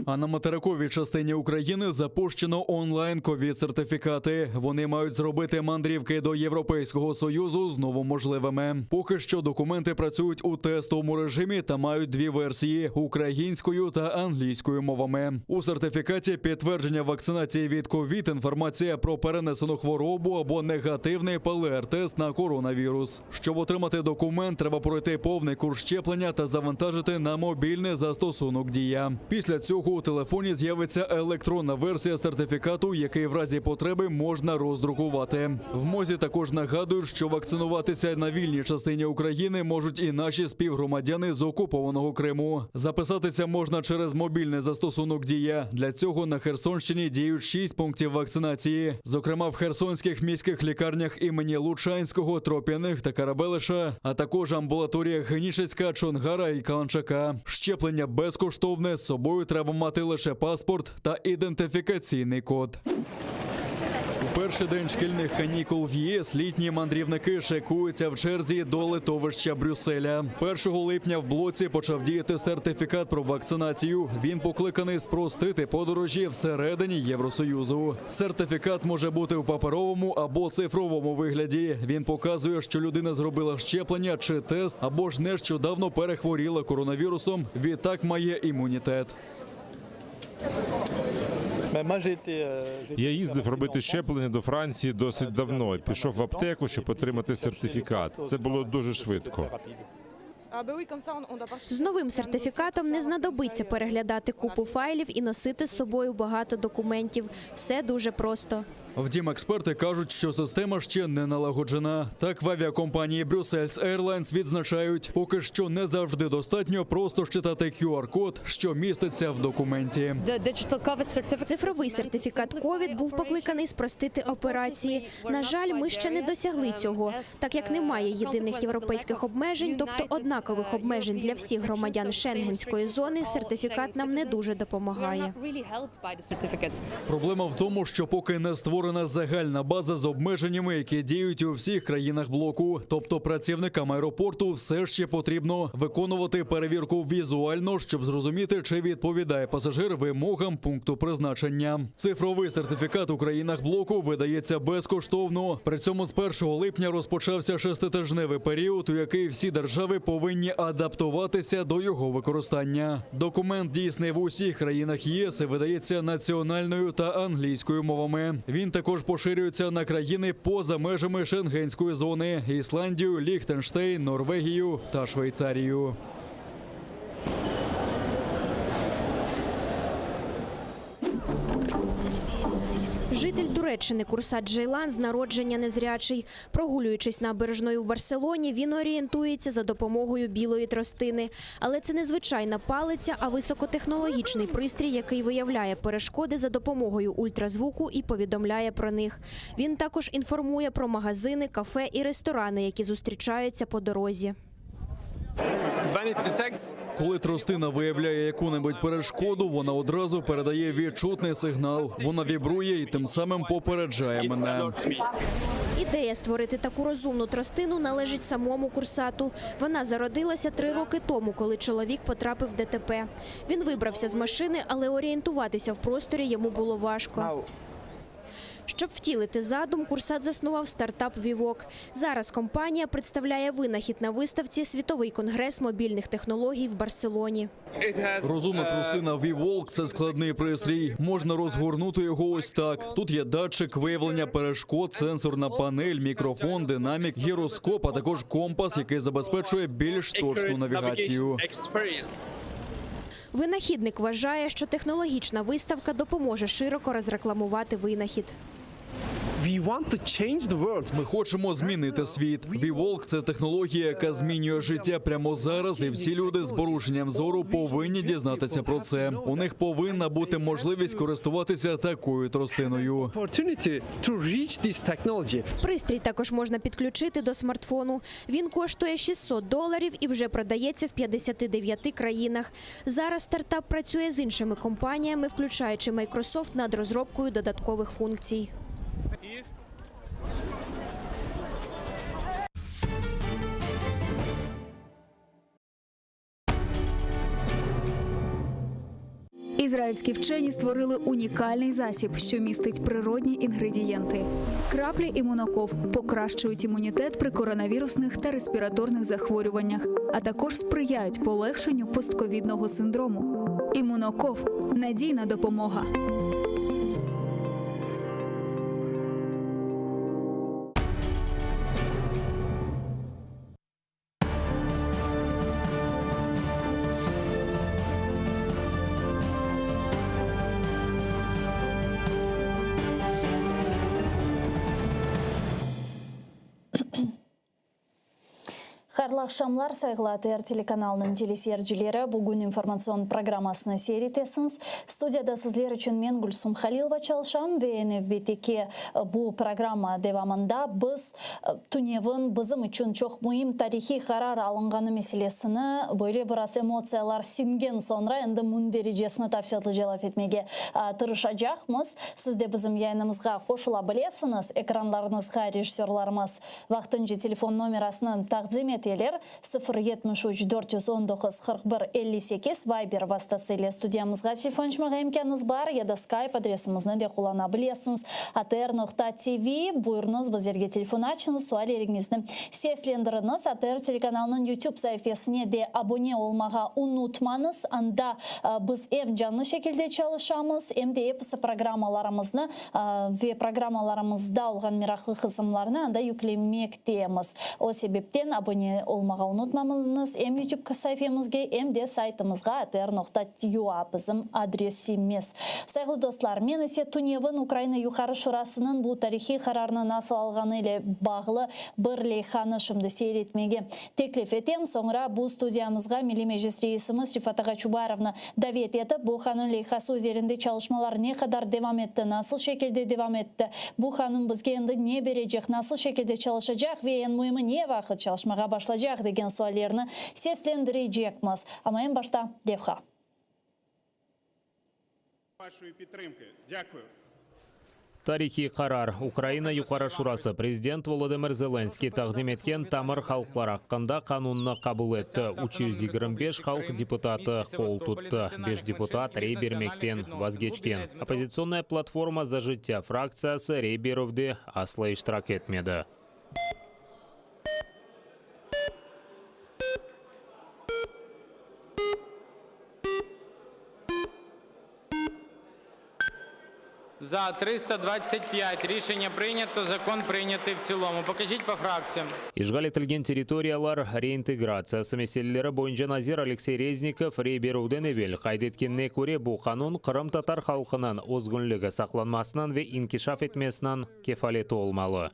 А на материковій частині України запущено онлайн-ковід-сертифікати. Вони мають зробити мандрівки до Європейського Союзу знову можливими. Поки що документи працюють у тестовому режимі та мають 2 версії – українською та англійською мовами. У сертифікаті підтвердження вакцинації від ковід, інформація про перенесену хворобу або негативний ПЛР-тест на коронавірус. Щоб отримати документ, треба пройти повний курс щеплення та завантажити на мобільний застосунок «Дія». Після цього у телефоні з'явиться електронна версія сертифікату, який в разі потреби можна роздрукувати. В МОЗі також нагадують, що вакцинуватися на вільній частині України можуть і наші співгромадяни з окупованого Криму. Записатися можна через мобільний застосунок «Дія». Для цього на Херсонщині діють 6 пунктів вакцинації. Зокрема, в херсонських міських лікарнях імені Лучанського, Троп'яних та Карабелиша, а також амбулаторіях Генішецька, Чонгара і Каланчака. Щеплення безкоштовне, з собою треба мати лише паспорт та ідентифікаційний код. У перший день шкільних канікул в ЄС літні мандрівники шикуються в черзі до литовища Брюсселя. 1 липня в блоці почав діяти сертифікат про вакцинацію. Він покликаний спростити подорожі всередині Євросоюзу. Сертифікат може бути у паперовому або цифровому вигляді. Він показує, що людина зробила щеплення чи тест, або ж нещодавно перехворіла коронавірусом, відтак має імунітет. Я їздив робити щеплення до Франції досить давно. Пішов в аптеку, щоб отримати сертифікат. Це було дуже швидко. З новим сертифікатом не знадобиться переглядати купу файлів і носити з собою багато документів. Все дуже просто. Втім, експерти кажуть, що система ще не налагоджена. Так, в авіакомпанії Brussels Airlines відзначають, поки що не завжди достатньо просто щитати QR-код, що міститься в документі. Цифровий сертифікат COVID був покликаний спростити операції. На жаль, ми ще не досягли цього, так як немає єдиних європейських обмежень, тобто однакових обмежень для всіх громадян Шенгенської зони, сертифікат нам не дуже допомагає. Проблема в тому, що поки не створена загальна база з обмеженнями, які діють у всіх країнах блоку. Тобто працівникам аеропорту все ще потрібно виконувати перевірку візуально, щоб зрозуміти, чи відповідає пасажир вимогам пункту призначення. Цифровий сертифікат у країнах блоку видається безкоштовно. При цьому з 1 липня розпочався 6-тижневий період, у який всі держави повинні адаптуватися до його використання. Документ дійсний в усіх країнах ЄС і видається національною та англійською мовами. Він також поширюється на країни поза межами Шенгенської зони – Ісландію, Ліхтенштейн, Норвегію та Швейцарію. Житель Туреччини Курсат Джейлан з народження незрячий. Прогулюючись набережною в Барселоні, він орієнтується за допомогою білої тростини. Але це не звичайна палиця, а високотехнологічний пристрій, який виявляє перешкоди за допомогою ультразвуку і повідомляє про них. Він також інформує про магазини, кафе і ресторани, які зустрічаються по дорозі. Коли тростина виявляє яку-небудь перешкоду, вона одразу передає відчутний сигнал. Вона вібрує і тим самим попереджає мене. Ідея створити таку розумну тростину належить самому Курсату. Вона зародилася 3 роки тому, коли чоловік потрапив в ДТП. Він вибрався з машини, але орієнтуватися в просторі йому було важко. Щоб втілити задум, Курсат заснував стартап «Вівок». Зараз компанія представляє винахід на виставці «Світовий конгрес мобільних технологій» в Барселоні. Розумна тростина «Вівок» – це складний пристрій. Можна розгорнути його ось так. Тут є датчик виявлення перешкод, сенсорна панель, мікрофон, динамік, гіроскоп, а також компас, який забезпечує більш точну навігацію. Винахідник вважає, що технологічна виставка допоможе широко розрекламувати винахід. Ми хочемо змінити світ. WeWalk – це технологія, яка змінює життя прямо зараз, і всі люди з порушенням зору повинні дізнатися про це. У них повинна бути можливість користуватися такою тростиною. Пристрій також можна підключити до смартфону. Він коштує $600 і вже продається в 59 країнах. Зараз стартап працює з іншими компаніями, включаючи Microsoft, над розробкою додаткових функцій. Ізраїльські вчені створили унікальний засіб, що містить природні інгредієнти. Краплі імуноков покращують імунітет при коронавірусних та респіраторних захворюваннях, а також сприяють полегшенню постковідного синдрому. Імуноков – надійна допомога. Қайырлы ақшамлар, сайғылы АТР телеканалының телесерджилері бүгін информацион программасына серетесіңіз. Студияда сізлер үшін мен Гүлсум Халилова чалшам. ВНФ-бетеке бұл программа девамында біз түневін бізім үшін чоқ мұйым тарихи қарар алынғаны меселесіні бөле бұрас эмоциялар синген сонра енді мұн дережесіні тапсиятлы желап етмеге тырышачақмыз. Сізде бізім яйнымызға қошыла білесіңіз. Экранларыңызға режиссерларымыз вақтынжы телефон номерасының тақдим етелер 073-419-41-58 Вайбер вастасылы студиямызға телефон шмаға имканыңыз бар, еді скайп адресімізні де қолана білесіңіз. atr.tv бұйырыңыз бізерге телефон açыңыз, суал еріңізді сеслендіріңіз. ATR телеканалының YouTube сайфесіне де абоне олмаға ұнутмаңыз. Анда біз әм жанлы шекілде çalışамыз, әм де епісі программаларымызды ве программаларымызда олған мирақлы қызымларына анда yüklемектеміз. О себептен абоне олмаға ұнытмамыз. Әм YouTube сайфемізге, әм де сайтымызға atr.ua бізім адресіміз. Сайғылы достар, мен есе Туневін Украина Юқары Шурасының бұл тарихи қарарына насыл алғаны еле бағылы бір лейханы шымды сейретмеге теклиф етем. Соңыра бұл студиямызға Милли Мejlis рейсіміз Рифат Аға Чубаровны давет етіп, бұл қанун лейхасы өзерінде çalışmalar не қадар девам етті, насыл шекілде девам етті. Бұл қанун бізге енді не бережек, насыл шекілде çalışacak ve en mühimi не вақыт çalışmaға başlayacak деген суалеріні сеслендірейджекміз. Ама ең башта Левха. Вашої підтримки. Дякую. Тарихи қарар. Украина Юқары Шурасы президент Володимир Зеленский тақдим еткен тамыр халықлар аққанда қанунны қабыл етті. 325 халық депутаты қол тұтты. 5 депутат рей бермектен вазгечкен. Оппозиционная платформа «За життя» фракциясы рей беруде асылы иштирак етмеді. За 325. Рішення прийнято. Закон прийнятий в цілому. Покажіть по фракціям. Ишгал етілген территориялар реинтеграциясы мәселелері бойынша Назир Алексей Резников рей беруден евел қайдеткенне көре бұл қанун Қырым татар халқынан озгүнлігі сақланмасынан ве инкишаф етмесінен кефалеті олмалы.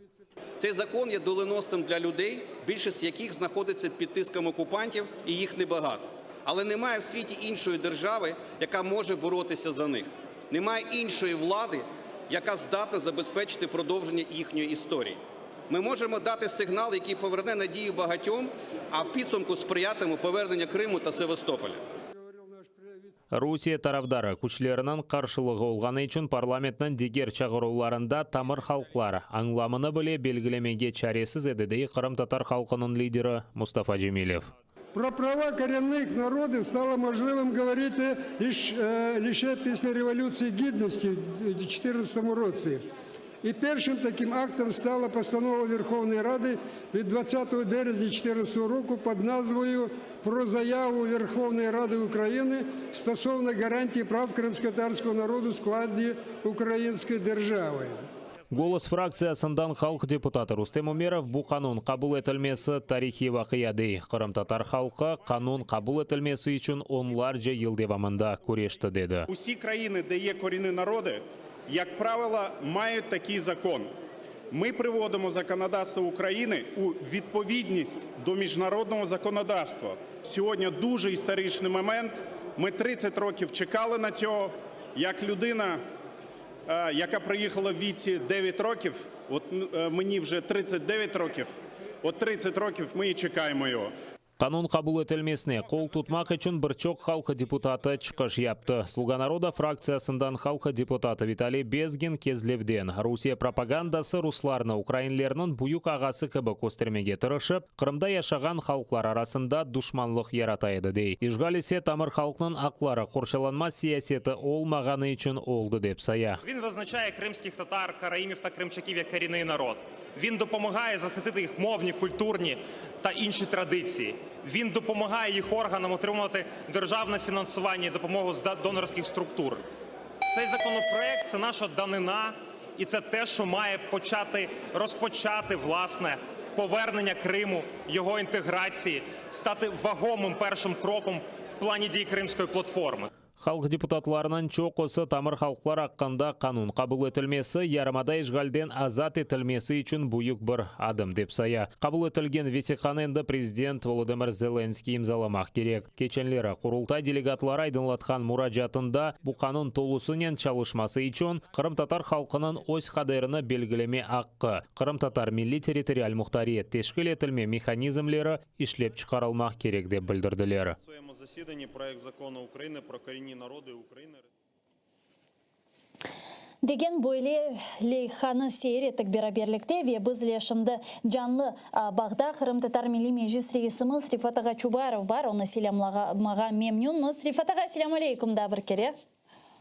Цей закон є доленосним для людей, більшість яких знаходиться під тиском окупантів і їх небагато. Але немає в світі іншої держави, яка може боротися за них. Немає іншої влади, яка здатна забезпечити продовження їхньої історії. Ми можемо дати сигнал, який поверне надію багатьом, а в підсумку сприятиме повернення Криму та Севастополя. Русия тарафдары күчлерінің қаршылығы олғаны үшін парламенттің дегер чағыруларында тамыр халықлар аңламыны біле белгілемеге чаресіз едідей Қырым татар халқының лидері Мустафа Джемилев. Про права коренных народов стало можливым говорить лише після Революції Гідності в 2014 році. І першим таким актом стала постанова Верховної Ради від 20 березня 2014 року під назвою «Про заяву Верховної Ради України стосовно гарантії прав кримськотатарського народу в складі Української держави». Голос фракциясынан халық депутаты Рустем Умеров бұл қанун қабыл етілмесі тарихи вақияды. Қырым татар халқы қанун қабыл етілмесі үшін онларca yıl devamında күрешті деді. Усі країни, де є корінні народи, як правило, мають такий закон. Ми приводимо законодавство України у відповідність до міжнародного законодавства. Сьогодні дуже історичний момент. Ми 30 років чекали на цього. Як людина, яка приїхала в віці 9 років, от мені вже 39 років, от 30 років ми і чекаємо його. Канун кабул этелмесіне қол тұтмақ үшін бірчок халқы депутаты чықыш япты. Слуга народа фракциясындан халқы депутаты Виталий Безгин кезлевден. Русия пропагандасы русларны украинлерінің бұйық ағасы кібі көстермеге тырышып, Қырымда яшаған халқлар арасында душманлық яратайды дей. Ижғалесе тамыр халқының ақлары қоршаланма сиясеті олмағаны үшін олды деп сая. Він визначає кримських татар, караїмів та кримчаків як корінний народ. Він допомагає захистити їх мовні, культурні та інші традиції. Він допомагає їх органам отримувати державне фінансування і допомогу з донорських структур. Цей законопроект – це наша данина, і це те, що має розпочати, власне, повернення Криму, його інтеграції, стати вагомим першим кроком в плані дій Кримської платформи. Халық депутатларынан чоқысы тамыр халықлар аққанда қанун қабыл етілмесі ярымада ишгалден азат етілмесі үшін бұйық бір адым деп сая. Қабыл етілген ветеқаненді президент Володимир Зеленский имзаламақ керек. Кеченлері құрылтай делегатлары айдынлатқан мұражатында бұл қанун толысынен чалышмасы үшін Қырым татар халқының өз қадеріні белгілеме аққы. Қырым татар милли территориаль мұхтариет тешкіл етілме механизмлері ішлеп шығарылмақ керек деп білдірділері. Засіданні проект закону України про корінні народи України. Деген бойле лейханы сейреттік бераберлікте ве бізле шымды жанлы бағда Қырым татар милли межлис рейсіміз Рифат аға Чубаров бар, оны селямлаға мемнюнмыз. Рифат аға, селям алейкум да бір кере.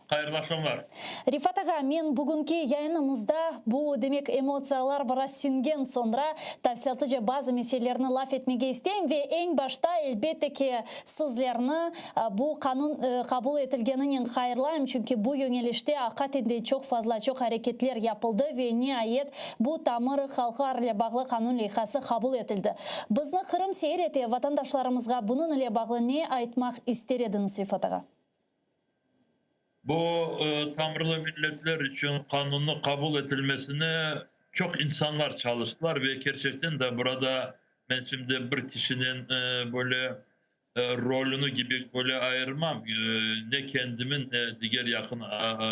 Қайырлашым бар. Рифат аға, мен бүгінгі яйынымызда бұл демек эмоциялар біраз синген сондра тәфсилаты же базы меселеріні лаф етмеге істейм ве ең башта әлбетте ке сізлеріні бұл қанун қабыл етілгенінен қайырлайым, чүнки бұл өңеліште ақатенде чоқ фазла чоқ әрекетлер япылды ве не айет бұл тамыр халқар ле бағлы қанун лейхасы қабыл етілді. Бізні Қырым сейір ете ватандашларымызға бұның ле бағлы не айтмақ істер едіңіз, Рифат аға? Bu tamırlı milletler için kanunu kabul edilmesine çok insanlar çalıştılar ve gerçekten de burada ben şimdi bir kişinin böyle rolünü gibi böyle ayırmam. Ne kendimin ne diğer yakın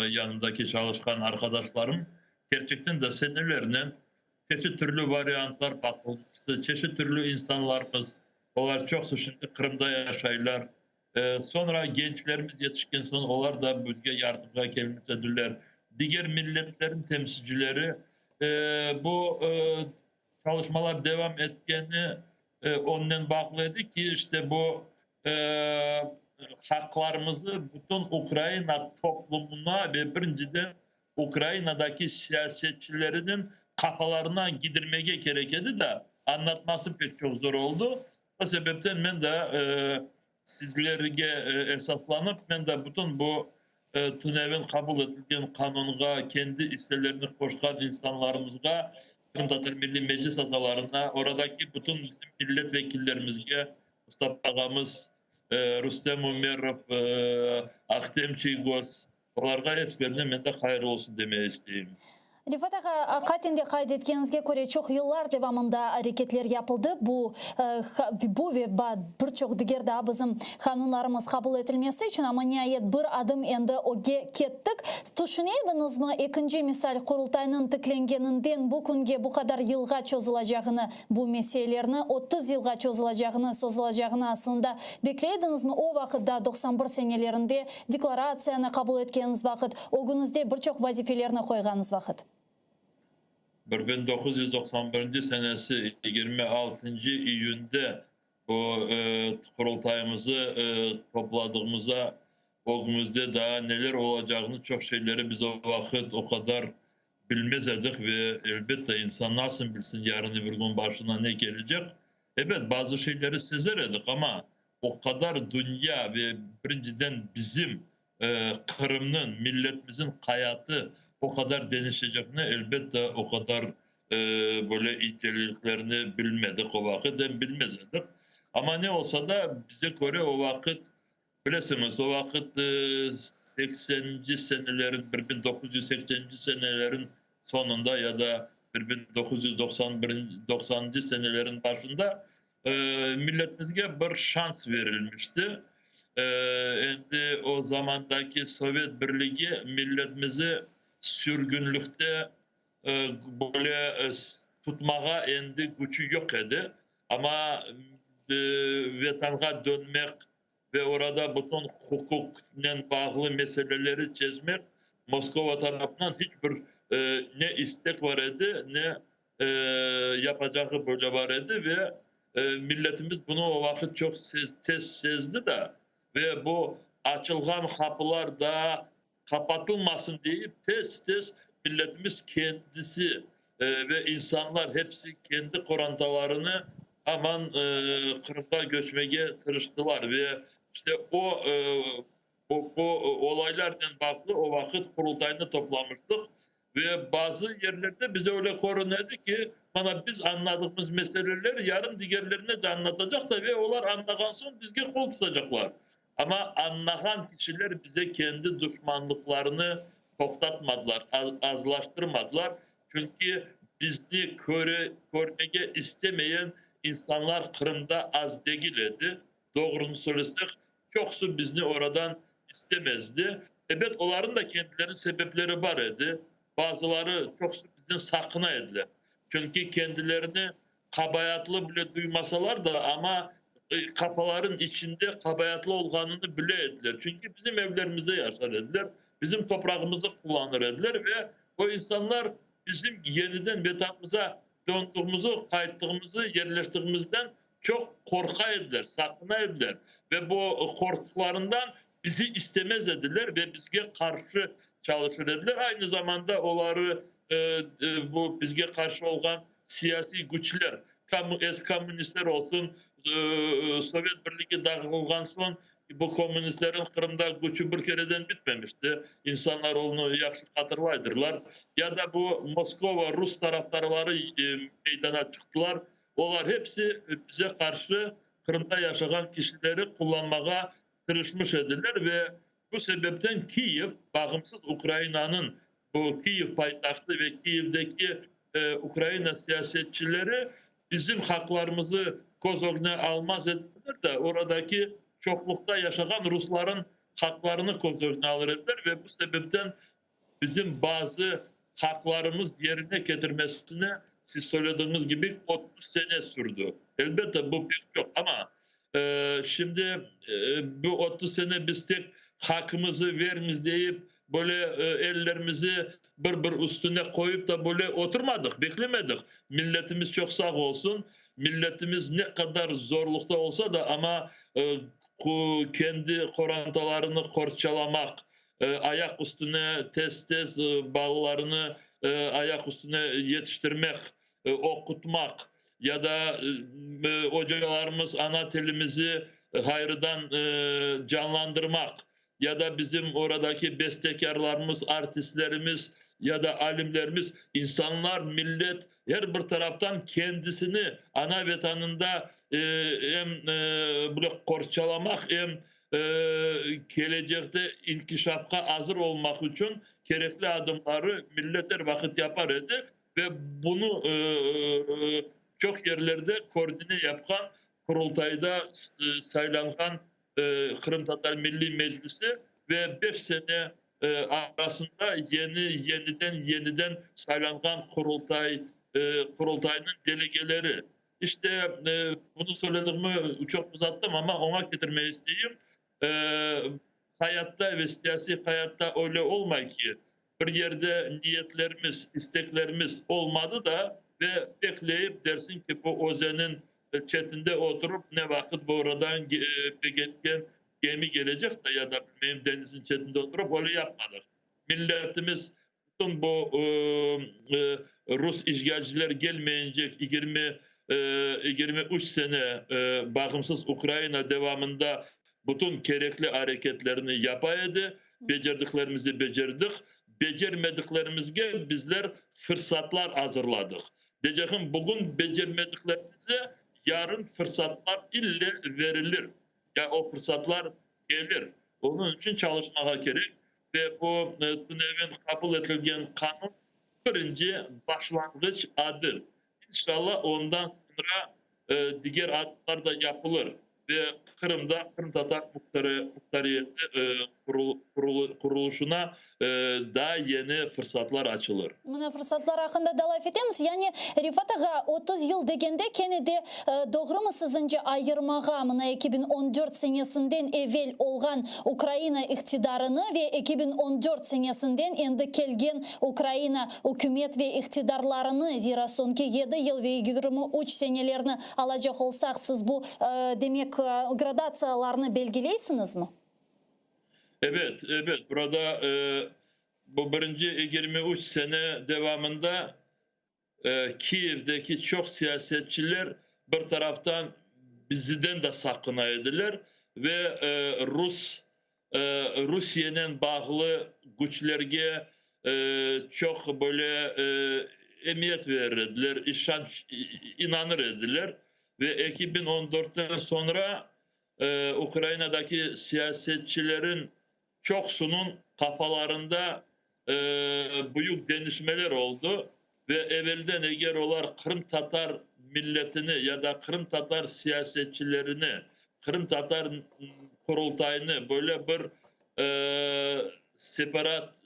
yanındaki çalışkan arkadaşlarım gerçekten de senelerine çeşit türlü varyantlar bakıldı. Çeşit türlü insanlarımız, onlar çok şimdi Kırım'da yaşayırlar. Sonra gençlerimiz yetişkin sonra onlar da bizge yardımga gelmişler. Diğer milletlerin temsilcileri bu çalışmalar devam ettiğini ondan bağlıydı ki işte bu haklarımızı bütün Ukrayna toplumuna ve birinciden Ukrayna'daki siyasetçilerinin kafalarına gidirmeye gerekedi de anlatması pek çok zor oldu. O sebepten ben de sizlerge esaslanıp ben de bütün bu TÜNEV'in kabul edildiği kanunga kendi istelerini koşkan insanlarımızga Kırım Tatar Milli Meclis azalarına oradaki bütün bizim milletvekillerimizge Mustafa Ağamız, Rüstem Umerov, Ahtem Çiygos onlarga hepslerine ben de hayır olsun demeye isteyeyim. Рифат аға, қатенде қайды еткеніңізге көре чоқ еллар девамында әрекетлер япылды. Бұл бір чоқ дегерді абызым қанунларымыз қабыл етілмесі үшін аманияет бір адым енді оге кеттік. Түшінедіңіз ма, екінші мисал құрылтайның тікленгенінден бұл күнге бұл қадар елға чозылажағыны, бұл меселеріні 30 елға чозылажағыны, созылажағыны асында беклейдіңіз ма? О вақытта 91 сенелерінде декларацияны қабыл еткеніңіз вақыт, о күнізде бір чоқ вазифелеріні қойғаныз вақыт. 1991 senesi 26. iyun'da bu kurultayımızı topladığımıza o günümüzde daha neler olacağını çok şeyleri biz o vakit o kadar bilmez edik ve elbette insan nasıl bilsin yarın bir gün başına ne gelecek. Evet bazı şeyleri sezer edik ama o kadar dünya ve birinciden bizim Kırım'ın, milletimizin hayatı o kadar denişecekini elbette o kadar böyle ihtiyaçlarını bilmedik o vakit bilmezdik. Ama ne olsa da bize göre o vakit bilesiniz o vakit 80. senelerin 1980. senelerin sonunda ya da 1990 senelerin başında milletimizge bir şans verilmişti. Endi o zamandaki Sovyet Birliği milletimizi sürgünlükte böyle tutmağa endi gücü yok idi. Ama vatanga dönmek ve orada bütün hukukla bağlı meseleleri çözmek Moskova tarafından hiçbir ne istek var idi ne yapacağı böyle var idi ve milletimiz bunu o vakit çok tez sezdi de ve bu açılgan kapılar da kapatılmasın deyip tez milletimiz kendisi ve insanlar hepsi kendi korantalarını aman Kırım'a göçmeye tırıştılar ve işte o olaylardan baklı o vakit kurultayını toplamıştık ve bazı yerlerde bize öyle korunuyordu ki bana biz anladığımız meseleleri yarın diğerlerine de anlatacak da ve onlar anlagan son bizge kol tutacaklar. Ama anlayan kişiler bize kendi düşmanlıklarını toktatmadılar, azlaştırmadılar. Çünkü bizi görmeye istemeyen insanlar Kırım'da az değildi. Doğrunu söylesek çoksu bizi oradan istemezdi. Evet onların da kendilerinin sebepleri var idi. Bazıları çoksu bizden sakına ediler. Çünkü kendilerini kabayatlı bile duymasalar da ama kafaların içinde kabayatlı olduğunu bile ediler. Çünkü bizim evlerimizde yaşar ediler. Bizim toprağımızı kullanır ediler ve o insanlar bizim yeniden vatanımıza döndüğümüzü, kayıttığımızı, yerleştiğimizden çok korka ediler, sakına ediler. Ve bu korkularından bizi istemez ediler ve bizge karşı çalışır ediler. Aynı zamanda onları bu bizge karşı olan siyasi güçler, komünistler olsun, Sovyet Birliği dağılgan son bu komünistlerin Kırım'da gücü bir kereden bitmemişti. İnsanlar onu yaxşı hatırlaydırlar. Ya da bu Moskova, Rus taraftarları meydana çıktılar. Onlar hepsi bize karşı Kırım'da yaşayan kişileri kullanmaya tırışmış ediler ve bu sebepten Kiev, bağımsız Ukrayna'nın bu Kiev payitahtı ve Kiev'deki Ukrayna siyasetçileri bizim haklarımızı göz önüne almaz edilir de oradaki çoklukta yaşayan Rusların haklarını göz önüne alır edilir ve bu sebepten bizim bazı haklarımız yerine getirmesine siz söylediğiniz gibi 30 sene sürdü. Elbette bu pek çok ama şimdi bu 30 sene biz tek hakkımızı veriniz deyip böyle ellerimizi bir üstüne koyup da böyle oturmadık, beklemedik. Milletimiz çok sağ olsun. Milletimiz ne kadar zorlukta olsa da ama kendi korantalarını korçalamak, ayak üstüne tez ballarını ayak üstüne yetiştirmek, okutmak ya da hocalarımız ana telimizi hayırdan canlandırmak ya da bizim oradaki bestekarlarımız, artistlerimiz ya da alimlerimiz, insanlar, millet her bir taraftan kendisini ana vatanında hem böyle korçalamak hem gelecekte inkişafa hazır olmak için gerekli adımları millet her vakit yapar idi ve bunu çok yerlerde koordine yapan kurultayda sayılan Kırım Tatar Milli Meclisi ve 5 sene arasında yeniden sayılan kurultayının delegeleri. İşte bunu söylediğimi çok uzattım ama ona getirmeyi isteyeyim. Hayatta ve siyasi hayatta öyle olmay ki bir yerde niyetlerimiz, isteklerimiz olmadı da ve bekleyip dersin ki bu Oze'nin çetinde oturup ne vakit bu oradan geçen gemi gelecek de ya da benim denizin çetinde oturup öyle yapmadık. Milletimiz bütün bu Rus işgalciler gelmeyecek 23 sene bağımsız Ukrayna devamında bütün gerekli hareketlerini yapaydı. Becerdiklerimizi becerdik. Becermediklerimizge bizler fırsatlar hazırladık. Diyeceğim bugün becermediklerimize yarın fırsatlar ille verilir. Ya o fırsatlar gelir. Onun için çalışmaya gerek ve bu TÜNEV'in kabul edilen kanun birinci başlangıç adı. İnşallah ondan sonra diğer adımlar da yapılır. Ve Kırım'da Kırım Tatar Muhtariyeti kuruluşuna daha yeni fırsatlar açılır. Mına fırsatlar hakkında da laf etemiz. Yani Rifat Ağa 30 yıl degende Kennedy doğru mu sizce ayırmağa mına 2014 senesinden evvel olgan Ukrayna iktidarını ve 2014 senesinden endi kelgen Ukrayna hükümet ve iktidarlarını zira sonki 7 yıl ve 23 senelerini alacak olsak siz bu demek gradatsiyalarını belgeleysiniz mi? Evet. Burada bu birinci 23 sene devamında Kiev'deki çok siyasetçiler bir taraftan bizden de sakınaydılar ve Rusya'nın bağlı güçlerine çok böyle emniyet verirdiler, inanır ediler ve 2014'ten sonra Ukrayna'daki siyasetçilerin çoksunun kafalarında büyük değişmeler oldu ve evvelden eğer olar Kırım Tatar milletini ya da Kırım Tatar siyasetçilerini, Kırım Tatar kurultayını böyle bir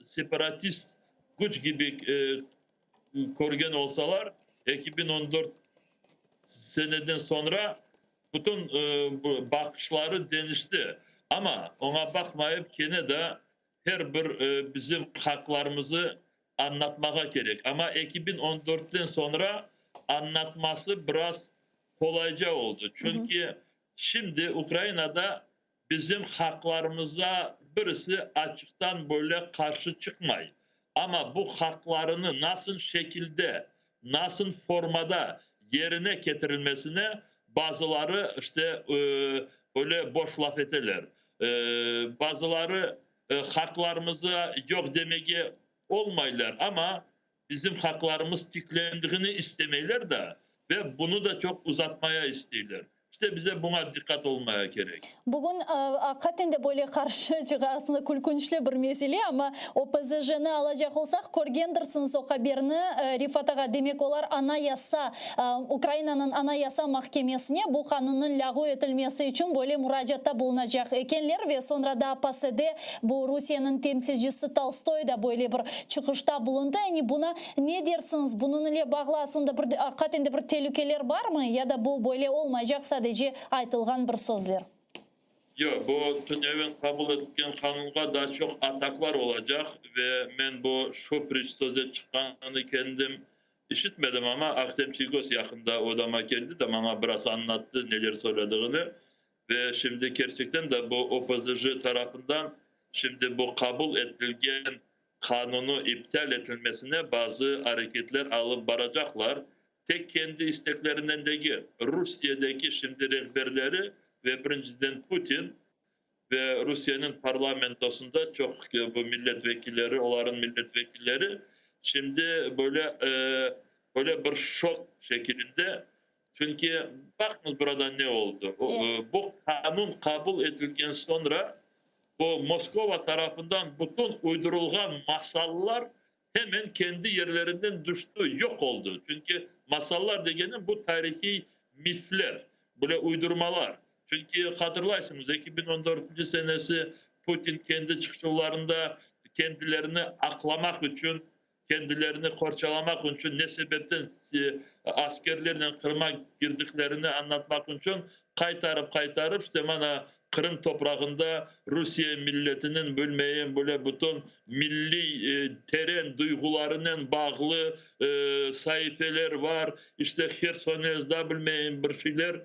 separatist güç gibi korgen olsalar 2014 seneden sonra bütün bakışları değişti. Ama ona bakmayıp gene de her bir bizim haklarımızı anlatmaya gerek. Ama 2014'ten sonra anlatması biraz kolayca oldu. Çünkü şimdi Ukrayna'da bizim haklarımıza birisi açıktan böyle karşı çıkmayı. Ama bu haklarını nasıl şekilde, nasıl formada yerine getirilmesine bazıları işte böyle boş laf ederler. Bazıları haklarımıza yok demeye olmaylar ama bizim haklarımız tiklendiğini istemeyler de ve bunu da çok uzatmaya istiyorlar. İşte bize buna dikkat olmaya gerek. Bugün hakikaten de böyle karşı çıkan aslında kulkunçlu bir mesele ama OPZJ'ni alacak olsak korgendirsiniz o haberini Rifat Ağa demek olar anayasa Ukrayna'nın anayasa mahkemesine bu kanunun lağu edilmesi için böyle müracaatta bulunacak ekenler ve sonra da PASE'de bu Rusya'nın temsilcisi Tolstoy da böyle bir çıkışta bulundu. Yani buna ne dersiniz? Bunun ile bağlı aslında bir, hakikaten de bir tehlikeler var mı? Ya da bu böyle olmayacak sadece aytılgan bir sözler. Yok, bu tünevin kabul edilen kanunga daha çok ataklar olacak ve ben bu Şopriç söze çıkanını kendim işitmedim ama Aktem Çigos yakında odama geldi de bana biraz anlattı neler söylediğini ve şimdi gerçekten de bu OPZJ tarafından şimdi bu kabul edilen kanunu iptal edilmesine bazı hareketler alıp varacaklar. Tek kendi isteklerinden değil, Rusya'daki şimdi rehberleri ve birinciden Putin ve Rusya'nın parlamentosunda çok bu milletvekilleri, onların milletvekilleri şimdi böyle bir şok şeklinde. Çünkü bakınız burada ne oldu? Bu kanun kabul edildikten sonra bu Moskova tarafından bütün uydurulgan masallar hemen kendi yerlerinden düştü, yok oldu. Çünkü masallar degenin bu tarihi mifler, böyle uydurmalar. Çünkü hatırlarsınız 2014 senesi Putin kendi çıkışlarında kendilerini aklamak için, kendilerini korçalamak için ne sebepten askerlerle Kırım'a girdiklerini anlatmak için kaytarıp işte bana Kırım toprağında Rusya milletinin bölmeyen böyle bütün milli teren duygularının bağlı sayfeler var. İşte Hersonez'da bilmeyen bir şeyler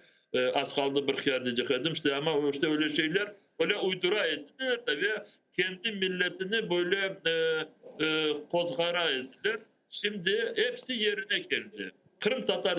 az kaldı bir yerdecek edim işte ama işte öyle şeyler böyle uydura ettiler ve kendi milletini böyle kozgara ettiler. Şimdi hepsi yerine geldi. Kırım Tatar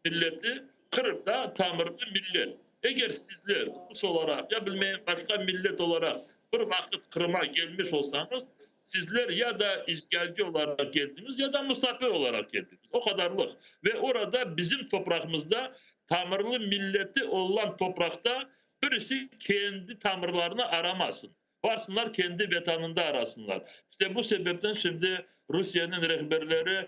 milleti Kırım'da tamırlı millet. Eğer sizler Rus olarak ya bilmeyen başka millet olarak bir vakit Kırım'a gelmiş olsanız sizler ya da işgalci olarak geldiniz ya da misafir olarak geldiniz. O kadarlık. Ve orada bizim toprağımızda tamırlı milleti olan toprakta birisi kendi tamırlarını aramasın. Varsınlar kendi vatanında arasınlar. İşte bu sebepten şimdi Rusya'nın rehberleri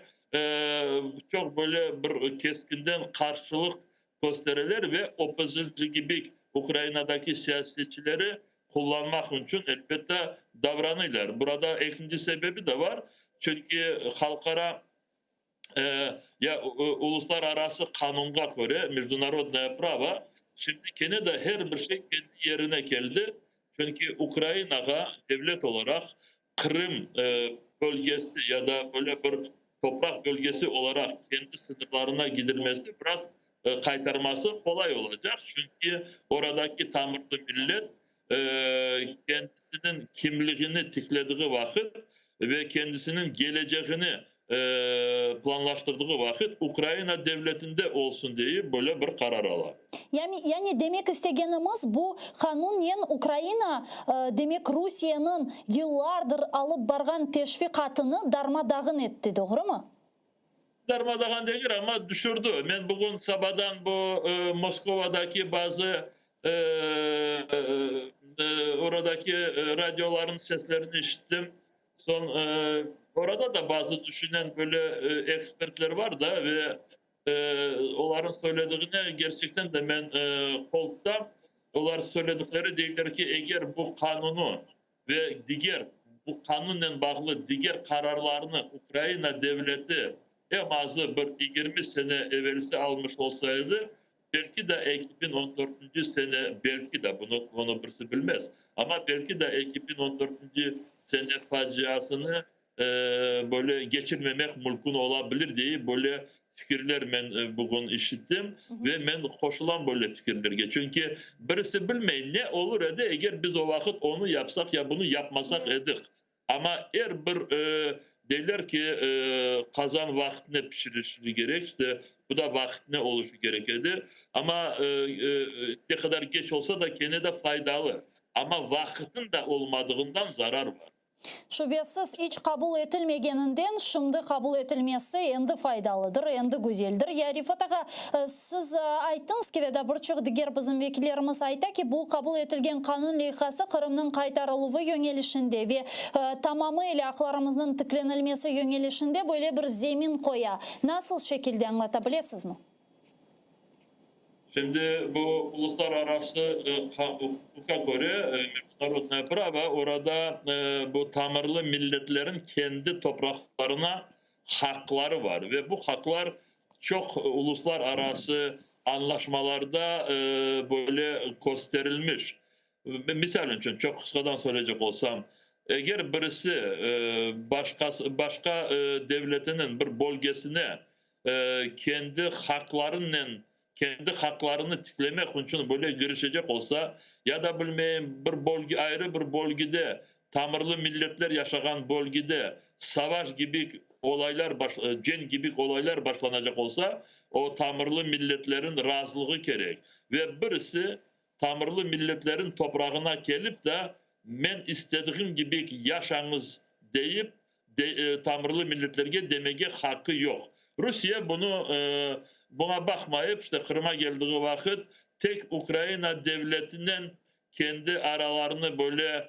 çok böyle bir keskinden karşılık gösterirler ve opozici gibi Ukrayna'daki siyasetçileri kullanmak için elbette davranırlar. Burada ikinci sebebi de var. Çünkü halkara ya uluslararası kanuna göre международное право şimdi gene de her bir şey kendi yerine geldi. Çünkü Ukrayna'ya devlet olarak Kırım bölgesi ya da böyle bir toprak bölgesi olarak kendi sınırlarına gidilmesi biraz kaytarması kolay olacak. Çünkü oradaki Tamırlı millet kendisinin kimliğini tiklediği vakit ve kendisinin geleceğini planlaştırdığı vakit Ukrayna devletinde olsun diye böyle bir karar alır. Yani demek istegenimiz bu kanunen Ukrayna demek Rusya'nın yıllardır alıp bargan teşvikatını darmadağın etti, doğru mu? Darmadağın değil ama düşürdü. Ben bugün sabahdan bu Moskova'daki bazı oradaki radyoların seslerini işittim. Orada da bazı düşünen böyle ekspertler var da ve onların söylediğine gerçekten de ben koltukta onlar söyledikleri değiller ki eğer bu kanunu ve diğer bu kanunla bağlı diğer kararlarını Ukrayna devleti en azı bir 20 sene evvelsi almış olsaydı belki de 2014. sene belki de bunu birisi bilmez ama belki de 2014. sene faciasını böyle geçirmemek mümkün olabilir diye böyle fikirler ben bugün işittim ve ben koşulan böyle fikirler. Çünkü birisi bilmeyin ne olur ede eğer biz o vakit onu yapsak ya bunu yapmasak edik. Ama eğer bir derler ki kazan vaktine pişirişi gerek işte bu da vaktine oluşu gerekirdi. Ama ne kadar geç olsa da gene de faydalı. Ama vakitin de olmadığından zarar var. Şüphesiz hiç kabul etilmegeninden şimdi kabul etilmesi endi faydalıdır, endi güzeldir. Ya Rifat ağa, siz ayttınız ki ve de birçok diğer bizim vekillerimiz ayta ki bu kabul etilgen kanun leyhası Kırım'ın kaytarılığı yönelişinde ve tamamıyla aklarımızın tıklenilmesi yönelişinde böyle bir zemin koya. Nasıl şekilde anlatabilirsiniz mi? Şimdi bu uluslararası hukuka göre международное право orada bu Tamırlı milletlerin kendi topraklarına hakları var ve bu haklar çok uluslararası anlaşmalarda böyle gösterilmiş. Misal için çok kısadan söyleyecek olsam eğer birisi başka devletinin bir bölgesine kendi haklarını tiklemek için böyle girişecek olsa ya da bilmeyin bir bölge ayrı bir bölgede Tamırlı milletler yaşayan bölgede savaş gibi olaylar cen gibi olaylar başlanacak olsa o Tamırlı milletlerin razılığı gerek ve birisi Tamırlı milletlerin toprağına gelip de ben istediğim gibi yaşanız deyip Tamırlı milletlerine demeye hakkı yok. Rusya buna bakmayıp işte Kırım'a geldiği vakit tek Ukrayna devletinin kendi aralarını böyle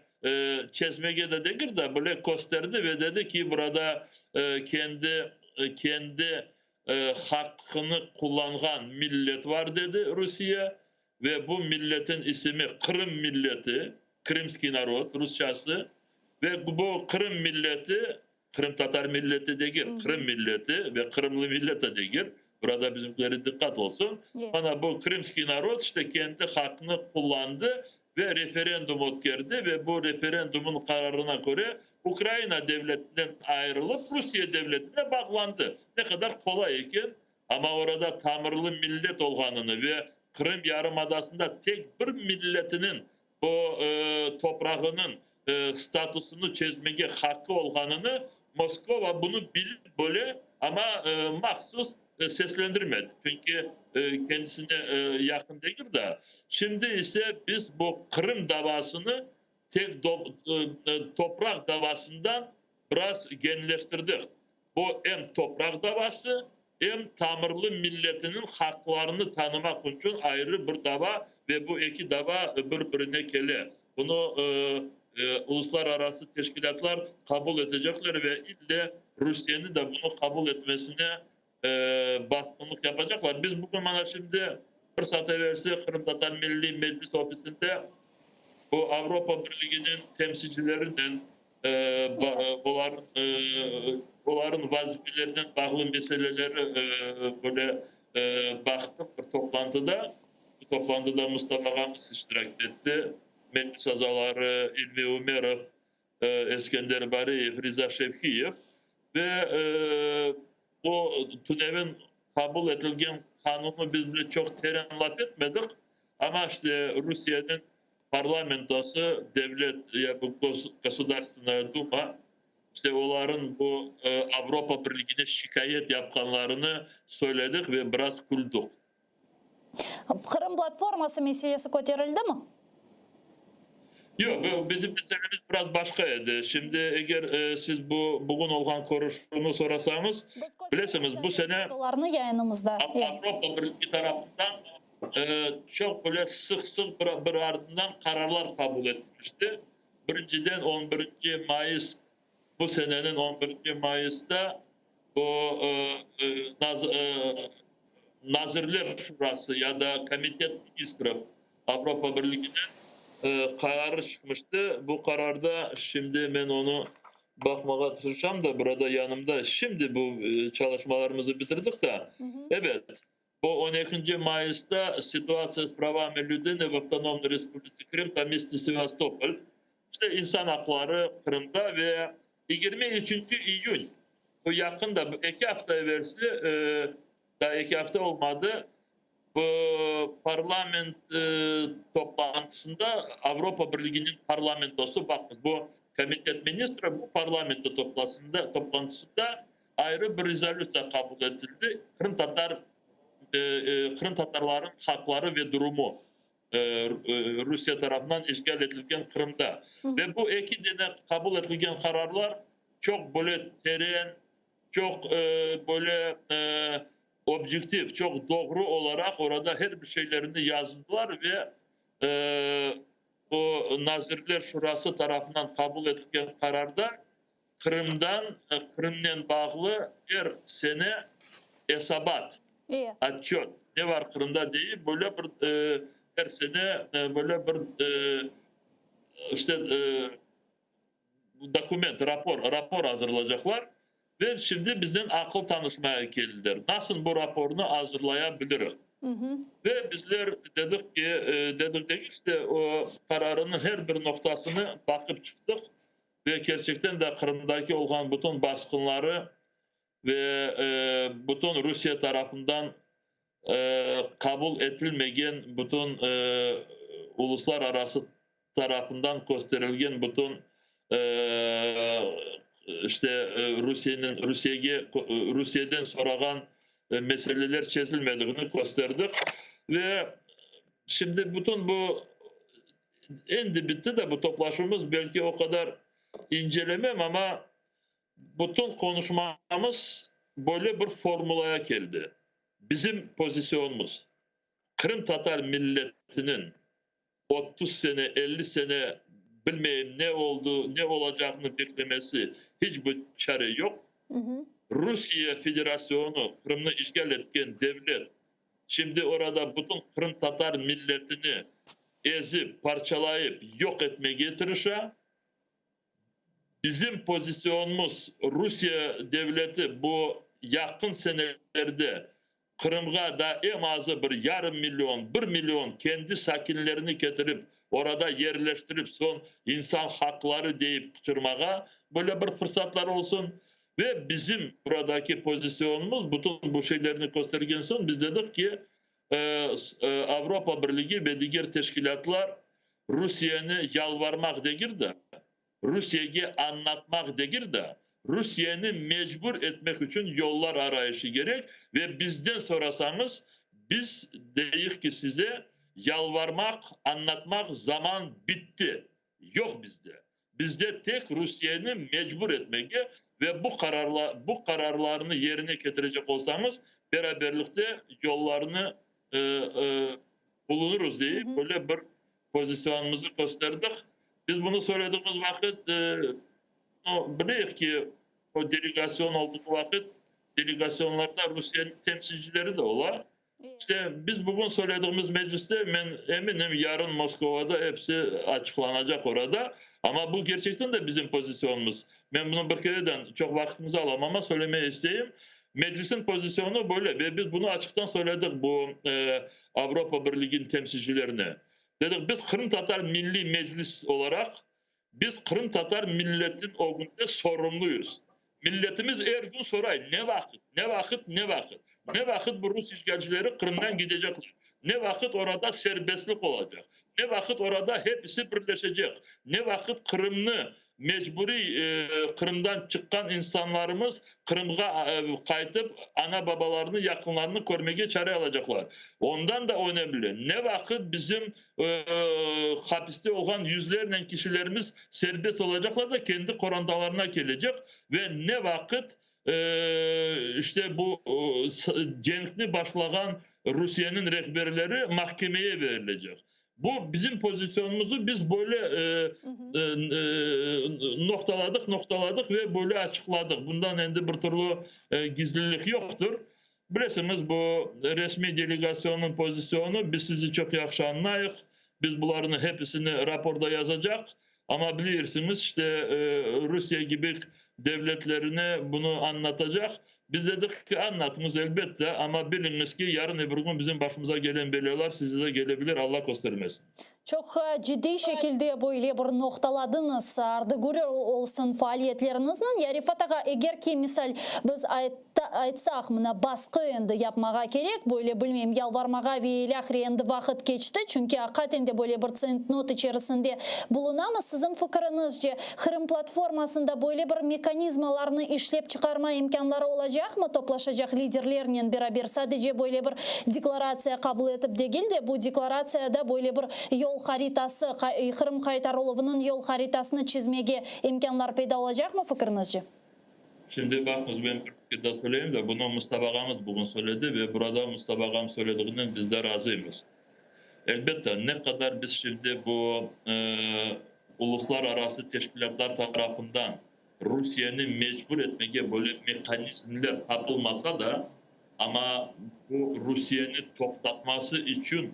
çizmeye de değil de böyle gösterdi ve dedi ki burada kendi hakkını kullanan millet var dedi Rusya ve bu milletin ismi Kırım milleti, Krimski narod Rusçası ve bu Kırım milleti Kırım Tatar milleti değil, Kırım milleti ve Kırımlı milleti değil. Burada bizimkileri dikkat olsun. Bana bu Krimski narod işte kendi hakkını kullandı ve referandum girdi ve bu referandumun kararına göre Ukrayna devletinden ayrılıp Rusya devletine bağlandı. Ne kadar kolay iken ama orada Tamırlı millet olganını ve Kırım Yarımadası'nda tek bir milletinin o toprağının statüsünü çözmeye hakkı olganını Moskova bunu bilip böyle ama mahsus seslendirmedi. Çünkü kendisine yakın değil de. Şimdi ise biz bu Kırım davasını tek toprak davasından biraz genleştirdik. Bu hem toprak davası hem Tamırlı milletinin haklarını tanımak için ayrı bir dava ve bu iki dava birbirine gele. Bunu uluslararası teşkilatlar kabul edecekler ve ille Rusya'nın da bunu kabul etmesine baskınlık yapacaklar. Biz bugün bana şimdi fırsat verse Kırım Tatar Milli Meclis Ofisi'nde bu Avrupa Birliği'nin temsilcilerinin onların vazifelerinden bağlı meseleleri böyle baktık bir toplantıda. Bu toplantıda Mustafa Gamis iştirak etti. Meclis azaları İlmi Umerov, Eskender Bariyev, Riza Şevkiyev ve bu TÜNEV'in kabul edilen kanunu biz bile çok terin laf etmedik. Ama işte Rusya'nın parlamentosu, devlet ya bu Gosударственная Дума, işte onların bu Avrupa Birliği'ne şikayet yapkanlarını söyledik ve biraz güldük. Kırım platforması meselesi ko'tarildi mi? Yok, bizim meselemiz biraz başkaydı. Şimdi eğer siz bugün olan konuşunu sorasanız, bilirsiniz bu sene Avrupa Birliği tarafından çok böyle sık bir ardından kararlar kabul etmişti. Birinciden 11. Mayıs, bu senenin 11. Mayıs'ta bu Nazırlar Şurası ya da Komitet Ministri Avrupa Birliği'nin kararı çıkmıştı. Bu kararda şimdi ben onu bakmaya çalışacağım da burada yanımda. Şimdi bu çalışmalarımızı bitirdik de. Evet. Bu 12. Mayıs'ta Situatsiya с правами людей в Автономной Республике Крым, там есть Sevastopol. İşte insan hakları Kırım'da ve 23. İyun bu yakında 2 hafta evvelsi daha 2 hafta olmadı. Bu parlament toplantısında Avrupa Birliği'nin parlamentosu bakmış. Bu komitet ministri bu parlamento toplantısında ayrı bir rezolüsyon kabul edildi. Kırım Tatarların hakları ve durumu Rusya tarafından işgal edilen Kırım'da. Ve bu 2 tane kabul edilen kararlar çok böyle terin, çok böyle objektif, çok doğru olarak orada her bir şeylerini yazdılar ve o Nazirler Şurası tarafından kabul edilen kararda Kırım'dan bağlı her sene hesabat, atçot ne var Kırım'da değil böyle bir her sene böyle bir işte dokument, rapor hazırlayacaklar. Ve şimdi bizden akıl tanışmaya geldiler. Nasıl bu raporunu hazırlayabiliriz? Ve bizler dedik ki işte o kararının her bir noktasını bakıp çıktık. Ve gerçekten de Kırım'daki olan bütün baskınları ve bütün Rusya tarafından kabul edilmeyen bütün uluslararası tarafından gösterilen bütün işte Rusya'dan soran meseleler çözülmediğini gösterdik ve şimdi bütün bu en bitti de bu toplaşmamız belki o kadar incelemem ama bütün konuşmamız böyle bir formülaya geldi. Bizim pozisyonumuz Kırım Tatar milletinin 30 sene 50 sene bilmeyeyim ne oldu, ne olacağını beklemesi hiçbir çare yok. Rusya Federasyonu Kırım'ı işgal etken devlet şimdi orada bütün Kırım Tatar milletini ezip, parçalayıp yok etmeye getirirse bizim pozisyonumuz Rusya devleti bu yakın senelerde Kırım'a da en azı bir yarım milyon, 1 milyon kendi sakinlerini getirip orada yerleştirip son insan hakları deyip kıçırmağa böyle bir fırsatlar olsun. Ve bizim buradaki pozisyonumuz bütün bu şeylerini göstergen son biz dedik ki Avrupa Birliği ve diğer teşkilatlar Rusya'nı yalvarmak değil de Rusya'yı anlatmak değil de Rusya'nı mecbur etmek için yollar arayışı gerek ve bizden sorasanız biz deyik ki size yalvarmak, anlatmak zaman bitti. Yok bizde. Bizde tek Rusya'nı mecbur etmeye ve bu kararlarını yerine getirecek olsanız beraberlikte yollarını bulunuruz diye böyle bir pozisyonumuzu gösterdik. Biz bunu söylediğimiz vakit biliyoruz ki o delegasyon olduğu vakit delegasyonlarda Rusya'nın temsilcileri de ola. İşte biz bugün söylediğimiz mecliste ben eminim yarın Moskova'da hepsi açıklanacak orada. Ama bu gerçekten de bizim pozisyonumuz. Ben bunu bir kereden çok vaktimizi alamam ama söylemeye isteyeyim. Meclisin pozisyonu böyle ve biz bunu açıktan söyledik bu Avrupa Birliği'nin temsilcilerine. Dedik biz Kırım Tatar Milli Meclis olarak biz Kırım Tatar milletin o günde sorumluyuz. Milletimiz her gün soray ne vakit, ne vakit, ne vakit. Ne vakit bu Rus işgalcileri Kırım'dan gidecekler. Ne vakit orada serbestlik olacak. Ne vakit orada hepsi birleşecek. Ne vakit Kırım'ı mecburi Kırım'dan çıkan insanlarımız Kırım'a kayıtıp ana babalarını, yakınlarını görmeye çare alacaklar. Ondan da önemli. Ne vakit bizim hapiste olan yüzlerle kişilerimiz serbest olacaklar da kendi korandalarına gelecek ve ne vakit işte bu cenkni başlayan Rusya'nın rehberleri mahkemeye verilecek. Bu bizim pozisyonumuzu biz böyle noktaladık ve böyle açıkladık. Bundan endi bir türlü gizlilik yoktur. Bilirsiniz bu resmi delegasyonun pozisyonu biz sizi çok yaxşı anlayıq. Biz bunların hepsini raporda yazacak. Ama bilirsiniz işte Rusya gibi devletlerine bunu anlatacak. Biz dedik ki anlatımız elbette ama biliniz ki yarın öbür gün bizim başımıza gelen belalar size de gelebilir. Allah göstermesin. Çok ciddi şekilde böyle bir noktaladınız. Ardıgürü olsun faaliyetlerinizden. Ya Rifat ağa, eğer ki misal biz aytsak mına baskı endi yapmağa gerek, böyle bilmeyeyim yalvarmağa ve ilahri endi vakit geçti. Çünkü hakikaten de böyle bir not içerisinde bulunamız. Sizin fikrinizce Kırım platformasında böyle bir mekanizmalarını işlep çıkarma imkanları olacak mı? Toplaşacak liderlerinin beraber sadece böyle bir deklarasya kabul edip değil de bu deklarasyada böyle bir yol haritası, Kırım Kaytaroğlu'nun yol haritasını çizmeye imkanlar payda olacak mı fikrinizce? Şimdi bakınız ben bir de söyleyeyim de bunu Mustafa Ağamız bugün söyledi ve burada Mustafa Ağam söylediğinden biz de razıyız. Elbette ne kadar biz şimdi bu uluslararası teşkilatlar tarafından Rusya'nı mecbur etmeye böyle mekanizmler yapılmasa da ama bu Rusya'nı toplatması için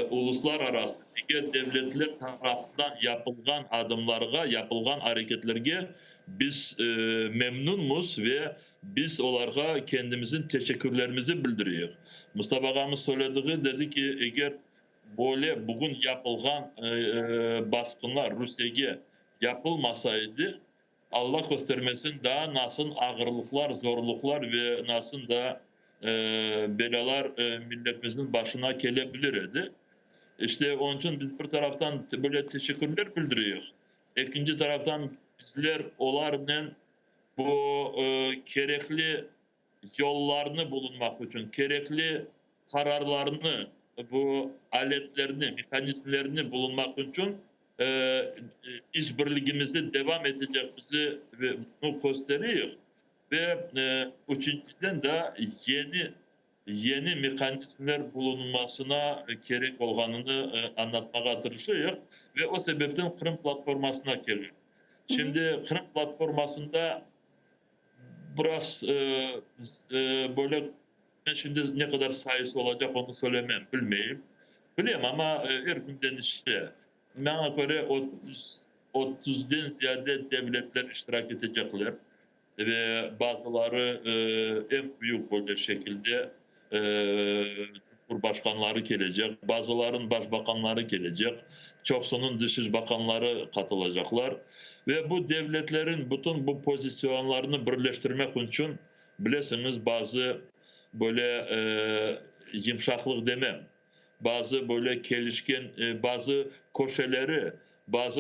uluslararası diğer devletler tarafından yapılan adımlarga, yapılan hareketlerge biz memnunuz ve biz onlara kendimizin teşekkürlerimizi bildiriyoruz. Mustafa Ağamız söylediği dedi ki eğer böyle bugün yapılan baskınlar Rusya'ya yapılmasaydı Allah göstermesin daha nasıl ağırlıklar, zorluklar ve nasıl da belalar milletimizin başına gelebilirdi. İşte onun için biz bir taraftan böyle teşekkürler bildiriyoruz. İkinci taraftan bizler onların bu gerekli yollarını bulunmak için, gerekli kararlarını, bu aletlerini, mekanizmlerini bulunmak için işbirliğimizi devam edeceğimizi ve bunu gösteriyor. Ve üçüncüden de yeni mekanizmler bulunmasına gerek olduğunu anlatmaya çalışıyor ve o sebepten Kırım platformasına geliyor. Şimdi Kırım platformasında biraz böyle ben şimdi ne kadar sayısı olacak onu söylemem bilmeyeyim. Biliyorum ama her gün denişte. Bana göre 30'den ziyade devletler iştirak edecekler. Ve bazıları en büyük böyle şekilde Cumhurbaşkanları gelecek, bazıların başbakanları gelecek, çoksunun dışişleri bakanları katılacaklar ve bu devletlerin bütün bu pozisyonlarını birleştirmek için bilirsiniz bazı böyle yumuşaklık demem, bazı böyle gelişken bazı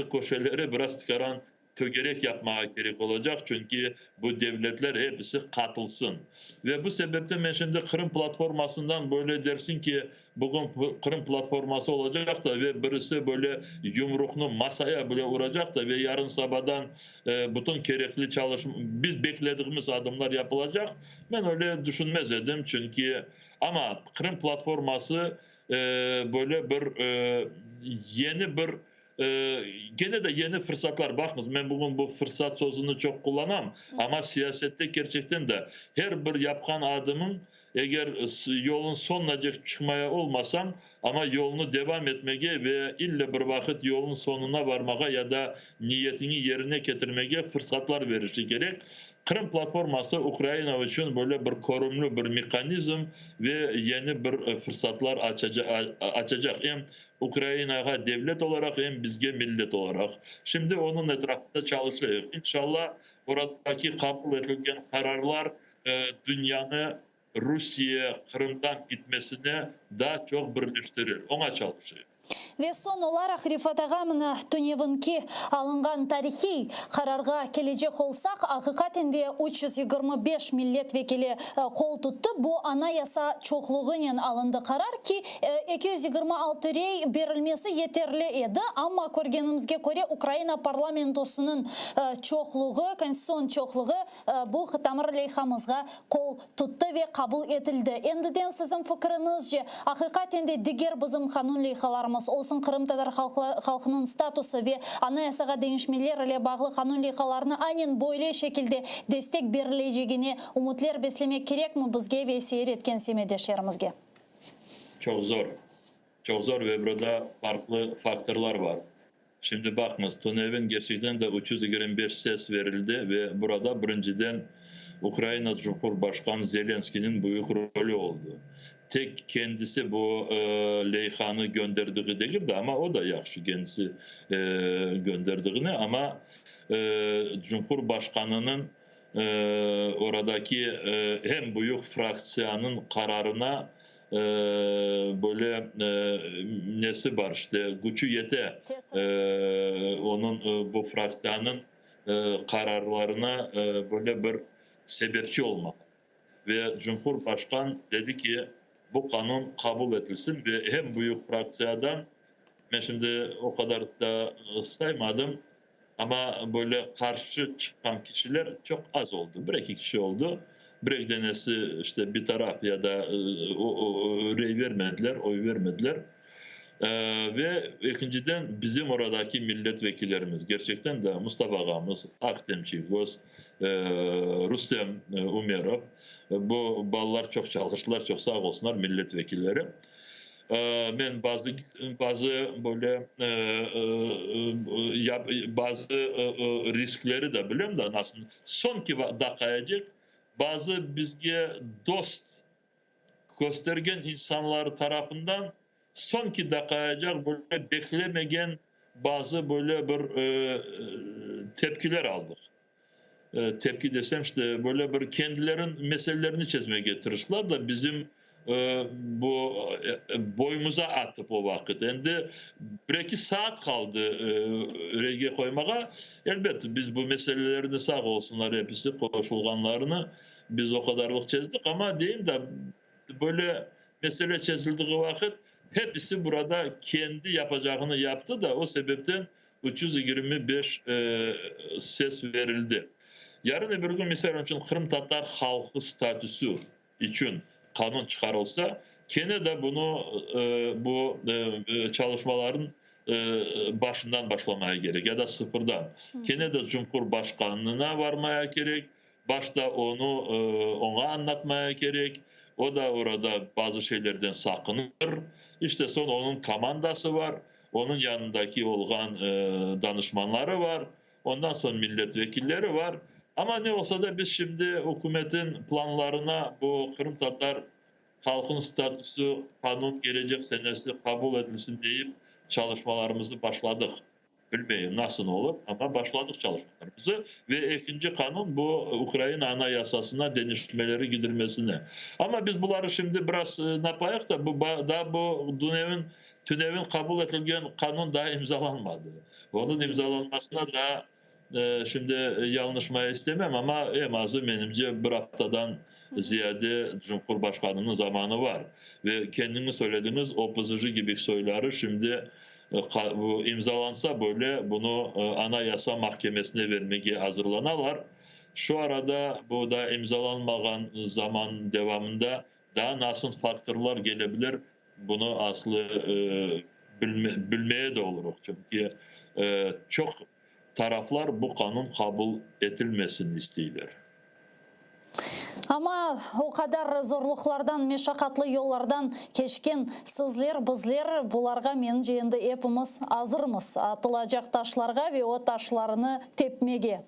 koşulları biraz çıkaran tögerek yapmaya gerek olacak çünkü bu devletler hepsi katılsın. Ve bu sebepten ben şimdi Kırım platformasından böyle dersin ki bugün Kırım platforması olacak da ve birisi böyle yumruklu masaya böyle vuracak da ve yarın sabahdan bütün gerekli çalışma, biz beklediğimiz adımlar yapılacak. Ben öyle düşünmez edim çünkü ama Kırım platforması böyle bir yeni bir gene de yeni fırsatlar. Bakınız ben bugün bu fırsat sözünü çok kullanam. Ama siyasette gerçekten de her bir yapkan adımın eğer yolun sonuna çıkmaya olmasam ama yolunu devam etmeye ve illa bir vakit yolun sonuna varmaya ya da niyetini yerine getirmeye fırsatlar verişi gerek. Kırım platforması Ukrayna için böyle bir korumlu bir mekanizm ve yeni bir fırsatlar açacak. Hem Ukrayna'ya devlet olarak hem bizge millet olarak. Şimdi onun etrafında çalışıyor. İnşallah oradaki kabul edilen kararlar dünyanın Rusya'ya Kırım'dan gitmesine daha çok birleştirir. Ona çalışıyor. Ve son olarak Rifat Ağam'ın tünevінki alıngan tarihi kararga gelecek olsak, hakikatinde 325 milletvekili kol tuttu. Bu anayasa çoğluğunun alındı karar ki 226 rey verilmesi yeterli edi. Ama görgenimizge göre Ukrayna parlamentosunun çoğluğu, konstitusiyon çoğluğu bu tamir leyhamızga kol tuttu ve kabul edildi. Endiden sizin fikrinizce hakikatinde diğer bizim kanun leyhalarımız olsun Kırım Tatar halkının statusu ve anayasaga değişmeler ile bağlı kanun leyhalarına aynen böyle şekilde destek verileceğini umutlar beslemek gerek mi bizge ve seyretken semedeşlerimizge? Çok zor. Çok zor ve burada farklı faktörler var. Şimdi bakınız TÜNEV'in gerçekten de 325 ses verildi ve burada birinciden Ukrayna Cumhurbaşkanı Zelenski'nin büyük rolü oldu. Tek kendisi bu leyhanı gönderdiği değildi ama o da yaxşı kendisi gönderdiğini ama Cumhurbaşkanı'nın oradaki hem büyük fraksiyonun kararına böyle nesi var işte gücü yete onun bu fraksiyonun kararlarına böyle bir sebepçi olmak ve Cumhurbaşkanı dedi ki bu kanun kabul edilsin ve hem büyük fraksiyondan ben şimdi o kadar da saymadım ama böyle karşı çıkan kişiler çok az oldu. Bir iki kişi oldu. Bir denesi işte bir taraf ya da oy vermediler. Ve ikinciden bizim oradaki milletvekillerimiz gerçekten de Mustafa Ağamız, Aktem Çiğgöz, Rustem Umerov bu ballar çok çalıştılar, çok sağ olsunlar milletvekilleri. Ben bazı böyle bazı riskleri de biliyorum da nasıl sonki dakikacık bazı bizge dost göstergen insanlar tarafından sonki dakikacık böyle beklemegen bazı böyle bir tepkiler aldık. Tepki desem işte böyle bir kendilerin meselelerini çözmeye getirişler da bizim bu boyumuza atıp o vakit. Şimdi bir iki saat kaldı rege koymaya. Elbette biz bu meselelerini sağ olsunlar hepsi koşulganlarını biz o kadarlık çözdük ama değil de böyle mesele çözüldüğü vakit hepsi burada kendi yapacağını yaptı da o sebepten 325 ses verildi. Yarın öbür gün mesela için Kırım Tatar halkı statüsü için kanun çıkarılsa gene de bunu bu çalışmaların başından başlamaya gerek ya da sıfırdan. Gene de Cumhurbaşkanlığına varmaya gerek. Başta ona anlatmaya gerek. O da orada bazı şeylerden sakınır. İşte son onun komandası var. Onun yanındaki olan danışmanları var. Ondan sonra milletvekilleri var. Ama ne olsa da biz şimdi hükümetin planlarına bu Kırım Tatar halkın statüsü kanun gelecek senesi kabul edilsin deyip çalışmalarımızı başladık. Bilmiyorum nasıl olur ama başladık çalışmalarımızı ve ikinci kanun bu Ukrayna Anayasasına değişmeleri gidirmesine. Ama biz bunları şimdi biraz ne yapayak da bu TÜNEV'in kabul edilen kanun daha imzalanmadı. Onun imzalanmasına da şimdi yanlışmaya istemem ama en azı benimce bir haftadan ziyade Cumhurbaşkanı'nın zamanı var. Ve kendiniz söylediğiniz opozıcı gibi söyleri şimdi bu imzalansa böyle bunu Anayasa Mahkemesi'ne vermeye hazırlanalar. Şu arada bu da imzalanmayan zaman devamında daha nasıl faktörler gelebilir bunu aslı bilmeye de olur. Çünkü çok taraflar bu kanun kabul edilmesini istiyorlar. Ama o kadar zorluklardan, meşakkatli yollardan keçken sizler, bizler bularga menimce endi hepimiz hazırmız. Atılacak taşlarga ve o taşlarını tepmege.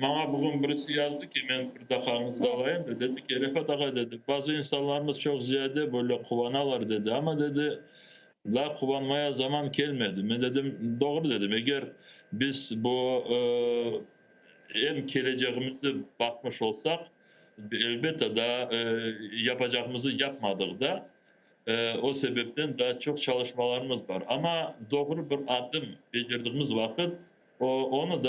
Bana bugün birisi yazdı ki ben bir dakikanızda alayım da dedi ki Refat Ağa dedi bazı insanlarımız çok ziyade böyle kuvanalar dedi ama dedi daha kuvanmaya zaman gelmedi. Ben dedim doğru dedim eğer biz bu hem geleceğimizi bakmış olsak elbette daha yapacağımızı yapmadık da o sebepten daha çok çalışmalarımız var. Ama doğru bir adım becerdiğimiz vakit onu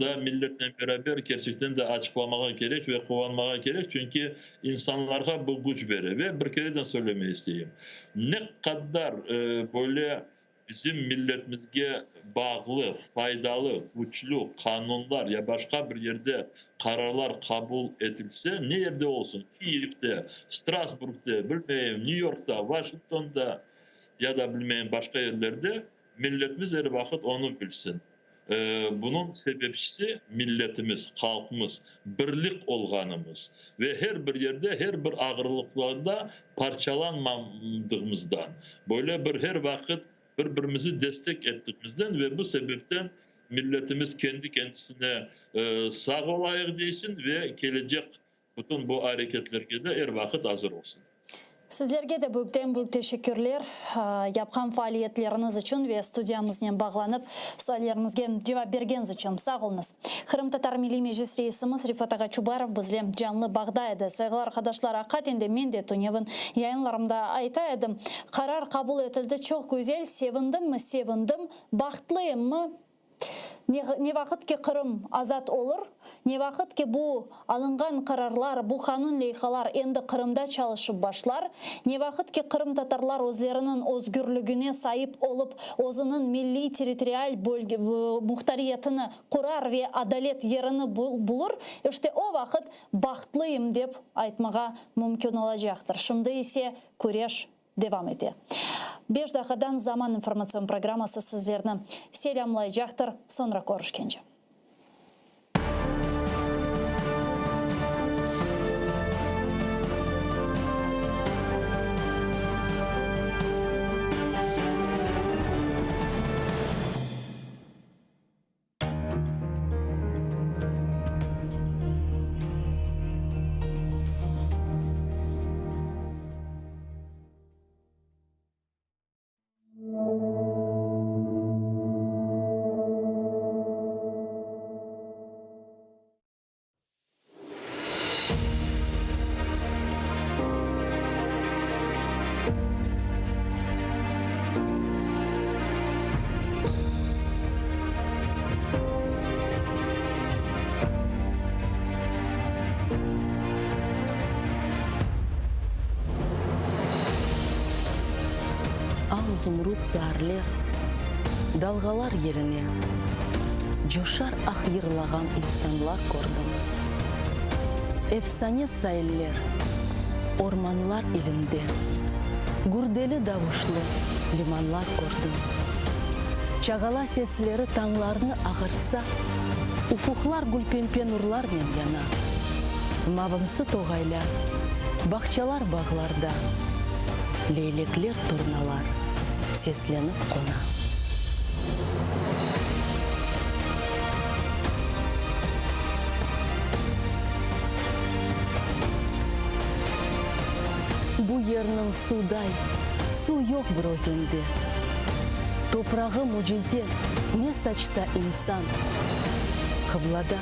da milletle beraber gerçekten de açıklamaya gerek ve kullanmaya gerek. Çünkü insanlara bu güç verir. Ve bir kereden söylemeyi isteyeyim. Ne kadar böyle bizim milletimizge bağlı, faydalı, güçlü kanunlar ya başka bir yerde kararlar kabul edilse ne yerde olsun, Kiev'de, Strasbourg'da, bilmeyeyim, New York'ta, Washington'da ya da bilmeyeyim başka yerlerde milletimiz her vakit onu bilsin. Bunun sebepçisi milletimiz, halkımız, birlik olganımız ve her bir yerde, her bir ağırlıklarda parçalanmadığımızdan, böyle bir her vakit birbirimizi destek ettiğimizden ve bu sebepten milletimiz kendi kendisine sağ olayık değilsin ve gelecek bütün bu hareketlerge de her vakit hazır olsun. Sizlerge de büyük teşekkürler yapkan faaliyetleriniz için ve studiyamızdan bağlanıp sorularınızga cevap bergeniz için sağ olunuz. Kırım Tatar Milli Meclis Reisimiz Rifat Ağa Çubarov bizle canlı bağda edi. Saygılar arkadaşlar, hakikaten de men de Tunyev'in yayınlarımda ayta edim. Karar kabul edildi, çok güzel, sevindim mi? Sevindim. Baxtlıyım mı? Ne vakit ki Kırım azat olur, ne vakit ki bu alıngan kararlar, bu kanun leyhalar endi Kırımda çalışıp başlar, ne vakit ki Kırım Tatarlar özlerinin özgürlüğüne sahip olup, özünün milli territorial muhtariyetini kurar ve adalet yerini bulur, işte o vakit baxtlıyım dep aytmağa mümkün olacaktır. Şimdi ise kureş devam ediyor. 5 dakikadan Zaman informasyon programması sizlerini selamlayacaktır. Sonra görüşkence. Zumrud zərlər, dalğalar yerine, coşar ah yırlağan insanlar gördüm. Efsane sayıller, ormanlar ilinde, gurdeli davuşlu limanlar gördüm. Çağala sesleri tağlarını ağırtsa, ufuklar gülpempe nurlarla yana. Mavımsı toğaylar, bahçalar bağlarda, leylekler turnalar. Seslenip kona. Bu yerinin suday, su yok bir özünde. Toprağı mucize, ne saçsa insan. Kıblada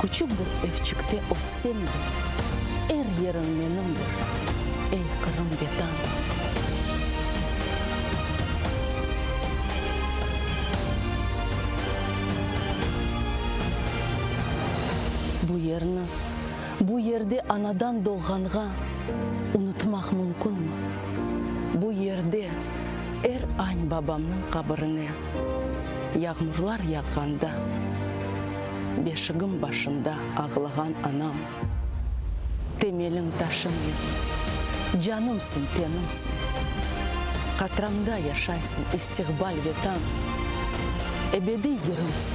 küçük bir evçikte össem er yerin menimdir, ey Kırım Vetan. Bu yerde anadan doğanğa unutmak mümkün mü? Bu yerde ayn babamın kabrine yağmurlar yağganda, beşigim başında ağlayan anam. Temelin taşın canımsın, tenimsin. Қатрамда яшайсың истиғбал ветам. Эбеди еріміз,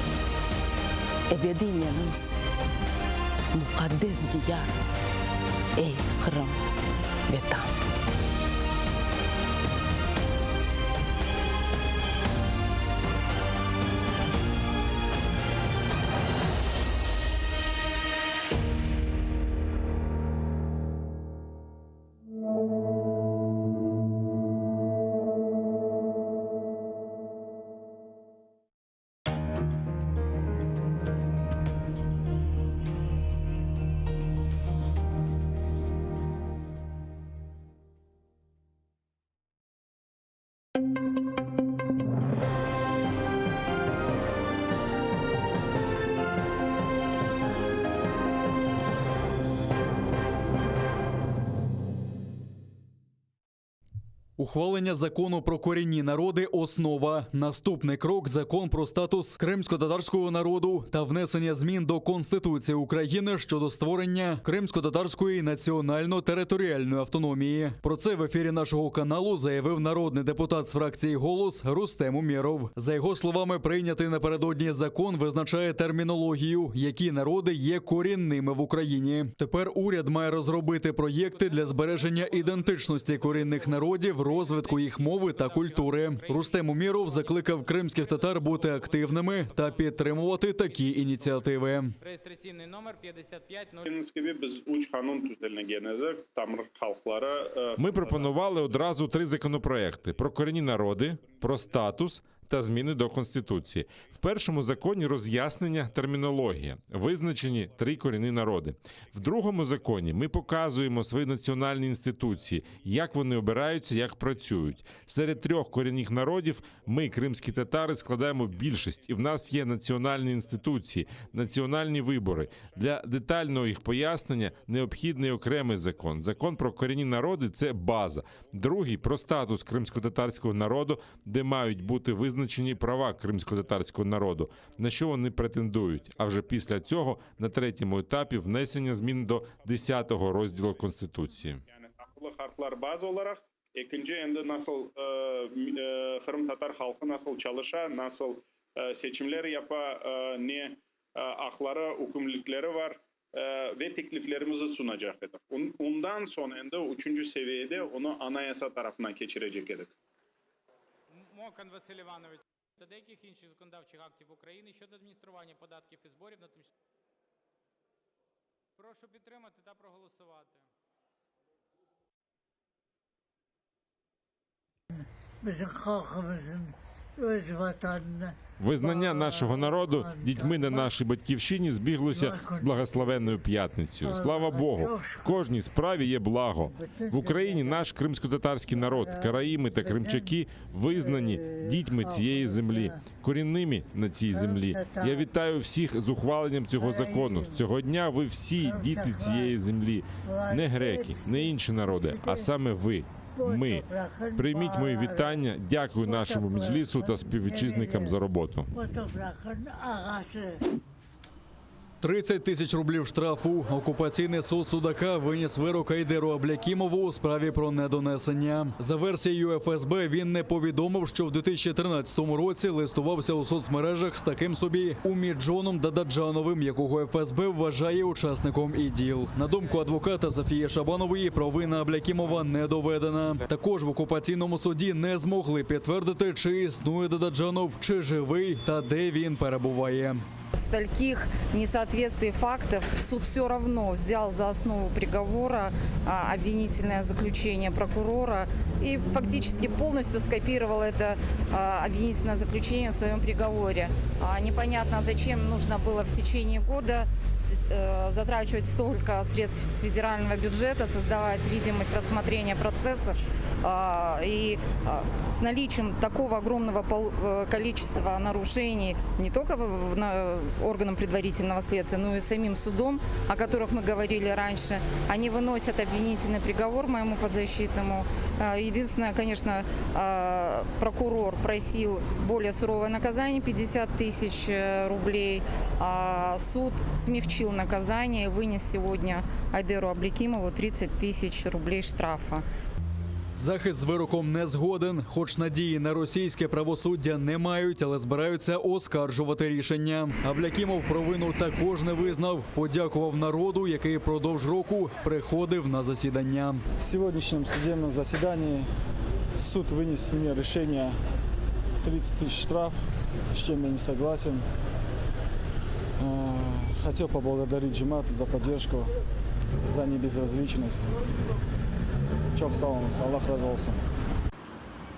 эбеди меніміз. Мұқаддес дияр, эй Қырым ветам. Ухвалення закону про корінні народи – основа. Наступний крок – закон про статус кримсько-татарського народу та внесення змін до Конституції України щодо створення кримсько-татарської національно-територіальної автономії. Про це в ефірі нашого каналу заявив народний депутат з фракції «Голос» Рустем Умєров. За його словами, прийнятий напередодні закон визначає термінологію, які народи є корінними в Україні. Тепер уряд має розробити проєкти для збереження ідентичності корінних народів, розвитку їх мови та культури. Рустем Умєров закликав кримських татар бути активними та підтримувати такі ініціативи. Реєстраційний номер 55. Ми пропонували одразу 3 законопроекти: про корінні народи, про статус та зміни до Конституції. В першому законі роз'яснення термінологія, визначені 3 корінні народи. В другому законі ми показуємо свої національні інституції, як вони обираються, як працюють. Серед 3 корінних народів ми, кримські татари, складаємо більшість, і в нас є національні інституції, національні вибори. Для детального їх пояснення необхідний окремий закон. Закон про корінні народи – це база. Другий – про статус кримсько-татарського народу, де мають бути визначені права кримсько-татарського народу, на що вони претендують. А вже після цього на 3-му етапі внесення змін до 10-го розділу Конституції. Екінші енді насыл Қырым татар халқы насыл çalışa, nasıl seçimler yapa, ne hakları, hükümlülükleri var ve tekliflerimizi sunacak edik. Ondan sonra енді 3. seviyede onu anayasa tarafına geçirecek edik. Мокан Василь Іванович та деяких інших законодавчих актів України щодо адміністрування податків і зборів на тимчасово. Прошу підтримати та проголосувати. Bizim halkımızın öz vatanına Визнання нашого народу дітьми на нашій батьківщині збіглося з благословенною п'ятницею. Слава Богу, в кожній справі є благо. В Україні наш кримсько-татарський народ, караїми та кримчаки визнані дітьми цієї землі, корінними на цій землі. Я вітаю всіх з ухваленням цього закону. З цього дня ви всі діти цієї землі. Не греки, не інші народи, а саме ви. Ми. Прийміть мої вітання. Дякую нашому меджлісу та співвітчизникам за роботу. 30 тисяч рублів штрафу. Окупаційний суд Судака виніс вирок Айдеру Аблякімову у справі про недонесення. За версією ФСБ, він не повідомив, що в 2013 році листувався у соцмережах з таким собі Уміджоном Дададжановим, якого ФСБ вважає учасником ІДІЛ. На думку адвоката Софії Шабанової, провина Аблякімова не доведена. Також в окупаційному суді не змогли підтвердити, чи існує Дададжанов, чи живий та де він перебуває. Стольких несоответствий фактов суд все равно взял за основу приговора обвинительное заключение прокурора и фактически полностью скопировал это обвинительное заключение в своем приговоре. Непонятно, зачем нужно было в течение года затрачивать столько средств федерального бюджета, создавать видимость рассмотрения процессов. И с наличием такого огромного количества нарушений не только органам предварительного следствия, но и самим судом, о которых мы говорили раньше, они выносят обвинительный приговор моему подзащитному. Единственное, конечно, прокурор просил более суровое наказание, 50 тысяч рублей. Суд смягчил наказание и вынес сегодня Айдеру Аблякимову 30 тысяч рублей штрафа. Захист з вироком не згоден, хоч надії на російське правосуддя не мають, але збираються оскаржувати рішення. Аблякімов провину також не визнав, подякував народу, який продовж року приходив на засідання. В сегодняшнем судебном заседании суд вынес мне решение 30 тысяч штраф, с чем я не согласен. Хотел поблагодарить Джимат за поддержку, за небезразличность. Чох саламас, Аллах разы болсын.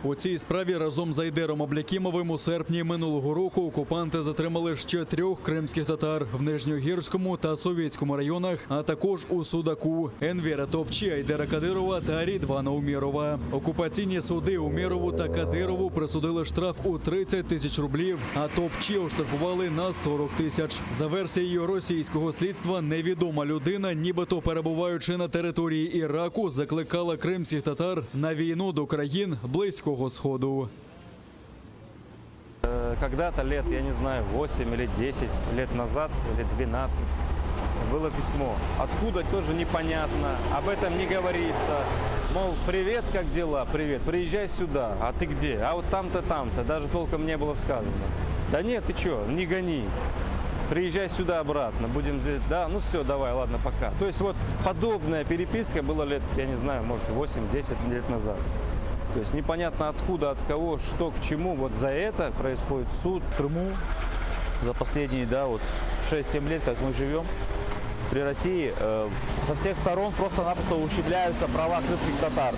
У цій справі разом з Айдером Аблякімовим у серпні минулого року окупанти затримали ще 3 кримських татар в Нижньогірському та Совєтському районах, а також у Судаку, Енвера Топчі, Айдера Кадирова та Рідвана Умєрова. Окупаційні суди Умєрову та Кадирову присудили штраф у 30 тисяч рублів, а Топчі оштрафували на 40 тисяч. За версією російського слідства, невідома людина, нібито перебуваючи на території Іраку, закликала кримських татар на війну до країн Близького Сходу. Когда-то лет, я не знаю, 8 или 10 лет назад, или 12, было письмо. Откуда, тоже непонятно, об этом не говорится. Мол, привет, как дела? Привет, приезжай сюда. А ты где? А вот там-то, даже толком не было сказано. Да нет, ты что, не гони. Приезжай сюда обратно, будем здесь, да, ну все, давай, ладно, пока. То есть вот подобная переписка была лет, я не знаю, может 8-10 лет назад. То есть непонятно откуда, от кого, что к чему. Вот за это происходит суд. В Крыму за последние, да, вот 6-7 лет, как мы живем, при России со всех сторон просто-напросто ущемляются права крымских татар.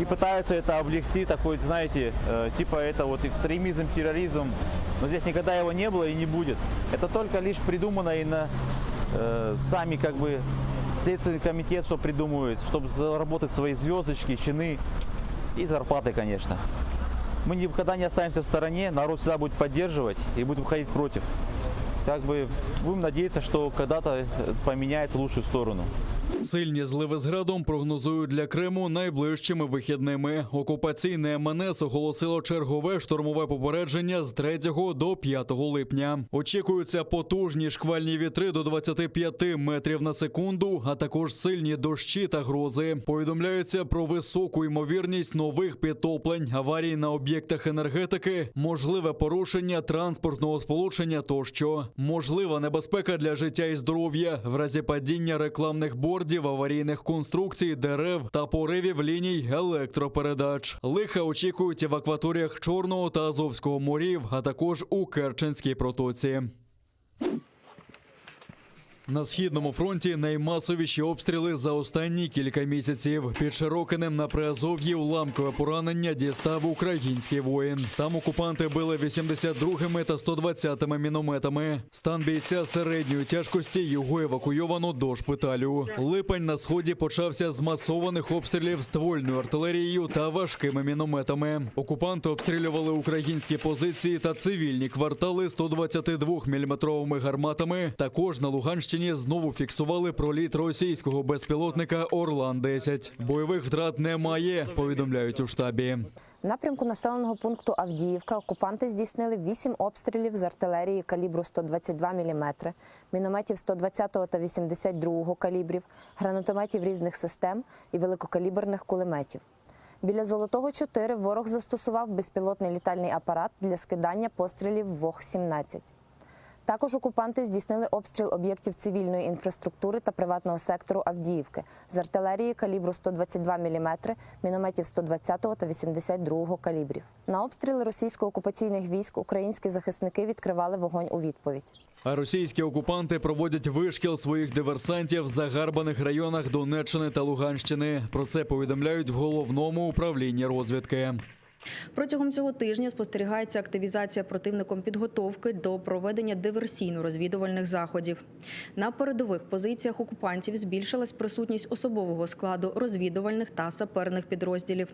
И пытаются это облегчить, такой, знаете, типа это вот экстремизм, терроризм. Но здесь никогда его не было и не будет. Это только лишь придумано и сами как бы Следственный комитет что придумывает, чтобы заработать свои звездочки, чины и зарплаты, конечно. Мы никогда не останемся в стороне, народ всегда будет поддерживать и будет выходить против. Как бы будем надеяться, что когда-то поменяется в лучшую сторону. Сильні зливи з градом прогнозують для Криму найближчими вихідними. Окупаційне МНС оголосило чергове штурмове попередження з 3 до 5 липня. Очікуються потужні шквальні вітри до 25 метрів на секунду, а також сильні дощі та грози. Повідомляється про високу ймовірність нових підтоплень, аварій на об'єктах енергетики, можливе порушення транспортного сполучення тощо. Можлива небезпека для життя і здоров'я в разі падіння рекламних бордів, аварійних конструкцій, дерев та поривів ліній електропередач. Лиха очікують в акваторіях Чорного та Азовського морів, а також у Керченській протоці. На Східному фронті наймасовіші обстріли за останні кілька місяців. Під Широкинем на Приазов'ї уламкове поранення дістав український воїн. Там окупанти били 82-ми та 120-ми мінометами. Стан бійця середньої тяжкості, його евакуйовано до шпиталю. Липень на Сході почався з масованих обстрілів ствольною артилерією та важкими мінометами. Окупанти обстрілювали українські позиції та цивільні квартали 122-мм гарматами. Також на Луганщині знову фіксували проліт російського безпілотника «Орлан-10». Бойових втрат немає, повідомляють у штабі. В напрямку населеного пункту Авдіївка окупанти здійснили 8 обстрілів з артилерії калібру 122 мм, мінометів 120 та 82 калібрів, гранатометів різних систем і великокаліберних кулеметів. Біля Золотого 4 ворог застосував безпілотний літальний апарат для скидання пострілів ВОГ-17. Також окупанти здійснили обстріл об'єктів цивільної інфраструктури та приватного сектору Авдіївки з артилерії калібру 122 мм, мінометів 120 та 82 калібрів. На обстріли російсько-окупаційних військ українські захисники відкривали вогонь у відповідь. А російські окупанти проводять вишкіл своїх диверсантів в загарбаних районах Донеччини та Луганщини. Про це повідомляють в Головному управлінні розвідки. Протягом цього тижня спостерігається активізація противником підготовки до проведення диверсійно-розвідувальних заходів. На передових позиціях окупантів збільшилась присутність особового складу розвідувальних та саперних підрозділів.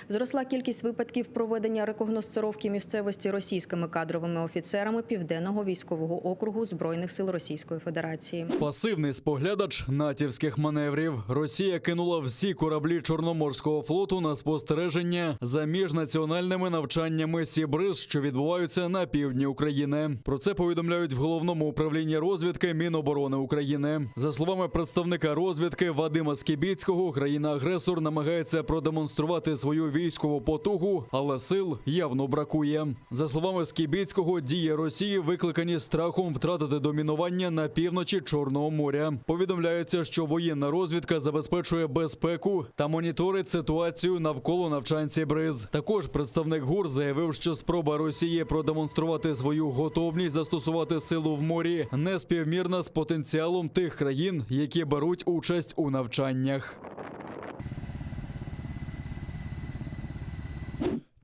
Зросла кількість випадків проведення рекогносцировки місцевості російськими кадровими офіцерами Південного військового округу Збройних сил Російської Федерації. Пасивний споглядач натівських маневрів. Росія кинула всі кораблі Чорноморського флоту на спостереження за міжнаціональними національними навчаннями Сібриз, що відбуваються на півдні України. Про це повідомляють в Головному управлінні розвідки Міноборони України. За словами представника розвідки Вадима Скібіцького, країна-агресор намагається продемонструвати свою військову потугу, але сил явно бракує. За словами Скібіцького, дії Росії викликані страхом втратити домінування на півночі Чорного моря. Повідомляється, що воєнна розвідка забезпечує безпеку та моніторить ситуацію навколо навчань Сібриз. Також представник ГУР заявив, що спроба Росії продемонструвати свою готовність застосувати силу в морі не співмірна з потенціалом тих країн, які беруть участь у навчаннях.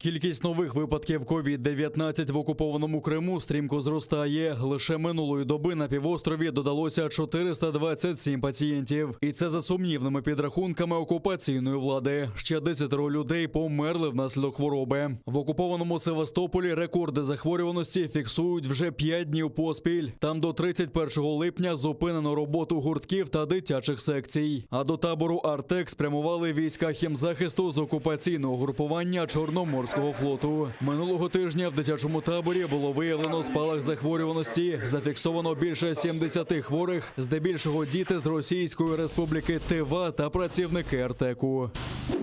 Кількість нових випадків COVID-19 в окупованому Криму стрімко зростає. Лише минулої доби на півострові додалося 427 пацієнтів. І це за сумнівними підрахунками окупаційної влади. Ще 10 людей померли внаслідок хвороби. В окупованому Севастополі рекорди захворюваності фіксують вже 5 днів поспіль. Там до 31 липня зупинено роботу гуртків та дитячих секцій. А до табору «Артек» спрямували війська хімзахисту з окупаційного групування Чорноморського флоту. Минулого тижня в дитячому таборі було виявлено спалах захворюваності. Зафіксовано більше 70 хворих, здебільшого діти з Російської Республіки Тива та працівники Артеку.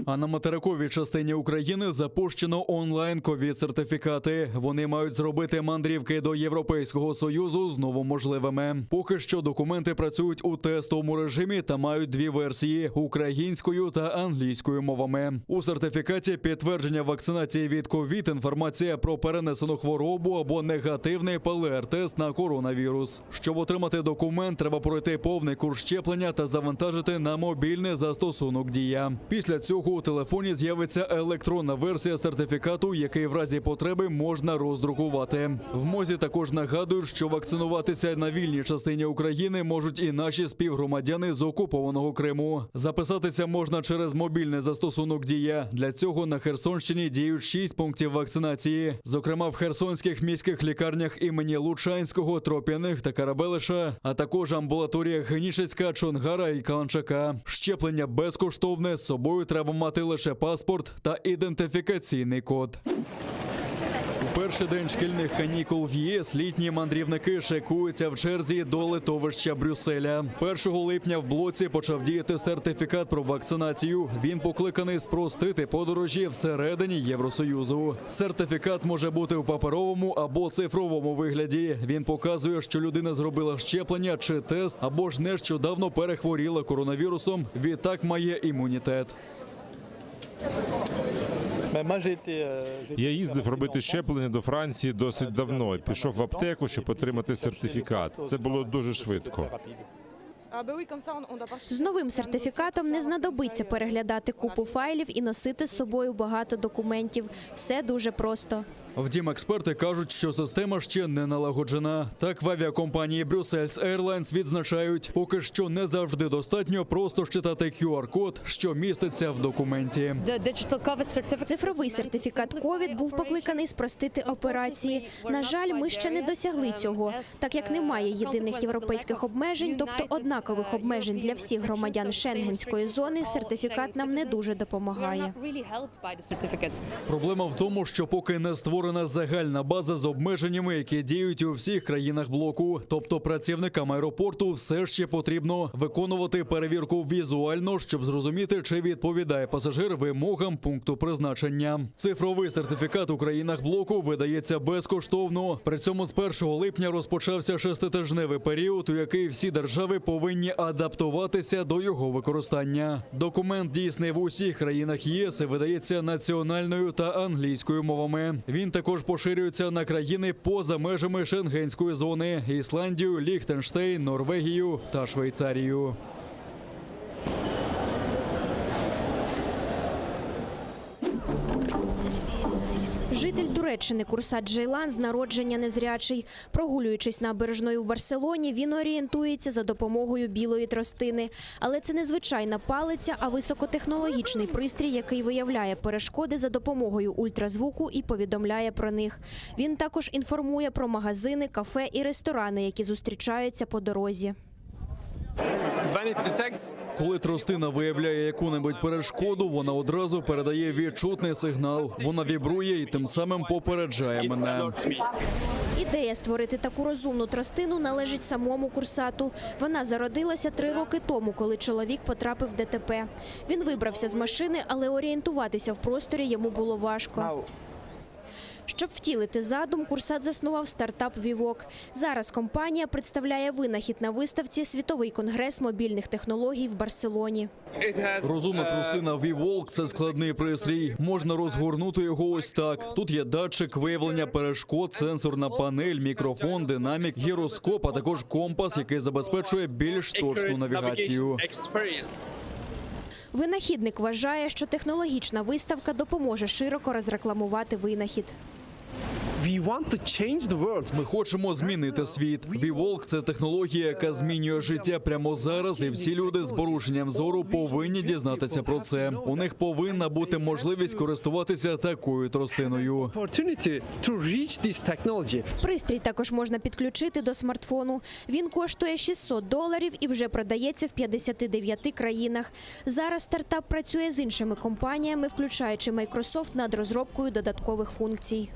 А на материковій частині України запущено онлайн-ковід-сертифікати. Вони мають зробити мандрівки до Європейського Союзу знову можливими. Поки що документи працюють у тестовому режимі та мають дві версії – українською та англійською мовами. У сертифікаті підтвердження вакцинації від ковід, інформація про перенесену хворобу або негативний ПЛР-тест на коронавірус. Щоб отримати документ, треба пройти повний курс щеплення та завантажити на мобільний застосунок «Дія». Після цього у телефоні з'явиться електронна версія сертифікату, який в разі потреби можна роздрукувати. В МОЗі також нагадують, що вакцинуватися на вільній частині України можуть і наші співгромадяни з окупованого Криму. Записатися можна через мобільний застосунок «Дія». Для цього на Херсонщині діють 6 пунктів вакцинації. Зокрема, в херсонських міських лікарнях імені Лучанського, Троп'яних та Карабелиша, а також амбулаторіях Генішецька, Чонгара і Каланчака. Щеплення безкоштовне, з собою треба мати лише паспорт та ідентифікаційний код. У перший день шкільних канікул в ЄС літні мандрівники шикуються в черзі до литовища Брюсселя. 1 липня в блоці почав діяти сертифікат про вакцинацію. Він покликаний спростити подорожі всередині Євросоюзу. Сертифікат може бути в паперовому або цифровому вигляді. Він показує, що людина зробила щеплення чи тест, або ж нещодавно перехворіла коронавірусом, відтак має імунітет. Я їздив робити щеплення до Франції досить давно. Пішов в аптеку, щоб отримати сертифікат. Це було дуже швидко. З новим сертифікатом не знадобиться переглядати купу файлів і носити з собою багато документів. Все дуже просто. Втім, експерти кажуть, що система ще не налагоджена. Так, в авіакомпанії Brussels Airlines відзначають, поки що не завжди достатньо просто щитати QR-код, що міститься в документі. Цифровий сертифікат COVID був покликаний спростити операції. На жаль, ми ще не досягли цього, так як немає єдиних європейських обмежень, тобто однакових обмежень для всіх громадян Шенгенської зони, сертифікат нам не дуже допомагає. Проблема в тому, що поки не створена загальна база з обмеженнями, які діють у всіх країнах блоку. Тобто працівникам аеропорту все ще потрібно виконувати перевірку візуально, щоб зрозуміти, чи відповідає пасажир вимогам пункту призначення. Цифровий сертифікат у країнах блоку видається безкоштовно. При цьому з 1 липня розпочався 6-тижневий період, у який всі держави повинні адаптуватися до його використання. Документ дійсний в усіх країнах ЄС і видається національною та англійською мовами. Він також поширюється на країни поза межами Шенгенської зони – Ісландію, Ліхтенштейн, Норвегію та Швейцарію. Житель Туреччини Курсат Джейлан з народження незрячий. Прогулюючись набережною в Барселоні, він орієнтується за допомогою білої тростини. Але це не звичайна палиця, а високотехнологічний пристрій, який виявляє перешкоди за допомогою ультразвуку і повідомляє про них. Він також інформує про магазини, кафе і ресторани, які зустрічаються по дорозі. Коли тростина виявляє яку-небудь перешкоду, вона одразу передає відчутний сигнал. Вона вібрує і тим самим попереджає мене. Ідея створити таку розумну тростину належить самому Курсату. Вона зародилася 3 роки тому, коли чоловік потрапив в ДТП. Він вибрався з машини, але орієнтуватися в просторі йому було важко. Щоб втілити задум, Курсат заснував стартап «Вівок». Зараз компанія представляє винахід на виставці «Світовий конгрес мобільних технологій» в Барселоні. Розумна тростина V-Walk – це складний пристрій. Можна розгорнути його ось так. Тут є датчик виявлення перешкод, сенсорна панель, мікрофон, динамік, гіроскоп, а також компас, який забезпечує більш точну навігацію. Винахідник вважає, що технологічна виставка допоможе широко розрекламувати винахід. Ми хочемо змінити світ. V-Walk – це технологія, яка змінює життя прямо зараз, і всі люди з порушенням зору повинні дізнатися про це. У них повинна бути можливість користуватися такою тростиною. Пристрій також можна підключити до смартфону. Він коштує $600 і вже продається в 59 країнах. Зараз стартап працює з іншими компаніями, включаючи Microsoft, над розробкою додаткових функцій.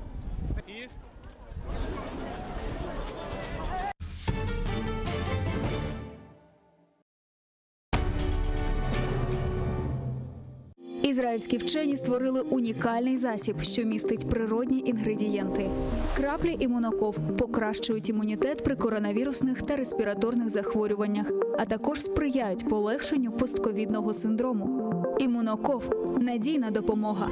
Ізраїльські вчені створили унікальний засіб, що містить природні інгредієнти. Краплі імуноков покращують імунітет при коронавірусних та респіраторних захворюваннях, а також сприяють полегшенню постковідного синдрому. Імуноков – надійна допомога.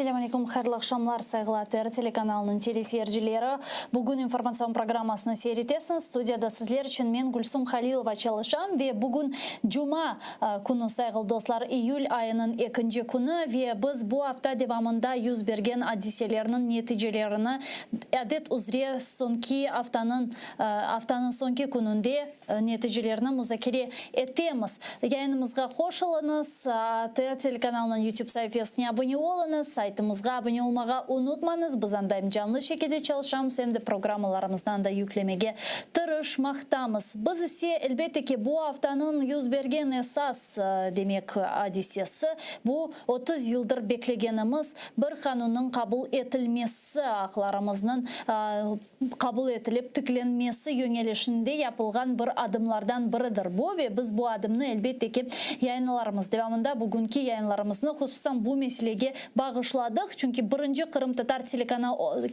Assalamu alaikum, xayrlı akşamlar saygılar телеканалының телесерджилері. Бүгін информацион программасына серетесін. Студияда сізлер үшін мен Гүлсум Халилова çalışам. Ve бүгін Жума күні сайғыл достар, июль айының 2 күні. Ve біз bu hafta devamında yüz bergen hadiselerinin neticelerini adet üzere sonki haftanın sonki gününde neticelerini müzakere etemiz. Yayınımızga hoş olunuz. ATR telekanalının YouTube sayfasına abone olunuz. Saytımızga abone olmağa unutmanız. Biz andayım canlı şekilde çalışamız. Hem de programlarımızdan da yüklemege tırışmaktayız. Biz ise elbette ki bu haftanın yüz bergen esas demek hadisesi bu 30 yıldır beklegenimiz bir kanunun kabul etilmesi, aklarımızın kabul etilip tıklenmesi yönelişinde yapılgan bir adımlardan biridir bu ve biz bu adımını elbette ki yayınlarımız devamında bugünkü yayınlarımızını hususan bu meseleye bağışladık. Çünkü birinci Kırım Tatar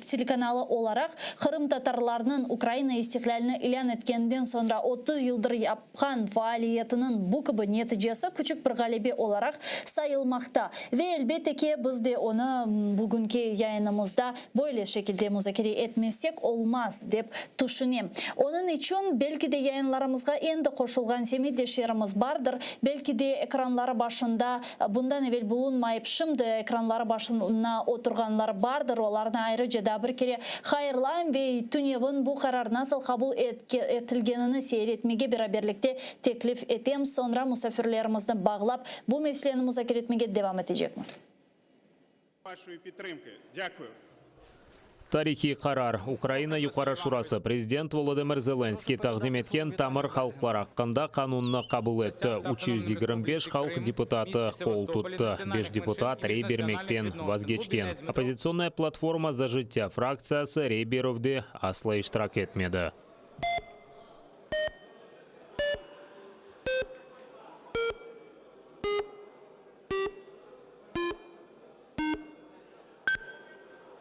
telekanalı olarak Kırım Tatarlarının Ukrayna istiklalini ilan etkenden sonra 30 yıldır yapkan faaliyetinin bu gibi neticesi küçük bir galibi olarak sayılmakta. Ve elbette ki biz de onu bugünkü yayınımızda böyle şekilde müzakere etmesek olmaz deyip düşünüyorum. Onun için belki de yayınlarımızga endi koşulgan semiydeşlerimiz vardır. Belki de ekranları başında bundan evvel bulunmayıp şimdi ekranları başına oturganlar vardır. Onlardan ayrıca da bir kere hayırlayım ve TÜNEV'in bu karar nasıl kabul etilgenini seyretmege beraberlikte teklif ettim. Sonra misafirlerimizden bağlap bu meseleni müzakere etmege devam edeceğiz. Вашої підтримки. Дякую. Тарихи қарар. Украина Юқары Шурасы президент Володимир Зеленский тақдим еткен тамыр халықлар аққанда қанунны қабыл етті. 325 халық депутаты қол тұтты. 5 депутат рей бермектен ваз кечкен. Оппозиционная платформа «За життя» фракциясы рей беруде асла иштирак етмеді.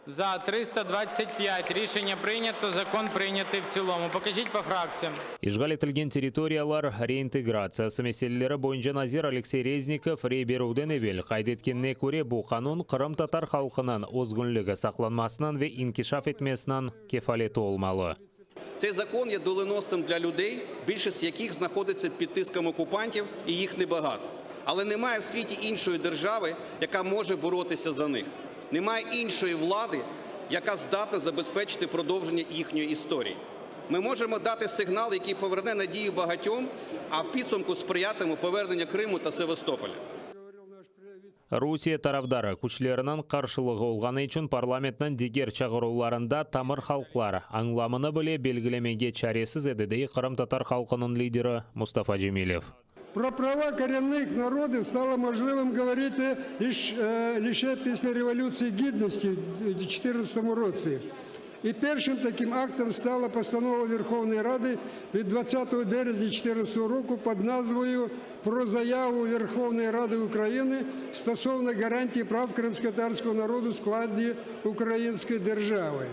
За 325. Рішення прийнято. Закон прийнятий в цілому. Покажіть по фракціям. Ишгал етілген территориялар реинтеграциясы мәселелері бойынша Назир Алексей Резников рей беруден евел қайдеткенне көре бұл қанун Қырым татар халқының озгүнлігі сақланмасынан ве инкишаф етмесінен кефалеті олмалы. Цей закон є доленосним для людей, більшість яких знаходиться під тиском окупантів, і їх небагато. Але немає в світі іншої держави, яка може боротися за них. Немає іншої влади, яка здатна забезпечити продовження їхньої історії. Ми можемо дати сигнал, який поверне надію багатьом, а в підсумку сприятиме поверненню Криму та Севастополя. Русия тараптары күчлерінің қаршылығы олғаны үшін парламенттің дегер чағыруларында тамыр халықлар аңламыны біле белгілемеге чаресіз едідей Қырым-татар халқының лидері Мустафа Джемилев. Про права коренных народов стало можливым говорить лишь после революции гідності в 2014 році. І першим таким актом стала постанова Верховної Ради від 20 березня 2014 року під назвою «Про заяву Верховної Ради України стосовно гарантії прав кримськотатарського народу в складі Української держави».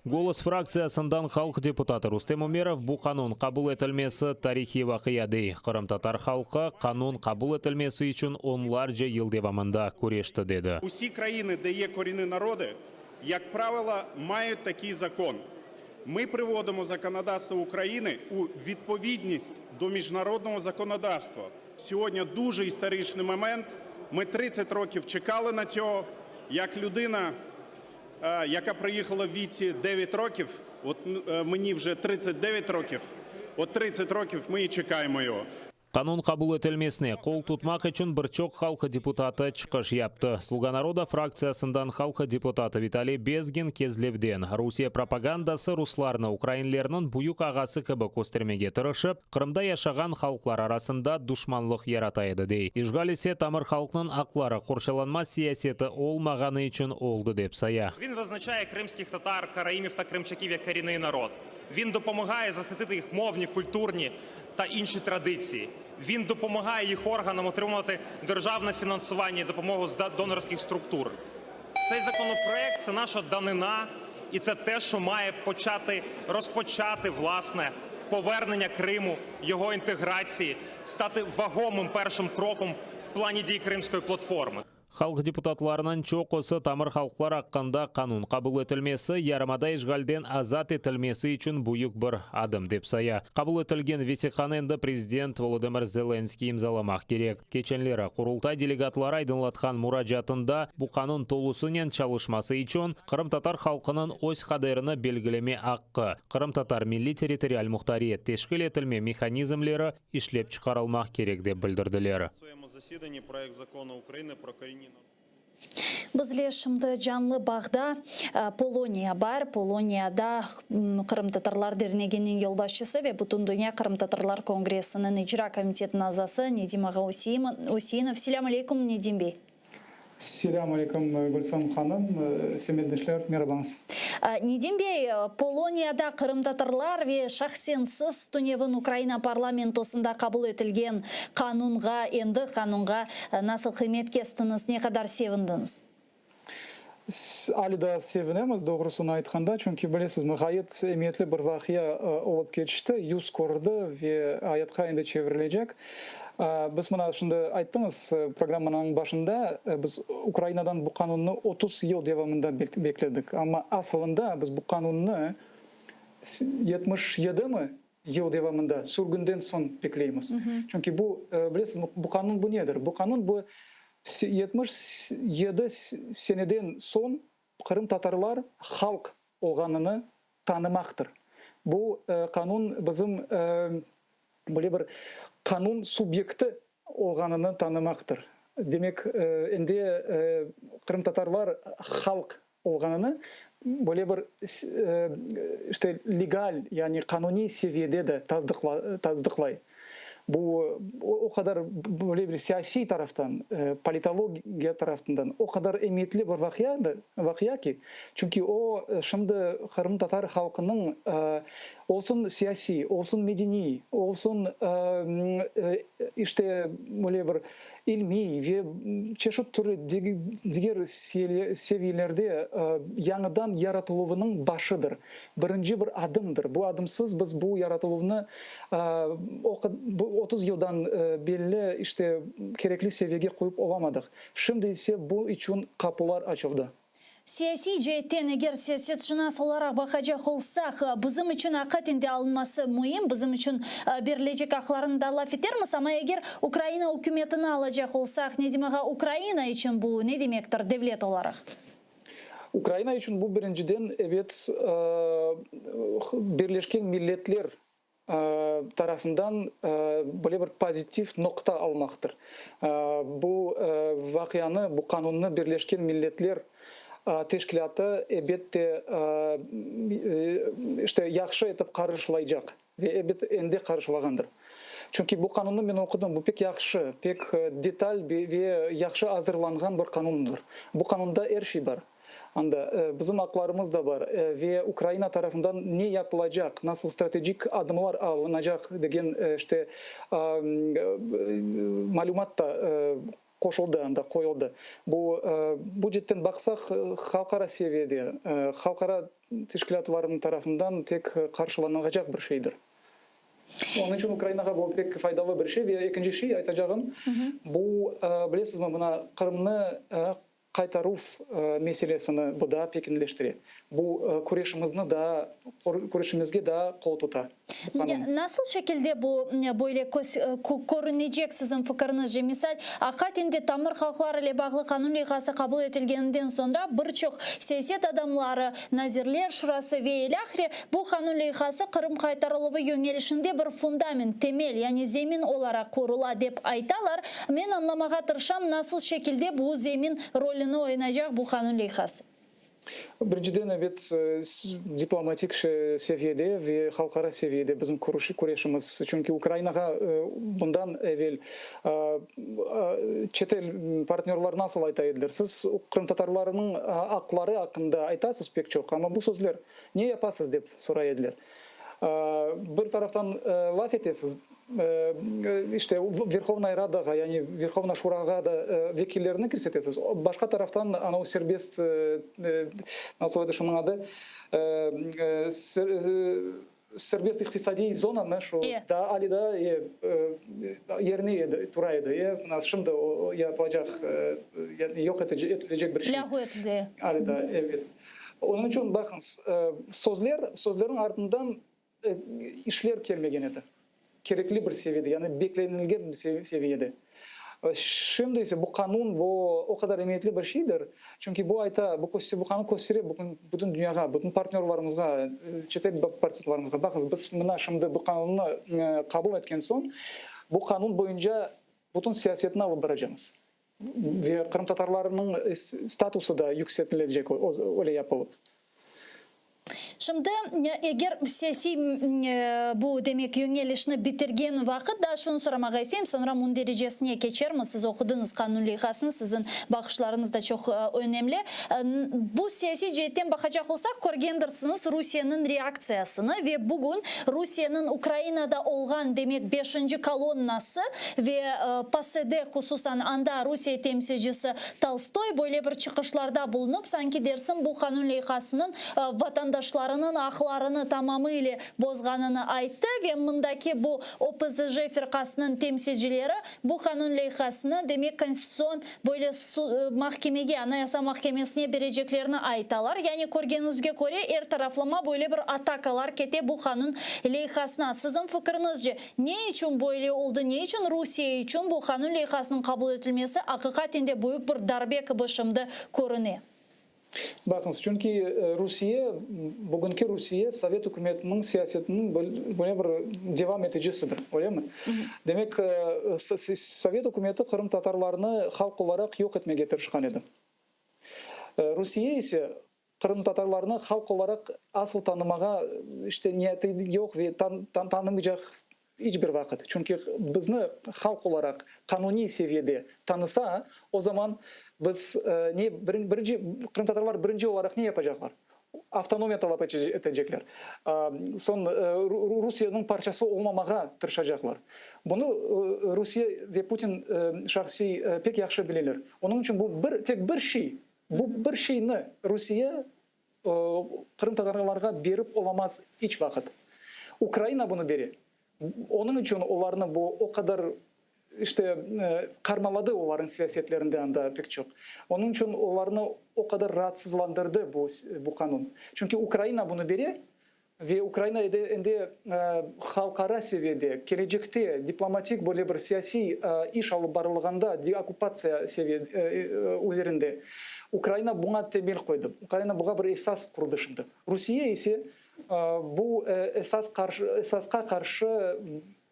Голос фракциясынан халық депутаты Рустем Умеров бұл қанун қабыл етілмесі тарихи вақиядей. Қырым-татар халқы қанун қабыл етілмесі үшін онларca yıl devamında күрешті деді. Усі країни, де є корінні народи, як правило, мають такий закон. Ми приводимо законодавство України у відповідність до міжнародного законодавства. Сьогодні дуже історичний момент. Ми 30 років чекали на цього. Як людина, яка приїхала в віці 9 років, от мені вже 39 років, от 30 років ми і чекаємо його. Канун қабыл етілмесіне қол тұтмақ үшін бірчок халқы депутаты чықыш япты. Слуга народа фракциясындан халқы депутаты Виталий Безгин кезлевден. Русия пропагандасы русларны украинлерінің бұйық ағасы кібі көстермеге тырышып, Қырымда яшаған халықлар арасында душманлық ярата еді дей. Ижғалесе тамыр халқының ақлары қоршаланма сиясеті олмағаны үшін олды деп сая. Він визначає кримських татар, караїмів та кримчаків як корінний народ. Він допомагає захистити їх мовні, культурні та інші традиції. Він допомагає їх органам отримувати державне фінансування і допомогу з донорських структур. Цей законопроект – це наша данина, і це те, що має розпочати, власне, повернення Криму, його інтеграції, стати вагомим першим кроком в плані дій Кримської платформи. Халық депутатларынан чоқысы тамыр халықлар аққанда қанун қабыл етілмесі ярымада ишгалден азат етілмесі үшін бұйық бір адым деп сая. Қабыл етілген весеқаненді президент Володимир Зеленский имзаламақ керек. Кеченлері құрылтай делегатлары айдынлатқан мұражатында бұл қанун толысынен чалышмасы үшін Қырым-татар халқының өз қадеріні белгілеме аққы. Қырым-татар милли территориаль мұхтариет тешкіл етілме механизмлері ішлеп шығарылмақ керек деп білдірділері. Засіданні проект закону України про корінні народи. Бізле шымды жанлы бағда Полония бар. Полонияда Қырым-татарлар дернегенен елбасшысы ве Бұтын Дүния Қырым-татарлар конгрессінің ижра комитетінің азасы Недимаға Осиинов. Селям алейкум, Недим бей. Селям алейкум, Гүлсам ханым, семеддешлер, мерабаңыз. Недим бей, Полонияда Қырым-татарлар ве шахсенсіз Туневін Украина парламентосында қабыл етілген қанунға, енді қанунға насыл қимет кестіңіз, не қадар севіндіңіз? Али да севінеміз, doğrusunu айтқанда, чүнки білесіз, мұғайет еметлі бір вақия олып кетішті, юз көрді ве аятқа енді чевірілежек. Біз мұна шынды айттыңыз программаның башында, біз Украинадан бұл қанунны 30 ел девамында бекледік. Ама асылында біз бұл қанунны 77 ел девамында сүргінден сон беклейміз. Чүнки бұл, білесіз, бұл қанун бұл недір? Бұл қанун бұл 77 сенеден сон Қырым-татарлар халық олғаныны танымақтыр. Бұл қанун біздің бір kanun subjekti olğanını tanımaqtır. Demek, indi Kırım-Tatar var halk olğanını böyle bir işte legal, yani kanuni seviyede de tazdıqlay. Bu o kadar böyle bir siyasi taraftan, politologiya tarafından o kadar emetli bir vakıya ki. Çünkü o şimdi Kırım-Tatar halkının olsun siyasi, olsun medeni, olsun işte böyle bir ilmi ve çeşit türlü diğer seviyelerde yanıdan yaratılığının başıdır. Birinci bir adımdır. Bu adımsız biz bu yaratılığını 30 yıldan belli işte gerekli seviyeye koyup olamadık. Şimdi ise bu için kapılar açıldı. Siyasi cihetten eğer siyasetçina olarak bakacak olsak, bizim için hakikaten alınması mühim, bizim için verilecek haklarını da laf edermiz, ama eğer Ukrayna hükümetini alacak olsak, ne demek Ukrayna için bu ne demektir devlet olarak? Украина үшін бұл біріншіден Birleşken Milletler tarafından böyle bir pozitif nokta almaktır. Bu vakıyanı, bu kanunu Birleşken Milletler Teşkilatı elbette işte yaxşı etip karşılayacak ve elbette endi karşılagandır. Çünkü bu kanunu ben okudum, bu pek yaxşı, pek detal ve yaxşı hazırlangan bir kanundur. Bu kanunda her şey var. Anda bizim haklarımız da var ve Ukrayna tarafından ne yapılacak, nasıl stratejik adımlar alınacak degen işte malumat da koşuldu, anda koyuldu. Bu cidden baksak halkara seviyede, halkara teşkilatlarının tarafından tek karşılanacak bir şeydir. Onun için Ukrayna'ya bu pek faydalı bir şey ve ikinci şey aytacağım, bu bilirsiniz mi buna Kırım'ı qaytarу meselesini bu da pekinleştiriyor. Bu kuruşimizge da kol tutar. Nasıl şekilde bu böyle görünecek sizin fikriniz? Misal, akatinde Tamır halkları ile bağlı kanun loyihası kabul edilgeninden sonra birçok siyaset adamları, Nazirler Şurası ve ilahri bu kanun loyihası Kırım qaytarılığı yönelişinde bir fundament, temel yani zemin olarak kurula dep aytalar. Men anlamağa tırışam nasıl şekilde bu zemin rolünü oynayacak bu kanun loyihası. Birinciden evet diplomatik seviyede ve halkara seviyede bizim kuruşumuz. Çünkü Ukrayna'ya bundan evvel çetel partnerler nasıl aytaydılar? Siz Kırım Tatarlarının hakları hakkında aytasınız pek çok ama bu sözler niye yapasınız dep soraydılar. Bir taraftan laf etesiniz. İşte Верховная Rada'ga yani Верховная Şura'ga da vekillerini kirsetesiniz. Başka taraftan o serbest nasıl adı şunun adı serbest iktisadi zona mı şu da Ali da yerine turaydı. Şimdi o yapacak yani yok edilecek bir şey. Ali da evet. Onun için bakınız sözlerin ardından işler gelmegen edi. Gerekli bir seviyede yani beklenilgen bir seviyede. Şimdi ise bu kanun o kadar emniyetli bir şeydir. Çünkü bu kanun gösteriyor bütün dünyaya, bütün partnerlarımızga, çetel partnerlarımızga. Bakın biz şimdi bu kanunu kabul etken son bu kanun boyunca bütün siyasetini alıp baracağız. Ve Kırım Tatarlarının statusu da yükseltilecek öyle yapılıp. Şimdi eğer siyasi bu demek yönelişini bitirgen vakit da şunu soramağa isteyeyim. Sonra bunun derecesine geçer mi? Siz okudunuz kanun loyihasını, sizin bakışlarınız da çok önemli. Bu siyasi cihetten bakacak olsak görgendirsiniz Rusya'nın reaksiyasını ve bugün Rusya'nın Ukrayna'da olgan demek 5. kolonnası ve PASE'de hususan anda Rusya temsilcisi Tolstoy böyle bir çıkışlarda bulunup sanki dersin bu kanun loyihasının vatandaşlarının haklarını tamamıyla bozganını ayttı ve mındaki bu OPZJ firkasının temsilcileri bu kanun loyihasını demek konstitusyon böyle mahkemege, anayasa mahkemesine vereceklerini aytalar. Yani görgenizge göre her taraflama böyle bir atakalar kete bu kanun loyihasına. Sizin fikrinizce ne için böyle oldu? Ne için Rusya için bu kanun loyihasının kabul edilmesi hakikatinde büyük bir darbe kıbışımda görünüyor? Bakın çünkü bugünkü Rusya Sovet hükümetinin siyasetinin böyle bir devam edicisidir, öyle mi? Demek Sovet hükümeti Kırım Tatarlarını halk olarak yok etmeye tırışkan edi. Rusya ise Kırım Tatarlarını halk olarak asıl tanımağa işte niyeti yok ve tanımayacak hiçbir vakit. Çünkü bizni halk olarak kanuni seviyede tanısa o zaman biz Kırım Tatarlar birinci olarak ne yapacaklar? Avtonomiya talep edecekler. Son Rusya'nın parçası olmamağa tırışacaklar. Bunu Rusya ve Putin şahsi pek yaxşı bilirler. Onun için bu tek bir şey. Bu bir şeyini Rusya Kırım Tatarlarga berip olamaz hiç vakit. Ukrayna bunu verir. Onun için onların bu o kadar işte karmaladı onların siyasetlerinden de pek çok. Onun için onlarını o kadar rahatsızlandırdı bu kanun. Çünkü Ukrayna bunu verir ve Ukrayna ende halkara seviyede, gelecekte diplomatik böyle bir siyasi iş alıp barılığında deokupasya seviyede üzerinde Украина буңа темел қойды. Украина буға бір эсас құрды шынды. Русия есе бұл эсасқа қаршы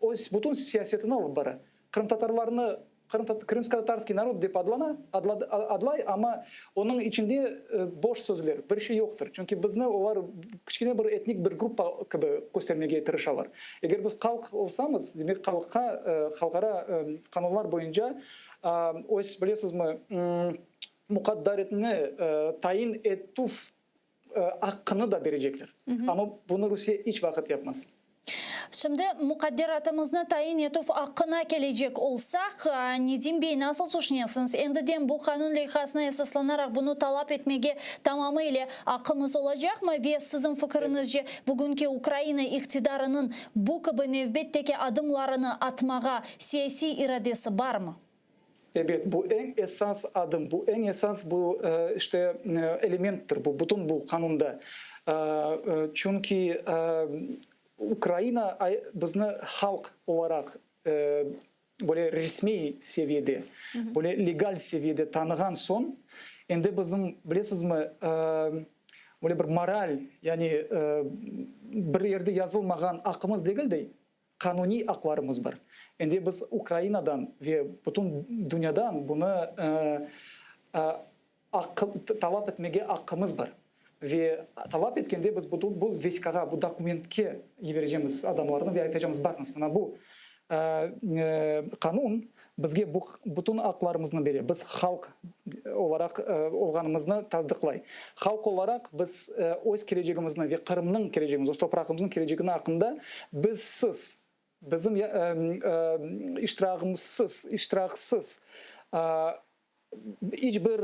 бұтын сиясетін алып бары. Крымско-татарский народ деп адлай, ама оның içinde boş sözler, bir şey yoktur. Çünkü bizne олар кішкене бір этник бір группа кібі көстермеге тырышалар. Егер біз халық олсамыз, демек халқара канунлар бойынша, ось білесіз ме, мұқаддаретіне тайын ету аққыны да берecekler. Ama bunu Rusya hiç vakit yapmaz. Şimdi mukadderatımızı tayin etuf hakkına gelecek olsak, Nedim Bey nasıl düşünüyorsunuz? Endiden bu kanun lehasına esaslanarak bunu talep etmeye tamamıyla hakkımız olacak mı? Ve sizin fikrinizce bugünkü Ukrayna iktidarının bu gibi növbetteki adımlarını atmağa siyasi iradesi var mı? Evet, bu en esas adım, bu en esas bu işte elementtir bu bütün bu kanunda. Çünkü Ukrayna bizni halk olarak böyle resmi seviyede, böyle legal seviyede tanıgan son, endi bizim bilesiz mi böyle bir moral, yani bir yerde yazılmagan akımız değil de kanuni aklarımız var. Endi biz Ukrayna'dan ve bütün dünyadan bunu talep etmeye hakkımız var. Ve talep etkende biz bu vesikaga, bu dokumentke vereceğimiz adamlarını ve aytacağımız bakınız. Bu kanun bizge bu bütün haklarımızı verir. Biz halk olarak olganımızı tasdiqlay. Halk olarak biz öz geleceğimizni ve Kırım'ın geleceğimiz, öz toprağımızın geleceğini hakkında bizsiz, bizim iştiraksız hiçbir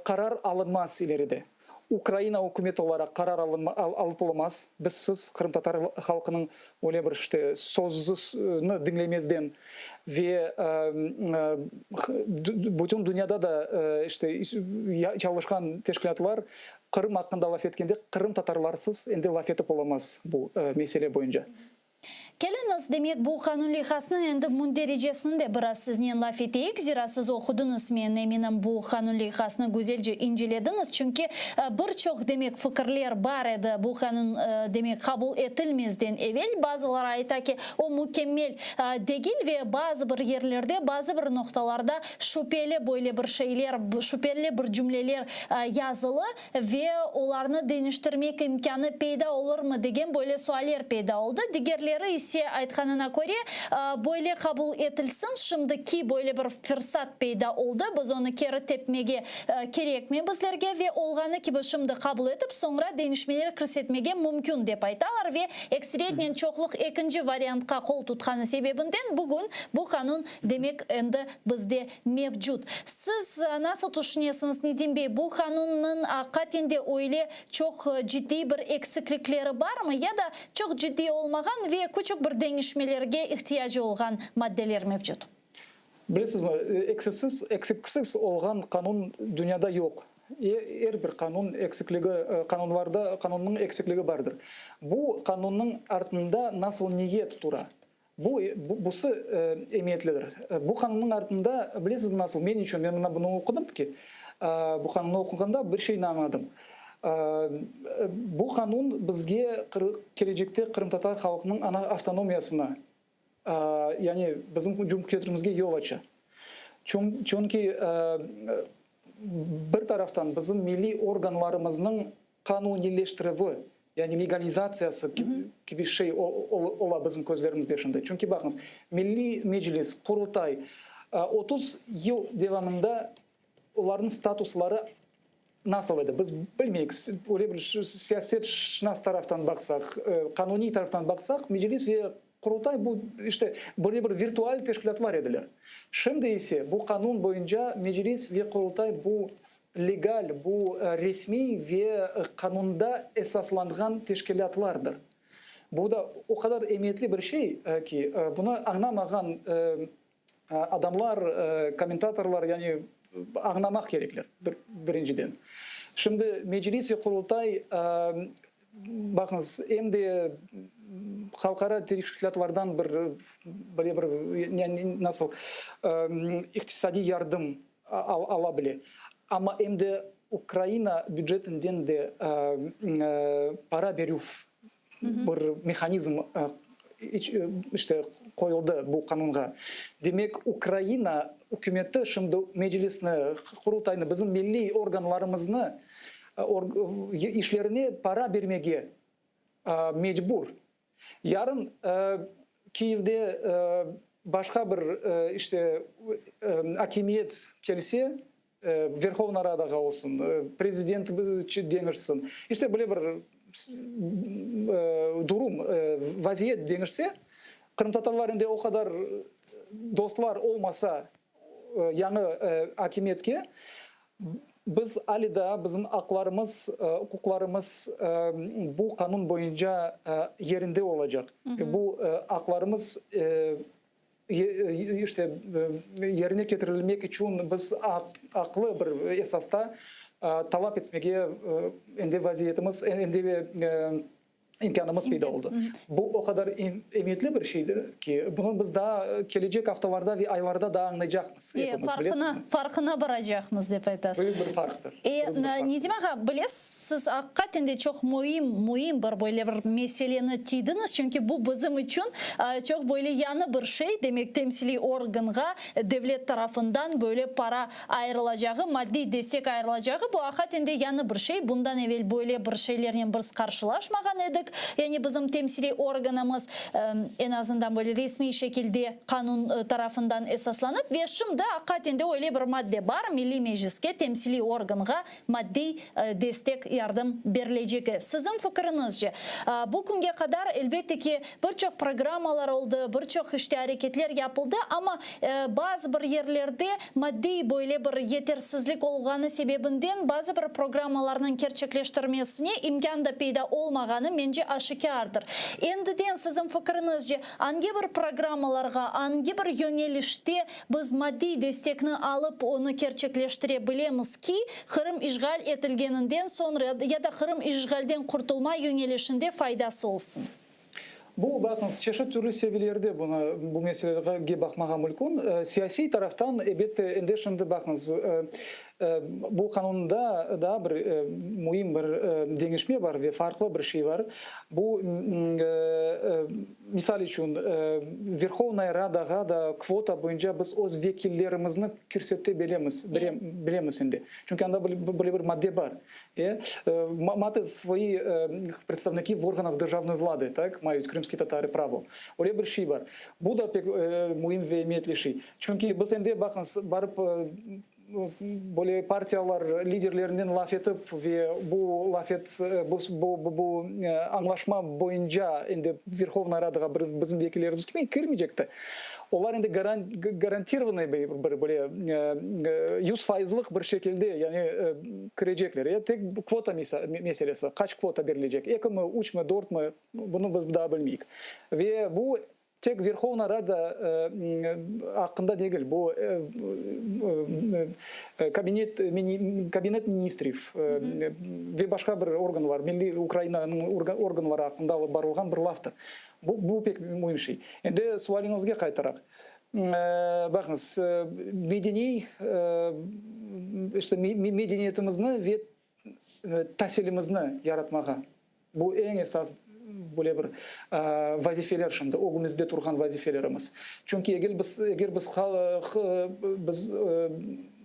karar alınmaz ileride. Ukrayna hükümeti olarak karar alıp olamaz. Bizsiz Kırım Tatar halkının öyle bir işte sözünü dinlemezden ve bütün dünyada da işte çalışkan teşkilatlar Kırım hakkında laf etkende Kırım Tatarlarsız endi laf etip olamaz bu mesele boyunca. Keliniz demek bu kanun lehasının endi mun derecesinde biraz sizden laf eteyik. Zira siz okudunuz men eminim bu kanun lehasını güzelce incelediniz. Çünkü birçok demek fikirler var idi bu kanun demek kabul etilmezden evvel. Bazıları ayta ki o mükemmel değil ve bazı bir yerlerde, bazı bir noktalarda şüpheli böyle bir şeyler, şüpheli bir cümleler yazılı ve onlarını değiştirmek imkanı peyda olur mu degen böyle sualler peyda oldu. Diğerleri ise aytkanına göre böyle kabul etilsin. Şimdiki böyle bir fırsat peyda oldu. Biz onu geri tepmege gerek mi bizlerge ve olganı gibi şimdi kabul edip sonra değişmeleri kırsetmege mümkün dep aytalar ve ekseriyetle çokluk ikinci variantka kol tutkanı sebebinden bugün bu kanun demek endi bizde mevcut. Siz nasıl düşünüyorsunuz Nedim Bey? Bu kanunun hakikatinde öyle çok ciddi bir eksiklikleri var mı? Ya da çok ciddi olmagan ve küçük bir değişmelerge ihtiyacı olan maddeler mevcut? Bilesiniz mi? Eksiksiz olan kanun dünyada yok. Her bir kanun eksikliği, kanunun eksikliği vardır. Bu kanunun ardında nasıl niyet dura? Busu emniyetlidir. Bu kanunun ardında bilesiniz nasıl? Ben bunu okudum ki bu kanunu okuganda bir şeyini anladım. Bu kanun bizge gelecekte Kırım Tatar halkının ana avtonomiyasına, yani bizim cumhuriyetimizge yol açar. Çünkü bir taraftan bizim milli organlarımızın kanunileştiriliği, yani legalizasyası gibi şey ola bizim gözlerimizde şimdi. Çünkü bakınız, Milli Meclis, Kurultay 30 yıl devamında onların statusları nasıl edi? Biz bilmeyiz. Öyle bir siyaset şinas taraftan baksak, kanuni taraftan baksak, meclis ve kurultay bu işte böyle bir virtual teşkilatlar ediler. Şimdi ise bu kanun boyunca meclis ve kurultay bu legal, bu resmi ve kanunda esaslandıran teşkilatlardır. Bu da o kadar emniyetli bir şey ki bunu anlamayan adamlar, komentatorlar yani anlamak gerekir birinciden. Şimdi meclis ve kurultay bakınız hem de halkara teşkilatlardan bir yani nasıl iktisadi yardım alabilir. Ama hem de Украина бюджетинден де para беру bir mexanizm işte koyuldu bu kanunga. Demek Ukraina hükümeti şimdi meclisini, kurultayını, bizim milli organlarımızını işlerine para vermeye mecbur. Yarın Kiev'de başka bir işte hakimiyet gelse, Верховна Radaga olsun, prezident denirsin. İşte böyle bir durum, vaziyet denirse, Kırım Tatarlarında o kadar dostlar olmasa yani hakimiyetke, biz alida bizim haklarımız, hukuklarımız bu kanun boyunca yerinde olacak. Bu haklarımız işte yerine getirilmek için biz aklı bir esasta talep etmeye ende vaziyetimiz, ende imkanımız peyda oldu. Bu o kadar emniyetli bir şeydir ki bunu biz daha gelecek haftalarda ve aylarda daha anlayacağız. Farkına varacağımız dep aytasız. Böyle bir farktır. Ne demek bilesiz, siz hakikaten çok mühim bir böyle bir meseleni tidiniz çünkü bu bizim için çok böyle yanı bir şey. Demek temsili organa devlet tarafından böyle para ayrılacağı, maddi destek ayrılacağı bu hakikaten de yanı bir şey. Bundan evvel böyle bir şeylerle biz karşılaşmagan edik. Yani bizim temsili organımız en azından böyle resmi şekilde kanun tarafından esaslanıp ve şimdi hakikaten de öyle bir madde var. Milli Meclis'e temsili organa maddi destek yardım verilecek. Sizin fikrinizce bugüne kadar elbette ki birçok programmalar oldu, birçok işte hareketler yapıldı ama bazı bir yerlerde maddi böyle bir yetersizlik olganı sebebinden bazı bir programmalarının gerçekleştirmesine imkan da peyda olmaganı bence aşikardır. Endiden sizin fikrinizce hangi bir programmalarga, hangi bir yönelişte biz maddi destekni alıp onu gerçekleştirebiliriz ki Kırım işgal etilgeninden sonra ya da Kırım işgalden kurtulma yönelişinde faydası olsun? Bu bakınız çeşitli türlü seviyelerde bu meselelere bakmağa mümkün. Siyasi taraftan elbette ende şimdi bakınız bu kanunda da bir mühim bir değişme var ve farklı bir şey var. Bu misal için Verkhovna Radaga da kvota boyunca biz öz vekillerimizni ko'rsatabilamiz endi. Çünkü anda böyle bir madde var. Мати свої представники в органах державної влади, так, мають кримські татари право. Öyle bir şey var. Bu da pek mühim ve emniyetli şey. Çünkü biz ende bakınız barıp böyle partiyalar liderlerinden laf edip ve bu laf et bu anlaşma boyunca indi Verkhovna Radaga bizim vekillerimiz kirmeyecekti. Onlar indi garantirованный böyle 100%'lık bir şekilde yani girecekler. Tek kvota meselesi. Kaç kvota verilecek? 2 mi, 3 mi, 4 mi? Bunu biz daha bilmeyik. Ve bu tek Verkhovna Rada hakkında değil. Bu kabinet ministrif ve başka bir organ var. Milli Ukrayna'nın organları hakkında barılgan bir laftır. Bu pek mühim şey. Şimdi sualınızga kaytarak. Bakınız, işte medeniyetimizni ve tahsilimizni yaratmağa. Bu en esas böyle bir vazifeler şimdi o günümüzde turgan vazifelerimiz. Çünkü eğer biz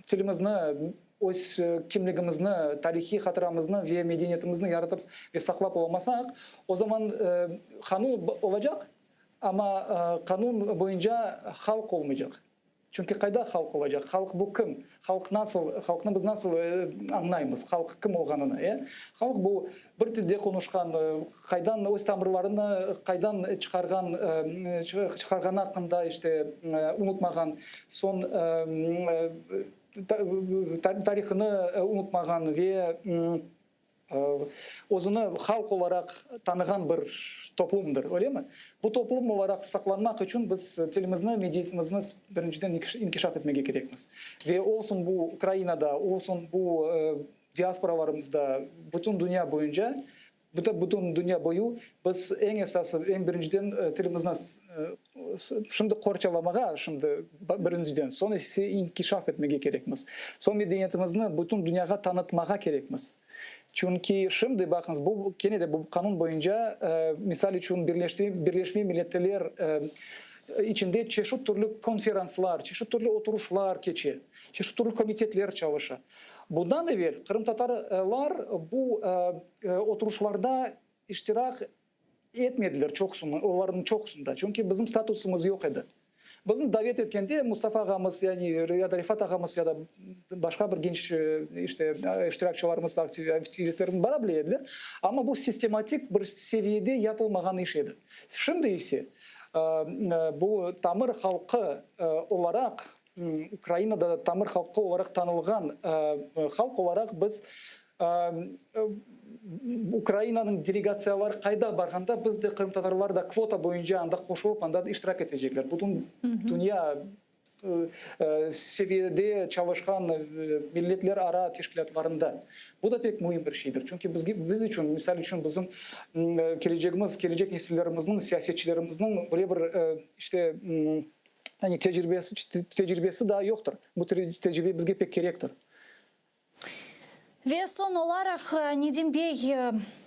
tilimizni, öz kimligimizni, tarihi hatıramızını ve medeniyetimizni yaratıp ve saklap olmasak o zaman kanun olacak ama kanun boyunca halk olmayacak. Çünkü kayda halk olacak. Halk bu kim? Halkını biz nasıl anlayımız? Halk kim olganını? Halk bu bir tilde konuşkan, kaydan öz tamırlarını kaydan çıkargan hakkında işte unutmagan, son tarihini unutmagan ve özünü halk olarak tanıgan bir toplumdur, öyle mi? Bu toplum olarak saklanmak için biz tilimizni, medeniyetimizni birinciden inkişaf etmeye gerekmiz. Ve olsun bu Ukrayna'da, olsun bu diasporalarımızda, bütün dünya boyunca, bütün dünya boyu biz en esası, en birinciden tilimizni шымды корчаламага, шымды биринчиден, сону инкишаф этмеге керекмиз. Сон медениетибизди бүтүн дүйнөгө таанытмага керекмиз. Чүнки шымды бакыңыз, бул кенеде бул канун боюнча, мисалы үчүн Бирleşmiş Milletler içinde çeşit türlü konferanslar, çeşit türlü oturuşlar keçi, çeşit türlü komitetler çalışı. Bundan evvel Kırım Tatarlar bu oturuşlarda iştirak etmediler çoksunu, onların çoksunda. Çünkü bizim statusumuz yok idi. Bizim davet etkende Mustafa ağamız yani ya da Rifat ağamız ya da başka bir genç işte iştirakçılarımız, aktivistlerimiz barabildiler. Ama bu sistematik bir seviyede yapılmayan iş idi. Şimdi ise bu Tamır halkı olarak Ukrayna'da Tamır halkı olarak tanılgan halk olarak biz Ukrayna'nın delegatsiyalar kayda barganda biz de Kırım Tatarlar da kvota boyunca anda koşulup anda iştirak edecekler. Bütün dünya seviyede çalışan milletler ara teşkilatlarında. Bu da pek mühim bir şeydir. Çünkü biz için, misal için bizim gelecek nesillerimizin, siyasetçilerimizin böyle bir işte hani tecrübesi daha yoktur. Bu tecrübe bizge pek gerektir. Ve son olarak Nedimбей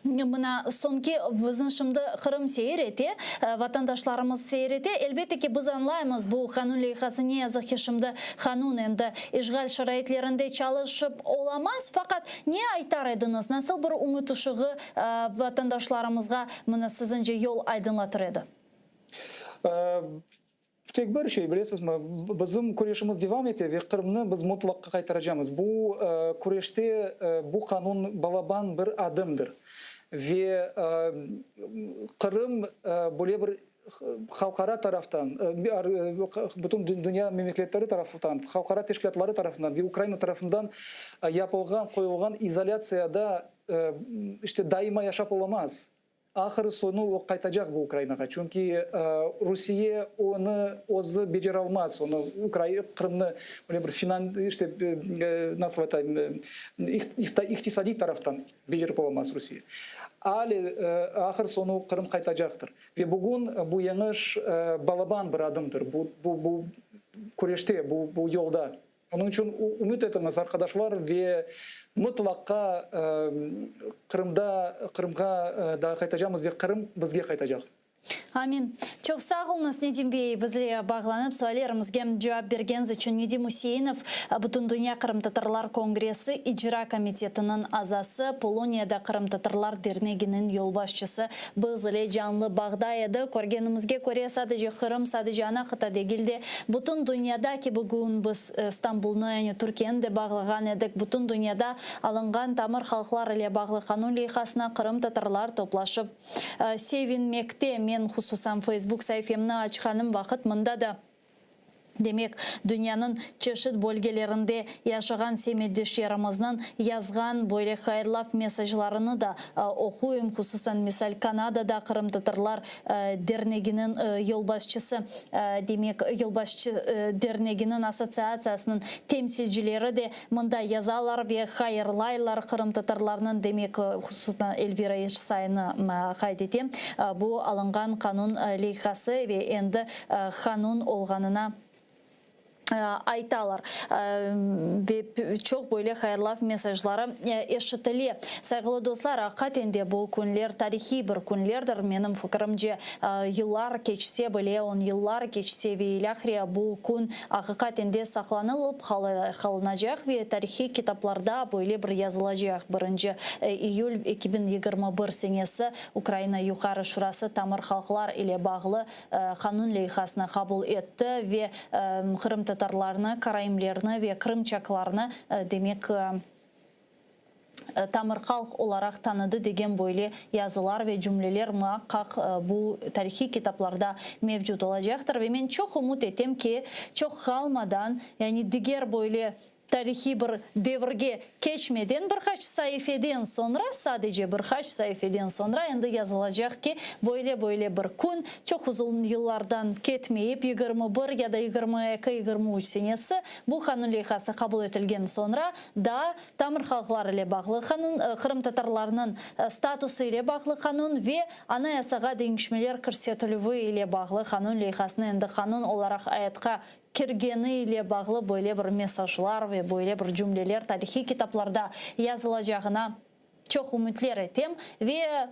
mına sonki bizim şimdi Kırım seyreti, vatandaşlarımız seyreti. Elbette ki biz anlayımız bu kanun lehası ne yazık ki şimdi kanun endi işgal şaraitlerinde çalışıp olamaz. Fakat ne aytar ediniz? Nasıl bir umut ışığı vatandaşlarımızga mına sizince yol aydınlatır edi? Tek bir şey bilesiniz mi? Bizim kureyşimiz devam ediyor ve Kırım'ı biz mutlaka kaytaracağız. Bu kureyşte bu kanun balaban bir adımdır. Ve Kırım böyle bir halkara taraftan, bütün dünya memleketleri tarafından, halkara teşkilatları tarafından ve Ukrayna tarafından koyulgan izolasyada işte daima yaşap olamaz. Ahır sonu o kaytacak bu Ukrayna'ya. Çünkü Rusya onu beceri almaz. Onu Kırım'ı böyle bir işte nasıl atayım iktisadi taraftan becerip olamaz Rusya. Ahır sonu Kırım kaytacaktır. Ve bugün bu yanlış balaban bir adımdır. Bu kureyşte, bu yolda. Onun için umut etmemiz arkadaşlar ve mutlaka Kırım'a da kaytacağımız ve Kırım bizge kaytacak. Amin. Çok sağ olunuz Nedimбей bizlere bağlanıp söylerimizge cevap bergeniz için. Nedim Hüseyinov, Bütün Dünya Kırım Tatarlar Kongresi İcra Komitetinin azası, Polonya'da Kırım Tatarlar Derneği'nin yol başçısı bizle canlı bağda edi. Korgenimizge göre sadece Kırım, sadece ana kıta değildi. Bütün dünyadaki bugün biz İstanbul'nu yani Türkiye'ni de bağlayan edik. Bütün dünyada alıngan tamır halklar ile bağlı kanun lehasına Kırım Tatarlar toplaşıp sevinmekte. Men hususan Facebook sayfamni açkanım vakit mında da demek dünyanın çeşit bölgelerinde yaşayan semedişlerimizden yazgan böyle hayırlaf mesajlarını da okuyum. Hususan misal Kanada'da Kırım Tatarlar Derneği'nin yolbaşçısı demek yolbaşçı Derneği'nin asosiyasyasının temsilcileri de mında yazalar ve hayırlaylar Kırım Tatarlarının demek hususan Elvira Yaşsayını kaydetim. Bu alıngan kanun lehası ve endi kanun olganına aytalar ve çok böyle hayırlı mesajları eşitili. Saygılı dostlar, hakikaten bu günler tarihi bir günlerdir. Benim fikrimce yıllar geçse bile, 10 yıllar geçse ve ilahire bu gün hakikaten de saklanılıp kalınacak ve tarihi kitaplarda böyle bir yazılacak. 1 Eylül 2021 senesi Ukrayna Yukarı Şurası Tamır Halklar ile bağlı kanun lehasını kabul etti ve Kırım Tatarlarını, Karayimlerini ve Kırımçaklarını demek tamır halk olarak tanıdı degen böyle yazılar ve cümleler muhakkak bu tarihi kitaplarda mevcut olacaktır ve ben çok umut ettim ki çok kalmadan yani diğer böyle тарихи бір devirге keçmeden birkaç sayfeden sonra sadece birkaç sayfeden sonra endi yazılacak ki böyle bir gün çok uzun yıllardan ketmeyip 21 ya da 22-23 senesi bu kanun lehası kabul etilgen sonra da Tamır halkları ile bağlı kanun, Kırım Tatarlarının statusu ile bağlı kanun ve anayasaga değişmeler körsetülüvü ile bağlı kanun lehasını endi kanun olarak ayetka kirgeni ile bağlı böyle bir mesajlar ve böyle bir cümleler tarihi kitaplarda yazılacağına çok ümitler ettim ve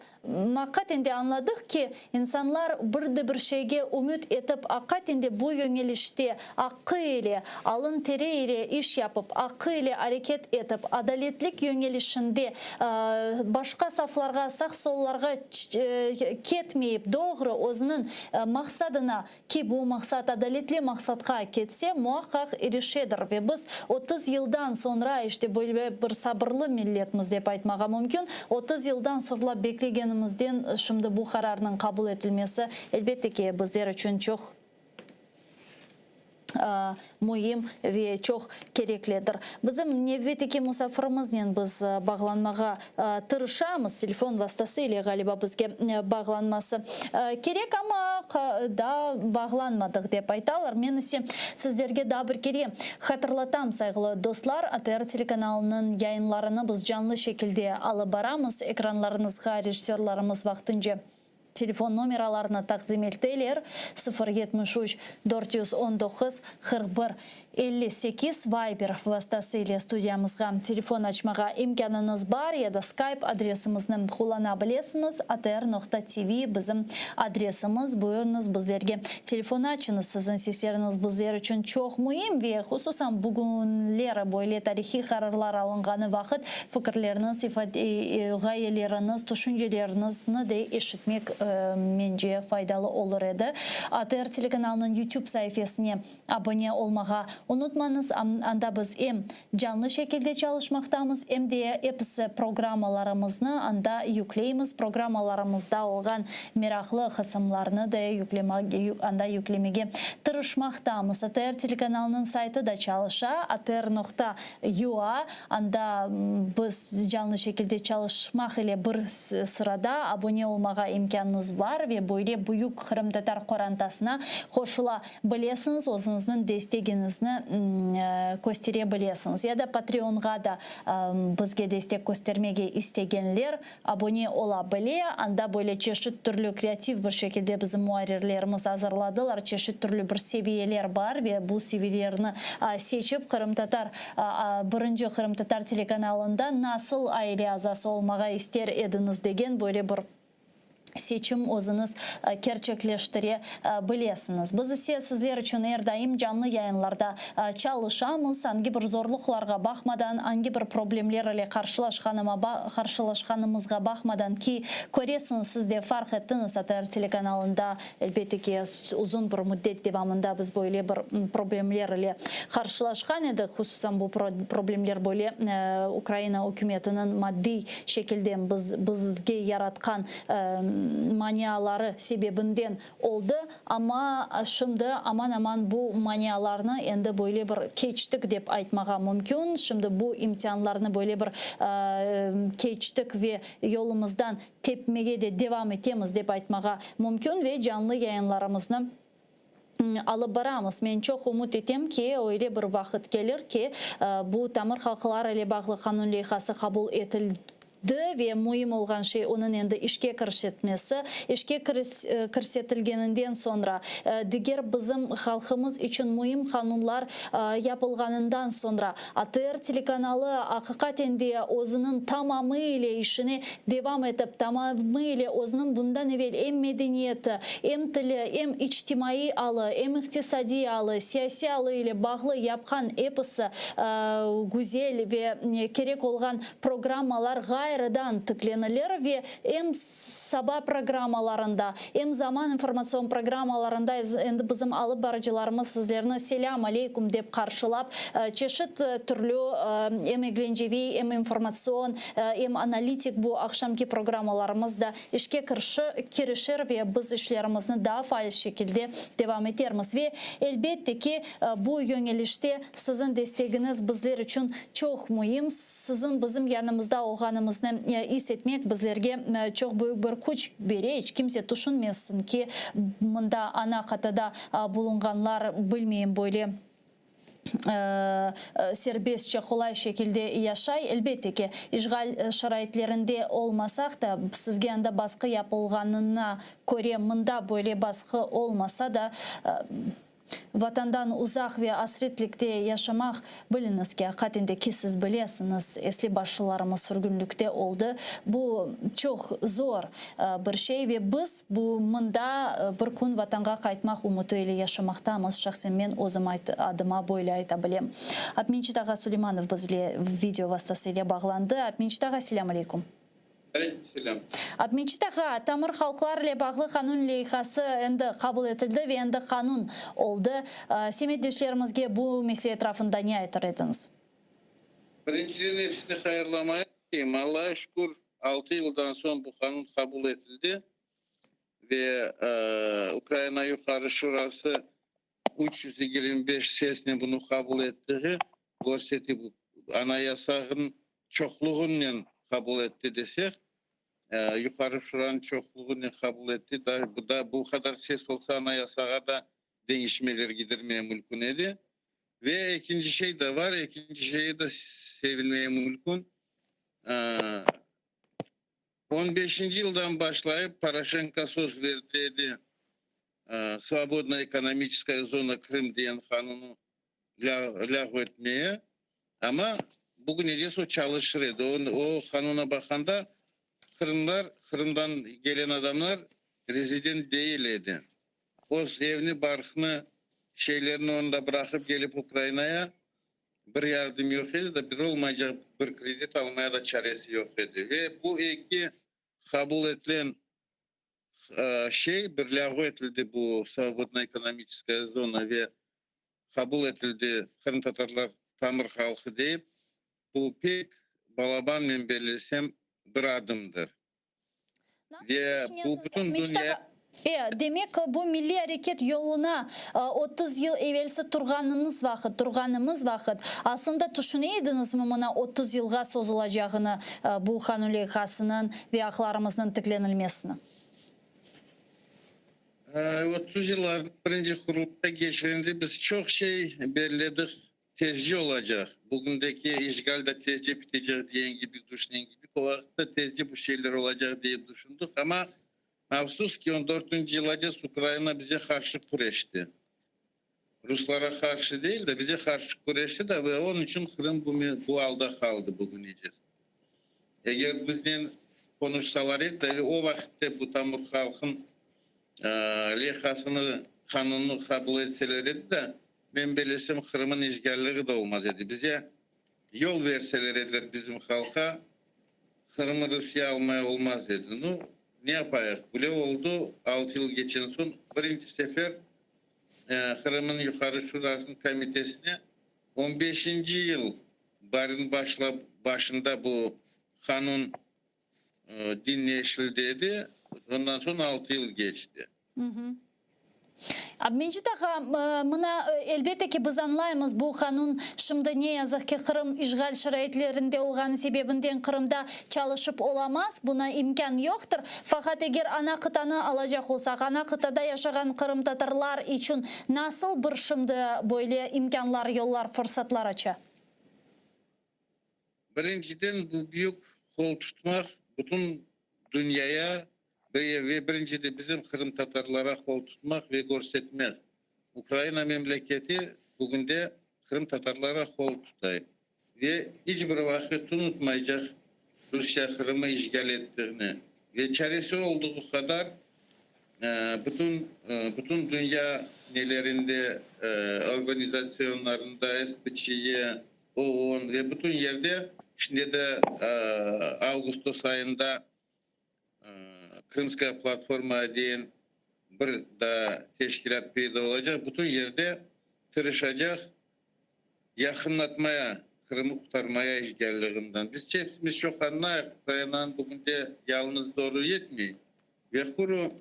hakikaten anladık ki insanlar bir şeyge ümit etip hakikaten bu yönelişte akıl ile alın teri ile iş yapıp akıl ile hareket etip adaletlik yönelişinde başka saflarga sağ sollarga ketmeyip doğru özünün maksadına ki bu maksat adaletli maksatga ketse muhakkak erişedir ve biz 30 yıldan sonra işte böyle bir sabırlı milletimiz dep aytmaga mümkün 30 yıldan sonra beklegenimizden şimdi bu kararın kabul edilmesi elbette ki bizler için çok mühim ve çok gereklidir. Bizim növbeteki musafirımızla biz bağlanmağa tırışamız. Telefon vasıtasıyla galiba bizge bağlanması gerek ama da bağlanmadık dep aytalar. Men ise sizlerge daha bir kere hatırlatam saygılı dostlar. ATR telekanalının yayınlarını biz canlı şekilde alıp baramız. Ekranlarınızga rejissörlarımız vaxtınca telefon numaralarını takdim ettiler. 073 419 41 58 Viber vasıtasıyla stüdyamızga telefon açmağa imkanınız var ya da Skype adresimizni kullanabilirsiniz. atr.tv bizim adresimiz. Buyurunuz bizlerge telefon açınız. Sizin sesleriniz bizler için çok mühim ve hususan bugünler böyle tarihi kararlar alınğanı vakit fikirleriniz, gayeleriniz, düşüncelerinizni de eşitmek mence faydalı olur edi. ATR telekanalının YouTube sayfasına abone olmağa unutmanız. Anda biz hem canlı şekilde çalışmaktayız hem de hepsi programmalarımızı anda yükleyimiz. Programmalarımızda olan meraklı kısımlarını da yüklemeye tırışmaktayız. ATR telekanalının saytı da çalışa atr.ua anda biz canlı şekilde çalışmak ile bir sırada abone olmağa imkanınız var ve böyle büyük Kırım Tatar Korantasına koşula bilesiniz, özünüzün desteğinizni gösterebilirsiniz. Ya da Patreon'a da bizge destek göstermege istegenler abone olabilir. Anda böyle çeşit türlü kreatif bir şekilde bizim muharirlerimiz hazırladılar. Çeşit türlü bir seviyeler var ve bu seviyelerini seçip Kırım Tatar, birinci Kırım Tatar telekanalında nasıl aile azası olmağa ister ediniz degen böyle bir seçim özünüz gerçekleştirebilirsiniz. Biz ise sizler için her daim canlı yayınlarda çalışamız. Hangi bir zorluklarga bakmadan, hangi bir problemlerle karşılaşkanımızga bakmadan ki göresiniz siz de fark ettiniz ATR telekanalında elbette ki uzun bir müddet devamında biz böyle bir problemlerle karşılaşkan edik. Hususan bu problemler böyle Ukrayna hükümetinin maddi şekilde bizge yaratkan maniyaları sebebinden oldu ama şimdi aman bu maniyalarını endi böyle bir keçtik dep aytmağa mümkün. Şimdi bu imtihanlarını böyle bir keçtik ve yolumuzdan tepmeye de devam etemiz dep aytmağa mümkün ve canlı yayınlarımızı alıp baramız. Men çok umut etem ki öyle bir vakit gelir ki bu Tamır halkları ile bağlı kanun lehası kabul etildi ve mühim olan şey onun endi işke kirişetmesi. İşke kirişetilgeninden sonra diğer bizim halkımız için mühim kanunlar yapılganından sonra ATR telekanalı hakikaten de özünün tamamıyla işini devam edip tamamıyla özünün bundan evvel hem medeniyeti, hem tili, hem içtimai alı, hem iktisadi alı, siyasi alı ile bağlı yapkan hepsi güzel ve gerek olan programmalar gayet kayradan tıklenilir ve hem sabah programmalarında hem zaman informasyon programmalarında endi bizim alıp barıcılarımız sizlerine selam aleyküm deyip karşılap çeşit türlü hem eğlencevi hem informasyon hem analitik bu akşamki programmalarımızda işe kirişir ve biz işlerimizni daha faal şekilde devam ederimiz ve elbette ki bu yönelişte sizin desteğiniz bizler için çok mühim. Sizin bizim yanımızda olganımızı hissetmek bizlerge çok büyük bir güç verir. Hiç kimse düşünmesin ki bunda ana katada bulunganlar bilmeyin böyle serbestçe kolay şekilde yaşay. Elbette ki işgal şaraitlerinde olmasak da sizge anda baskı yapılganına göre mında böyle baskı olmasa da vatandan uzak ve asretlikte yaşamak biliniz ki hakikatinde ki siz biliyorsunuz esli başlılarımız sürgünlükte oldu. Bu çok zor bir şey ve biz bu mında bir gün vatanga kaytmak umutuyla yaşamaktayız. Şahsen ben özüm adıma böyle aytabilem. Abminçit Ağa Süleymanov bizle video vasıtasıyla bağlandı. Abminçit Ağa selamun aleyküm. Aleykümselam. Abminçit Ağa, Tamir Halklar ile bağlı kanun leyhası endi kabul edildi ve endi kanun oldu. Semetdeşlerimizge bu mesele etrafında ne aytır ediniz? Birinciden hepsini hayırlamaya diyeyim. Allah'a şükür 6 yıldan sonra bu kanun kabul edildi. Ve Ukrayna Yukarı Şurası 325 sesini bunu kabul ettiği gösterdi. Bu anayasanın çokluğunla kabul etti desek. Yukarı Şura'nın çokluğunu kabul etti. Bu kadar ses olsa anayasaya da değişmeler gidermeye mümkün idi. Ve ikinci şey de var. İkinci şeyi de sevilmeye mümkün. 15. yıldan başlayıp Paraşenko söz verdi. Свободная экономическая zona Kırım diyen kanunu lağv etmeye. Ama bugün edesi o çalışır edi. O kanuna bakanda Kırım'dan gelen adamlar rezident değil edi. O evini, barkını, şeylerini onda bırakıp gelip Ukrayna'ya bir yardım yok idi de bir olmayacak bir kredi almaya da çaresi yok idi. Ve bu iki kabul edilen şey bir lağv edildi bu Свободная экономическая zona ve kabul edildi Kırım Tatarlar Tamir halkı deyip bu pek balaban menbelesem bir adımdır. Ve bu bütün dünya... Demek bu milli hareket yoluna 30 yıl evvelsi turganımız vakit aslında düşüneydiniz mi buna 30 yılga sozulacağını bu kanun leyhasının ve haklarımızın tıklanılmasını? 30 yılların birinci kurulda geçirinde biz çok şey belirledik. Tezci olacak. Bugündeki işgal de tezci bitecek diyen gibi düşünen gibi. O vakitte tezci bu şeyler olacak diye düşündük ama mahsus ki 14. yılacağız Ukrayna bize karşı kureşti. Ruslara karşı değil de bize karşı kureşti de ve onun için Kırım bu halde kaldı bugün iyice. Eğer bizden konuşsalar da o vakitte bu Tamir halkın lehasını, kanunu kabul etselerdi de ben belesem Kırım'ın işgalleri de olmaz dedi. Bize yol verseler bizim halka Kırım'ı Rusya almaya olmaz dedi. Ne yapayız? Böyle oldu 6 yıl geçen son birinci sefer Kırım'ın Yukarı Şurası'nın komitesine 15. yıl başında bu kanun dinleşildiydi. Ondan sonra 6 yıl geçti. Abminçit Ağa, mına elbette ki biz anlayımız bu kanun şimdi ne yazık ki Kırım işgal şaraitlerinde olganı sebebinden Kırım'da çalışıp olamaz. Buna imkan yoktur. Fakat eğer ana kıtanı alacak olsak, ana kıtada yaşayan Kırım Tatarlar için nasıl bir şimdi böyle imkanlar, yollar, fırsatlar açar? Birinciden bu büyük kol tutmak bütün dünyaya ve birincide bizim Kırım Tatarlara kol tutmak ve göstermek. Ukrayna memleketi bugün de Kırım Tatarlara kol tutayım. Ve hiçbir vakit unutmayacak Rusya Kırım'ı işgal ettiğini. Ve çaresi olduğu kadar bütün dünya nelerinde, organizasyonlarında, SPÇ'ye, OON ve bütün yerde İçinde de Ağustos ayında Kırımskaya platforma deyin bir da teşkilat peyda olacak. Bütün yerde tırışacak, yakınlatmaya, Kırım'ı kurtarmaya işgalliğinden. Biz hepimiz çok anlayız. Ukrayna'nın bugün de yalnız doğru yetmiyor. Ve kuru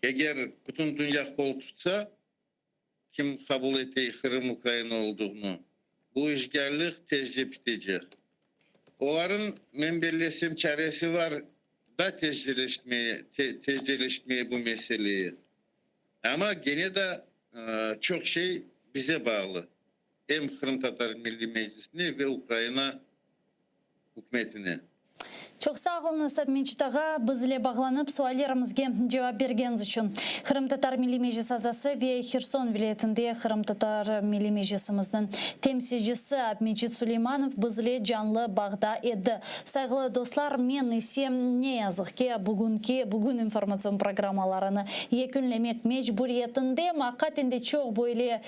eğer bütün dünya kol tutsa kim kabul ettiği Kırım Ukrayna olduğunu bu işgallik tezce bitecek. Onların menbelleşim çaresi var da tezceleşmeye bu meseleyi. Ama gene de çok şey bize bağlı. Hem Kırım Tatar Milli Meclisi'ne ve Ukrayna hükümetine. Çok sağ olun Asap Mençitağa bizle bağlanıp suallarımızga cevap bergeniz için. Kırım Tatar Milli Meclis azası ve Kherson vilayetinde Kırım Tatar Milli Meclisimizin temsilcisi Abmecit Süleymanov bizle canlı bağda edi. Saygılı dostlar, men ise ne yazık ki bugün informasyon programmalarını yekünlemek mecburiyetinde hakikaten çok böyle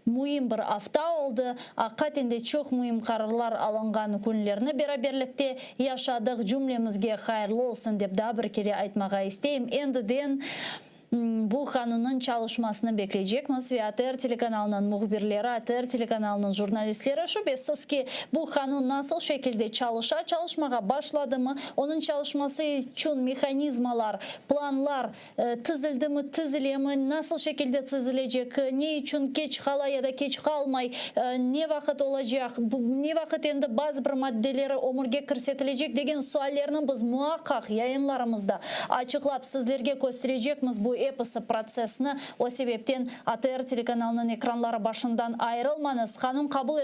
mühim bir hafta oldu. Hakikaten çok mühim kararlar alıngan günlerini beraberlikte yaşadık. Cümlemizge hayırlı olsun dep daha bir kere aytmağa isteyim. Endiden bu kanunun çalışmasını bekleyecekmiz ve ATR telekanalının muhbirleri, ATR telekanalının jurnalistleri şüphesiz ki bu kanun nasıl şekilde çalışmaya başladı mı, onun çalışması için mekanizmalar, planlar tizildi mi, tizile mi, nasıl şekilde tizilecek, ne için geç kala ya da geç kalmay, ne vakit olacak, ne vakit endi bazı bir maddeleri omurga kirsetilecek degen suallerini biz muhakkak yayınlarımızda açıklap sizlerge gösterecekmiz bu episi prosesini. O sebepten ATR telekanalının ekranları başından ayrılmanız. Kanun kabul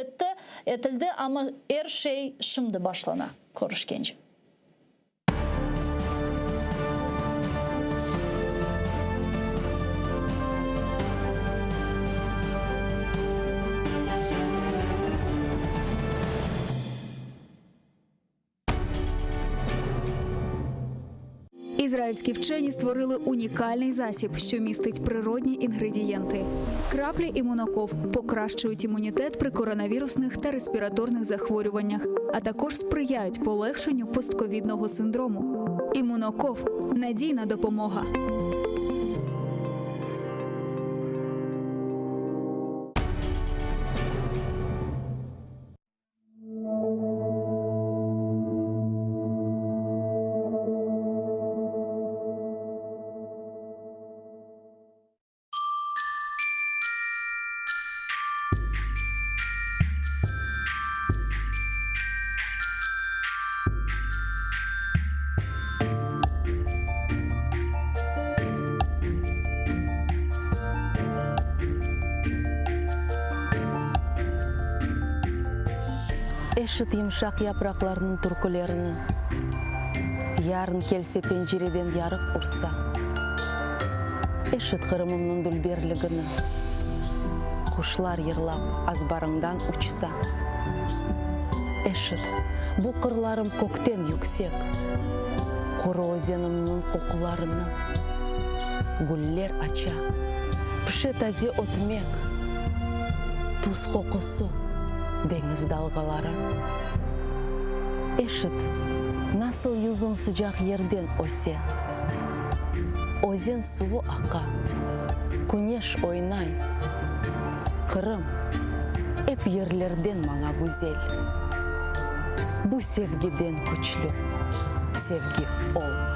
etildi ama her şey şimdi başlana. Görüşkence. Ізраїльські вчені створили унікальний засіб, що містить природні інгредієнти. Краплі імуноков покращують імунітет при коронавірусних та респіраторних захворюваннях, а також сприяють полегшенню постковідного синдрому. Імуноков – надійна допомога. Eşit yumuşak yapraklarının türkülerini, yarın kelse pencereden yarık ursa, eşit Kırım'ımның dülberligini, kuşlar yırlap azbarından uçsa, eşit bu kırlarım kökten yüksek, kuru ozenimның kokularını, güller aça, pişe taze otmek, tuz kokusu, deniz dalgaları. Eşit, nasıl yüzüm sıcak yerden ose. Ozen suvu aka, güneş oynay. Kırım, hep yerlerden bana güzel. Bu sevgiden güçlü, sevgi olmay.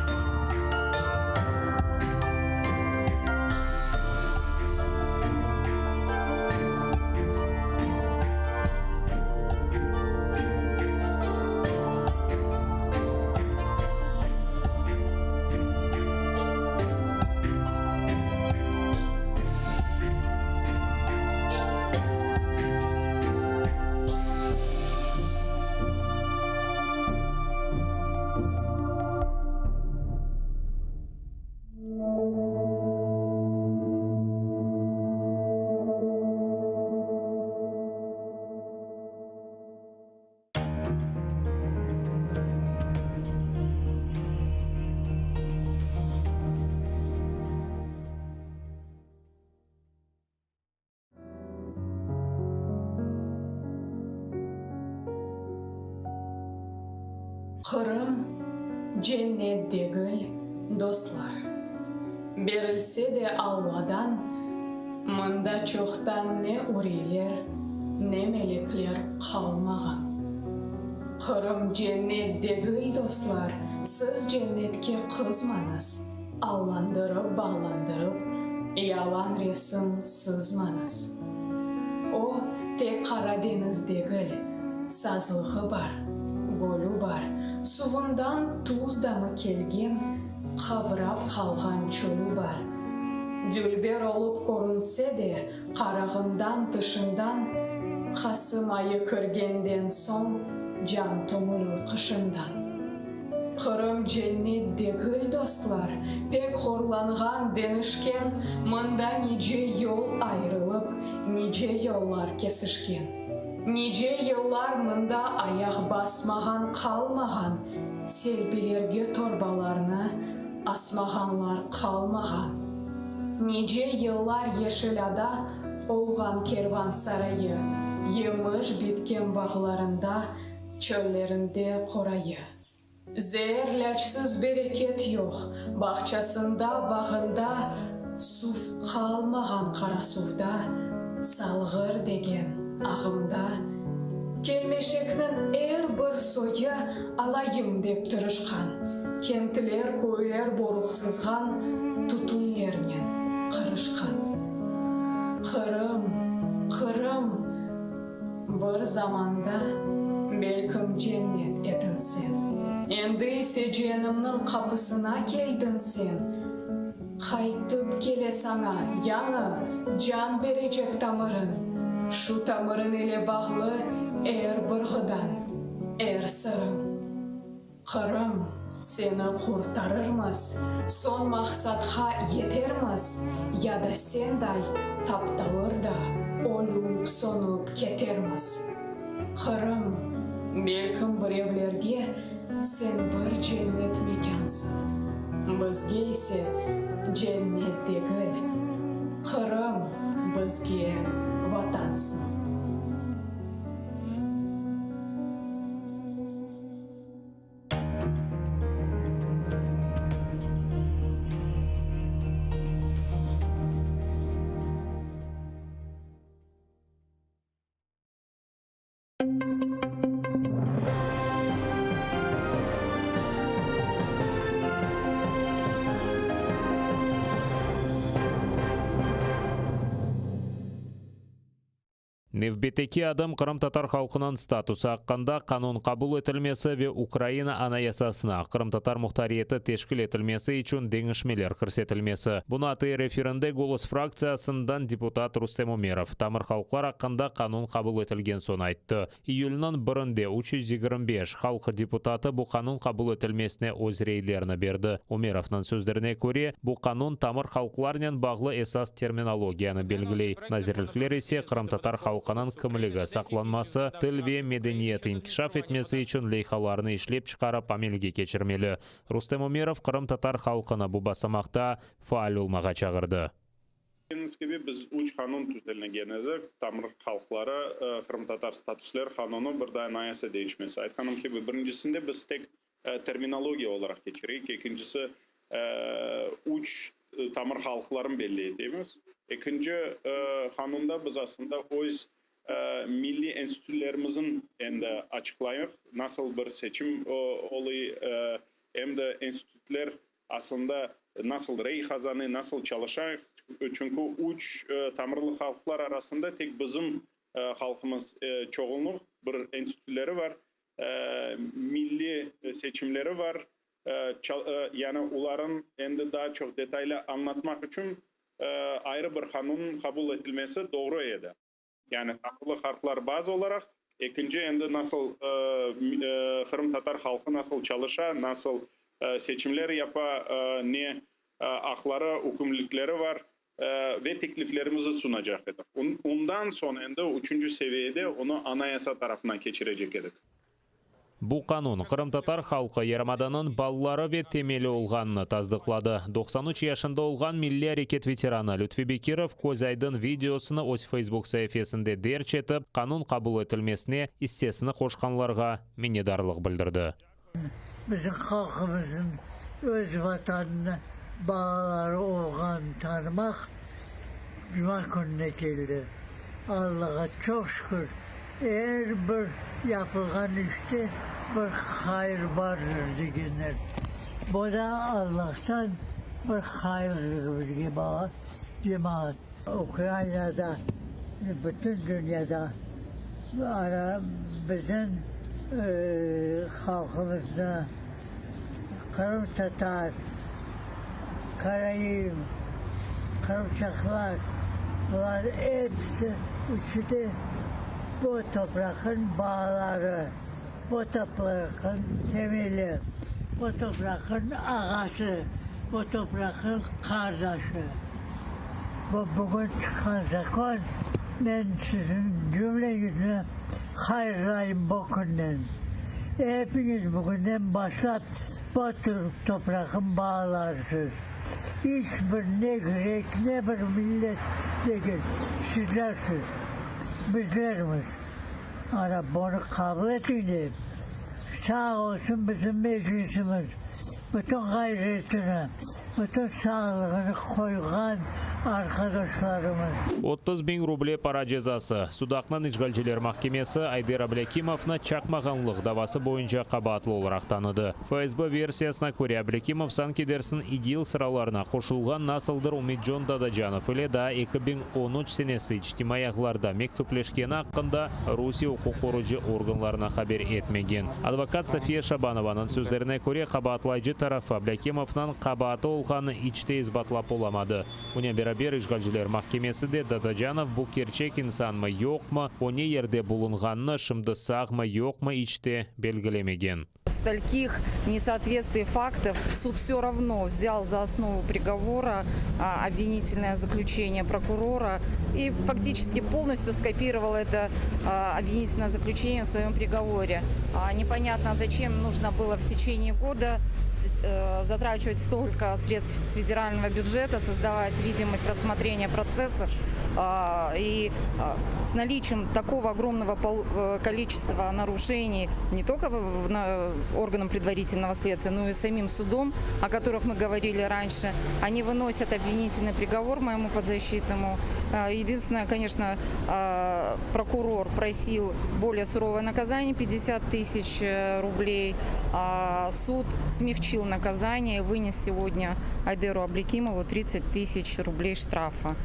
Қырым cennet дегіл достар. Берілсе де Алладан, мында çoxtan не үрейлер, не мелеклер қалмаған. Қырым cennet дегіл достар, сіз cenнетке қызманыз, алландырып, баландырып, ялан ресім сызманыз. О, тек қара деңіз дегіл, сазлығы бар, гөлі бар, суындан туздамы келген, қавырап қалған чөлі бар. Дүлбер олып көрінсе де, қарағындан тышындан, қасым айы кіргенден соң, жан тоңылыр қышындан. Қырым cennet дегіл достар, пек хорланған денішкен, мында неже yol айрылып, неже yollar кесішкен. Неже yıllar мында аяқ басмаған қалмаған, селбелерге торбаларны асмағанлар қалмаған. Неже yıllar ешілада оған керван сарайы, еміш біткен бағларында, чөллерінде қорайы. Зәрләчсіз берекет жоқ, бақчасында, бағында, суф қалмаған қара суфда, салғыр деген ағымда. Келмешектің бір сойы алайым деп тұрышқан, кентлер, көйлер борықсызған, түтінлерінен қырышқан. Қырым, Қырым, бір заманда бәлкім cennet едің сен. Енді ise женімнің қапысына келдің сен. Қайтып келе саңа яңы жан бережек тамырын. Шу тамырын еле бағлы бұрғыдан, сырың. Қырым, сені құртарырмыз, сон мақсатқа етерміз, яда сендай таптауырда олуып сонып кетерміз. Қырым, бәлкім біреулерге сен бір cennet мекансың, бізге ise cennet дегіл. Қырым бізге ватансың. Невбетеки адам Қырым-татар халқынан статусы аққанда қанун қабыл етілмесі ве Украина анаясасына Қырым-татар мұхтариеті тешкіл етілмесі үшін деңішмелер кірсетілмесі. Бұны аты референде голос фракциясындан депутат Рустем Умеров тамыр халқлар аққанда қанун қабыл етілген сон айтты. Июльнан бірінде 325 халқы депутаты бұл қанун қабыл етілмесіне өз рейлеріні берді. Умеровның сөздеріне көре, бұл қанун тамыр халқларнен бағлы esas терминологияны белгілей. Назирліктер есе Қырым-татар халқынан кімлігі сақланмасы, тіл ве медениет инкишаф етмесі үшін лейхаларны ішлеп шығарып амелге кечірмелі. Рустем Умеров Қырым-татар халқыны бұл басамақта фаал олмаға чағырды. Biz uç kanun düzenlengenede tamır halklara Kırım-Tatar statüsler kanunu bir daha anayasa değişmesi. Aytkanım ki birincisinde biz tek terminologiya olarak geçirik. İkincisi uç tamır halkların belli ettiğimiz. İkinci kanunda biz aslında öz milli enstitülerimizin de açıklayıq. Nasıl bir seçim olayı hem de enstitüler aslında nasıl rey kazanı, nasıl çalışır. Çünkü uç tamırlı halklar arasında tek bizim halkımız çoğunluk bir enstitüleri var. Milli seçimleri var. Yani onların hem daha çok detaylı anlatmak için ayrı bir kanun kabul edilmesi doğru edi. Yani tamırlı halklar bazı olarak ikinci hem de nasıl Kırım-Tatar halkı nasıl çalışır, nasıl seçimler yapar, ne hakları, hükümlülükleri var ve tekliflerimizi sunacak edik. Ondan sonra hem de üçüncü seviyede onu anayasa tarafından geçirecek edik. Бұл қанун Қырым-татар халқы Ярмаданын баллары ве темелі олғанны таздықлады. 93 яшында олған милли әрекет ветераны Лютфи Бекиров көзайдың видеосыны өз Facebook сәйфесінде дерч етіп, қанун қабыл етілмесіне иссесіні қошқанларға миннедарлық білдірді. Bizim halkımızın öz vatanına bağları olan tanımak Cuma gününe geldi. Allah'a çok şükür. Eğer bir yapılgan işte bir hayır vardır diyenler. Bu da Allah'tan bir hayırdır bizge bağlı cemaat. Ukrayna'da, bütün dünyada bizim halkımızda Kırım Tatar, Karayim, Kırımçaklar, bunlar hepsi içinde bu toprakın bağları, bu toprakın temeli, bu toprakın ağası, bu toprakın kardeşi. Bugün çıkan zakon, ben sizin cümlenize hayırlayım bu günden. Hepiniz bugünden başlayıp bu toprakın bağlarsınız. Hiçbir ne Grek ne bir millet değil, sizlersiniz, bizlerimiz. Ana bunu kabul edin. Sağ olsun bizim meclisimiz. Bütün gayretini, bütün sağlığını koygan arkadaşlarımız. 30 bin ruble para cezası. Судақның işgalciler mahkemesi Айдер Аблякимовны çakmağanlıq davası boyunca qabatlı olarak tanıdı. FSB versiyasına göre Ablякимов Sankidersin İdil sıralarına koşulgan nasıldır Umidjon Dadajanov ile da 2013 senesi ictimai ağlarda mektupleşkeni hakkında Rusiya hukuk korucu organlarına haber etmegen. Advokat Safiya Şabanovanın sözlerine göre qabatlayıcı tarafı Ablakimov'dan qabatı olğanı içte izbatlap olamadı. Buna beraber işgalciler mahkemesi de Dadajanov bu gerçek insan mı yok mu, o ne yerde bulunğanını şimdi sağ mı yok mu içte belgilemegen. Стольких несоответствий фактов суд все равно взял за основу приговора обвинительное заключение прокурора и фактически полностью скопировал это обвинительное заключение в своем приговоре. Непонятно, зачем нужно было в течение года затрачивать столько средств федерального бюджета, создавать видимость рассмотрения процессов. И с наличием такого огромного количества нарушений не только органам предварительного следствия, но и самим судом, о которых мы говорили раньше, они выносят обвинительный приговор моему подзащитному. Единственное, конечно, прокурор просил более суровое наказание, 50 тысяч рублей. Суд смягчил наказание и вынес сегодня Айдеру Аблякимову 30 тысяч рублей штрафа.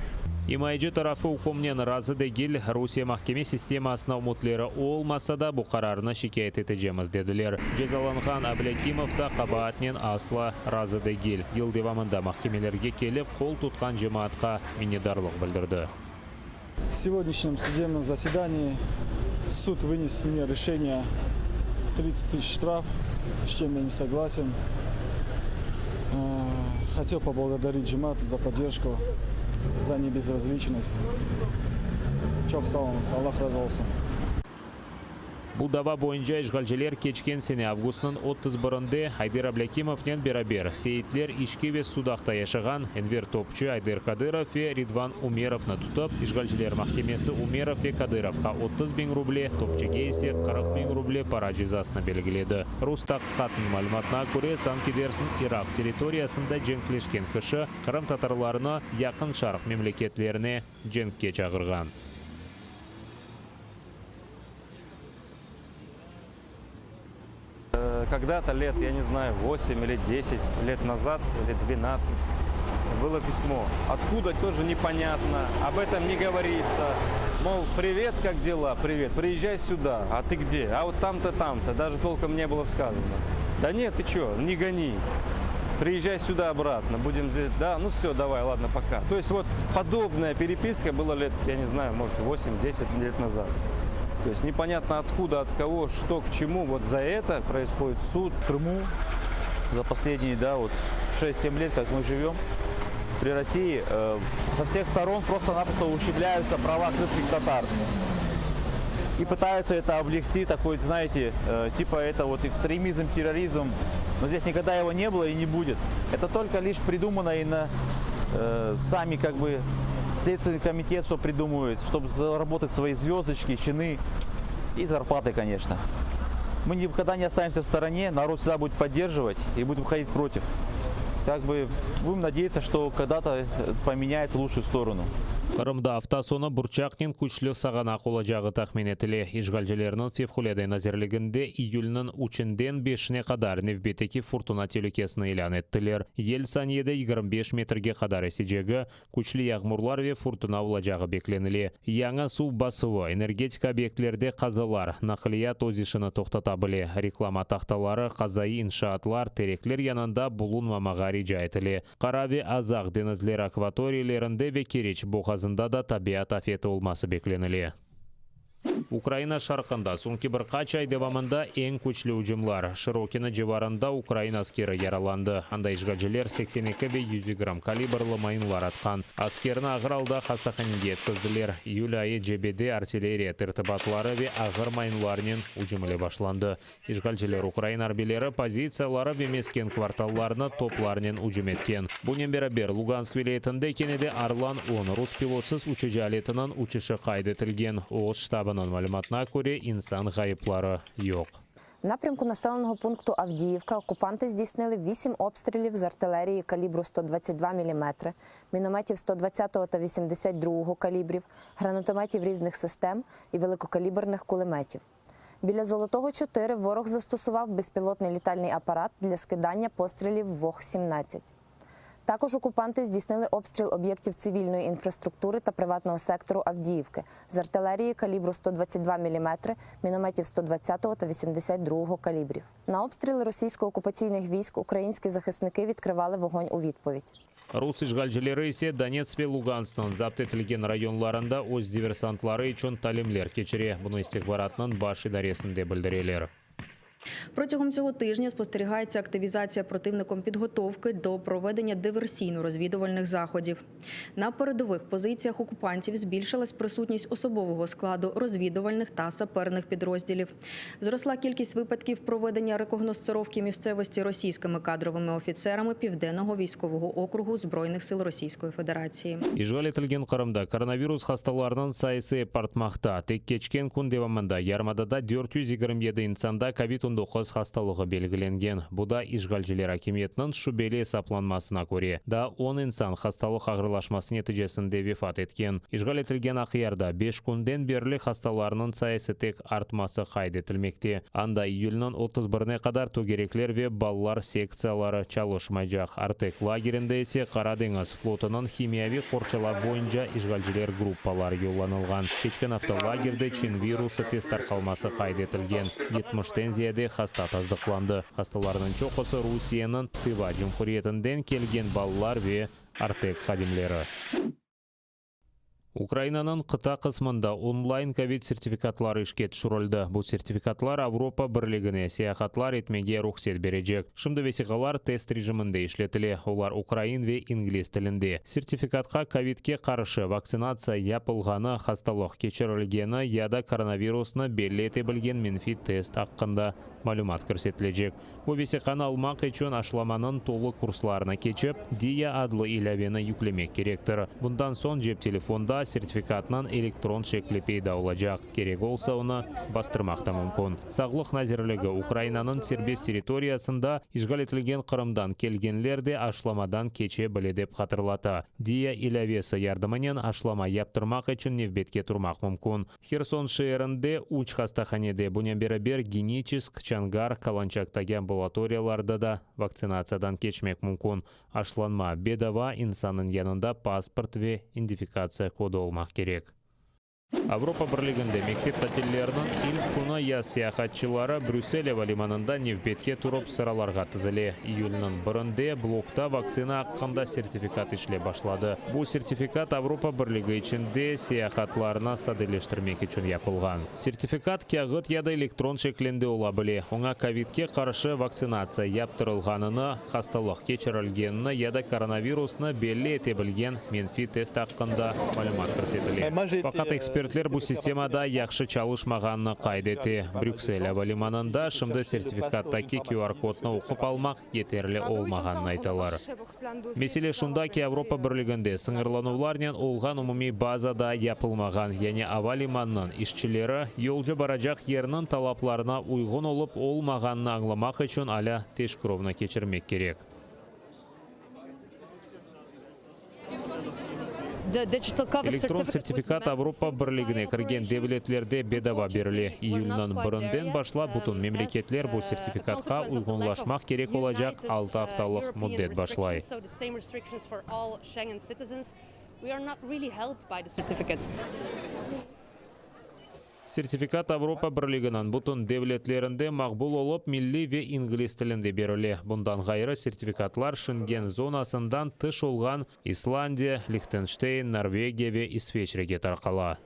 Himayeci tarafı hukumnen razı değil, Rusiya mahkeme sistemasına umutları olmasa da bu kararını şikayet edeceğimiz dediler. Cezalanğan Ablakimov da qabaatnen asla razı değil. Yıl devamında mahkemelerge kelip kol tutkan cemaatqa minnedarlık bildirdi. В сегодняшнем судебном заседании суд вынес мне решение 30 тысяч штраф, с чем я не согласен. Хотел поблагодарить джемат за поддержку, за небезразличность. Çok sağ olun, Allah razı olsun. Bu dava boyunca işgalciler geçken sene avgustun 31'inde Айдер Ablakimov'dan beraber Seyitler İşki ve Sudak'ta yaşayan Enver Topçu, Айдер Kadyrov ve Ridvan Umerov'ni tutup, işgalciler mahkemesi Umerov ve Kadyrov'a 30 bin ruble, Topçu'ya ise 40 bin ruble para cezasını belgiledi. Rus taqqatının malumatına göre Sankidersin Irak territoriyasında cenkleşken kişi Kırım Tatarlarını yakın şark memleketlerine cenkke çağırgan. Когда-то лет, я не знаю, 8 или 10 лет назад, или 12, было письмо. Откуда, тоже непонятно, об этом не говорится. Мол, привет, как дела? Привет, приезжай сюда. А ты где? А вот там-то, даже толком не было сказано. Да нет, ты что, не гони. Приезжай сюда обратно, будем здесь, да, ну все, давай, ладно, пока. То есть вот подобная переписка была лет, я не знаю, может 8-10 лет назад. То есть непонятно откуда, от кого, что, к чему. Вот за это происходит суд. В Крыму за последние, да, вот 6-7 лет, как мы живем, при России со всех сторон просто-напросто ущемляются права крымских татар. И пытаются это облегчить, такой, знаете, типа это вот экстремизм, терроризм. Но здесь никогда его не было и не будет. Это только лишь придумано и сами как бы Следственный комитет что придумывает, чтобы заработать свои звездочки, чины и зарплаты, конечно. Мы никогда не останемся в стороне, народ всегда будет поддерживать и будет выходить против. Как бы будем надеяться, что когда-то поменяется в лучшую сторону. Қырымда автосоны бұрчақнен күчлі сағана қолажағы тахмин етілі. Ишғалжелерінің февхуледай назерлігінде июльнің 3-ден 5-не қадар невбетеки фуртуна телекесіні илан еттілер. Ел саниеде 25 метрге қадар есежегі күчлі яғмурлар ве фуртуна олажағы бекленілі. Яңа су басуы, энергетика объектлерде қазылар, нақлият өзішіні тоқтата білі. Реклама тақталары, қазайы иншаатлар, тереклер янында бұлын мамағари жайтылы. Қарави азақ денізлер акваториялерінде ве кереч боғазында да табиат афеті olması beklenili. Украина шарқында соңғы бір қачай девамында ең көчлі ұжымлар. Широкина жеварында Украина аскері яраланды. Анда ишгалжелер 82 бе 100 грамм калибрлы майынлар атқан. Аскеріні ағыралда хастаханеге еткізділер. Июль айы жебеде артиллерия тіртібатлары ве ағыр майынларнен ұжымылы башланды. Ишгалжелер Украина арбелері позициялары вемескен кварталларны топларнен ұжым еткен. Бұнен бері Луганск вилетінде кенеде Арлан 10 рус пилотсыз учыжы алетінің учышы қайды етілген. Оғыз штабының мәліметіне көре інсан ғайыплары жоқ. В напрямку населеного пункту Авдіївка окупанти здійснили 8 обстрілів з артилерії калібру 122 мм, мінометів 120 та 82 калібрів, гранатометів різних систем і великокаліберних кулеметів. Біля Золотого 4 ворог застосував безпілотний літальний апарат для скидання пострілів ВОГ-17. Також окупанти здійснили обстріл об'єктів цивільної інфраструктури та приватного сектору Авдіївки з артилерії калібру 122 мм, мінометів 120 та 82 калібрів. На обстріли російсько-окупаційних військ українські захисники відкривали вогонь у відповідь. Рус ишгалжелері ise Донецк пе Луганскның запт етілген районларында өз диверсантлары үшін талимлер кечіре. Бұны істихбаратның баш идаресінде білдірелер. Протягом цього тижня спостерігається активізація противником підготовки до проведення диверсійно-розвідувальних заходів. На передових позиціях окупантів збільшилась присутність особового складу розвідувальних та саперних підрозділів. Зросла кількість випадків проведення рекогносцировки місцевості російськими кадровими офіцерами Південного військового округу Збройних сил Російської Федерації. Ишгал етілген Қырымда коронавирус хасталарының сайысы партмақта. Тек кечкен күн девамында Ярмадада 427 инсанда COVID-19 хасталығы белгіленген. Бұда ишгалжелер акимиетінің шубеле сапланмасына көре. Да 10 инсан хасталық ағырлашмасы нәтижесінде вефат еткен. Ишгал етілген ақиярда 5 күнден берлі хасталарының сайысы тек артмасы қайды етілмекте. Анда июльнің 31-не қадар тогереклер ве баллар секциялары чалышмайжақ. Артек лагерінде есе Қарадеңіз флотының химияви қорчалар бойынша ишгалжелер группалар yollanılған. Кечкен автолагерде чин вирусы тест тарқалмасы қайды етілген. 70-тен зияде хаста таздықланды. Хасталарының чоқысы Русияның Тыва Жумхуриетінден келген балалар ве Артек қадимлері. Украинаның қыта қысмында онлайн ковид сертификатлары ішке түшірілді. Бұл сертификатлар Авропа бірлігіне сияхатлар етмеге рұқсет бережек. Шымды весиқалар тест режимінде ішлетілі. Олар украин ве инглиз тілінде. Сертификатқа ковидке қаршы вакцинация япылғаны, хасталық кечірілгені, яда коронавирусны белі ете білген Минфит тест аққында малюмат көрсетілежек. Бұл весиқаны алмақ үшін ашламаның толы курсларына кечіп, Дия адлы иләвені юклемек керектір. Бұндан сон жеп телефонда сертификатынан электрон шеклі пейда олажақ. Керек олса оны бастырмақта мүмкін. Сағлық назірлігі Украинаның сербес территориясында ишгал етілген Қырымдан келгенлерде ашламадан кече біле деп қатырлата. Дия иләвесі ярдымынен ашлама яптырмақ үшін невбетке тұрмақ мүмкін. Херсон шерінде уч хастаханеде бұнен бері Геническ, Чангар, Каланчактаги амбулаторияларда да вакцинациядан кечмек мүмкін. Ашланма бедава инсанын янында паспорт ве идентификация коды олмақ керек. Авропа бірлігінде мектеп тәтелерінің ilk күні яз сияхатчылары Брюссель лиманында невбетке тұрып сыраларға тізіле. Июльнің бірінде блокта вакцина аққанда сертификат ішле башлады. Бұл сертификат Авропа бірлігі ішінде сияхатларына саделештірмек үшін япылған. Сертификат кәғыт яда электрон шекленде ола біле. Оңа ковидке қаршы вакцинация яптырылғаныны, хасталық кечірілгеніні яда коронавирусны белі ете білген Минфит тест аққында малюмат көрсетіле. Фақат экспертлер бу системада яхшы чалышмаганны кайд эти. Брюксель аба лиманында шымды сертификаттаки QR-кодны укып алмак yeterli olmaганын айталар. Меселе шундаки Европа бирлигинде сыңырланууларнен олган умумий базада япылмаган, яни аба лиманнын ишчилери yolcu баражак yerinin талапларына уйгун олуп олмаганын аңламак үчүн аля тешкировна кечирмек керек. Электрон сертификат Европа бирлигине кирген девлетлерде бедаба берили. Июльнын 1-ден башлап бутун мемлекетлер бу сертификатка уйгунлашмак керек болажак 6 апталык муддет башлай. Сертификат Европа бирлигинин бутун девлетлеринде макбул олуп милли ве инглиз тилинде берили. Бундан гайры сертификатлар Шенген зонасындан тыш олган Исландия, Лихтенштейн, Норвегия ве Исвечриге таркала.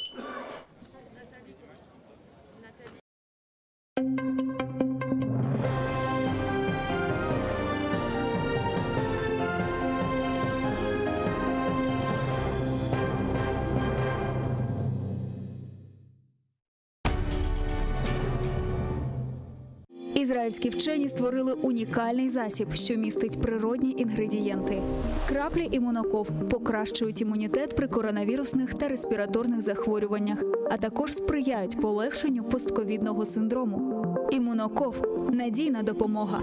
Ізраїльські вчені створили унікальний засіб, що містить природні інгредієнти. Краплі імуноков покращують імунітет при коронавірусних та респіраторних захворюваннях, а також сприяють полегшенню постковідного синдрому. Імуноков – надійна допомога.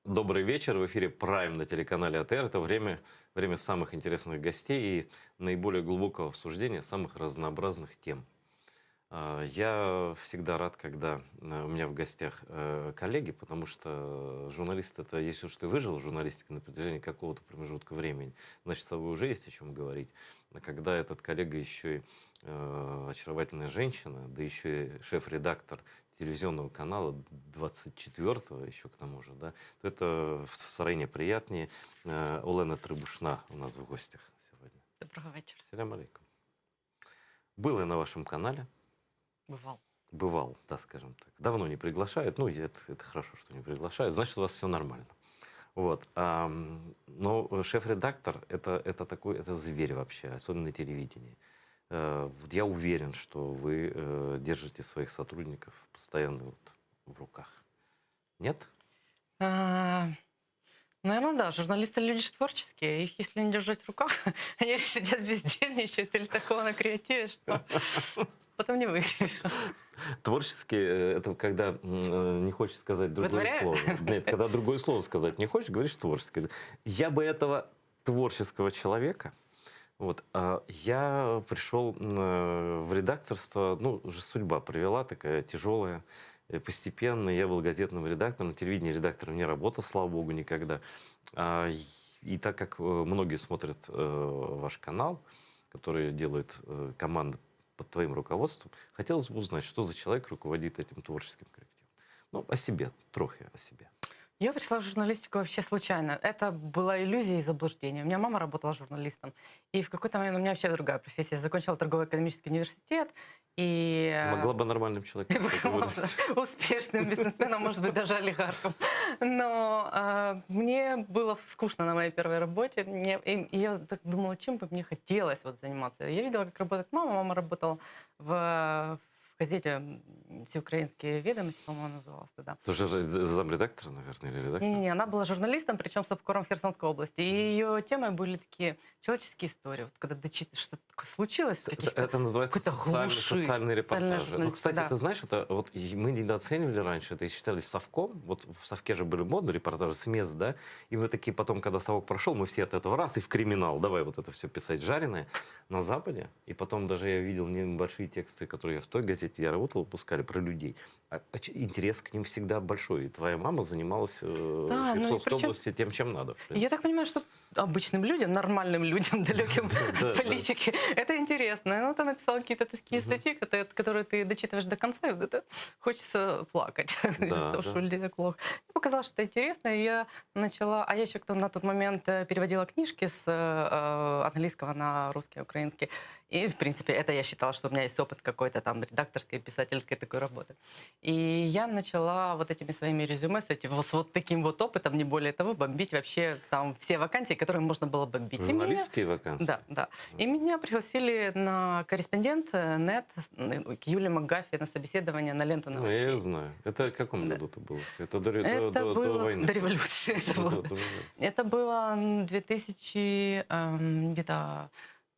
Добрый вечер. В эфире Прайм на телеканале АТР. Это время самых интересных гостей и наиболее глубокого обсуждения самых разнообразных тем. Я всегда рад, когда у меня в гостях коллеги, потому что журналист — это, если уж ты выжил в журналистике на протяжении какого-то промежутка времени, значит, с тобой уже есть о чем говорить. А когда этот коллега еще и очаровательная женщина, да еще и шеф-редактор телевизионного канала 24-го еще к тому же, да, то это втройне приятнее. Олена Трибушна у нас в гостях сегодня. Доброго вечера. Салям алейкум. Был я на вашем канале. Бывал. Бывал, да, скажем так. Давно не приглашают. Ну, это хорошо, что не приглашают. Значит, у вас все нормально. Вот. Но шеф-редактор это зверь вообще, особенно на телевидении. Я уверен, что вы держите своих сотрудников постоянно вот в руках. Нет? Наверное, да. Журналисты люди же творческие. Их, если не держать в руках, они сидят бездельничают или такого на креативе, что потом не выиграешь. Творческий — это когда не хочешь сказать другое слово. Нет, когда другое слово сказать не хочешь, говоришь творческий. Я бы этого творческого человека... Вот, я пришел в редакторство, ну, уже судьба привела, такая тяжелая, постепенно. Я был газетным редактором, на телевидении редактором не работал, слава богу, никогда. И так как многие смотрят ваш канал, который делает команда под твоим руководством, хотелось бы узнать, что за человек руководит этим творческим коллективом. Ну, о себе, трохи о себе. Я пришла в журналистику вообще случайно. Это была иллюзия и заблуждение. У меня мама работала журналистом. И в какой-то момент у меня вообще другая профессия. Я закончила торгово-экономический университет. И... Могла бы нормальным человеком успешным бизнесменом, может быть, даже олигархом. Но мне было скучно на моей первой работе. И я так думала, чем бы мне хотелось вот заниматься. Я видела, как работает мама. Мама работала в газете «Всеукраинские ведомости», по-моему, называлась тогда. Тоже замредактора, наверное, или редактор? Не, она была журналистом, причем с обкором Херсонской области. И ее темой были такие человеческие истории. Вот когда что-то такое случилось... Это называется социальные репортажи. Ну, кстати, да. Ты знаешь, это вот мы недооценивали раньше, это считались совком. Вот в совке же были модные репортажи с мест, да? И мы такие потом, когда совок прошел, мы все от этого раз и в криминал. Давай вот это все писать жареное на Западе. И потом даже я видел небольшие тексты, которые я в той газете газете я работал, выпускали про людей. Интерес к ним всегда большой. И твоя мама занималась в Херсонской области тем, чем надо. Я так понимаю, что обычным людям, нормальным людям, далеким от политики, это интересно. Ну, ты написал какие-то такие статьи, которые ты дочитываешь до конца, и вот это хочется плакать из-за того, что людей так плохо. Мне показалось, что это интересно, и я начала... А я еще на тот момент переводила книжки с английского на русский, украинский. И, в принципе, это я считала, что у меня есть опыт какой-то там редакторской, писательской такой работы. И я начала вот этими своими резюме, с вот таким вот опытом, не более того, бомбить вообще там все вакансии, которые можно было бомбить. Журналистские вакансии? Да, да. И меня пригласили на корреспондент НЕТ к Юлии МакГаффи на собеседование на ленту новостей. Я знаю. Это в каком году это было? Это до войны? До революции. Это было 2000 где-то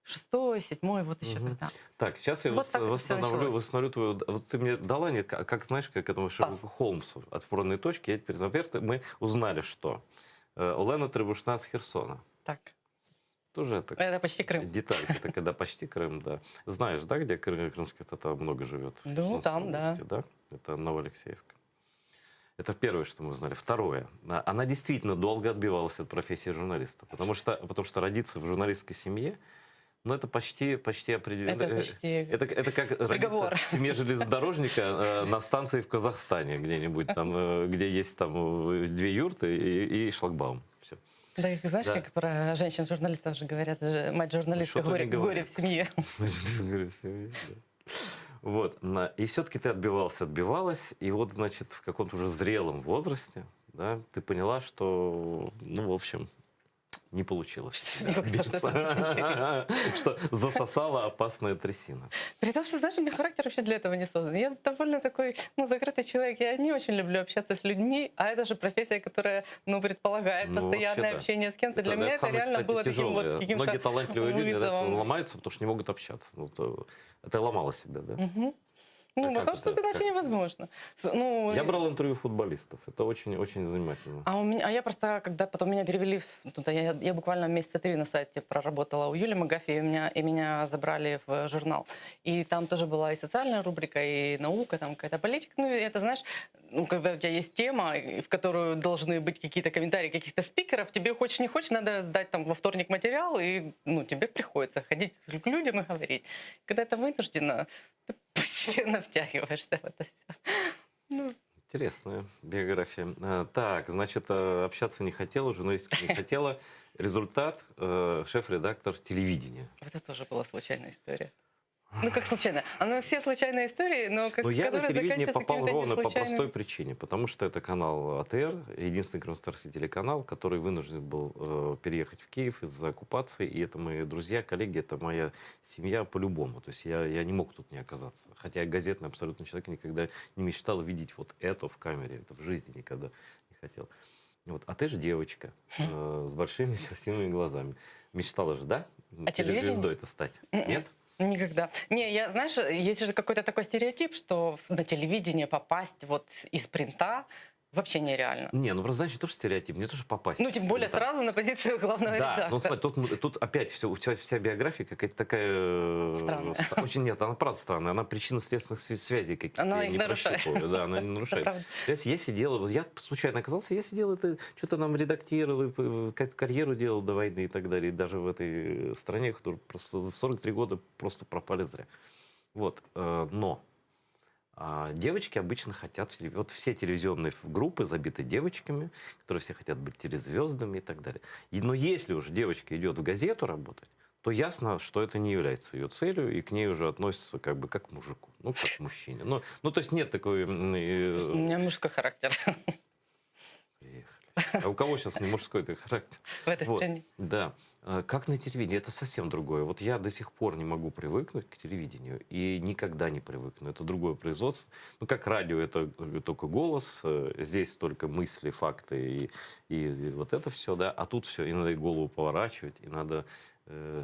6-й, 7-й, вот еще тогда. Так, сейчас я восстановлю твою... Вот ты мне дала, как знаешь, как этому Шерлоку Холмсу, «Отпорные точки». Я теперь, мы узнали, что Олена Требушна с Херсона. Так. Тоже это... Это почти Крым. Деталька, это когда почти Крым, да. Знаешь, да, где крымских татар много живет? Ну, там, да. Это Новоалексеевка. Это первое, что мы узнали. Второе. Она действительно долго отбивалась от профессии журналиста. Потому что родиться в журналистской семье, ну, это почти определенно. Это как родиться в семье железнодорожника на станции в Казахстане где-нибудь, там, где есть там 2 юрты и шлагбаум. Все. Да, знаешь, как про женщин-журналистов же говорят, мать журналистка горе в семье. Горе в семье, да. Вот. И все-таки ты отбивалась, и вот, значит, в каком-то уже зрелом возрасте, да, ты поняла, что, ну, в общем... Не получилось. Что засосала опасная трясина. При том, что, знаешь, у меня характер вообще для этого не создан. Я довольно такой, закрытый человек. Я не очень люблю общаться с людьми, а это же профессия, которая, предполагает постоянное общение с кем-то. Для меня это реально было таким вот каким-то многие талантливые люди ломаются, потому что не могут общаться. Это ломало себя, да? Ну, потому что это иначе невозможно. Ну, я брал интервью футболистов. Это очень-очень занимательно. А я просто, когда потом меня перевели туда, я буквально месяца 3 на сайте проработала у Юли МакГаффи, и меня забрали в журнал. И там тоже была и социальная рубрика, и наука, там какая-то политика. Ну, это, знаешь, когда у тебя есть тема, в которую должны быть какие-то комментарии каких-то спикеров, тебе хочешь не хочешь, надо сдать там во вторник материал, и тебе приходится ходить к людям и говорить. Когда это вынуждено, ты постепенно втягиваешься в это все. Интересная биография. Так, значит, общаться не хотела, журналистика не хотела. Результат шеф-редактор телевидения. Это тоже была случайная история. Ну, как случайно? Все случайные истории, но я на телевидение попал ровно по простой причине. Потому что это канал АТР, единственный крымско-татарский телеканал, который вынужден был переехать в Киев из-за оккупации. И это мои друзья, коллеги, это моя семья по-любому. То есть я не мог тут не оказаться. Хотя я газетный абсолютно человек, никогда не мечтал видеть вот это в камере. Это в жизни никогда не хотел. Вот. А ты же девочка с большими красивыми глазами. Мечтала же, да? Телезвездой-то стать? Нет? Никогда. Не, знаешь, есть же какой-то такой стереотип, что на телевидение попасть вот из принта вообще нереально. Просто значит, тоже стереотип, не то, что попасть. Тем более сразу на позицию главного редактора. Да, смотри, тут опять вся биография какая-то такая... Странная. Нет, она правда странная. Она причинно-следственных связей каких-то не прощупывает. Да, она не нарушает. Я сидел, я случайно оказался, я сидел, что-то нам редактировал, карьеру делал до войны и так далее. И даже в этой стране, которая просто за 43 года просто пропали зря. Вот, но... девочки обычно хотят... Вот все телевизионные группы забиты девочками, которые все хотят быть телезвездами и так далее. Но если уже девочка идет в газету работать, то ясно, что это не является ее целью, и к ней уже относятся как к мужику, как к мужчине. То есть нет такой... У меня мужской характер. А у кого сейчас не мужской характер? В этой стране. Да. Как на телевидении? Это совсем другое. Вот я до сих пор не могу привыкнуть к телевидению и никогда не привыкну. Это другое производство. Как радио, это только голос, здесь только мысли, факты и вот это все, да. А тут все, и надо и голову поворачивать, и надо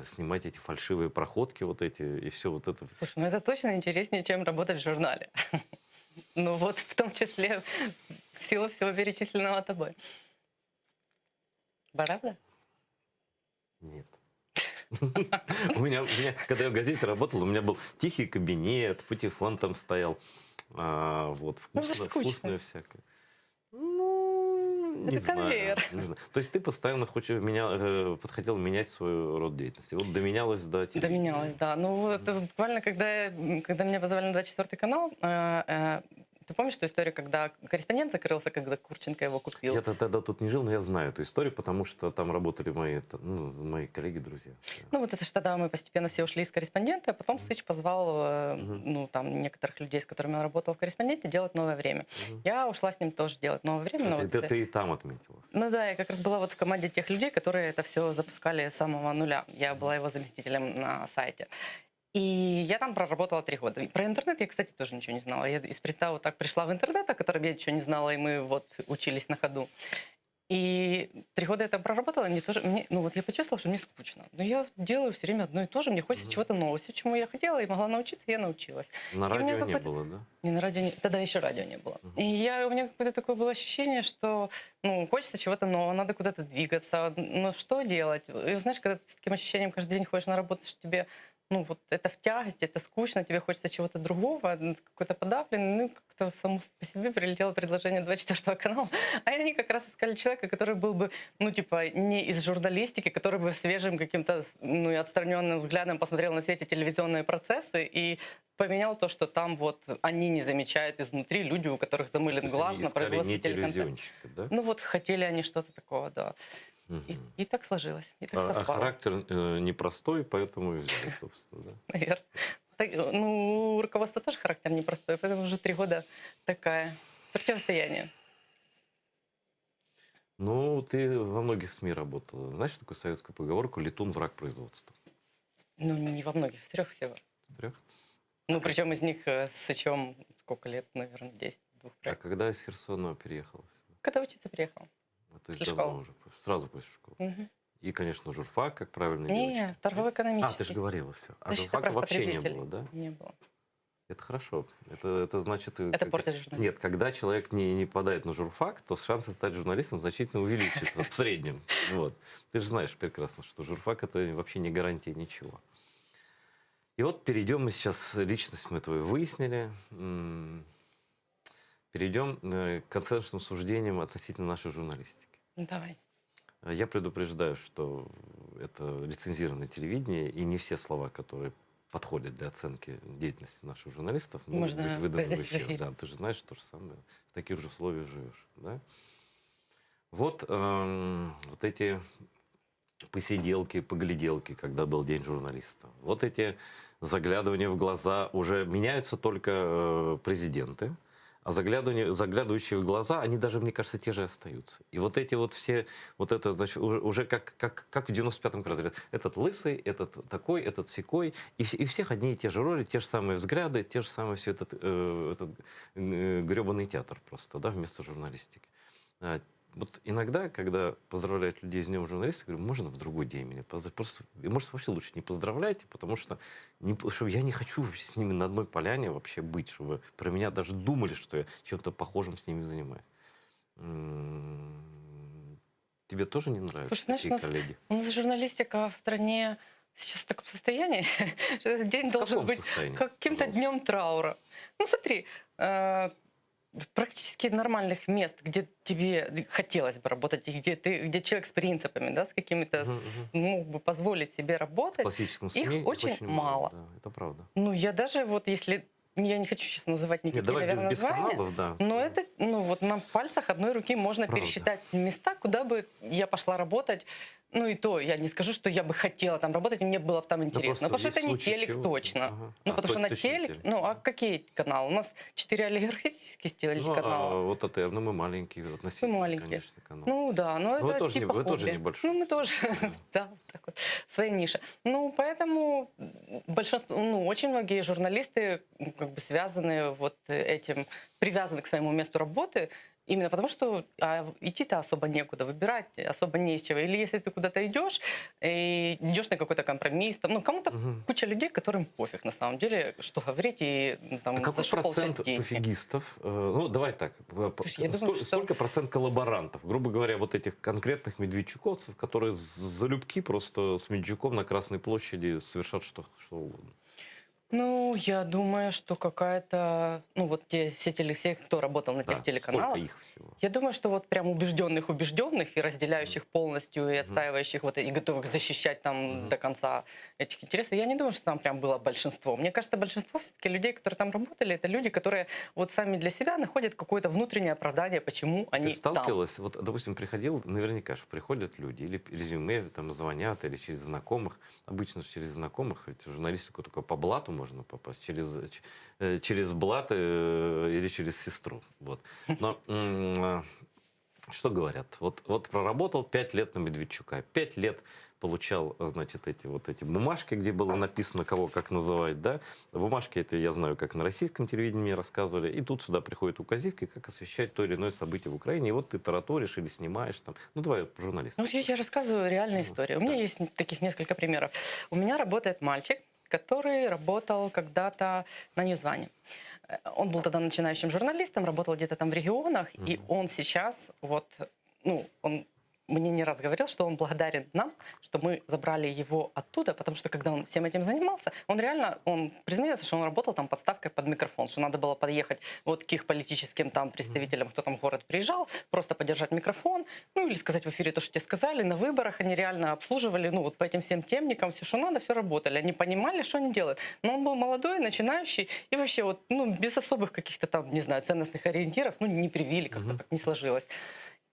снимать эти фальшивые проходки вот эти, и все вот это. Слушай, это точно интереснее, чем работать в журнале. Вот в том числе в силу всего перечисленного тобой. Правда? Нет. У меня, когда я в газете работал, у меня был тихий кабинет, патефон там стоял. Вот, вкусное всякое. Ну, не знаю. То есть ты постоянно хотел менять свой род деятельности. Вот доменялась до телевидения. Доменялась, да. Ну, вот буквально, когда меня позвали на 24-й канал, ты помнишь ту историю, когда корреспондент закрылся, когда Курченко его купил? Я тогда тут не жил, но я знаю эту историю, потому что там работали мои коллеги, друзья. Ну, вот это же тогда мы постепенно все ушли из корреспондента, а потом Сыч позвал, ну, там, некоторых людей, с которыми он работал в корреспонденте, делать «Новое время». Я ушла с ним тоже делать «Новое время». Но ты и там отметилась. Ну да, я как раз была вот в команде тех людей, которые это все запускали с самого нуля. Я была его заместителем на сайте. И я там проработала 3 года. И про интернет я, кстати, тоже ничего не знала. Я из Спринта вот так пришла в интернет, о котором я ничего не знала, и мы вот учились на ходу. И 3 года я там проработала, ну вот я почувствовала, что мне скучно. Но я делаю все время одно и то же, мне хочется чего-то нового. Все, чему я хотела и могла научиться, я научилась. На радио не было, да? Не на радио, тогда еще радио не было. И у меня какое-то такое было ощущение, что хочется чего-то нового, надо куда-то двигаться. Но что делать? И знаешь, когда ты с таким ощущением каждый день ходишь на работу, что тебе вот это в тягости, это скучно, тебе хочется чего-то другого, какой-то подавленный, как-то само по себе прилетело предложение 24 канала. А они как раз искали человека, который был бы, не из журналистики, который бы свежим каким-то, и отстраненным взглядом посмотрел на все эти телевизионные процессы и поменял то, что там вот они не замечают изнутри, люди, у которых замылен глаз на производстве телеконтента. Да? Ну вот хотели они что-то такого, да. И так сложилось, и так совпало. А характер непростой, поэтому и взяли, собственно, да? Наверное. У руководства тоже характер непростой, поэтому уже 3 года такое противостояние. Ну, ты во многих СМИ работала. Знаешь такую советскую поговорку «летун – враг производства»? Ну, не во многих, в 3 всего. В 3? Ну, причем из них с Сычом сколько лет, наверное, 10. А когда из Херсона переехала? Когда учиться приехала. То есть давно уже, сразу после школы. Угу. И, конечно, журфак, как правильно девочка. Нет, торгово-экономический. А, ты же говорила все. А журфака вообще не было, да? Не было. Это хорошо. Это значит... Это портит журналиста. Нет, когда человек не попадает на журфак, то шансы стать журналистом значительно увеличиваются в среднем. Вот. Ты же знаешь прекрасно, что журфак – это вообще не гарантия ничего. И вот перейдем мы сейчас, личность мы твою выяснили, перейдем к оценочным суждениям относительно нашей журналистики. Давай. Я предупреждаю, что это лицензированное телевидение, и не все слова, которые подходят для оценки деятельности наших журналистов, могут быть выданы в эфир. Да, ты же знаешь, то же самое. В таких же условиях живешь. Да? Вот эти посиделки, погляделки, когда был День журналиста. Вот эти заглядывания в глаза. Уже меняются только президенты. А заглядывающие в глаза, они даже, мне кажется, те же остаются. И вот эти вот все, вот это, значит, уже как в 95-м году. Этот лысый, этот такой, этот сякой. И всех одни и те же роли, те же самые взгляды, те же самые все этот гребаный театр просто, да, вместо журналистики. Вот иногда, когда поздравляют людей с Днем журналиста, говорю, можно в другой день меня поздравить? Просто, может, вообще лучше не поздравляйте, потому что я не хочу с ними на одной поляне вообще быть, чтобы про меня даже думали, что я чем-то похожим с ними занимаюсь. Тебе тоже не нравятся такие коллеги? У нас журналистика в стране сейчас в таком состоянии, что этот день должен быть каким-то днем траура. Ну, смотри, практически нормальных мест, где тебе хотелось бы работать, и где человек с принципами, да, с какими-то мог бы позволить себе работать, в классическом СМИ их очень мало. Да, это правда. Ну, я даже вот если... Я не хочу сейчас называть никакие, наверное, без названия, каналов, да. но это, вот на пальцах одной руки можно пересчитать места, куда бы я пошла работать. Ну и то, я не скажу, что я бы хотела там работать, и мне было бы там интересно. Потому что это не телек точно. Потому что на телек, а какие каналы? У нас 4 олигархические телеканала. Вот это, мы маленькие относительно, конечно, каналы. Ну да, но это типа вы тоже небольшой. Ну мы тоже, да, так вот, своя ниша. Ну поэтому большинство, очень многие журналисты как бы связаны вот этим, привязаны к своему месту работы, Именно потому, что идти-то особо некуда, выбирать особо не из чего. Или если ты куда-то идешь, и идешь на какой-то компромисс, там, ну, кому-то куча людей, которым пофиг на самом деле, что говорить, и там, а какой процент деньги. пофигистов? Ну, давай так. Сколько процент коллаборантов? Грубо говоря, вот этих конкретных медведчуковцев, которые за любки просто с Медведчуком на Красной площади совершат что угодно. Ну, я думаю, что какая-то... Ну, вот все, кто работал на тех телеканалах... Сколько их всего? Я думаю, что вот прям убежденных и разделяющих полностью, и отстаивающих, вот, и готовых защищать там до конца этих интересов, я не думаю, что там прям было большинство. Мне кажется, большинство все-таки людей, которые там работали, это люди, которые вот сами для себя находят какое-то внутреннее оправдание, почему они Ты сталкивалась? Вот, допустим, приходил, наверняка же приходят люди, или резюме там звонят, или через знакомых. Обычно же через знакомых, ведь журналистику только по блату можно попасть, через блат или через сестру. Вот. Но что говорят? Вот проработал 5 лет на Медведчука, 5 лет получал, значит, эти бумажки, где было написано, кого как называть, да? Бумажки, это я знаю, как на российском телевидении мне рассказывали, и тут сюда приходят указивки, как освещать то или иное событие в Украине, и вот ты тараторишь или снимаешь там. Ну, давай, журналист. Ну, я рассказываю реальные истории. У меня есть таких несколько примеров. У меня работает мальчик, который работал когда-то на Ньюзване. Он был тогда начинающим журналистом, работал где-то там в регионах, и он сейчас, вот, ну, он мне не раз говорил, что он благодарен нам, что мы забрали его оттуда, потому что когда он всем этим занимался, он реально, он признается, что он работал там подставкой под микрофон, что надо было подъехать вот к их политическим там представителям, кто там в город приезжал, просто подержать микрофон, ну или сказать в эфире то, что тебе сказали. На выборах они реально обслуживали, ну вот по этим всем темникам, все, что надо, все работали. Они понимали, что они делают. Но он был молодой, начинающий, и вообще вот, ну, без особых каких-то там, не знаю, ценностных ориентиров, ну, не привили, как-то так не сложилось.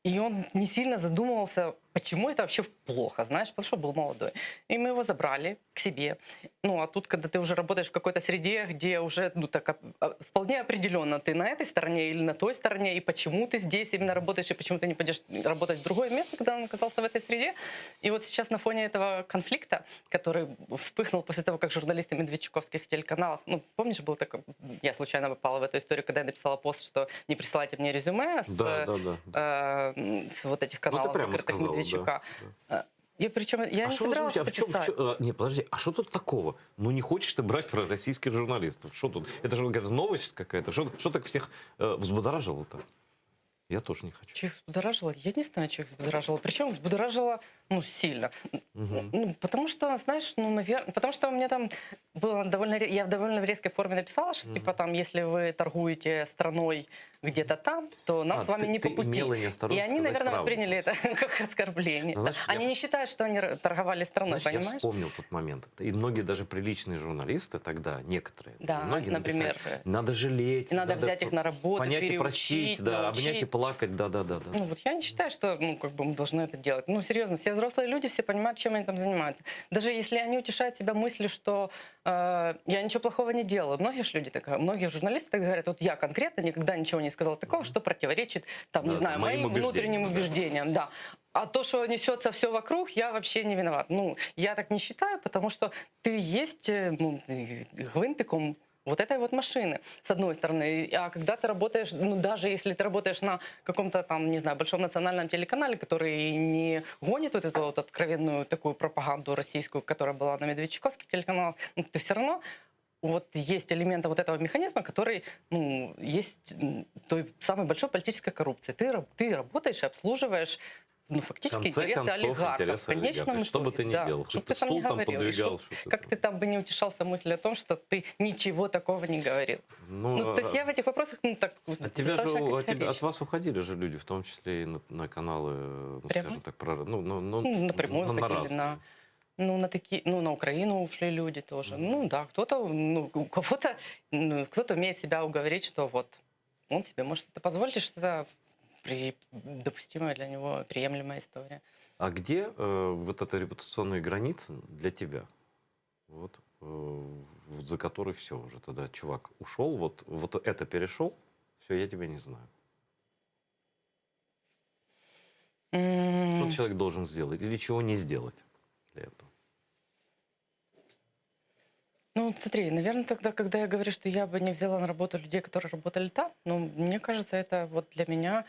И он не сильно задумывался, почему это вообще плохо, знаешь, потому что был молодой. И мы его забрали к себе. Ну, а тут, когда ты уже работаешь в какой-то среде, где уже, ну, так вполне определенно ты на этой стороне или на той стороне, и почему ты здесь именно работаешь, и почему ты не пойдешь работать в другое место, когда он оказался в этой среде. И вот сейчас на фоне этого конфликта, который вспыхнул после того, как журналисты медведчуковских телеканалов, ну, помнишь, был такой, я случайно попала в эту историю, когда я написала пост, что не присылайте мне резюме с вот этих каналов закрытых Медведчука. Да. Я не собиралась это писать. Не, подожди, а что тут такого? Ну не хочешь ты брать пророссийских журналистов? Что тут? Это же какая-то новость какая-то. Что так всех взбудоражило-то? Я тоже не хочу. Что их взбудоражило? Я не знаю, что их взбудоражило. Причем взбудоражило, ну, сильно. Ну, потому что, знаешь, ну, наверное, потому что у меня там было я в довольно резкой форме написала, что, типа, там, если вы торгуете страной где-то там, то нам с вами не по пути. И они, наверное, восприняли это как оскорбление. Значит, они не считают, что они торговали страной, значит, понимаешь? Я вспомнил тот момент. И многие даже приличные журналисты тогда, некоторые, да, многие например, написали, надо жалеть. Надо взять их на работу, понять и простить, да, научить. обнять и плакать, да. Ну, вот я не считаю, что, ну, как бы мы должны это делать. Ну, серьезно, все взрослые люди, все понимают, чем они там занимаются. Даже если они утешают себя мыслью, что я ничего плохого не делала. Многие журналисты так говорят, вот я конкретно никогда ничего не сказала такого, что противоречит, там, не знаю, моим внутренним убеждениям. Да. А то, что несется все вокруг, я вообще не виноват. Ну, я так не считаю, потому что ты есть гвинтиком вот этой вот машины, с одной стороны. А когда ты работаешь, ну, даже если ты работаешь на каком-то там, не знаю, большом национальном телеканале, который не гонит вот эту вот откровенную такую пропаганду российскую, которая была на медведчуковских телеканалах, ну, ты все равно вот есть элементы вот этого механизма, который, ну, есть той самой большой политической коррупции. Ты работаешь и обслуживаешь, ну, фактически интересы олигархов. В конечном что бы ты ни делал, что ты там не говорил, как ты там бы не утешался мыслью о том, что ты ничего такого не говорил. Ну, то есть я в этих вопросах, ну, так, от вас уходили же люди, в том числе и на каналы, ну, скажем так, напрямую уходили на Украину ушли люди тоже. Ну да, кто-то, ну, у кого-то, кто-то умеет себя уговорить, что вот он себе может это позволить, что это допустимая для него, приемлемая история. А где вот эта репутационная граница для тебя? Вот, за которой все уже тогда, чувак, ушел, вот это перешел, все, я тебя не знаю. Что человек должен сделать или чего не сделать для этого? Ну, смотри, наверное, тогда, когда я говорю, что я бы не взяла на работу людей, которые работали там, ну, мне кажется, это вот для меня,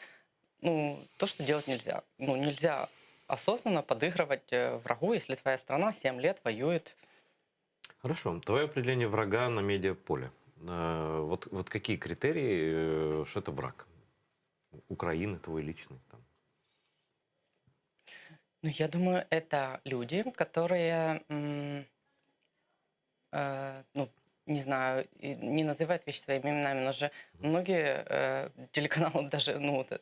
ну, то, что делать нельзя. Ну, нельзя осознанно подыгрывать врагу, если твоя страна 7 лет воюет. Хорошо. Твое определение врага на медиаполе. Вот какие критерии, что это враг? Украины, твой личный? Там. Ну, я думаю, это люди, которые, ну, не знаю, не называют вещи своими именами, но же многие телеканалы, даже, ну, вот,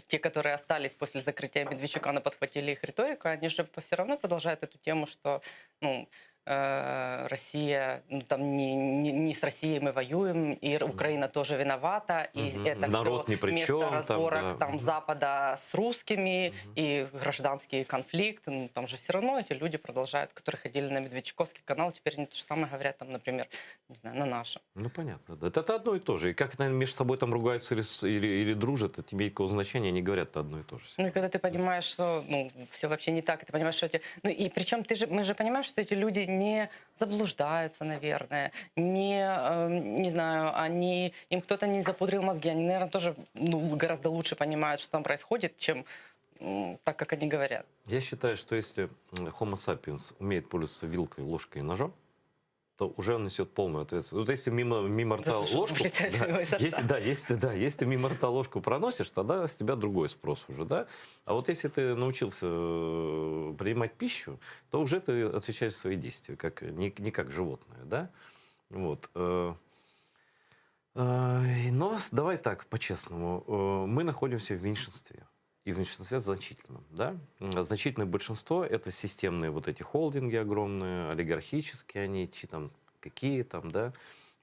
те, которые остались после закрытия Медведчука, но подхватили их риторику, они же все равно продолжают эту тему, что, ну, Россия, ну, там не с Россией мы воюем, и Украина тоже виновата, и это народ все ни при место чем, разборок там, да. Запада с русскими, и гражданский конфликт, ну, там же все равно эти люди продолжают, которые ходили на Медведчуковский канал, теперь они то же самое говорят, там, например, не знаю, на нашем. Ну, понятно. Да. Это одно и то же. И как, наверное, между собой там ругаются или дружат, это имеет какого значения, они говорят одно и то же. Ну, и когда ты понимаешь, что, ну, все вообще не так, и ты понимаешь, что эти... Ну, и причем мы же понимаем, что эти люди не заблуждаются, наверное, не знаю, им кто-то не запудрил мозги, они, наверное, тоже, ну, гораздо лучше понимают, что там происходит, чем так, как они говорят. Я считаю, что если Homo sapiens умеет пользоваться вилкой, ложкой и ножом, то уже он несет полную ответственность. Вот если мимо рта ложку... Если ты мимо рта ложку проносишь, тогда с тебя другой спрос уже, да? А вот если ты научился принимать пищу, то уже ты отвечаешь за свои действия, не как животное, да? Вот. Но давай так, по-честному. Мы находимся в меньшинстве. И в меньшинстве значительном, да? Значительное большинство — это системные вот эти холдинги огромные, олигархические они, там, какие там, да?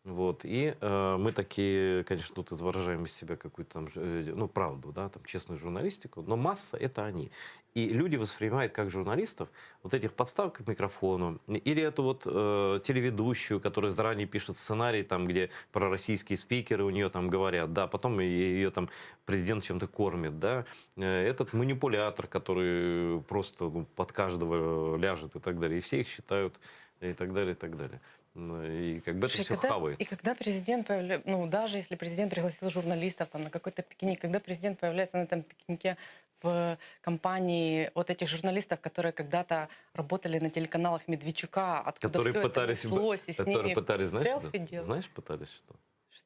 Вот. И мы такие, конечно, тут изображаем из себя какую-то там, ну, правду, да, там, честную журналистику, но масса — это они. И люди воспринимают как журналистов вот этих подставок к микрофону, или эту вот телеведущую, которая заранее пишет сценарий, там, где пророссийские спикеры у нее там говорят, да, потом ее там президент чем-то кормит, да, этот манипулятор, который просто, ну, под каждого ляжет и так далее, и все их считают и так далее, и так далее. И как бы это все хавается. И когда президент появляется, ну, даже если президент пригласил журналистов там, на какой-то пикник, когда президент появляется на этом пикнике в компании вот этих журналистов, которые когда-то работали на телеканалах Медведчука, откуда которые все пытались, это неслось, и с ними селфи делать. Знаешь, пытались что?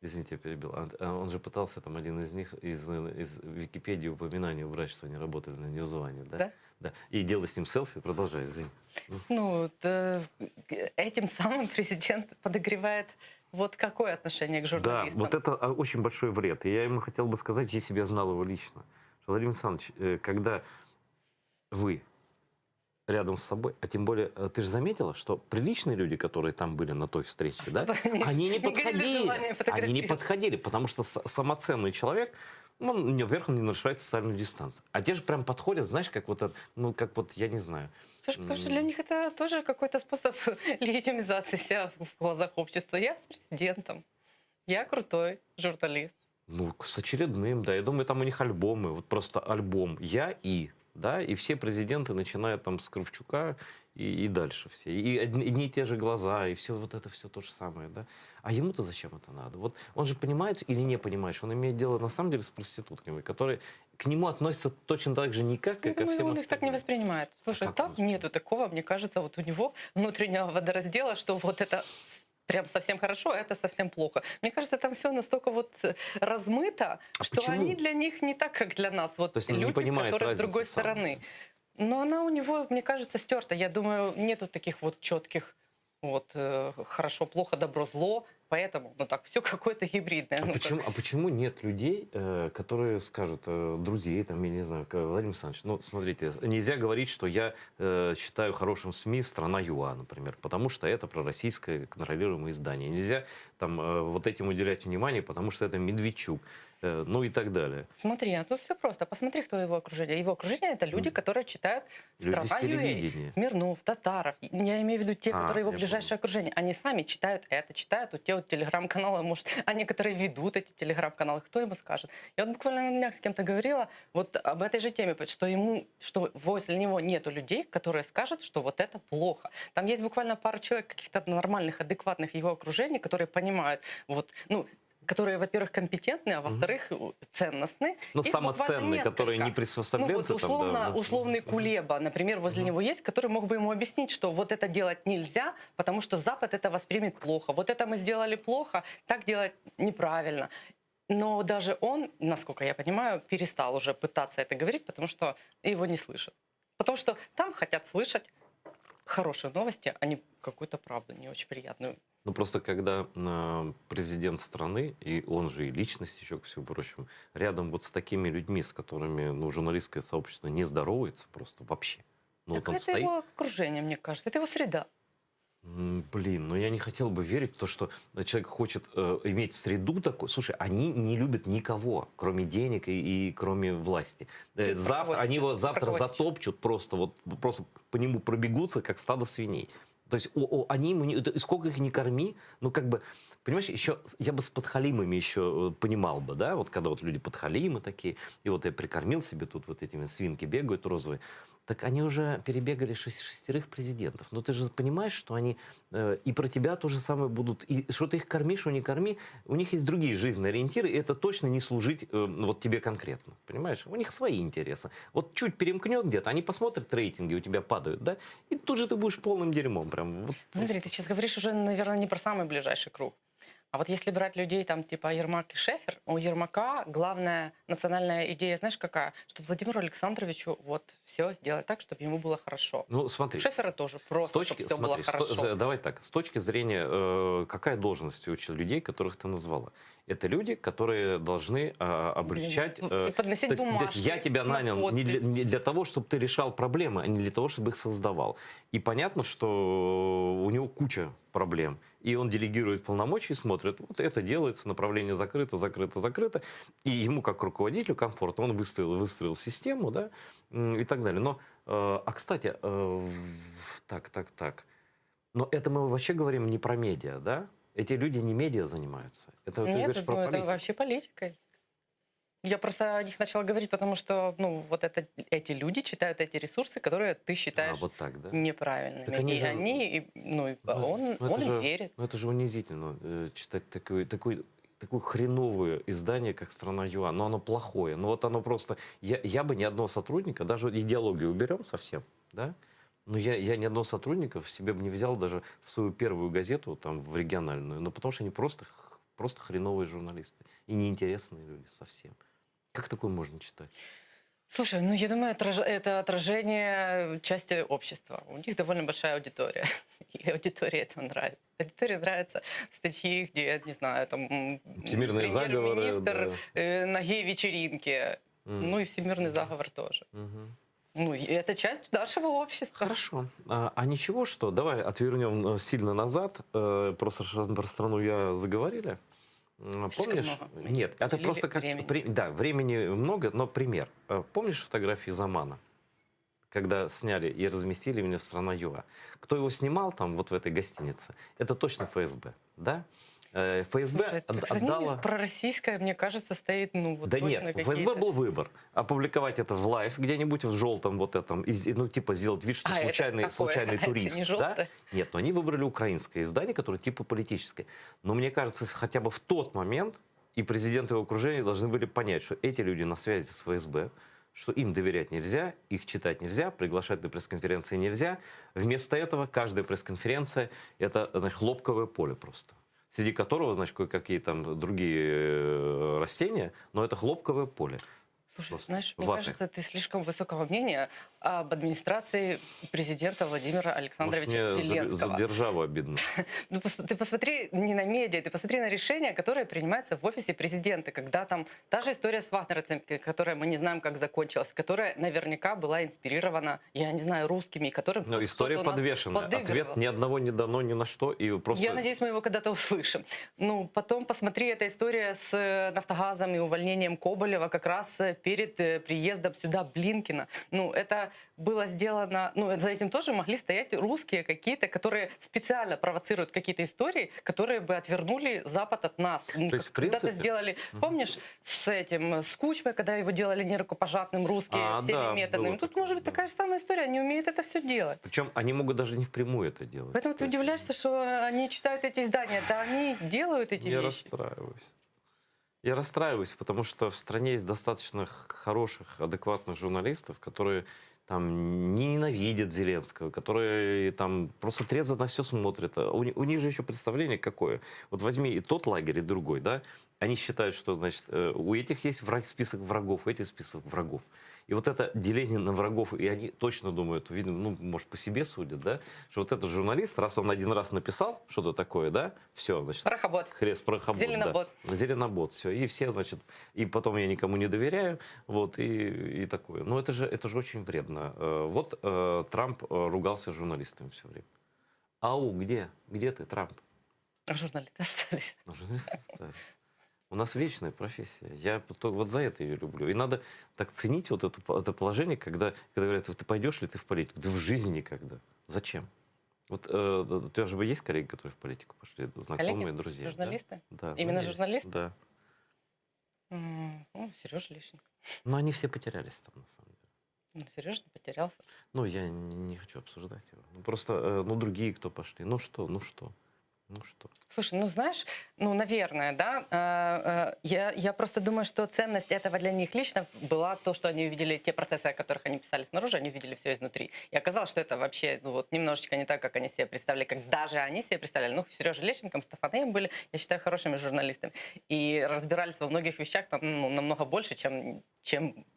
Извините, я перебил. Он же пытался, там, один из них, из Википедии упоминания убрать, что они работали на Ньюзване, да? Да? Да. И делать с ним селфи, продолжай, извини. Ну, этим самым президент подогревает вот какое отношение к журналистам. Да, вот это очень большой вред. И я ему хотел бы сказать, если бы я знал его лично, что, Владимир Александрович, когда вы рядом с собой, а тем более, ты же заметила, что приличные люди, которые там были на той встрече, да, они не подходили, потому что самоценный человек, он вверх не нарушает социальную дистанцию. А те же прям подходят, знаешь, как вот это, ну, как вот, я не знаю. Слушай, потому что для них это тоже какой-то способ легитимизации себя в глазах общества. Я с президентом, я крутой журналист. Ну, с очередным, да, я думаю, там у них альбомы, вот просто альбом «Я и», да, и все президенты, начиная там с Кравчука и дальше все. И одни и те же глаза, и все вот это все то же самое, да. А ему-то зачем это надо? Вот он же понимает или не понимает, что он имеет дело на самом деле с проститутками, которые к нему относятся точно так же никак, как ко всем остальным. Он их так не воспринимает. Слушай, там нету такого, мне кажется, вот у него внутреннего водораздела, что вот это прям совсем хорошо, а это совсем плохо. Мне кажется, там все настолько вот размыто, что почему? Они для них не так, как для нас. Вот люди, которые с другой стороны. Но она у него, мне кажется, стерта. Я думаю, нету таких вот четких вот хорошо, плохо, добро, зло. Поэтому, ну так, все какое-то гибридное. А почему нет людей, которые скажут, друзей, там, я не знаю, Владимир Александрович, ну, смотрите, нельзя говорить, что я считаю хорошим СМИ «Страна ЮА», например, потому что это пророссийское контролируемое издание. Нельзя там вот этим уделять внимание, потому что это Медведчук, ну и так далее. Смотри, а тут все просто. Посмотри, кто его окружение. Его окружение — это люди, которые читают «Страна ЮА», Смирнов, Татаров. Я имею в виду те, которые его ближайшее окружение. Они сами читают это, читают вот те делают телеграм-каналы, может, а некоторые ведут эти телеграм-каналы. Кто ему скажет? Я вот буквально на днях с кем-то говорила вот об этой же теме, что возле него нету людей, которые скажут, что вот это плохо. Там есть буквально пару человек, каких-то нормальных, адекватных его окружений, которые понимают, вот, ну, которые, во-первых, компетентны, а во-вторых, ценностны. Ну, самоценные, которые не приспособленцы. Ну, вот условно, там, да. условный Кулеба, например, возле него есть, который мог бы ему объяснить, что вот это делать нельзя, потому что Запад это воспримет плохо. Вот это мы сделали плохо, так делать неправильно. Но даже он, насколько я понимаю, перестал уже пытаться это говорить, потому что его не слышат. Потому что там хотят слышать хорошие новости, а не какую-то правду не очень приятную. Ну, просто когда президент страны, и он же и личность еще, ко всему прочему, рядом вот с такими людьми, с которыми, ну, журналистское сообщество не здоровается просто вообще. Ну, Так вот он это стоит... его окружение, мне кажется, это его среда. Блин, ну я не хотел бы верить в то, что человек хочет иметь среду такой. Слушай, они не любят никого, кроме денег и кроме власти. Завтра, они его завтра затопчут просто, вот просто по нему пробегутся, как стадо свиней. То есть они ему сколько их не корми, ну как бы, понимаешь, еще я бы с подхалимами еще понимал бы, да, вот когда вот люди подхалимы такие, и вот я прикормил себе тут вот этими свинки бегают розовые. Так они уже перебегали 6 президентов. Но ты же понимаешь, что они и про тебя то же самое будут. И что ты их корми, что не корми, у них есть другие жизненные ориентиры, и это точно не служить вот тебе конкретно. Понимаешь? У них свои интересы. Вот чуть перемкнет где-то, они посмотрят рейтинги, у тебя падают, да? И тут же ты будешь полным дерьмом. Прям, вот. Смотри, ты сейчас говоришь уже, наверное, не про самый ближайший круг. А вот если брать людей там типа Ермак и Шефер, у Ермака главная национальная идея, знаешь, какая? Чтобы Владимиру Александровичу вот все сделать так, чтобы ему было хорошо. Ну, смотри. Шефера тоже просто, чтобы все было хорошо. Давай так, с точки зрения, какая должность у людей, которых ты назвала? Это люди, которые должны облегчать... Подносить бумажки. Я тебя нанял не для того, чтобы ты решал проблемы, а не для того, чтобы их создавал. И понятно, что у него куча проблем. И он делегирует полномочия и смотрит, вот это делается, направление закрыто, закрыто, закрыто. И ему, как руководителю, комфортно. Он выстроил систему, да, и так далее. Но, кстати, так. Но это мы вообще говорим не про медиа, да? Эти люди не медиа занимаются. Это, нет, ты говоришь про это вообще политикой. Я просто о них начала говорить, потому что ну, вот эти люди читают эти ресурсы, которые ты считаешь вот так, да? неправильными. Так они и же... он им верит. Ну это же унизительно, читать такое хреновое издание, как «Страна.ЮА». Но оно плохое. Но вот оно просто... Я бы ни одного сотрудника, даже идеологию уберем совсем, да? Но я ни одного сотрудника в себе бы не взял даже в свою первую газету, там, в региональную. Ну потому что они просто хреновые журналисты. И неинтересные люди совсем. Как такое можно читать? Слушай, ну я думаю, это отражение части общества. У них довольно большая аудитория. И аудитории это нравится. Аудитории нравятся статьи, где, не знаю, там... Всемирные заговоры. Премьер-министр на гей-вечеринке. Ну и всемирный заговор тоже. Ну, это часть нашего общества. Хорошо. А ничего, что... Давай отвернем сильно назад. Просто про страну я заговорили. Помнишь? Много. Нет, это просто как... Да, времени много, но пример. Помнишь фотографии Замана? Когда сняли и разместили меня в «Страна.ЮА». Кто его снимал там, вот в этой гостинице? Это точно ФСБ, да? ФСБ отдала... Пророссийская, мне кажется, стоит, ну, вот да точно нет, у ФСБ был выбор. Опубликовать это в лайв где-нибудь в желтом вот этом, ну, типа сделать вид, что случайный турист. Это не да? Нет, но они выбрали украинское издание, которое типа политическое. Но мне кажется, хотя бы в тот момент и президент и его окружение должны были понять, что эти люди на связи с ФСБ, что им доверять нельзя, их читать нельзя, приглашать на пресс-конференции нельзя. Вместо этого каждая пресс-конференция – это, значит, хлопковое поле просто, среди которого, значит, кое-какие там другие растения, но это хлопковое поле. Слушай, просто знаешь, мне кажется, ты слишком высокого мнения об администрации президента Владимира Александровича Зеленского. Мне за державу обидно. Ну, ты посмотри не на медиа, ты посмотри на решения, которые принимаются в офисе президента, когда там та же история с вагнеровцами, которая мы не знаем, как закончилась, которая наверняка была инспирирована, я не знаю, русскими, которым... Но история подвешена. Ответ ни одного не дано ни на что. И просто... Я надеюсь, мы его когда-то услышим. Ну, потом посмотри, эта история с «Нафтогазом» и увольнением Коболева как раз перед приездом сюда Блинкина. Ну, это было сделано, ну, за этим тоже могли стоять русские какие-то, которые специально провоцируют какие-то истории, которые бы отвернули Запад от нас. То есть, в Когда-то принципе... сделали, помнишь, с Кучмой, когда его делали нерукопожатным русские всеми да, методами. Тут может быть такая же самая история, они умеют это все делать. Причем они могут даже не впрямую это делать. Поэтому ты удивляешься, что они читают эти издания, да они делают эти Я вещи. расстраиваюсь. Я расстраиваюсь, потому что в стране есть достаточно хороших, адекватных журналистов, которые там не ненавидят Зеленского, которые там просто трезво на все смотрят. У них же еще представление какое. Вот возьми и тот лагерь, и другой, да? Они считают, что, значит, у этих есть список врагов, у этих список врагов. И вот это деление на врагов, и они точно думают, видно, ну, может, по себе судят, да, что вот этот журналист, раз он один раз написал что-то такое, да, все, значит... Порохобот. Порохобот, Зеленобот. Да. Зеленобот, все. И все, значит, и потом я никому не доверяю, вот, и такое. Но это же очень вредно. Вот Трамп ругался с журналистами все время. Ау, где? Где ты, Трамп? А журналисты остались. А журналисты остались. У нас вечная профессия. Я вот за это ее люблю. И надо так ценить вот это положение, когда говорят, вот ты пойдешь ли ты в политику? Да в жизни никогда. Зачем? Вот у тебя же есть коллеги, которые в политику пошли, знакомые, коллеги? Друзья. Журналисты? Да. Именно журналисты? Да. Ну, Сережа Лещенко. Но они все потерялись там, на самом деле. Ну, Сережа не потерялся. Ну, я не хочу обсуждать его. Просто, другие кто пошли. Ну что? Слушай, ну знаешь, ну, наверное, да, я просто думаю, что ценность этого для них лично была то, что они увидели те процессы, о которых они писали снаружи, они увидели все изнутри. И оказалось, что это вообще, ну, вот немножечко не так, как они себе представляли, как даже они себе представляли. Ну, Сережа Лещенко, Мустафа Наим были, я считаю, хорошими журналистами. И разбирались во многих вещах там, ну, намного больше, чем,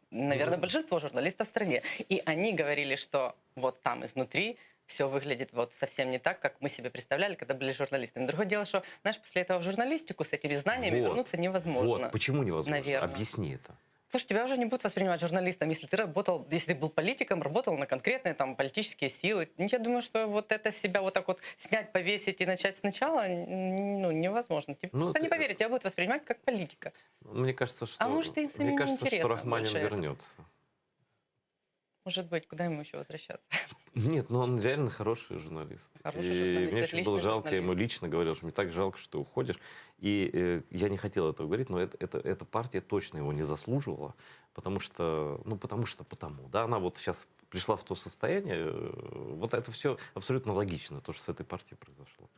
наверное, большинство журналистов в стране. И они говорили, что вот там изнутри все выглядит вот совсем не так, как мы себе представляли, когда были журналистами. Другое дело, что, знаешь, после этого в журналистику с этими знаниями вернуться невозможно. Вот, почему невозможно? Наверное. Объясни это. Слушай, тебя уже не будут воспринимать журналистом, если ты был политиком, работал на конкретные там политические силы. Я думаю, что вот это себя вот так вот снять, повесить и начать сначала, ну, невозможно. Тебе просто не поверят, тебя будут воспринимать как политика. Мне кажется, что... А может, им самим неинтересно. Что Рахманин вернется. Может быть, куда ему еще возвращаться? Нет, но он реально хороший журналист. Хороший журналист, мне очень было жалко, я ему журналист. лично говорил, что мне так жалко, что ты уходишь. И я не хотел этого говорить, но эта партия точно его не заслуживала, потому. Да, она вот сейчас пришла в то состояние, вот это все абсолютно логично, то, что с этой партией произошло.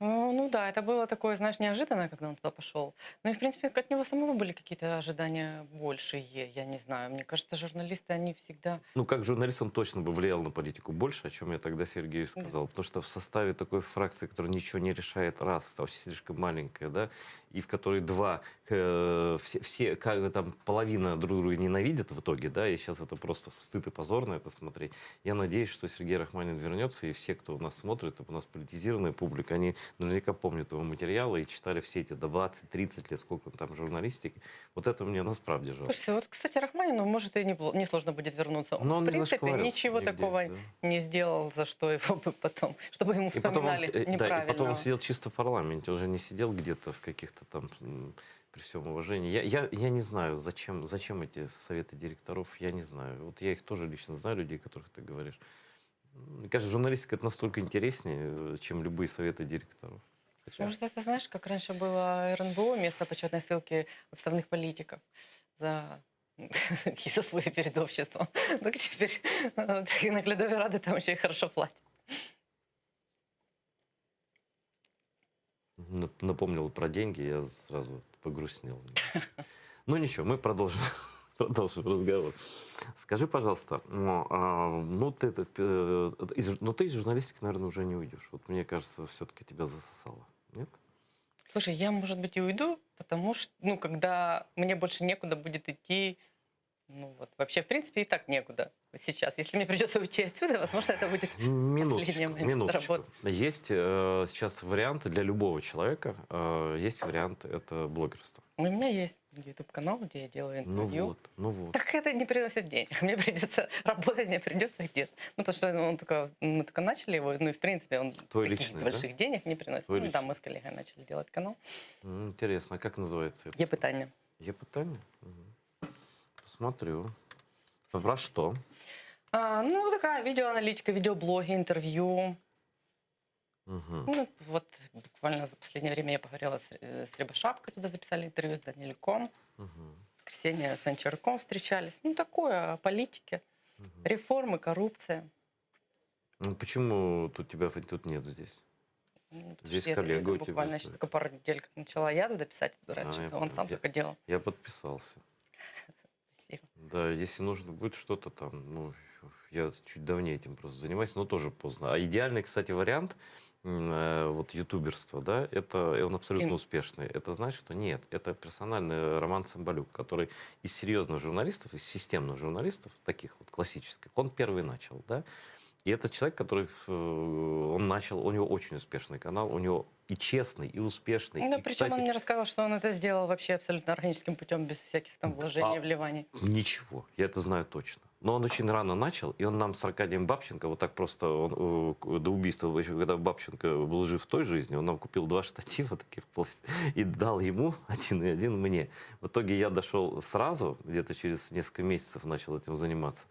Ну да, это было такое, знаешь, неожиданно, когда он туда пошел. Ну и, в принципе, от него самого были какие-то ожидания большие, я не знаю. Мне кажется, журналисты, они всегда... Ну, как журналист он точно бы влиял на политику больше, о чем я тогда Сергею сказал. Да. Потому что в составе такой фракции, которая ничего не решает, раз, очень слишком маленькая, да, и в которой все там половина друг друга ненавидят в итоге, да, и сейчас это просто стыд и позор на это смотреть. Я надеюсь, что Сергей Рахманин вернется, и все, кто у нас смотрит, у нас политизированная публика, они наверняка помнят его материалы и читали все эти 20-30 лет, сколько он там журналистики. Вот это мне насправді жалко. Слушайте, вот, кстати, Рахманину, может, и не сложно будет вернуться. Он, но он в принципе, ничего нигде, такого не сделал, за что его бы потом, чтобы ему вспоминали неправильно. Да, и потом он сидел чисто в парламенте, уже не сидел где-то в каких-то там, при всем уважении. Я не знаю, зачем эти советы директоров, я не знаю. Вот я их тоже лично знаю, людей, о которых ты говоришь. Мне кажется, журналистика это настолько интереснее, чем любые советы директоров. Может, это, знаешь, как раньше было РНБО, место почетной ссылки отставных политиков за заслуги перед обществом. Так теперь на Кледове-Рады там еще и хорошо платят. Напомнил про деньги, я сразу погрустнел. Ну ничего, мы продолжим разговор. Скажи, пожалуйста, ты из журналистики, наверное, уже не уйдешь. Вот мне кажется, все-таки тебя засосало. Нет? Слушай, я, может быть, и уйду, потому что, когда мне больше некуда будет идти, вообще, в принципе, и так некуда сейчас. Если мне придется уйти отсюда, возможно, это будет последнее мое место работы. Есть сейчас варианты для любого человека. Есть вариант, это блогерство. У меня есть YouTube-канал, где я делаю интервью. Ну вот. Так это не приносит денег. Мне придется работать, мне придется где-то. Потому что мы только начали его, и в принципе он таких больших денег не приносит. Да, мы с коллегой начали делать канал. Интересно, а как называется? Є питання. Є питання? Посмотрю. Про что? Ну, такая видеоаналитика, видеоблоги, интервью. Ну, вот буквально за последнее время я поговорила с Рябошапкой, туда записали интервью с Данильком. В воскресенье с Анчарком встречались. Ну, такое, о политике, реформы, коррупция. Ну, почему тебя тут нет здесь? Здесь Я коллега у тебя. буквально еще только пару недель как начала я туда писать, раньше он сам только делал. Я подписался. Спасибо. Да, если нужно будет что-то там, ну, я чуть давнее этим просто занимаюсь, но тоже поздно. А идеальный, кстати, вариант вот ютуберства, да, это он абсолютно успешный. Это знаешь, что нет, это персональный Роман Цымбалюк, который из серьезных журналистов, из системных журналистов, таких вот классических, он первый начал, да. И это человек, который, он начал, у него очень успешный канал, у него и честный, и успешный. Ну, и, причем кстати, он мне рассказал, что он это сделал вообще абсолютно органическим путем, без всяких там вложений, вливаний. Ничего, я это знаю точно. Но он очень рано начал, и он нам с Аркадием Бабченко, вот так просто, он, до убийства, еще когда Бабченко был жив в той жизни, он нам купил 2 штатива таких и дал ему один и один мне. В итоге я дошел сразу, где-то через несколько месяцев начал этим заниматься.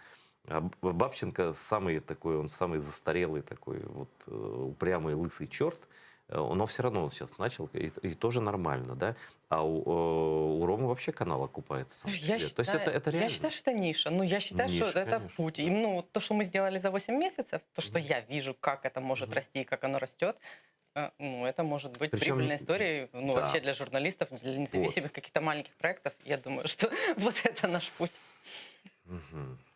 А Бабченко самый такой, он самый застарелый такой, вот упрямый лысый черт, но все равно он сейчас начал, и тоже нормально, да. А у Ромы вообще канал окупается. Я считаю, то есть это реально. Я считаю, что это ниша. Ну, я считаю, Ниша, что это конечно. путь. И, ну, то, что мы сделали за 8 месяцев, то, что я вижу, как это может расти и как оно растет, ну, это может быть Причем, прибыльной историей, ну, да. вообще для журналистов, для независимых каких-то маленьких проектов. Я думаю, что вот это наш путь.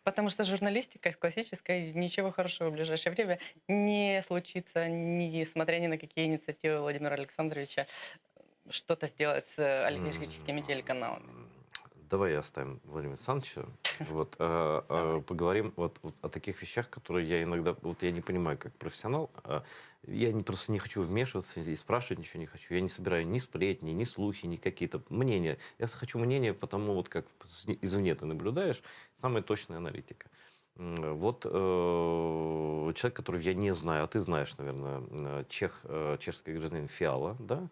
Потому что журналистика классическая, ничего хорошего в ближайшее время не случится, несмотря ни на какие инициативы Владимира Александровича, что-то сделать с олигархическими телеканалами. Давай оставим Владимира Александровича. Вот, поговорим вот о таких вещах, которые я иногда, вот я не понимаю, как профессионал, я просто не хочу вмешиваться и спрашивать ничего не хочу. Я не собираю ни сплетни, ни слухи, ни какие-то мнения. Я хочу мнения, потому вот как извне ты наблюдаешь, самая точная аналитика. Вот человек, которого я не знаю, а ты знаешь, наверное, чешский гражданин Фиала, да?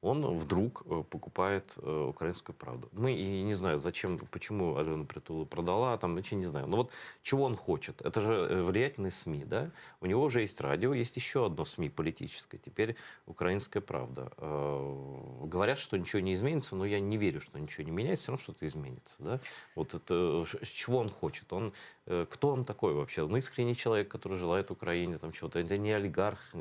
Он вдруг покупает «Украинскую правду». Мы и не знаю, зачем, почему Алена Притула продала, там, вообще не знаю. Но вот чего он хочет? Это же влиятельные СМИ, да? У него уже есть радио, есть еще одно СМИ политическое, теперь «Украинская правда». Говорят, что ничего не изменится, но я не верю, что ничего не меняется, все равно что-то изменится, да? Вот это, чего он хочет? Кто он такой вообще? Он искренний человек, который желает Украине там чего-то. Это не олигарх.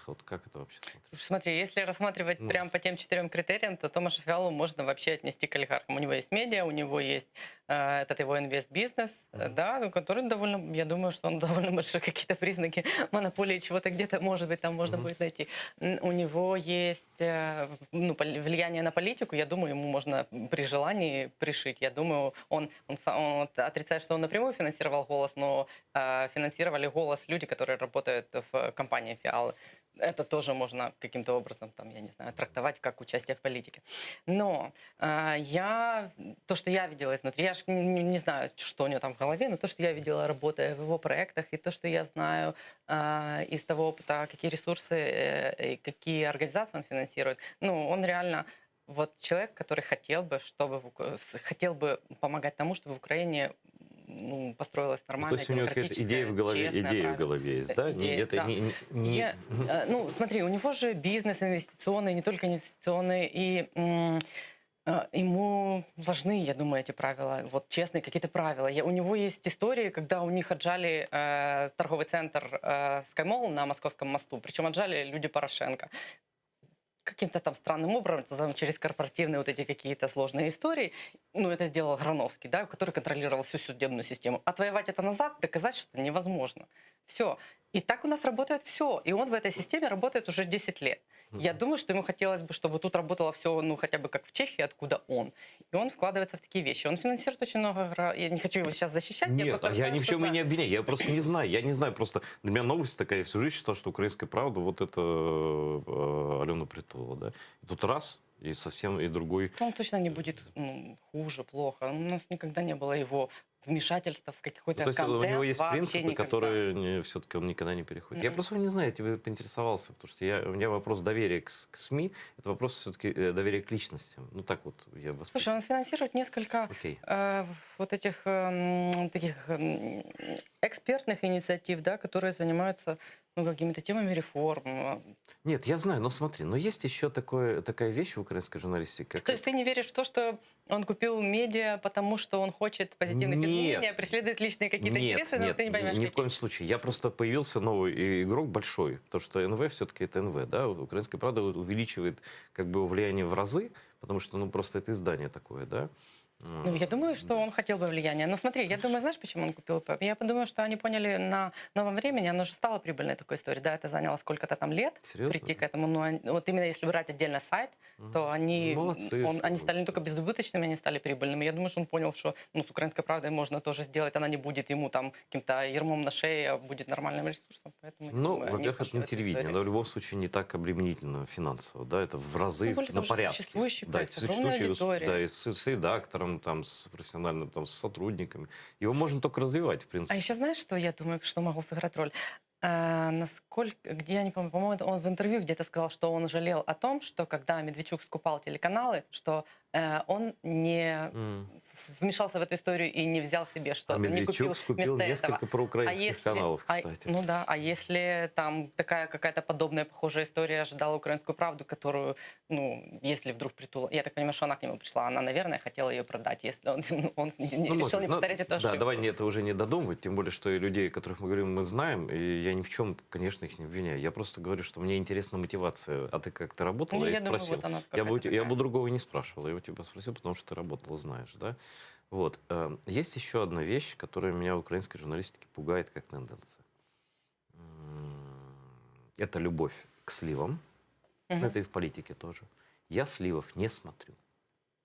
Вот как это вообще смотрится? Смотри, если рассматривать прям по тем 4 критериям, то Томаша Фиалу можно вообще отнести к олигархам. У него есть медиа, у него есть этот его инвестбизнес, да, который довольно, я думаю, что он довольно большой, какие-то признаки монополии чего-то где-то, может быть, там можно будет найти. У него есть влияние на политику, я думаю, ему можно при желании пришить. Я думаю, он отрицает, что он напрямую финансировал «Голос», но финансировали «Голос» люди, которые работают в компании Фиалы. Это тоже можно каким-то образом, там, я не знаю, трактовать как участие в политике. Но то, что я видела изнутри, я же не знаю, что у него там в голове, но то, что я видела, работая в его проектах, и то, что я знаю из того опыта, какие ресурсы и какие организации он финансирует, ну, он реально вот человек, который хотел бы помогать тому, чтобы в Украине построилась нормальная, то есть у него какая-то идея в голове есть, да? Ну, смотри, у него же бизнес инвестиционный, не только инвестиционный, и ему важны, я думаю, эти правила, вот честные какие-то правила. У него есть истории, когда у них отжали торговый центр SkyMall на Московском мосту, причем отжали люди Порошенко. Каким-то там странным образом, через корпоративные вот эти какие-то сложные истории, ну, это сделал Грановский, да, который контролировал всю судебную систему. Отвоевать это назад, доказать, что это невозможно. Все. И так у нас работает все. И он в этой системе работает уже 10 лет. Я думаю, что ему хотелось бы, чтобы тут работало все, ну, хотя бы как в Чехии, откуда он. И он вкладывается в такие вещи. Он финансирует очень много... Я не хочу его сейчас защищать. Нет, я ни в чем и не обвиняю. Я просто не знаю. Я не знаю. Просто для меня новость такая. Я всю жизнь считал, что «Украинская правда» вот это Алена Притула, да. И тут раз, и совсем и другой... Он точно не будет хуже, плохо. У нас никогда не было его вмешательства в какой-то То есть у контент него есть вообще принципы, никогда. которые все-таки он никогда не переходит. Я просто не знаю, я тебе поинтересовался, потому что у меня вопрос доверия к СМИ, это вопрос все-таки доверия к личностям. Ну так вот я воспринимаю. Слушай, он финансирует несколько вот этих таких экспертных инициатив, да, которые занимаются какими-то темами реформ. Нет, я знаю, но смотри, но есть еще такая вещь в украинской журналистике. То есть ты не веришь в то, что он купил медиа, потому что он хочет позитивных изменений, преследует личные какие-то интересы, но ты не понимаешь, ни в коем случае. Я просто появился новый игрок большой, потому что НВ все-таки это НВ, да, Украинская правда увеличивает как бы влияние в разы, потому что, ну, просто это издание такое, да. Ну, я думаю, что он хотел бы влияния. Но смотри, я думаю, знаешь, почему он купил ИП? Я подумаю, что они поняли на новом времени, оно же стало прибыльной такой историей. Да, это заняло сколько-то там лет. Серьезно? Прийти к этому. Но вот именно если брать отдельно сайт, то они, они стали не только безубыточными, они стали прибыльными. Я думаю, что он понял, что с «Украинской правдой» можно тоже сделать. Она не будет ему там каким-то ермом на шее, а будет нормальным ресурсом. Поэтому, ну, во-первых, это не телевидение, но в любом случае не так обременительно финансово. Да, это в разы, на порядке. Существующий да, проект, огромная аудитория. Да, и с редактором, там, с профессиональным, там, с сотрудниками. Его можно только развивать, в принципе. А еще знаешь, что я думаю, что могло сыграть роль? Насколько, где, я не помню, по-моему, он в интервью где-то сказал, что он жалел о том, что когда Медведчук скупал телеканалы, что он не вмешался в эту историю и не взял себе что-то. Медведчук скупил несколько проукраинских каналов, кстати. Ну да, а если там такая какая-то подобная, похожая история ожидала «Украинскую правду», которую, если вдруг Притула... Я так понимаю, что она к нему пришла, она, наверное, хотела ее продать, если он решил не повторять эту ошибку. Да, давай это уже не додумывать, тем более, что и людей, о которых мы говорим, мы знаем, и я ни в чем, конечно, их не обвиняю. Я просто говорю, что мне интересна мотивация. А ты как-то работала? Я спросил. Я бы другого не спрашивал. Я у тебя спросил, потому что ты работала, знаешь, да? Вот. Есть еще одна вещь, которая меня в украинской журналистике пугает как тенденция. Это любовь к сливам. Это и в политике тоже. Я сливов не смотрю.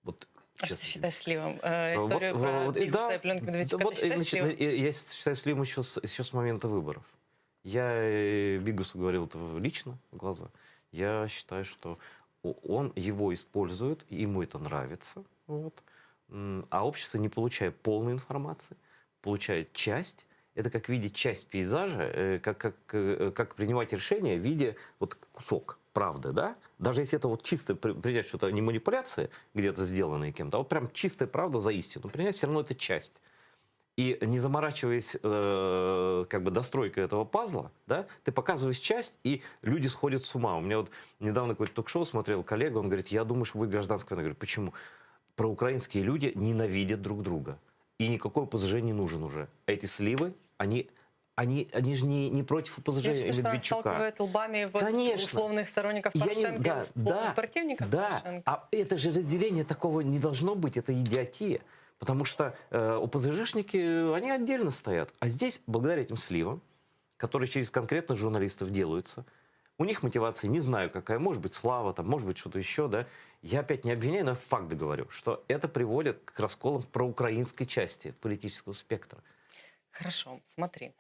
Вот, а что ты считаешь сливом? Историю про Бигуса и пленку Медведчука ты считаешь сливом? Я считаю сливом еще с момента выборов. Я Бигусу говорил это лично в глаза. Я считаю, что он его использует, ему это нравится. Вот. А общество, не получая полной информации, получает часть. Это как видеть часть пейзажа, как принимать решение в виде вот кусок правды, да? Даже если это вот чисто принять что-то не манипуляция, где-то сделанная кем-то, а вот прям чистая правда за истину, принять все равно это часть. И не заморачиваясь как бы достройкой этого пазла, да, ты показываешь часть, и люди сходят с ума. У меня вот недавно какое-то ток-шоу смотрел коллега, он говорит, я думаю, что будет гражданская война. Я говорю, почему? Проукраинские люди ненавидят друг друга. И никакой ОПЗЖ не нужен уже. А эти сливы, они же не против ОПЗЖ и Медведчука. Что сталкивают лбами условных сторонников Порошенко и противников Порошенко. А это же разделение такого не должно быть, это идиотия. Потому что ОПЗЖшники, они отдельно стоят. А здесь, благодаря этим сливам, которые через конкретных журналистов делаются, у них мотивация, не знаю какая, может быть слава, там, может быть что-то еще, да. Я опять не обвиняю, но факт говорю, что это приводит к расколам в проукраинской части политического спектра. Хорошо, смотри.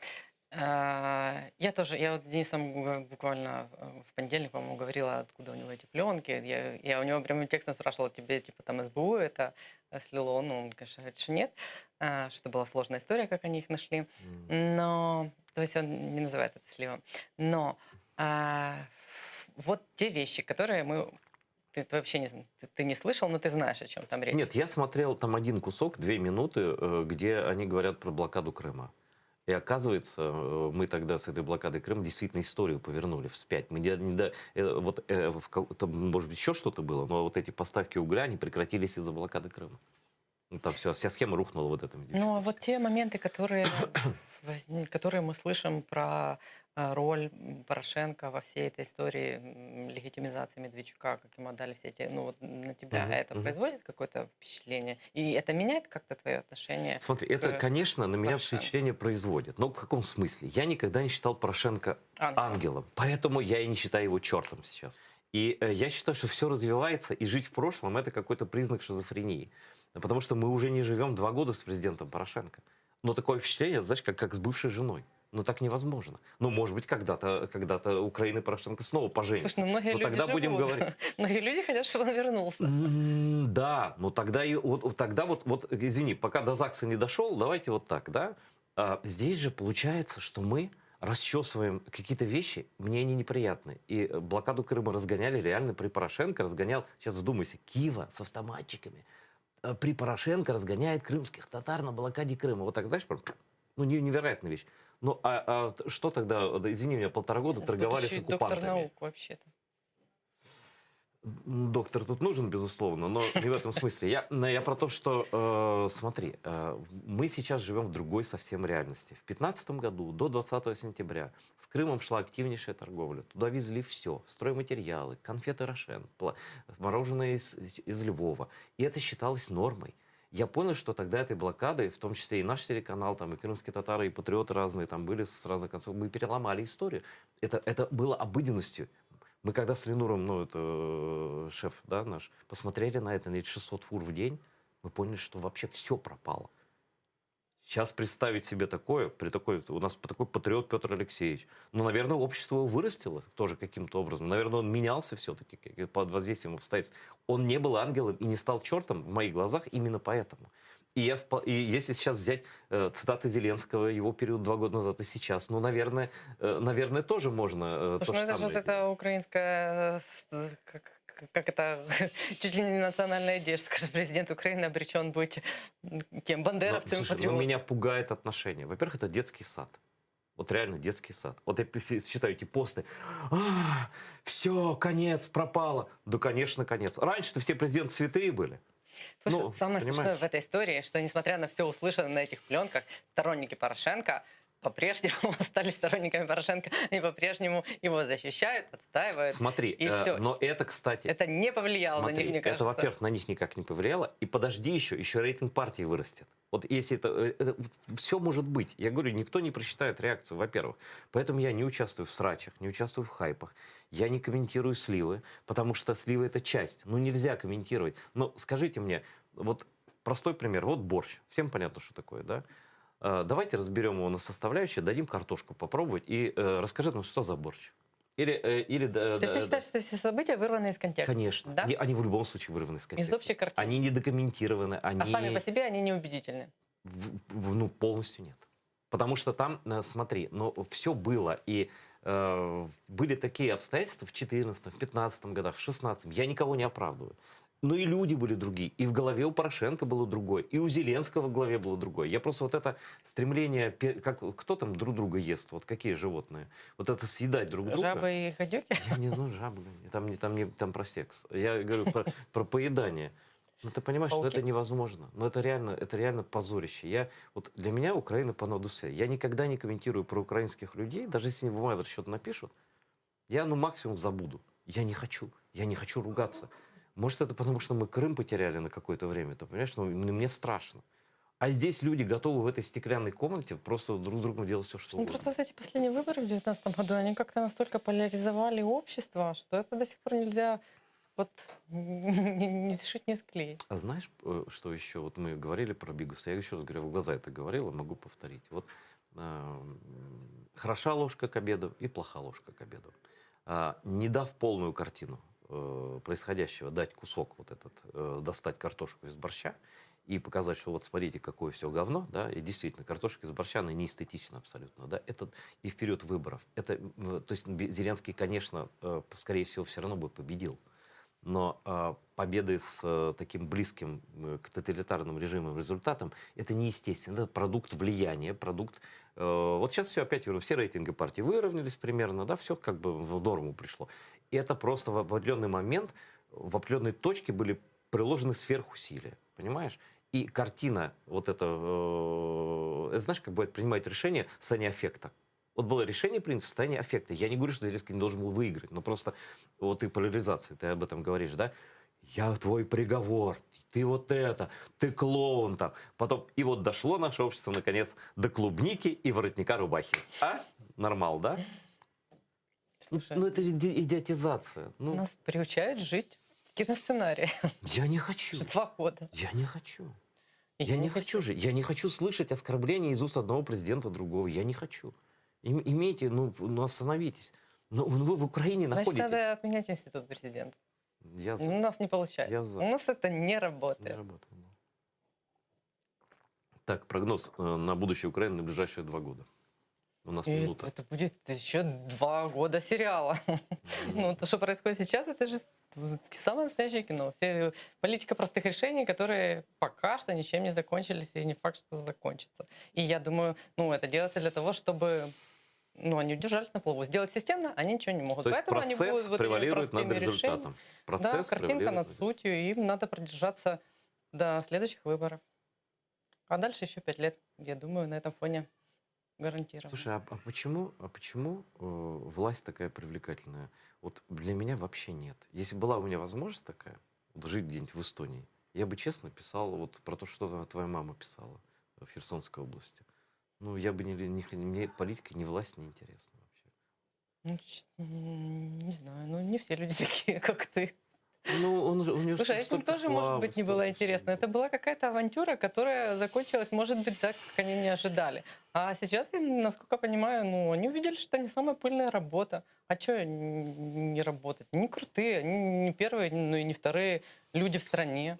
Я вот с Денисом буквально в понедельник, по-моему, говорила, откуда у него эти пленки. Я у него прямым текстом спрашивала, тебе типа там СБУ это слило? Он, конечно, говорит, что нет, что была сложная история, как они их нашли. Но, то есть он не называет это сливом. Но вот те вещи, которые ты вообще ты не слышал, но ты знаешь, о чем там речь. Нет, я смотрел там один кусок, 2 минуты, где они говорят про блокаду Крыма. И оказывается, мы тогда с этой блокадой Крыма действительно историю повернули вспять. Мы может быть, еще что-то было, но вот эти поставки угля, они прекратились из-за блокады Крыма. Там вся схема рухнула вот этом. Ну, а вот те моменты, которые мы слышим про роль Порошенко во всей этой истории легитимизации Медведчука, как ему отдали все эти... на тебя это производит какое-то впечатление? И это меняет как-то твое отношение? Смотри, это, конечно, на меня впечатление производит. Но в каком смысле? Я никогда не считал Порошенко ангелом. Поэтому я и не считаю его чертом сейчас. И я считаю, что все развивается, и жить в прошлом — это какой-то признак шизофрении. Потому что мы уже не живем 2 года с президентом Порошенко. Но такое впечатление, знаешь, как с бывшей женой. Ну так невозможно. Ну, может быть, когда-то Украина и Порошенко снова поженятся. Слушай, ну многие люди тогда будем живут. говорить. Многие люди хотят, чтобы он вернулся. Да, но тогда, извини, пока до ЗАГСа не дошел, давайте вот так, да? Здесь же получается, что мы расчесываем какие-то вещи, мне они неприятны. И блокаду Крыма разгоняли реально при Порошенко, разгонял, сейчас вдумайся, Киева с автоматчиками. При Порошенко разгоняет крымских татар на блокаде Крыма. Вот так, знаешь, ну невероятная вещь. Ну что тогда, извини меня, 1,5 года торговали с оккупантами? Доктор наук вообще-то. Доктор тут нужен, безусловно, но не в этом смысле. Я про то, что, смотри, мы сейчас живем в другой совсем реальности. В 2015 году, до 20 сентября, с Крымом шла активнейшая торговля. Туда везли все. Стройматериалы, конфеты Рошен, мороженое из Львова. И это считалось нормой. Я понял, что тогда этой блокадой, в том числе и наш телеканал, там, и крымские татары, и патриоты разные там были с разных концов, мы переломали историю. Это было обыденностью. Мы когда с Ленуром, ну это шеф, да, наш, посмотрели на это, на 600 фур в день, мы поняли, что вообще все пропало. Сейчас представить себе такое, у нас такой патриот Петр Алексеевич, ну, наверное, общество его вырастило тоже каким-то образом. Наверное, он менялся все-таки под воздействием обстоятельств. Он не был ангелом и не стал чертом в моих глазах именно поэтому. И если сейчас взять цитаты Зеленского, его период 2 года назад и сейчас, ну, наверное, тоже можно то же Слушай, ну это же самое. вот эта украинская, как это, чуть ли не национальная идея, что президент Украины обречен быть кем? Бандеровцем, Слушай, патриотом. меня пугает отношение. Во-первых, это детский сад. Вот реально детский сад. Вот я читаю эти посты. Все, конец, пропало. Да, конечно, конец. Раньше-то все президенты святые были. Слушай, самое смешное в этой истории, что несмотря на все услышанное на этих пленках, сторонники Порошенко по-прежнему остались сторонниками Порошенко, они по-прежнему его защищают, отстаивают. Смотри, и все. но это, кстати... Это не повлияло на них, мне кажется. Это, во-первых, на них никак не повлияло. И подожди еще рейтинг партии вырастет. Вот если это все может быть. Я говорю, никто не просчитает реакцию, во-первых. Поэтому я не участвую в срачах, не участвую в хайпах. Я не комментирую сливы, потому что сливы — это часть. Ну, нельзя комментировать. Но скажите мне, вот простой пример. Вот борщ. Всем понятно, что такое, да? Давайте разберем его на составляющие, дадим картошку попробовать и расскажите нам, что за борщ. То есть ты считаешь, что все события вырваны из контекста? Конечно. Да? Они в любом случае вырваны из контекста. Из общей картины. Они недокомментированы. А сами по себе они неубедительны? Ну, полностью нет. Потому что там, смотри, все было. И были такие обстоятельства в 2014, в 2015 годах, в 2016. Я никого не оправдываю. Но и люди были другие. И в голове у Порошенко было другое. И у Зеленского в голове было другое. Я просто вот это стремление... Кто там друг друга ест? Вот какие животные? Вот это съедать друг друга. Жабы и гадюки? Жабы. Там про секс. Я говорю про поедание. Ну ты понимаешь, что это невозможно. Но это реально позорище. Для меня Украина по надусе. Я никогда не комментирую про украинских людей. Даже если они в мой адрес что-то напишут, я максимум забуду. Я не хочу ругаться. Может, это потому, что мы Крым потеряли на какое-то время, ты понимаешь? Но мне страшно. А здесь люди готовы в этой стеклянной комнате просто друг с другом делать все, что угодно. Просто эти последние выборы в 2019 году, они как-то настолько поляризовали общество, что это до сих пор нельзя не сшить, не склеить. А знаешь, что еще? Вот мы говорили про Бигуса. Я еще раз говорю, в глаза это говорила, могу повторить. Вот хороша ложка к обеду и плоха ложка к обеду. Не дав полную картину происходящего, дать кусок достать картошку из борща и показать, что вот смотрите, какое все говно, да, и действительно, картошка из борща, она не эстетична абсолютно, да, это и в период выборов. То есть Зеленский, конечно, скорее всего, все равно бы победил, но победы с таким близким к тоталитарным режимам результатом, это неестественно, это продукт влияния, продукт... Вот сейчас все опять, все рейтинги партии выровнялись примерно, да, все как бы в норму пришло. И это просто в определенный момент, в определенной точке были приложены сверхусилия, понимаешь? И картина вот это знаешь, как бывает, принимать решение в состоянии аффекта. Вот было решение принято в состоянии аффекта. Я не говорю, что Зеленский не должен был выиграть, но просто вот и поляризация, ты об этом говоришь, да? Я твой приговор, ты вот это, ты клоун там. Потом, и вот дошло наше общество, наконец, до клубники и воротника рубахи. Нормал, да? Слушай, это идиотизация. Нас приучают жить в киносценарии. Я не хочу. 2 года. Я не хочу. Я не хочу жить. Я не хочу слышать оскорбления из уст одного президента другого. Я не хочу. Имейте, ну остановитесь. Ну, вы в Украине Значит, находитесь. надо отменять институт президента. Я за. У нас не получается. Я за. У нас это не работает. Не работает, да. Так, прогноз на будущее Украины на ближайшие 2 года. У нас минута. Это будет еще 2 года сериала. Ну, то, что происходит сейчас, это же самое настоящее кино. Все политика простых решений, которые пока что ничем не закончились, и не факт, что закончатся. И я думаю, это делается для того, чтобы они удержались на плаву. Сделать системно они ничего не могут. То есть Поэтому они процесс будут превалирует над простыми результатом. решениями. Процесс Да, картинка превалирует над сутью, и им надо продержаться до следующих выборов. А дальше еще 5 лет, я думаю, на этом фоне гарантированно. Слушай, а почему власть такая привлекательная? Вот для меня вообще нет. Если была у меня возможность такая, вот жить где-нибудь в Эстонии, я бы честно писал вот про то, что твоя мама писала в Херсонской области. Ну, я бы мне политика, ни власть не интересна вообще. Не знаю, не все люди такие, как ты. Ну, у него Слушай, этим тоже, может быть, не было интересно. Это была какая-то авантюра, которая закончилась, может быть, так, как они не ожидали. А сейчас, насколько я понимаю, они увидели, что это не самая пыльная работа. А что не работать? Они крутые, они не первые, но и не вторые люди в стране.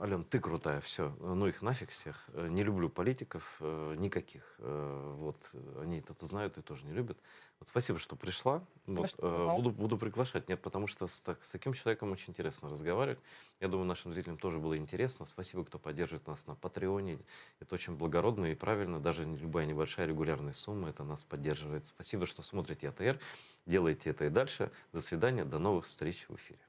Ален, ты крутая, все. Ну их нафиг всех. Не люблю политиков никаких. Вот они это знают и тоже не любят. Вот спасибо, что пришла. Вот, буду приглашать. Нет, потому что с таким человеком очень интересно разговаривать. Я думаю, нашим зрителям тоже было интересно. Спасибо, кто поддерживает нас на Патреоне. Это очень благородно и правильно. Даже любая небольшая регулярная сумма это нас поддерживает. Спасибо, что смотрите АТР. Делайте это и дальше. До свидания. До новых встреч в эфире.